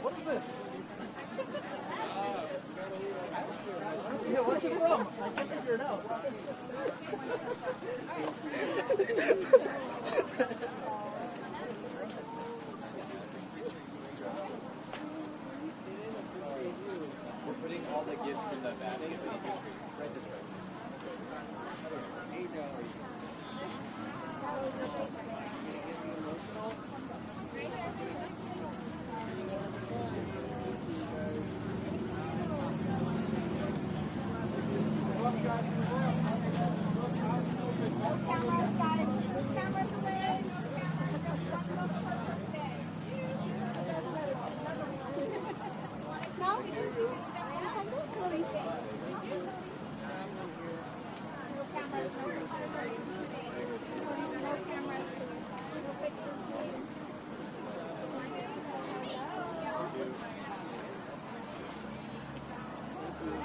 [SPEAKER 3] What is this? Yeah, what's it from? I can't figure it out.
[SPEAKER 8] We're putting all the gifts in the basket. Right this way. $8.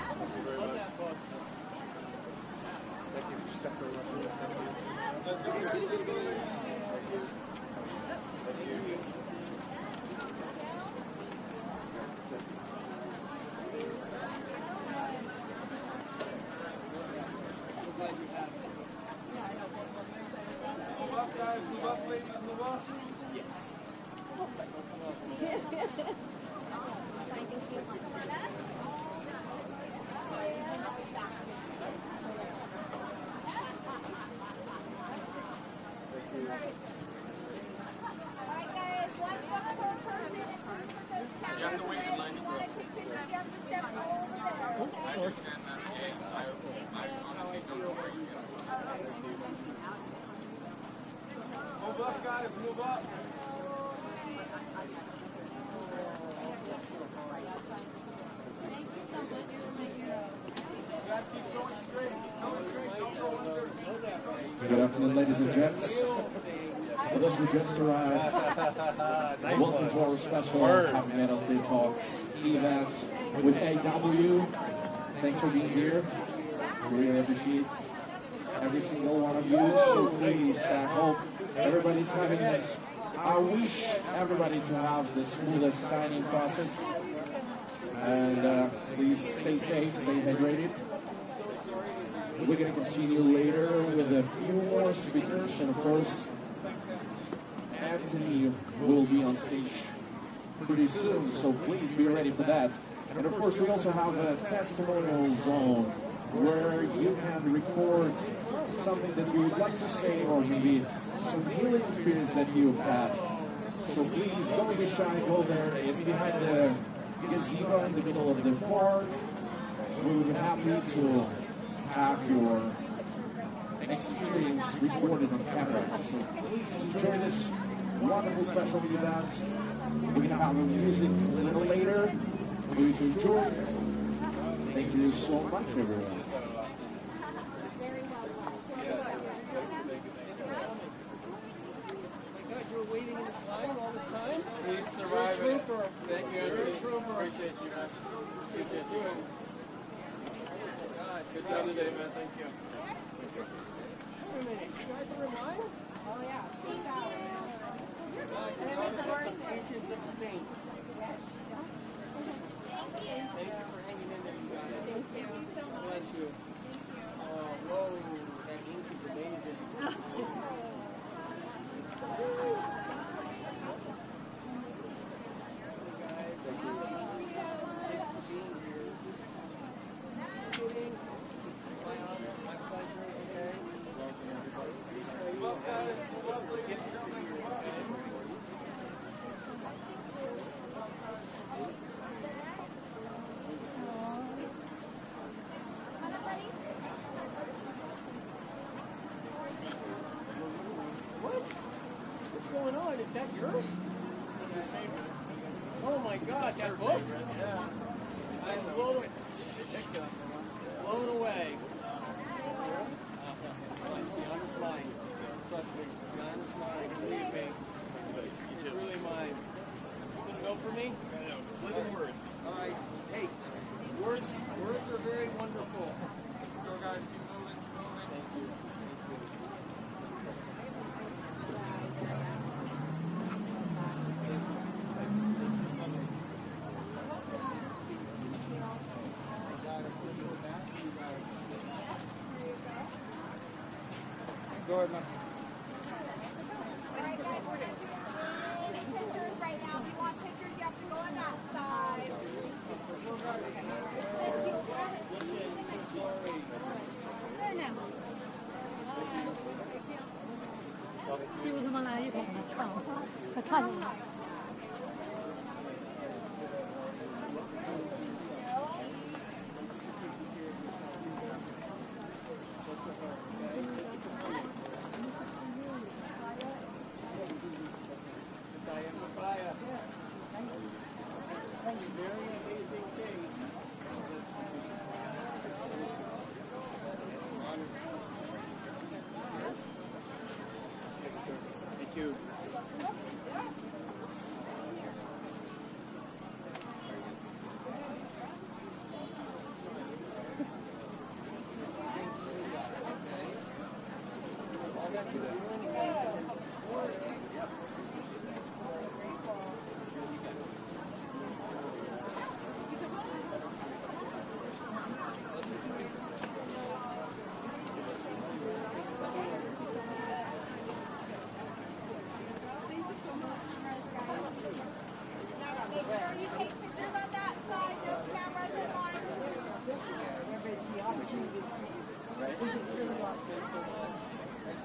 [SPEAKER 5] Move up, guys, move up.
[SPEAKER 21] Good afternoon, ladies and gents. For those who just arrived, welcome to our special Happy Metal Detox event with AW. Thanks for being here. We really appreciate every single one of you. So please, I hope everybody's having this. I wish everybody to have the smoothest signing process. And please stay safe, stay hydrated. We're going to continue later with a few more speakers, and of course, Anthony will be on stage pretty soon, so please be ready for that. And of course, we also have a testimonial zone where you can record something that you would like to say, or maybe some healing experience that you've had. So please don't be shy, go there. It's behind the gazebo in the middle of the park. We would be happy to have your experience recorded on camera. So please enjoy this wonderful special event. We're going to have music a little later for you to enjoy. Thank you so much, everyone.
[SPEAKER 3] You were waiting in this line all this time?
[SPEAKER 5] Please survive it. Thank you, Anthony. Appreciate you, man. Appreciate you. Good job today, man. Thank you.
[SPEAKER 3] Wait a minute, you guys are in line? Oh, yeah. And then we have some patients of the saints. Thank you for hanging in there, you guys. Thank you. Bless you. Oh, whoa, that ink is amazing. Is that yours? Oh my God, that book? Yeah. I'm blown away. Beyond this line. Trust me. Beyond this line. Believe me. It's really mine. You gonna go for me? Living words. All right. Hey, words are very wonderful. Go guys, keep moving. Thank you.
[SPEAKER 5] Go ahead, man.
[SPEAKER 10] Right now, if you want pictures, you have to go on that side.
[SPEAKER 3] Very amazing case.
[SPEAKER 5] Thank you.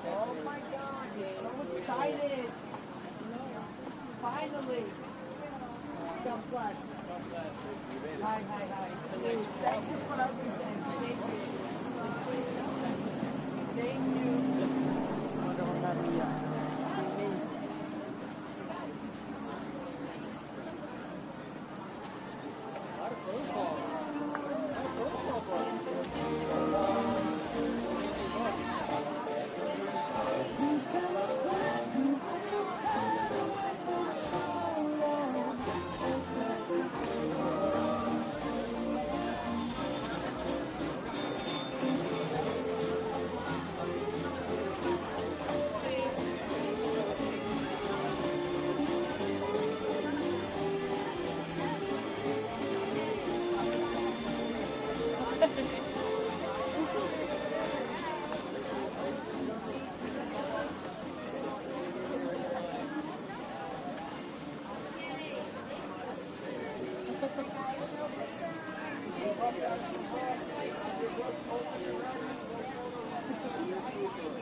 [SPEAKER 10] Oh my God, I'm excited. Finally. God bless. Hi. Thank you for everything. Thank you.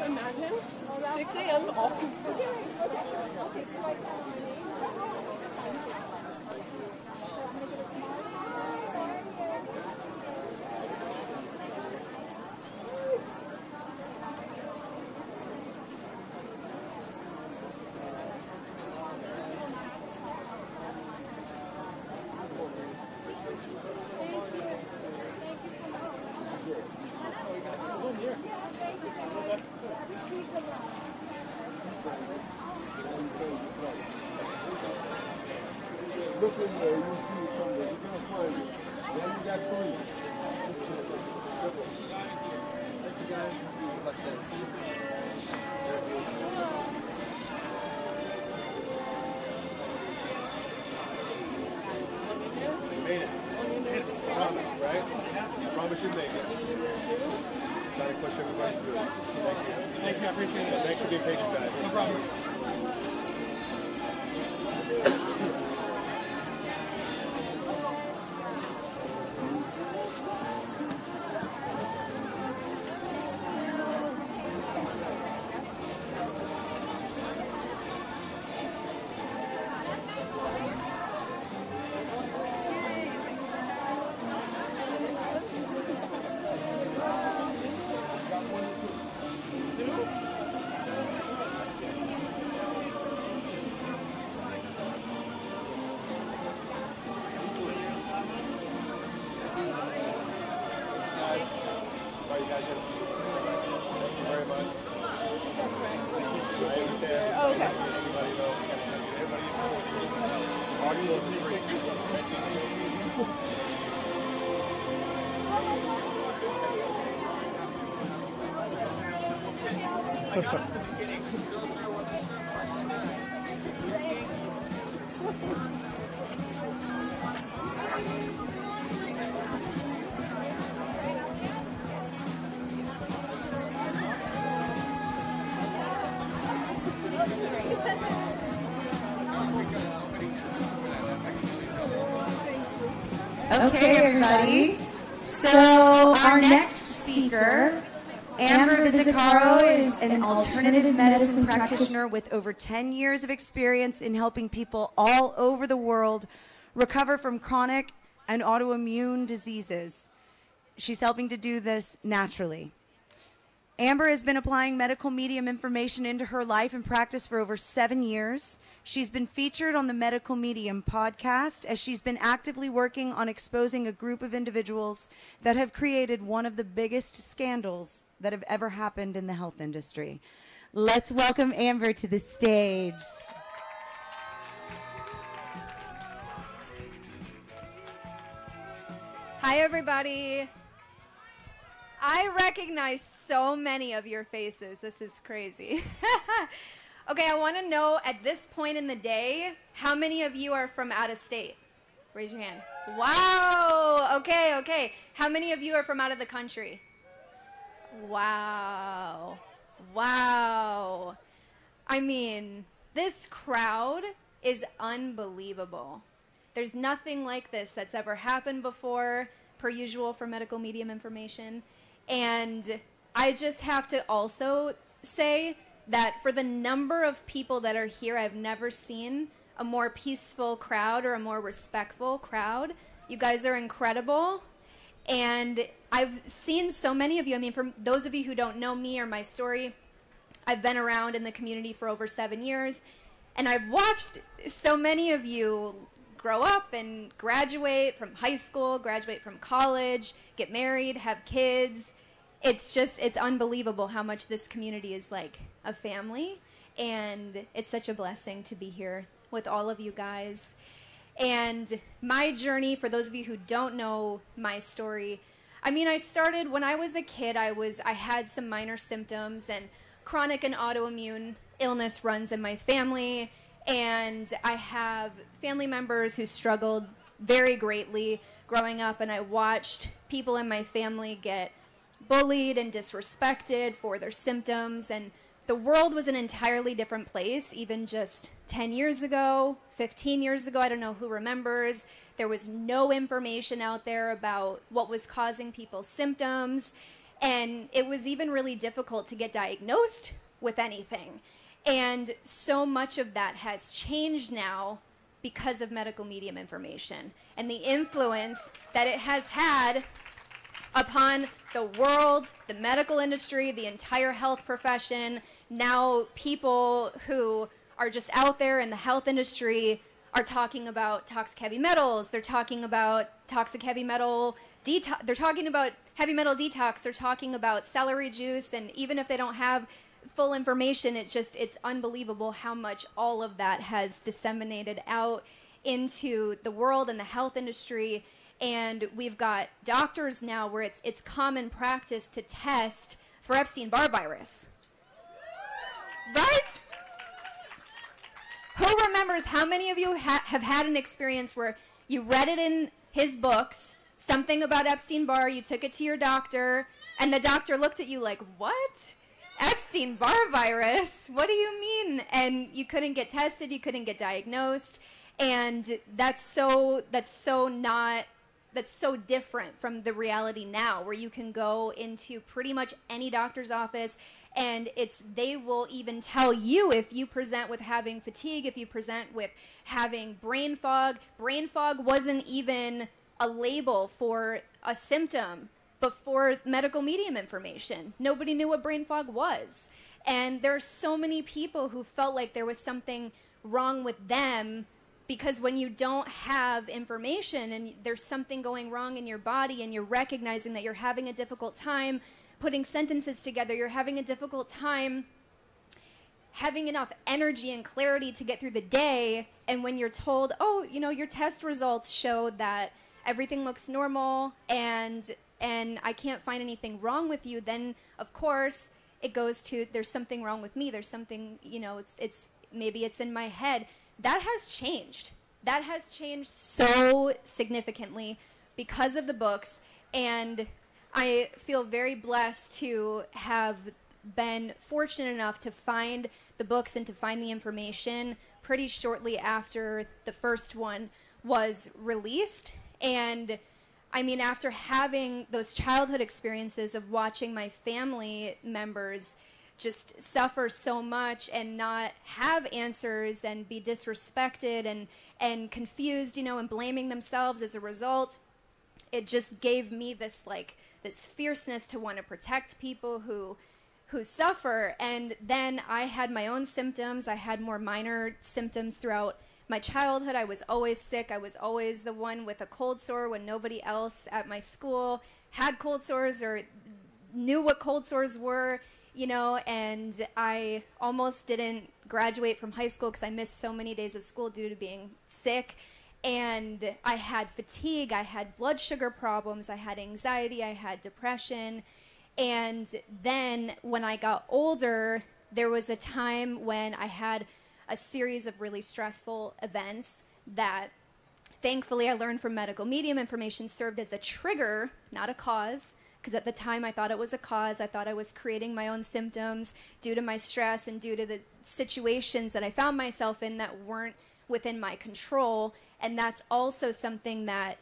[SPEAKER 3] Imagine 6 a.m. all
[SPEAKER 5] Look in there, you'll see it somewhere. You're going to find it. Then you got 3. Thank you, guys. Good luck, You made it. Promise, right? You promise you make it. Try to push everybody through. Thank you.
[SPEAKER 11] Thank you, I appreciate it.
[SPEAKER 5] Thanks for being patient, guys.
[SPEAKER 11] No problem.
[SPEAKER 15] Okay, everybody. So our next speaker, Amber Vizicaro, is an alternative medicine practitioner with over 10 years of experience in helping people all over the world recover from chronic and autoimmune diseases. She's helping to do this naturally. Amber has been applying medical medium information into her life and practice for over 7 years. She's been featured on the Medical Medium podcast as she's been actively working on exposing a group of individuals that have created one of the biggest scandals that have ever happened in the health industry. Let's welcome Amber to the stage.
[SPEAKER 2] Hi, everybody. I recognize so many of your faces. This is crazy. Okay, I want to know at this point in the day, how many of you are from out of state? Raise your hand. Wow. Okay. How many of you are from out of the country? Wow. I mean, this crowd is unbelievable. There's nothing like this that's ever happened before, per usual for medical medium information. And I just have to also say that for the number of people that are here, I've never seen a more peaceful crowd or a more respectful crowd. You guys are incredible. And I've seen so many of you. I mean, for those of you who don't know me or my story, I've been around in the community for over 7 years. And I've watched so many of you grow up and graduate from high school, graduate from college, get married, have kids. It's unbelievable how much this community is like a family. And it's such a blessing to be here with all of you guys. And my journey, for those of you who don't know my story, I mean, I started when I was a kid. I had some minor symptoms, and chronic and autoimmune illness runs in my family. And I have family members who struggled very greatly growing up, and I watched people in my family get bullied and disrespected for their symptoms. And the world was an entirely different place, even just 10 years ago, 15 years ago. I don't know who remembers. There was no information out there about what was causing people's symptoms. And it was even really difficult to get diagnosed with anything. And so much of that has changed now because of medical medium information and the influence that it has had upon the world, the medical industry, the entire health profession. Now people who are just out there in the health industry are talking about toxic heavy metals. They're talking about toxic heavy metal detox. They're talking about heavy metal detox. They're talking about celery juice. And even if they don't have full information, it's unbelievable how much all of that has disseminated out into the world and the health industry. And we've got doctors now where it's common practice to test for Epstein-Barr virus. Right? Who remembers, how many of you have had an experience where you read it in his books, something about Epstein-Barr, you took it to your doctor, and the doctor looked at you like, what? Epstein-Barr virus? What do you mean? And you couldn't get tested, you couldn't get diagnosed. And that's so different from the reality now, where you can go into pretty much any doctor's office, and they will even tell you if you present with having fatigue, if you present with having brain fog. Brain fog wasn't even a label for a symptom before medical medium information. Nobody knew what brain fog was. And there are so many people who felt like there was something wrong with them, because when you don't have information and there's something going wrong in your body and you're recognizing that you're having a difficult time putting sentences together, you're having a difficult time having enough energy and clarity to get through the day, and when you're told, oh, your test results show that everything looks normal and I can't find anything wrong with you, then of course it goes to, there's something wrong with me, there's something, maybe it's in my head. That has changed. That has changed so significantly because of the books, and I feel very blessed to have been fortunate enough to find the books and to find the information pretty shortly after the first one was released. And I mean, after having those childhood experiences of watching my family members just suffer so much and not have answers and be disrespected and confused, and blaming themselves as a result, it just gave me this fierceness to want to protect people who suffer. And then I had my own symptoms. I had more minor symptoms throughout my childhood. I was always sick. I was always the one with a cold sore when nobody else at my school had cold sores or knew what cold sores were. And I almost didn't graduate from high school because I missed so many days of school due to being sick. And I had fatigue, I had blood sugar problems, I had anxiety, I had depression. And then when I got older, there was a time when I had a series of really stressful events that thankfully I learned from medical medium information served as a trigger, not a cause. Because at the time I thought it was a cause. I thought I was creating my own symptoms due to my stress and due to the situations that I found myself in that weren't within my control. And that's also something that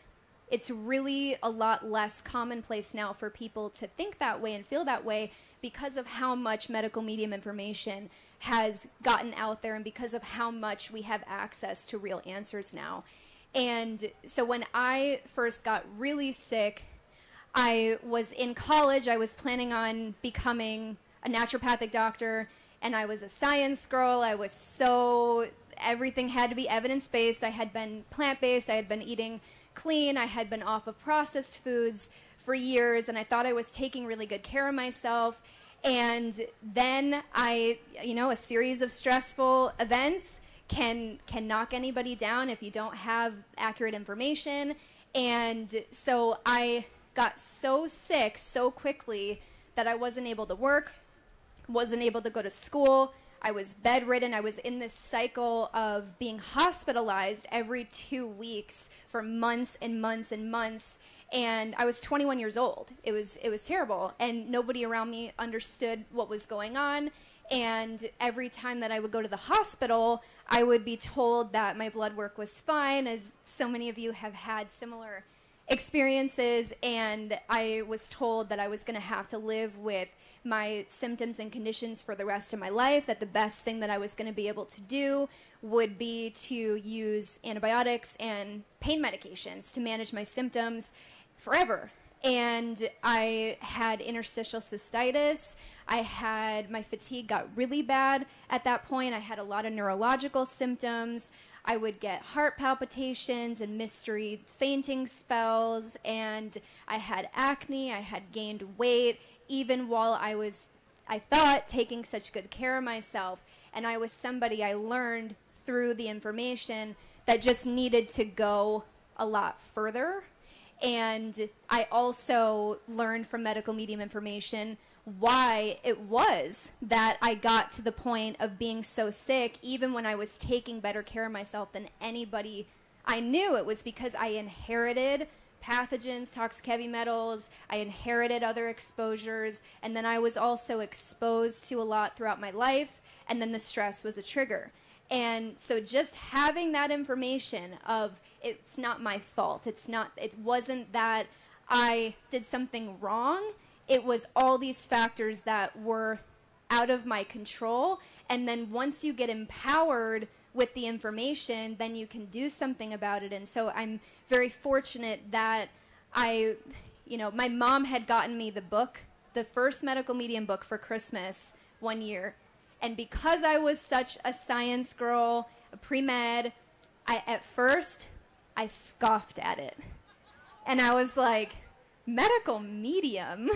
[SPEAKER 2] it's really a lot less commonplace now for people to think that way and feel that way because of how much medical medium information has gotten out there and because of how much we have access to real answers now. And so when I first got really sick, I was in college. I was planning on becoming a naturopathic doctor, and I was a science girl. I was everything had to be evidence-based. I had been plant-based. I had been eating clean. I had been off of processed foods for years, and I thought I was taking really good care of myself. And then a series of stressful events can knock anybody down if you don't have accurate information. And so I got so sick so quickly that I wasn't able to work, wasn't able to go to school. I was bedridden. I was in this cycle of being hospitalized every 2 weeks for months and months and months. And I was 21 years old. It was terrible. And nobody around me understood what was going on. And every time that I would go to the hospital, I would be told that my blood work was fine, as so many of you have had similar experiences. And I was told that I was going to have to live with my symptoms and conditions for the rest of my life, that the best thing that I was going to be able to do would be to use antibiotics and pain medications to manage my symptoms forever. And I had interstitial cystitis. My fatigue got really bad at that point. I had a lot of neurological symptoms. I would get heart palpitations and mystery fainting spells, and I had acne. I had gained weight, even while I thought, taking such good care of myself. And I was somebody, I learned through the information, that just needed to go a lot further. And I also learned from medical medium information why it was that I got to the point of being so sick, even when I was taking better care of myself than anybody I knew. It was because I inherited pathogens, toxic heavy metals, I inherited other exposures, and then I was also exposed to a lot throughout my life, and then the stress was a trigger. And so just having that information of it's not my fault, it wasn't that I did something wrong, it was all these factors that were out of my control. And then once you get empowered with the information, then you can do something about it. And so I'm very fortunate that my mom had gotten me the book, the first medical medium book, for Christmas one year. And because I was such a science girl, a pre-med, at first I scoffed at it. And I was like, medical medium?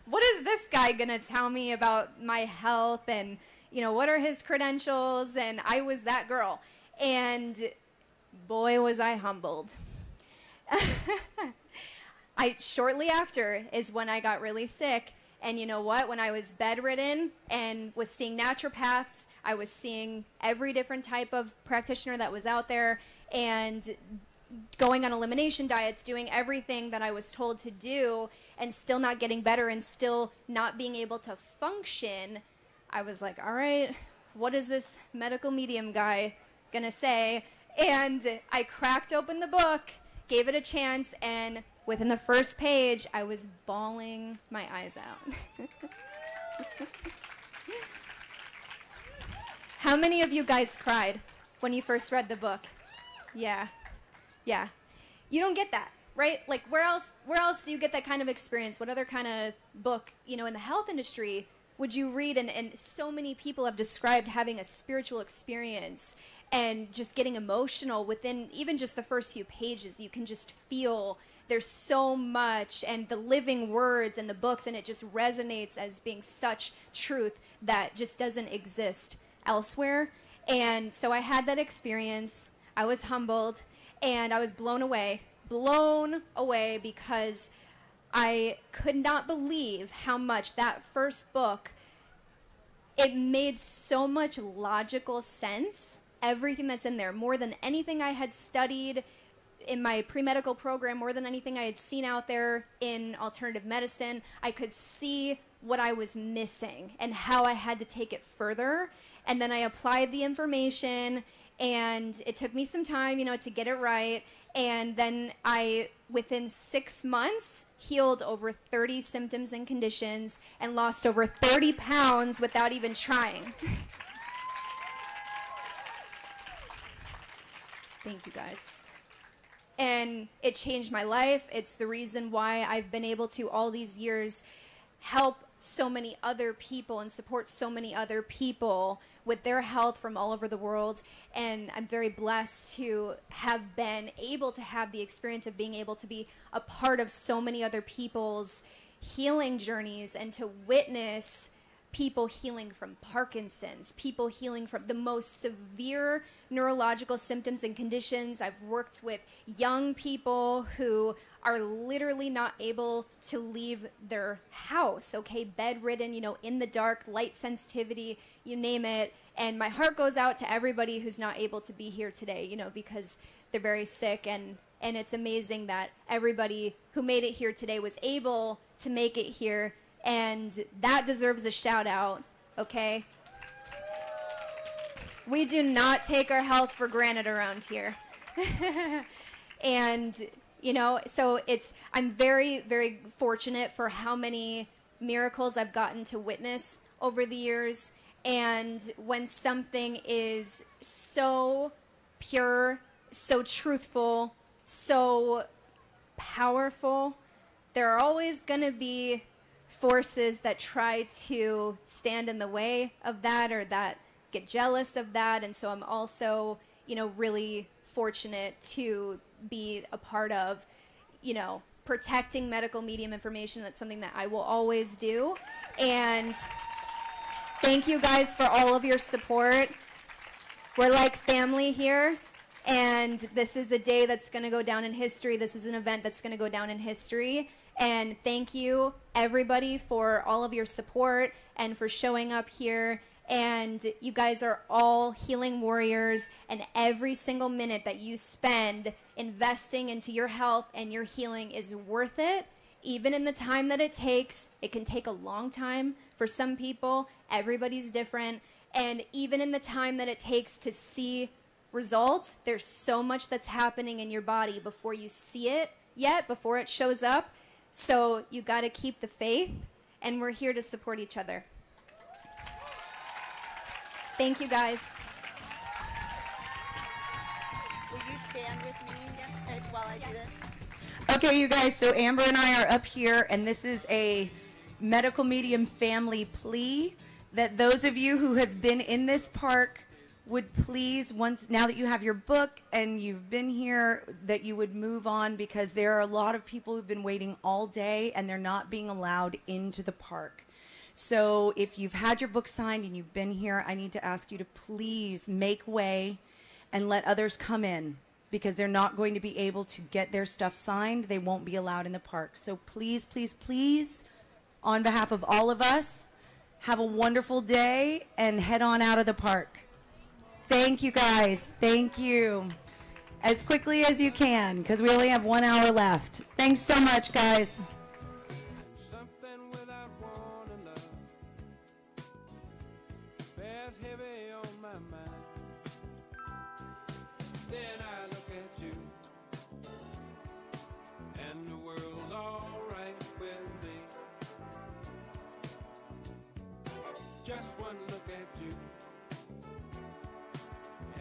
[SPEAKER 2] What is this guy gonna tell me about my health, and what are his credentials? And I was that girl. And boy, was I humbled. Shortly after is when I got really sick. And you know what? When I was bedridden and was seeing naturopaths, I was seeing every different type of practitioner that was out there, and going on elimination diets, doing everything that I was told to do, and still not getting better and still not being able to function. I was like, all right, what is this medical medium guy gonna say? And I cracked open the book, gave it a chance, and within the first page, I was bawling my eyes out. How many of you guys cried when you first read the book? Yeah. You don't get that, right? Like, where else do you get that kind of experience? What other kind of book, in the health industry would you read? And so many people have described having a spiritual experience and just getting emotional within even just the first few pages. You can just feel there's so much, and the living words and the books, and it just resonates as being such truth that just doesn't exist elsewhere. And so I had that experience. I was humbled, and I was blown away because I could not believe how much that first book, it made so much logical sense, everything that's in there, more than anything I had studied in my pre-medical program, more than anything I had seen out there in alternative medicine. I could see what I was missing and how I had to take it further. And then I applied the information, And it took me some time, you know, to get it right. And then I, within 6 months, healed over 30 symptoms and conditions and lost over 30 pounds without even trying. Thank you, guys. And it changed my life. It's the reason why I've been able to, all these years, help so many other people and support so many other people with their health from all over the world. And I'm very blessed to have been able to have the experience of being able to be a part of so many other people's healing journeys and to witness people healing from Parkinson's, people healing from the most severe neurological symptoms and conditions. I've worked with young people who are literally not able to leave their house, okay, bedridden, you know, in the dark, light sensitivity, you name it. And my heart goes out to everybody who's not able to be here today, you know, because they're very sick. And it's amazing that everybody who made it here today was able to make it here. And that deserves a shout out, okay? We do not take our health for granted around here. And, you know, so I'm very, very fortunate for how many miracles I've gotten to witness over the years. And when something is so pure, so truthful, so powerful, there are always going to be forces that try to stand in the way of that or that get jealous of that. And so I'm also, you know, really fortunate to be a part of, you know, protecting medical medium information. That's something that I will always do. And thank you guys for all of your support. We're like family here. And this is a day that's going to go down in history. This is an event that's going to go down in history. And thank you, everybody, for all of your support and for showing up here. And you guys are all healing warriors. And every single minute that you spend investing into your health and your healing is worth it. Even in the time that it takes, it can take a long time for some people. Everybody's different. And even in the time that it takes to see results, there's so much that's happening in your body before you see it yet, before it shows up. So you got to keep the faith, and we're here to support each other. Thank you, guys.
[SPEAKER 15] Will you stand with me while I do this? Okay, you guys, so Amber and I are up here, and this is a medical medium family plea that those of you who have been in this park would please, once now that you have your book and you've been here, that you would move on, because there are a lot of people who've been waiting all day and they're not being allowed into the park. So if you've had your book signed and you've been here, I need to ask you to please make way and let others come in, because they're not going to be able to get their stuff signed. They won't be allowed in the park. So please, please, please, on behalf of all of us, have a wonderful day and head on out of the park. Thank you, guys. Thank you. As quickly as you can, because we only have 1 hour left. Thanks so much, guys.
[SPEAKER 16] Something without warning, love bears heavy on my mind. Then I look at you, and the world's all right with me. Just one look at you,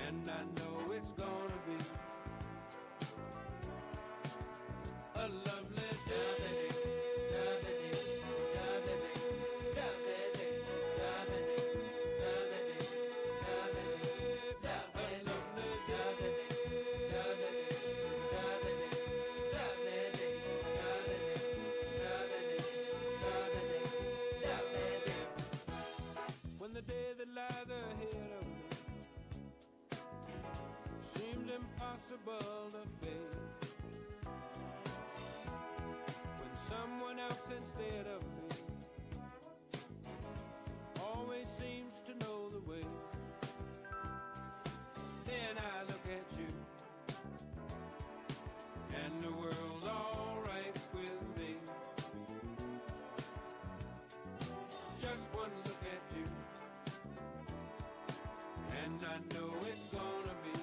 [SPEAKER 16] and I know it's gonna be a lovely day. When the day that lies ahead of me seems impossible to face, when someone else instead of me always seems to know the way, then I look at you, and the world's all right with me. Just one look at you, and I know it's gonna be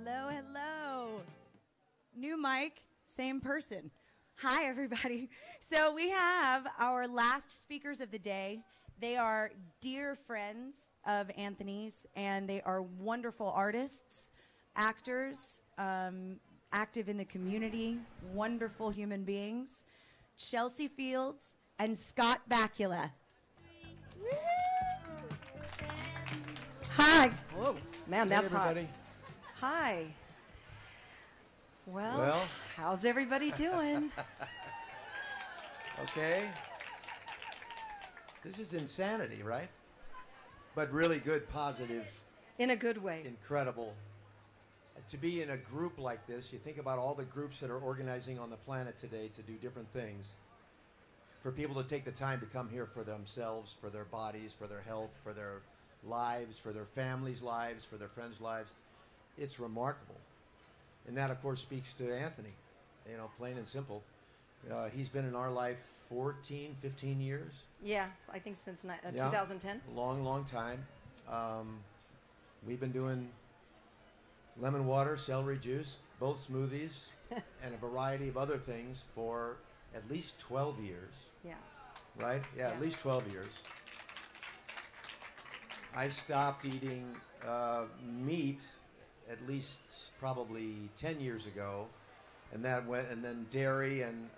[SPEAKER 15] Hello, hello. New mic, same person. Hi, everybody. So we have our last speakers of the day. They are dear friends of Anthony's, and they are wonderful artists, actors, active in the community, wonderful human beings. Chelsea Fields and Scott Bakula. Hi.
[SPEAKER 9] Whoa.
[SPEAKER 15] Man,
[SPEAKER 9] Hey,
[SPEAKER 15] that's
[SPEAKER 9] everybody.
[SPEAKER 15] hot. Hi.
[SPEAKER 9] Well,
[SPEAKER 15] how's everybody doing?
[SPEAKER 9] Okay. This is insanity, right? But really good, positive.
[SPEAKER 15] In a good way.
[SPEAKER 9] Incredible. To be in a group like this, you think about all the groups that are organizing on the planet today to do different things. For people to take the time to come here for themselves, for their bodies, for their health, for their lives, for their families' lives, for their friends' lives, it's remarkable. And that, of course, speaks to Anthony, you know, plain and simple. He's been in our life 14, 15 years.
[SPEAKER 15] Yeah, I think since
[SPEAKER 9] Yeah,
[SPEAKER 15] 2010.
[SPEAKER 9] Long, long time. We've been doing lemon water, celery juice, both smoothies, and a variety of other things for at least 12 years.
[SPEAKER 15] Yeah.
[SPEAKER 9] Right? Yeah, at least 12 years. I stopped eating meat at least probably 10 years ago, and then dairy and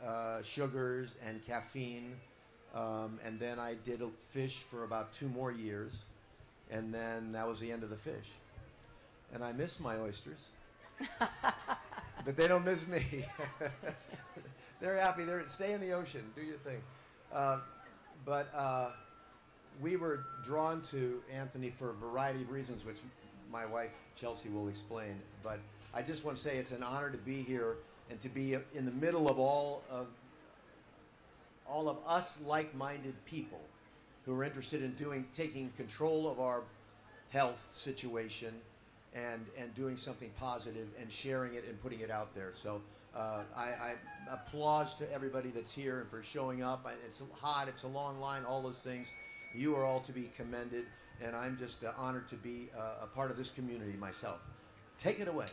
[SPEAKER 9] sugars and caffeine, and then I did fish for about 2 more years, and then that was the end of the fish. And I miss my oysters, but they don't miss me. They're happy. Stay in the ocean. Do your thing. But we were drawn to Anthony for a variety of reasons, which my wife Chelsea will explain. But I just want to say it's an honor to be here and to be in the middle of all of us like-minded people who are interested in taking control of our health situation and doing something positive and sharing it and putting it out there. So I applause to everybody that's here and for showing up. It's hot, it's a long line, all those things. You are all to be commended, and I'm just honored to be a part of this community myself. Take it away.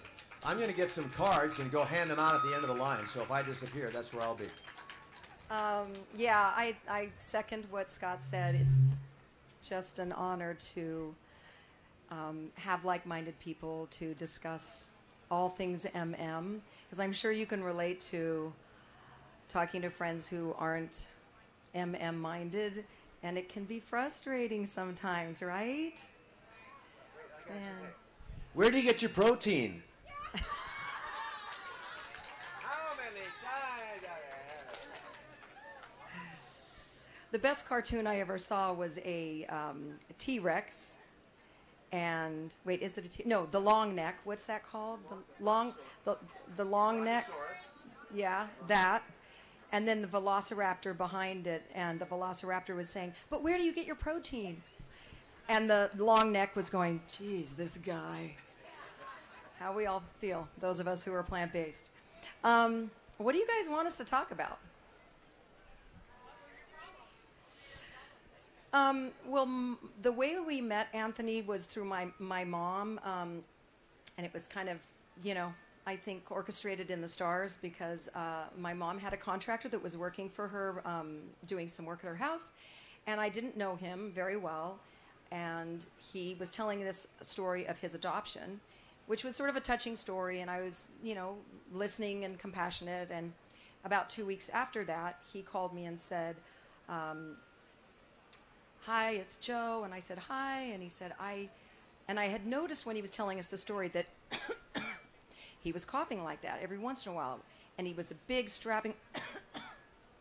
[SPEAKER 9] I'm going to get some cards and go hand them out at the end of the line, so if I disappear, that's where I'll be.
[SPEAKER 15] Yeah, I second what Scott said. It's just an honor to have like-minded people to discuss all things MM, because I'm sure you can relate to talking to friends who aren't MM-minded, and it can be frustrating sometimes, right? And
[SPEAKER 9] Where do you get your protein?
[SPEAKER 15] the best cartoon I ever saw was a T-Rex. And wait, is it a T? No, the long neck. What's that called? The long neck. Yeah, that. And then the velociraptor behind it, and the velociraptor was saying, "But where do you get your protein?" And the long neck was going, "Geez, this guy." How we all feel, those of us who are plant-based. What do you guys want us to talk about? Well, the way we met Anthony was through my mom, and it was kind of, I think orchestrated in the stars because my mom had a contractor that was working for her, doing some work at her house, and I didn't know him very well, and he was telling this story of his adoption, which was sort of a touching story, and I was, listening and compassionate, and about 2 weeks after that, he called me and said, "Hi, it's Joe," and I said, "Hi," and he said, I had noticed when he was telling us the story that he was coughing like that every once in a while, and he was a big strapping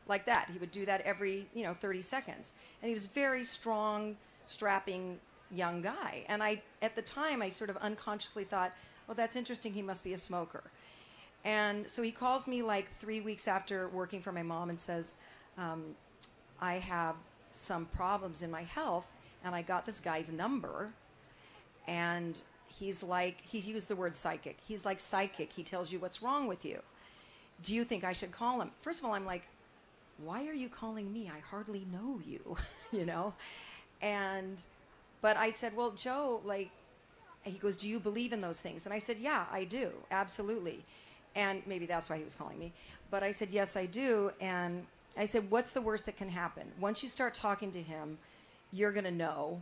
[SPEAKER 15] like that. He would do that every 30 seconds, and he was a very strong, strapping young guy. And at the time I sort of unconsciously thought, well, that's interesting, he must be a smoker. And so he calls me like 3 weeks after working for my mom and says, I have some problems in my health, and I got this guy's number, and he's like, he used the word psychic. He's like psychic. He tells you what's wrong with you. Do you think I should call him? First of all, I'm like, why are you calling me? I hardly know you, But I said, well, Joe,
[SPEAKER 14] he goes, do you believe in those things? And I said, yeah, I do, absolutely. And maybe that's why he was calling me. But I said, yes, I do. And I said, what's the worst that can happen? Once you start talking to him, you're going to know.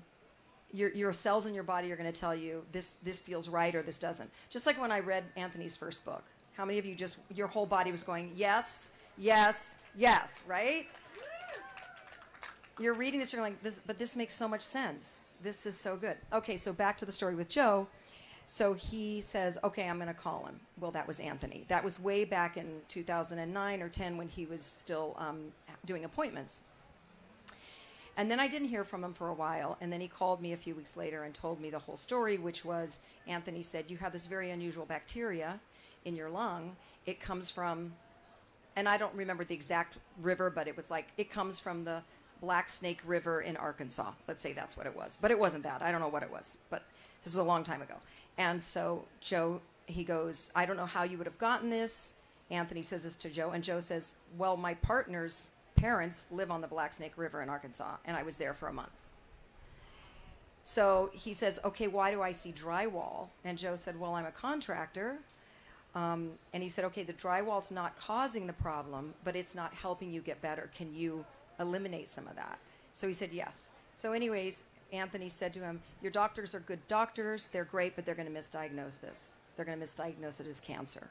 [SPEAKER 14] Your cells in your body are going to tell you this feels right or this doesn't. Just like when I read Anthony's first book. How many of you just, your whole body was going, yes, yes, yes, right? You're reading this, you're like, but this makes so much sense. This is so good. Okay, so back to the story with Joe. So he says, okay, I'm going to call him. Well, that was Anthony. That was way back in 2009 or 10 when he was still doing appointments. And then I didn't hear from him for a while. And then he called me a few weeks later and told me the whole story, which was Anthony said, you have this very unusual bacteria in your lung. It comes from, and I don't remember the exact river, but it was like, it comes from the Black Snake River in Arkansas. Let's say that's what it was. But it wasn't that. I don't know what it was. But this was a long time ago. And so Joe, he goes, I don't know how you would have gotten this. Anthony says this to Joe. And Joe says, well, my partner's parents live on the Black Snake River in Arkansas. And I was there for a month. So he says, okay, why do I see drywall? And Joe said, well, I'm a contractor. And he said, okay, the drywall's not causing the problem, but it's not helping you get better. Can you eliminate some of that? So he said yes. So anyways, Anthony said to him, your doctors are good doctors, they're great, but they're going to misdiagnose this. They're going to misdiagnose it as cancer.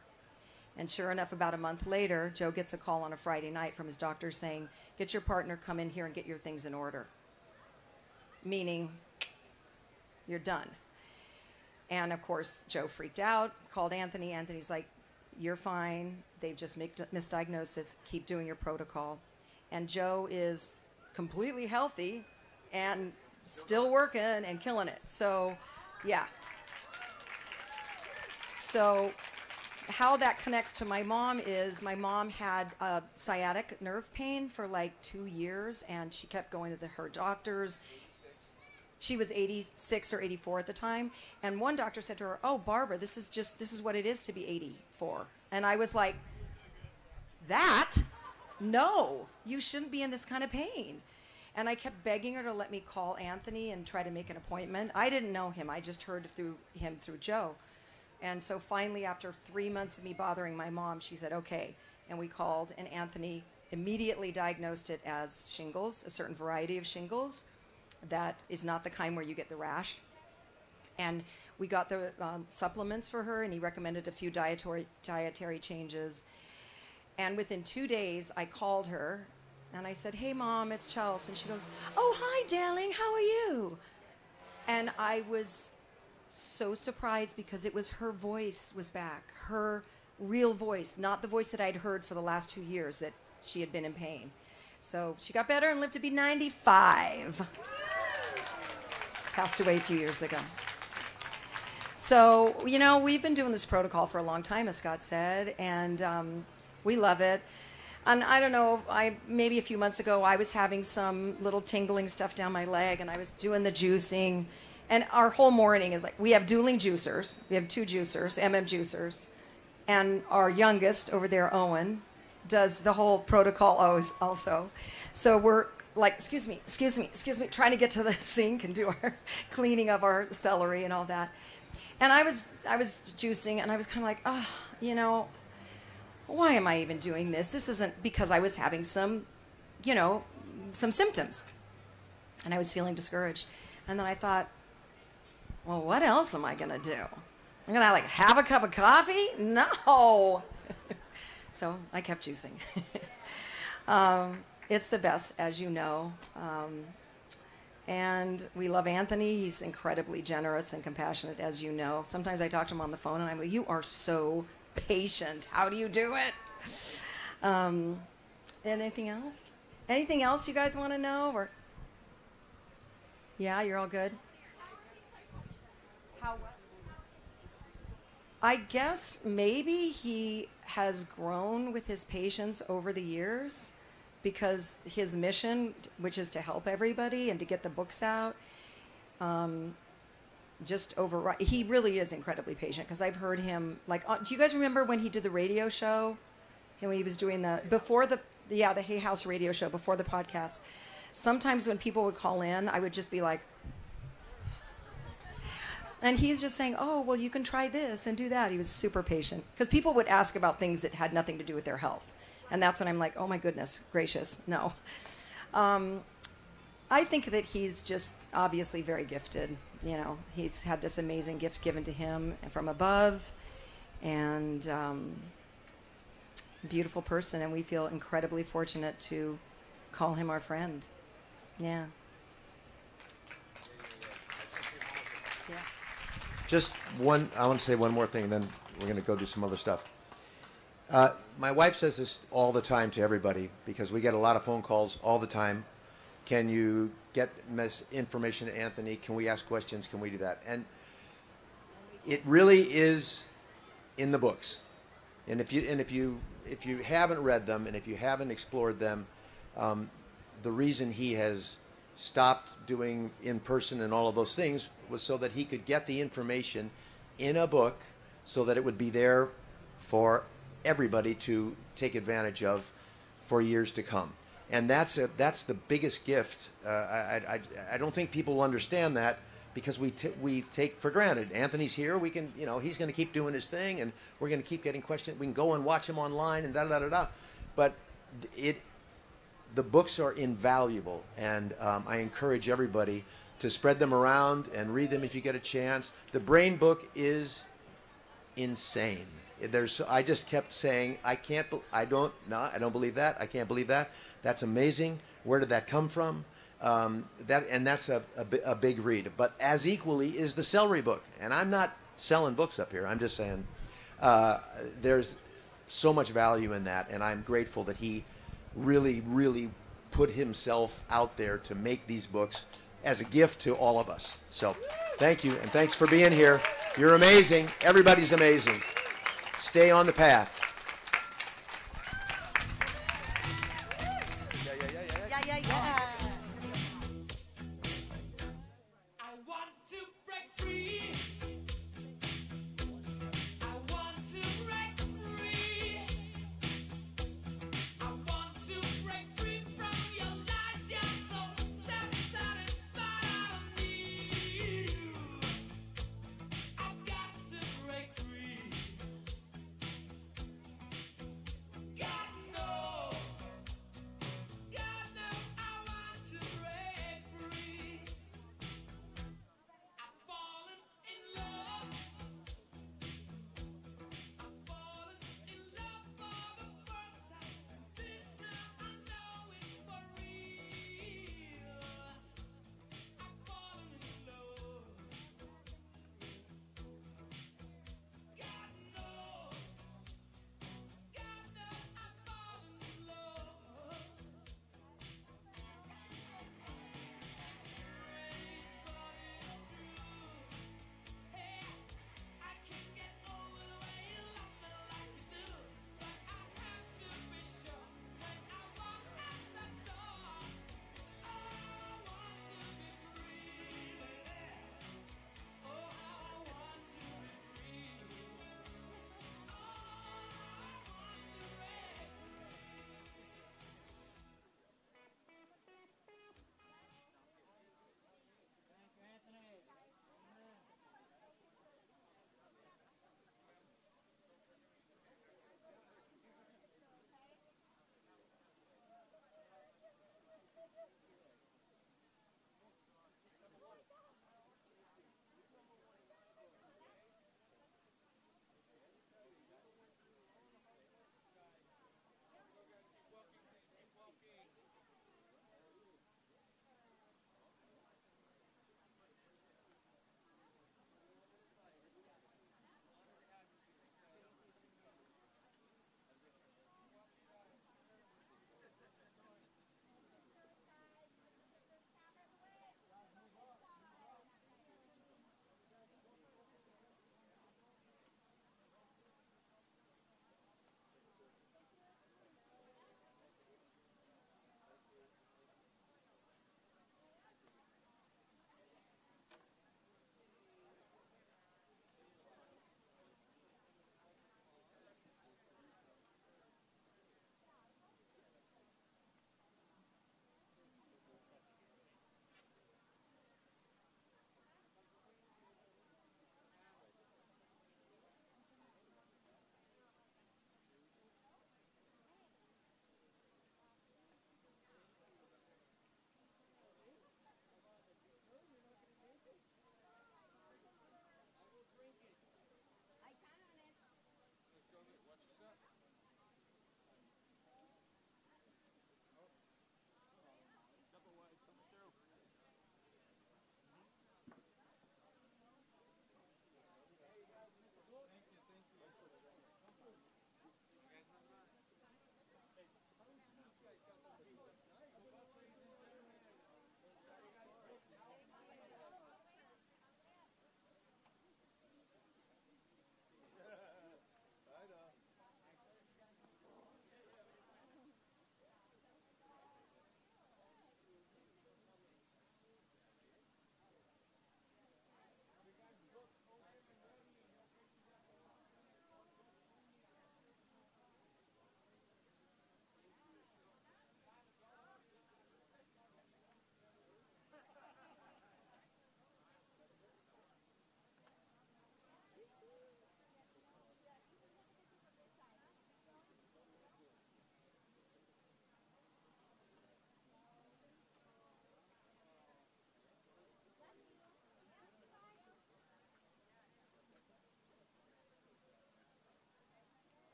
[SPEAKER 14] And sure enough, about a month later, Joe gets a call on a Friday night from his doctor saying, get your partner, come in here and get your things in order. Meaning, you're done. And of course, Joe freaked out, called Anthony. Anthony's like, you're fine, they've just misdiagnosed us, keep doing your protocol. And Joe is completely healthy and still working and killing it. So, yeah. So how that connects to my mom is my mom had sciatic nerve pain for like 2 years, and she kept going to her doctors. She was 86 or 84 at the time. And one doctor said to her, oh, Barbara, this is what it is to be 84. And I was like, that? No, you shouldn't be in this kind of pain. And I kept begging her to let me call Anthony and try to make an appointment. I didn't know him. I just heard him through Joe. And so finally, after 3 months of me bothering my mom, she said, okay. And we called, and Anthony immediately diagnosed it as shingles, a certain variety of shingles that is not the kind where you get the rash. And we got the supplements for her, and he recommended a few dietary changes. And within 2 days, I called her, and I said, hey, Mom, it's Chelsea. And she goes, oh, hi, darling, how are you? And I was so surprised because it was her voice was back, her real voice, not the voice that I'd heard for the last 2 years that she had been in pain. So she got better and lived to be 95. Passed away a few years ago. So, you know, we've been doing this protocol for a long time, as Scott said, and we love it. And I don't know, maybe a few months ago, I was having some little tingling stuff down my leg, and I was doing the juicing. And our whole morning is like, we have dueling juicers. We have 2 juicers, juicers. And our youngest over there, Owen, does the whole protocol also. So we're like, excuse me, trying to get to the sink and do our cleaning of our celery and all that. And I was juicing, and I was kind of like, oh, you know, why am I even doing this? This isn't because I was having some, you know, some symptoms. And I was feeling discouraged. And then I thought, well, what else am I going to do? I'm going to like have a cup of coffee? No. So I kept juicing. It's the best, as you know. And we love Anthony. He's incredibly generous and compassionate, as you know. Sometimes I talk to him on the phone, and I'm like, you are so patient. How do you do it? Anything else? Anything else you guys want to know? Or yeah, you're all good? How what? I guess maybe he has grown with his patients over the years, because his mission, which is to help everybody and to get the books out, he really is incredibly patient, because I've heard him, like, do you guys remember when he did the radio show? And when he was doing the Hay House radio show before the podcast? Sometimes when people would call in, I would just be like, And he's just saying, oh, well, you can try this and do that. He was super patient. Because people would ask about things that had nothing to do with their health. And that's when I'm like, oh, my goodness gracious, no. I think that he's just obviously very gifted. You know, he's had this amazing gift given to him from above. And beautiful person. And we feel incredibly fortunate to call him our friend. Yeah. Yeah.
[SPEAKER 9] Just one, I want to say one more thing, and then we're going to go do some other stuff. My wife says this all the time to everybody because we get a lot of phone calls all the time. Can you get information to Anthony? Can we ask questions? Can we do that? And it really is in the books. And if you haven't read them and if you haven't explored them, the reason he has stopped doing in person and all of those things was so that he could get the information in a book so that it would be there for everybody to take advantage of for years to come. And that's the biggest gift. I don't think people understand that because we take for granted. Anthony's here. We can, you know, he's going to keep doing his thing, and we're going to keep getting questions. We can go and watch him online and da-da-da-da-da. But the books are invaluable, and I encourage everybody to spread them around and read them if you get a chance. The Brain book is insane. I just kept saying, I don't believe that. I can't believe that. That's amazing. Where did that come from? That's a big read. But as equally is the Celery book. And I'm not selling books up here. I'm just saying there's so much value in that, and I'm grateful that he really, really put himself out there to make these books as a gift to all of us. So thank you, and thanks for being here. You're amazing. Everybody's amazing. Stay on the path.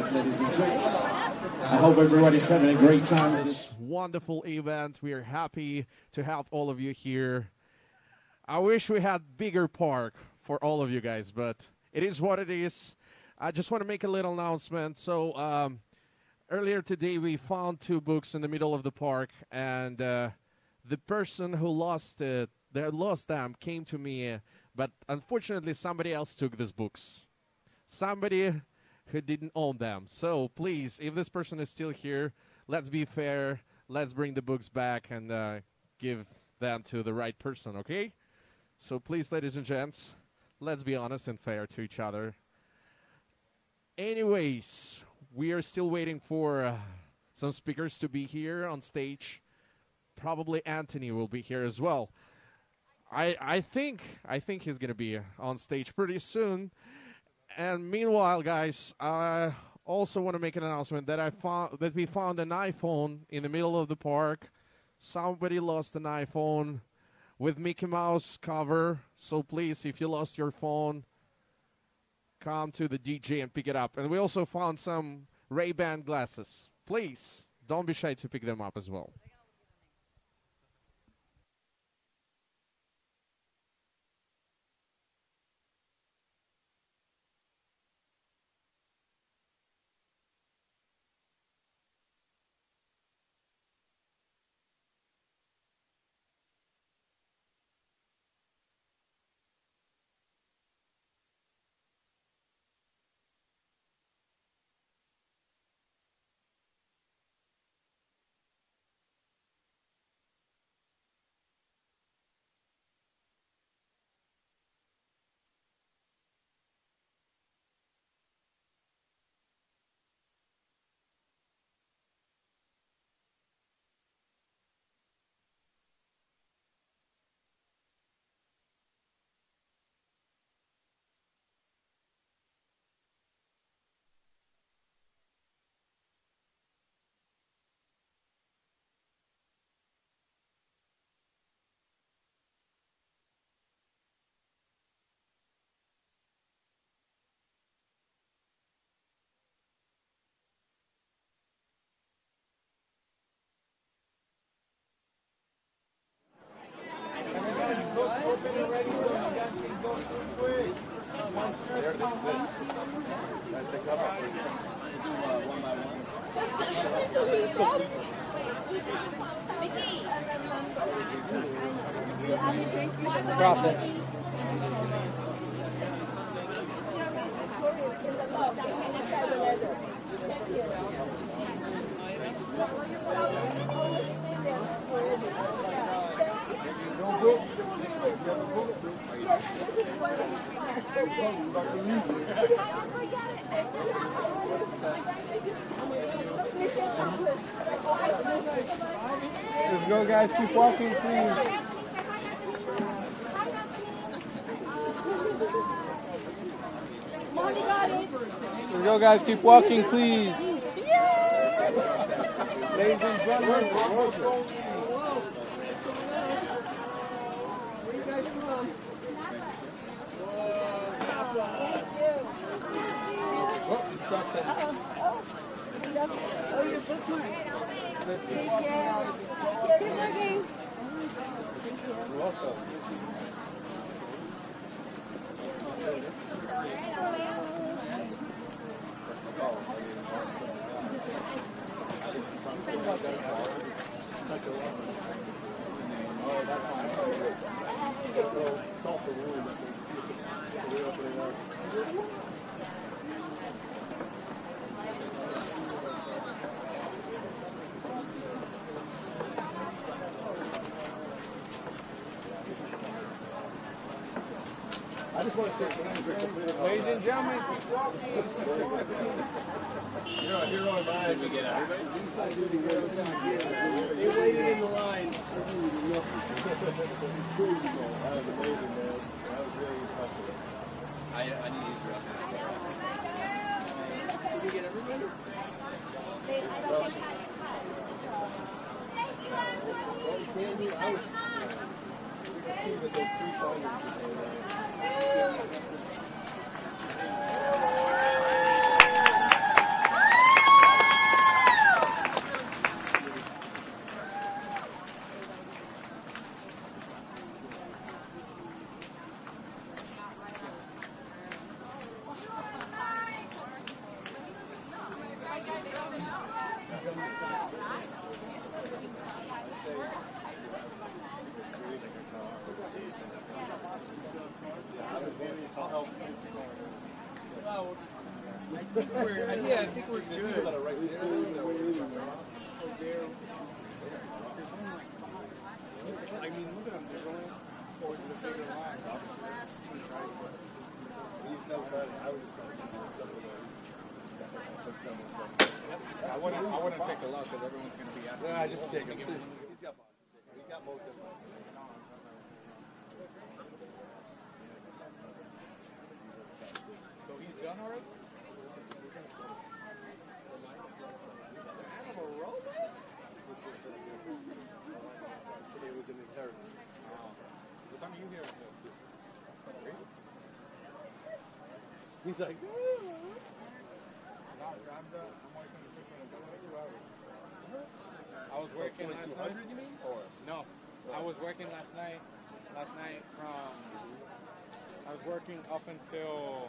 [SPEAKER 21] right, ladies and gents. I hope everybody's having a great time at this
[SPEAKER 12] wonderful event. We are happy to have all of you here. I wish we had bigger park for all of you guys, but it is what it is. I just want to make a little announcement. So earlier today we found 2 books in the middle of the park, and the person who lost them came to me, but unfortunately somebody else took these books. Somebody who didn't own them. So please, if this person is still here, let's be fair. Let's bring the books back and give them to the right person, okay? So please, ladies and gents, let's be honest and fair to each other. Anyways, we are still waiting for some speakers to be here on stage. Probably Anthony will be here as well. I think he's going to be on stage pretty soon. And meanwhile, guys, I also want to make an announcement that we found an iPhone in the middle of the park. Somebody lost an iPhone with Mickey Mouse cover. So please, if you lost your phone, come to the DJ and pick it up. And we also found some Ray-Ban glasses. Please, don't be shy to pick them up as well.
[SPEAKER 3] Cross it. Let's go, guys. Keep walking, please. Let's go, guys. Keep walking, please. Ladies and gentlemen,
[SPEAKER 10] Oh, you're so smart. Take care. Keep looking.
[SPEAKER 5] You're welcome. I just want to say, ladies and gentlemen, keep walking. You're on mine. We get out. They waited in the line. That was amazing, man. That was very impressive. I need to use the restroom. Did we get everybody? I was see that those 3 songs Yeah, I think we're good. I mean, look at them. They're going towards the bigger line. I wouldn't take a lot because everyone's going to be asking. Yeah, just take him. He's got most of them. So he's done already? Animal robot? It was an inheritance. What time are you here? He's like,
[SPEAKER 8] I was working last night. You mean? Or no, I was working last night. Last night I was working up until.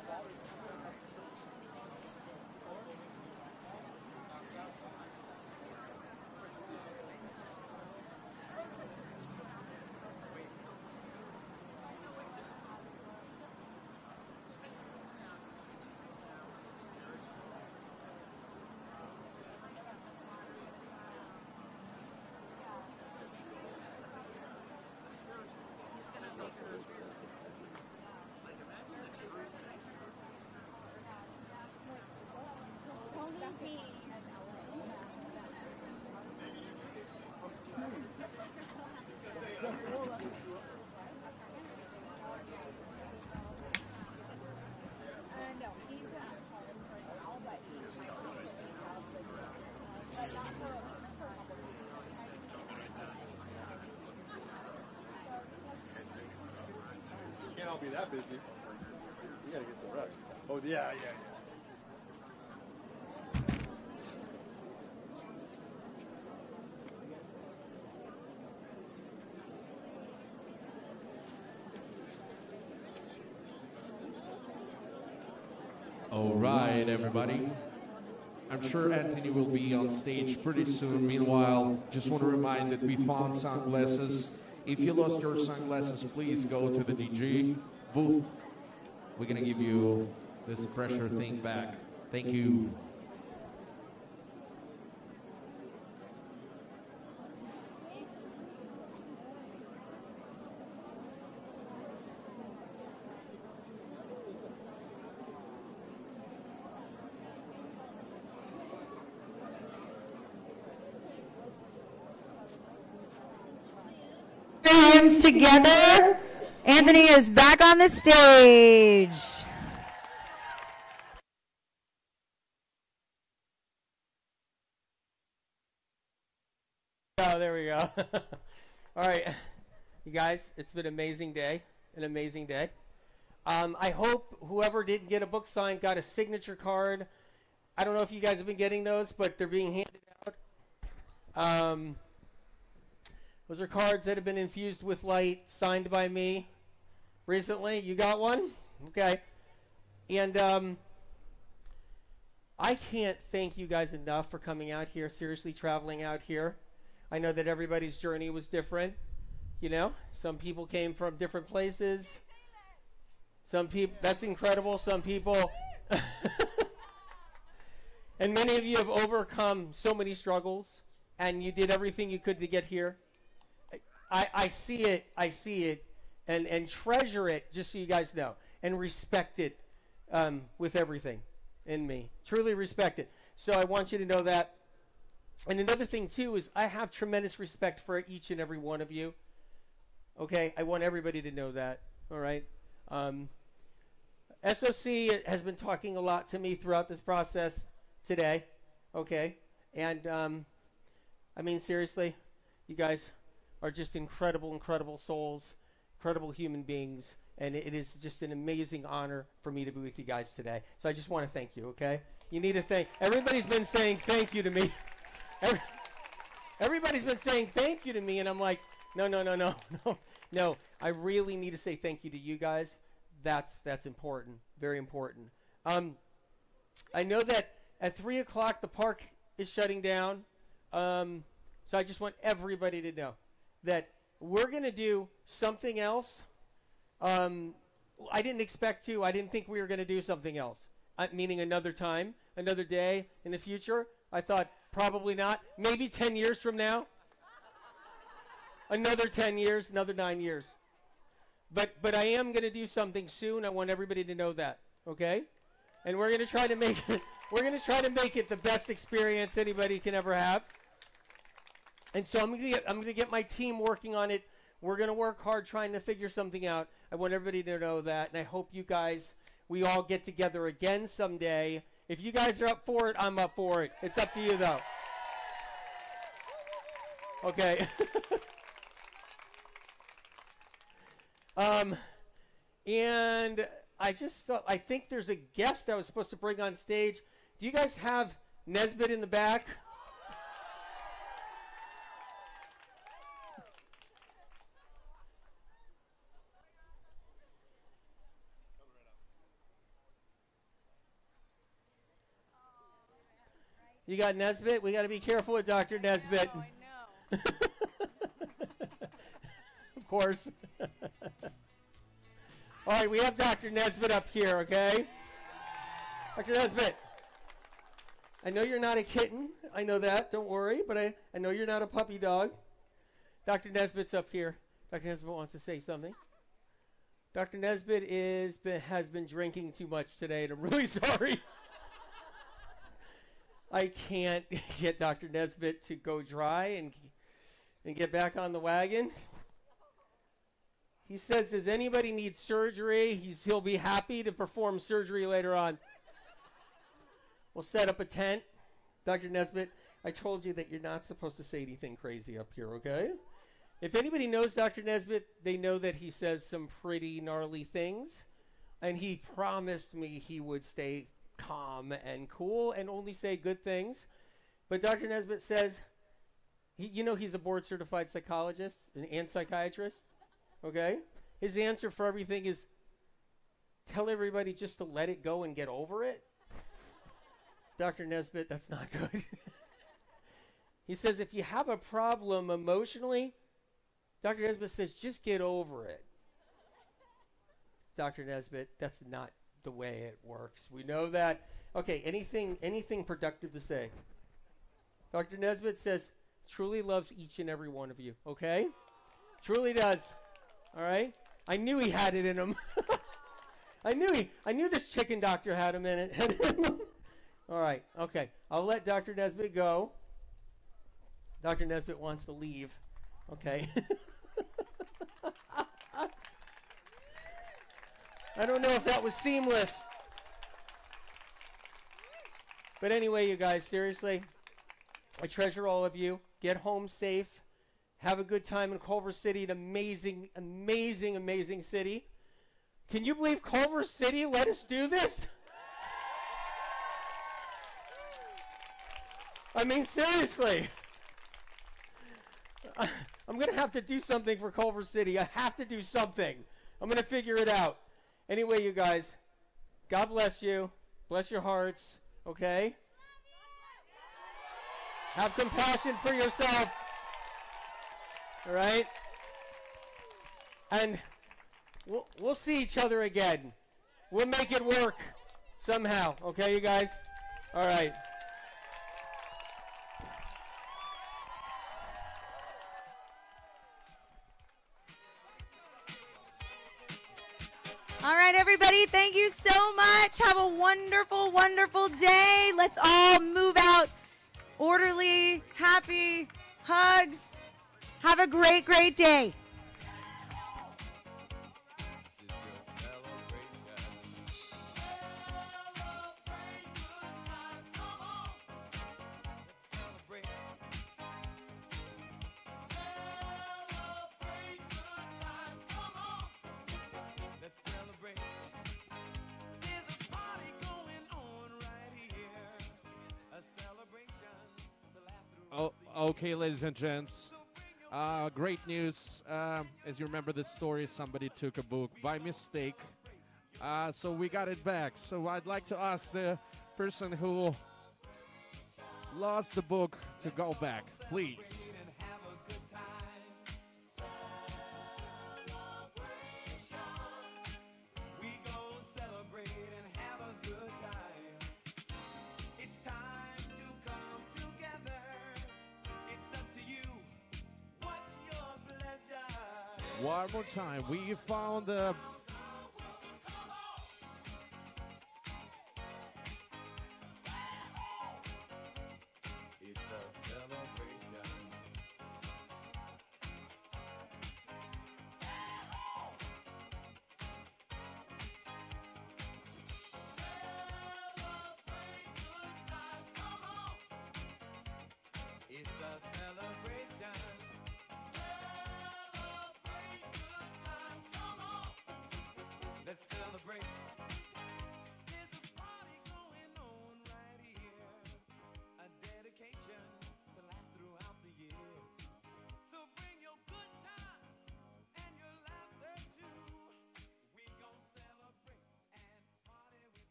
[SPEAKER 5] Can't all be that busy. You gotta get some rest. Oh, yeah.
[SPEAKER 12] All right, everybody. I'm sure Anthony will be on stage pretty soon. Meanwhile, just want to remind that we found sunglasses. If you lost your sunglasses, please go to the DG booth. We're going to give you this pressure thing back. Thank you.
[SPEAKER 15] Hands together. Anthony is back on the stage.
[SPEAKER 1] Oh, there we go. All right, you guys, it's been an amazing day. I hope whoever didn't get a book signed got a signature card. I don't know if you guys have been getting those, but they're being handed out. Those are cards that have been infused with light, signed by me recently. You got one? Okay. And I can't thank you guys enough for coming out here, seriously traveling out here. I know that everybody's journey was different. You know, some people came from different places. Some people, that's incredible. Some people, and many of you have overcome so many struggles, and you did everything you could to get here. I see it, and treasure it, just so you guys know, and respect it with everything in me. Truly respect it. So I want you to know that. And another thing, too, is I have tremendous respect for each and every one of you. Okay? I want everybody to know that. All right? SOC has been talking a lot to me throughout this process today. Okay? And, I mean, seriously, you guys are just incredible souls, incredible human beings, and it is just an amazing honor for me to be with you guys today. So I just want to thank you, okay? You need to thank. Everybody's been saying thank you to me. Everybody's been saying thank you to me, and I'm like, no. I really need to say thank you to you guys. That's important, very important. I know that at 3 o'clock the park is shutting down, so I just want everybody to know that we're going to do something else. I didn't expect to. I didn't think we were going to do something else. meaning another time, another day in the future. I thought probably not. Maybe 10 years from now. Another 10 years, another 9 years. But I am going to do something soon. I want everybody to know that, okay? And we're going to try to make it the best experience anybody can ever have. And so I'm going to get my team working on it. We're going to work hard trying to figure something out. I want everybody to know that, and I hope you guys, we all get together again someday. If you guys are up for it, I'm up for it. It's up to you, though. Okay. And I just thought, I think there's a guest I was supposed to bring on stage. Do you guys have Nesbitt in the back? You got Nesbitt? We got to be careful with Dr. Nesbitt.
[SPEAKER 15] I know.
[SPEAKER 1] Of course. All right, we have Dr. Nesbitt up here, okay? Dr. Nesbitt, I know you're not a kitten. I know that. Don't worry. But I know you're not a puppy dog. Dr. Nesbitt's up here. Dr. Nesbitt wants to say something. Dr. Nesbitt has been drinking too much today, and I'm really sorry. I can't get Dr. Nesbitt to go dry and get back on the wagon. He says, does anybody need surgery? He'll be happy to perform surgery later on. We'll set up a tent. Dr. Nesbitt, I told you that you're not supposed to say anything crazy up here, okay? If anybody knows Dr. Nesbitt, they know that he says some pretty gnarly things. And he promised me he would stay calm and cool and only say good things. But Dr. Nesbitt says, he's a board-certified psychologist and psychiatrist. Okay? His answer for everything is tell everybody just to let it go and get over it. Dr. Nesbitt, that's not good. He says if you have a problem emotionally, Dr. Nesbitt says just get over it. Dr. Nesbitt, that's not the way it works. We know that. Okay, anything productive to say? Dr. Nesbitt says truly loves each and every one of you. Okay? Truly does. All right? I knew he had it in him. I knew this chicken doctor had him in it. All right. Okay. I'll let Dr. Nesbitt go. Dr. Nesbitt wants to leave. Okay. I don't know if that was seamless. But anyway, you guys, seriously, I treasure all of you. Get home safe. Have a good time in Culver City, an amazing, amazing, amazing city. Can you believe Culver City let us do this? I mean, seriously. I'm going to have to do something for Culver City. I have to do something. I'm going to figure it out. Anyway, you guys, God bless you. Bless your hearts, okay? Have compassion for yourself. All right? And we'll see each other again. We'll make it work somehow. Okay, you guys? All right.
[SPEAKER 15] All right, everybody, thank you so much. Have a wonderful, wonderful day. Let's all move out orderly, happy, hugs. Have a great, great day.
[SPEAKER 12] Okay, ladies and gents, great news. As you remember the story, somebody took a book by mistake. So we got it back. So I'd like to ask the person who lost the book to go back, please. One more time. We found the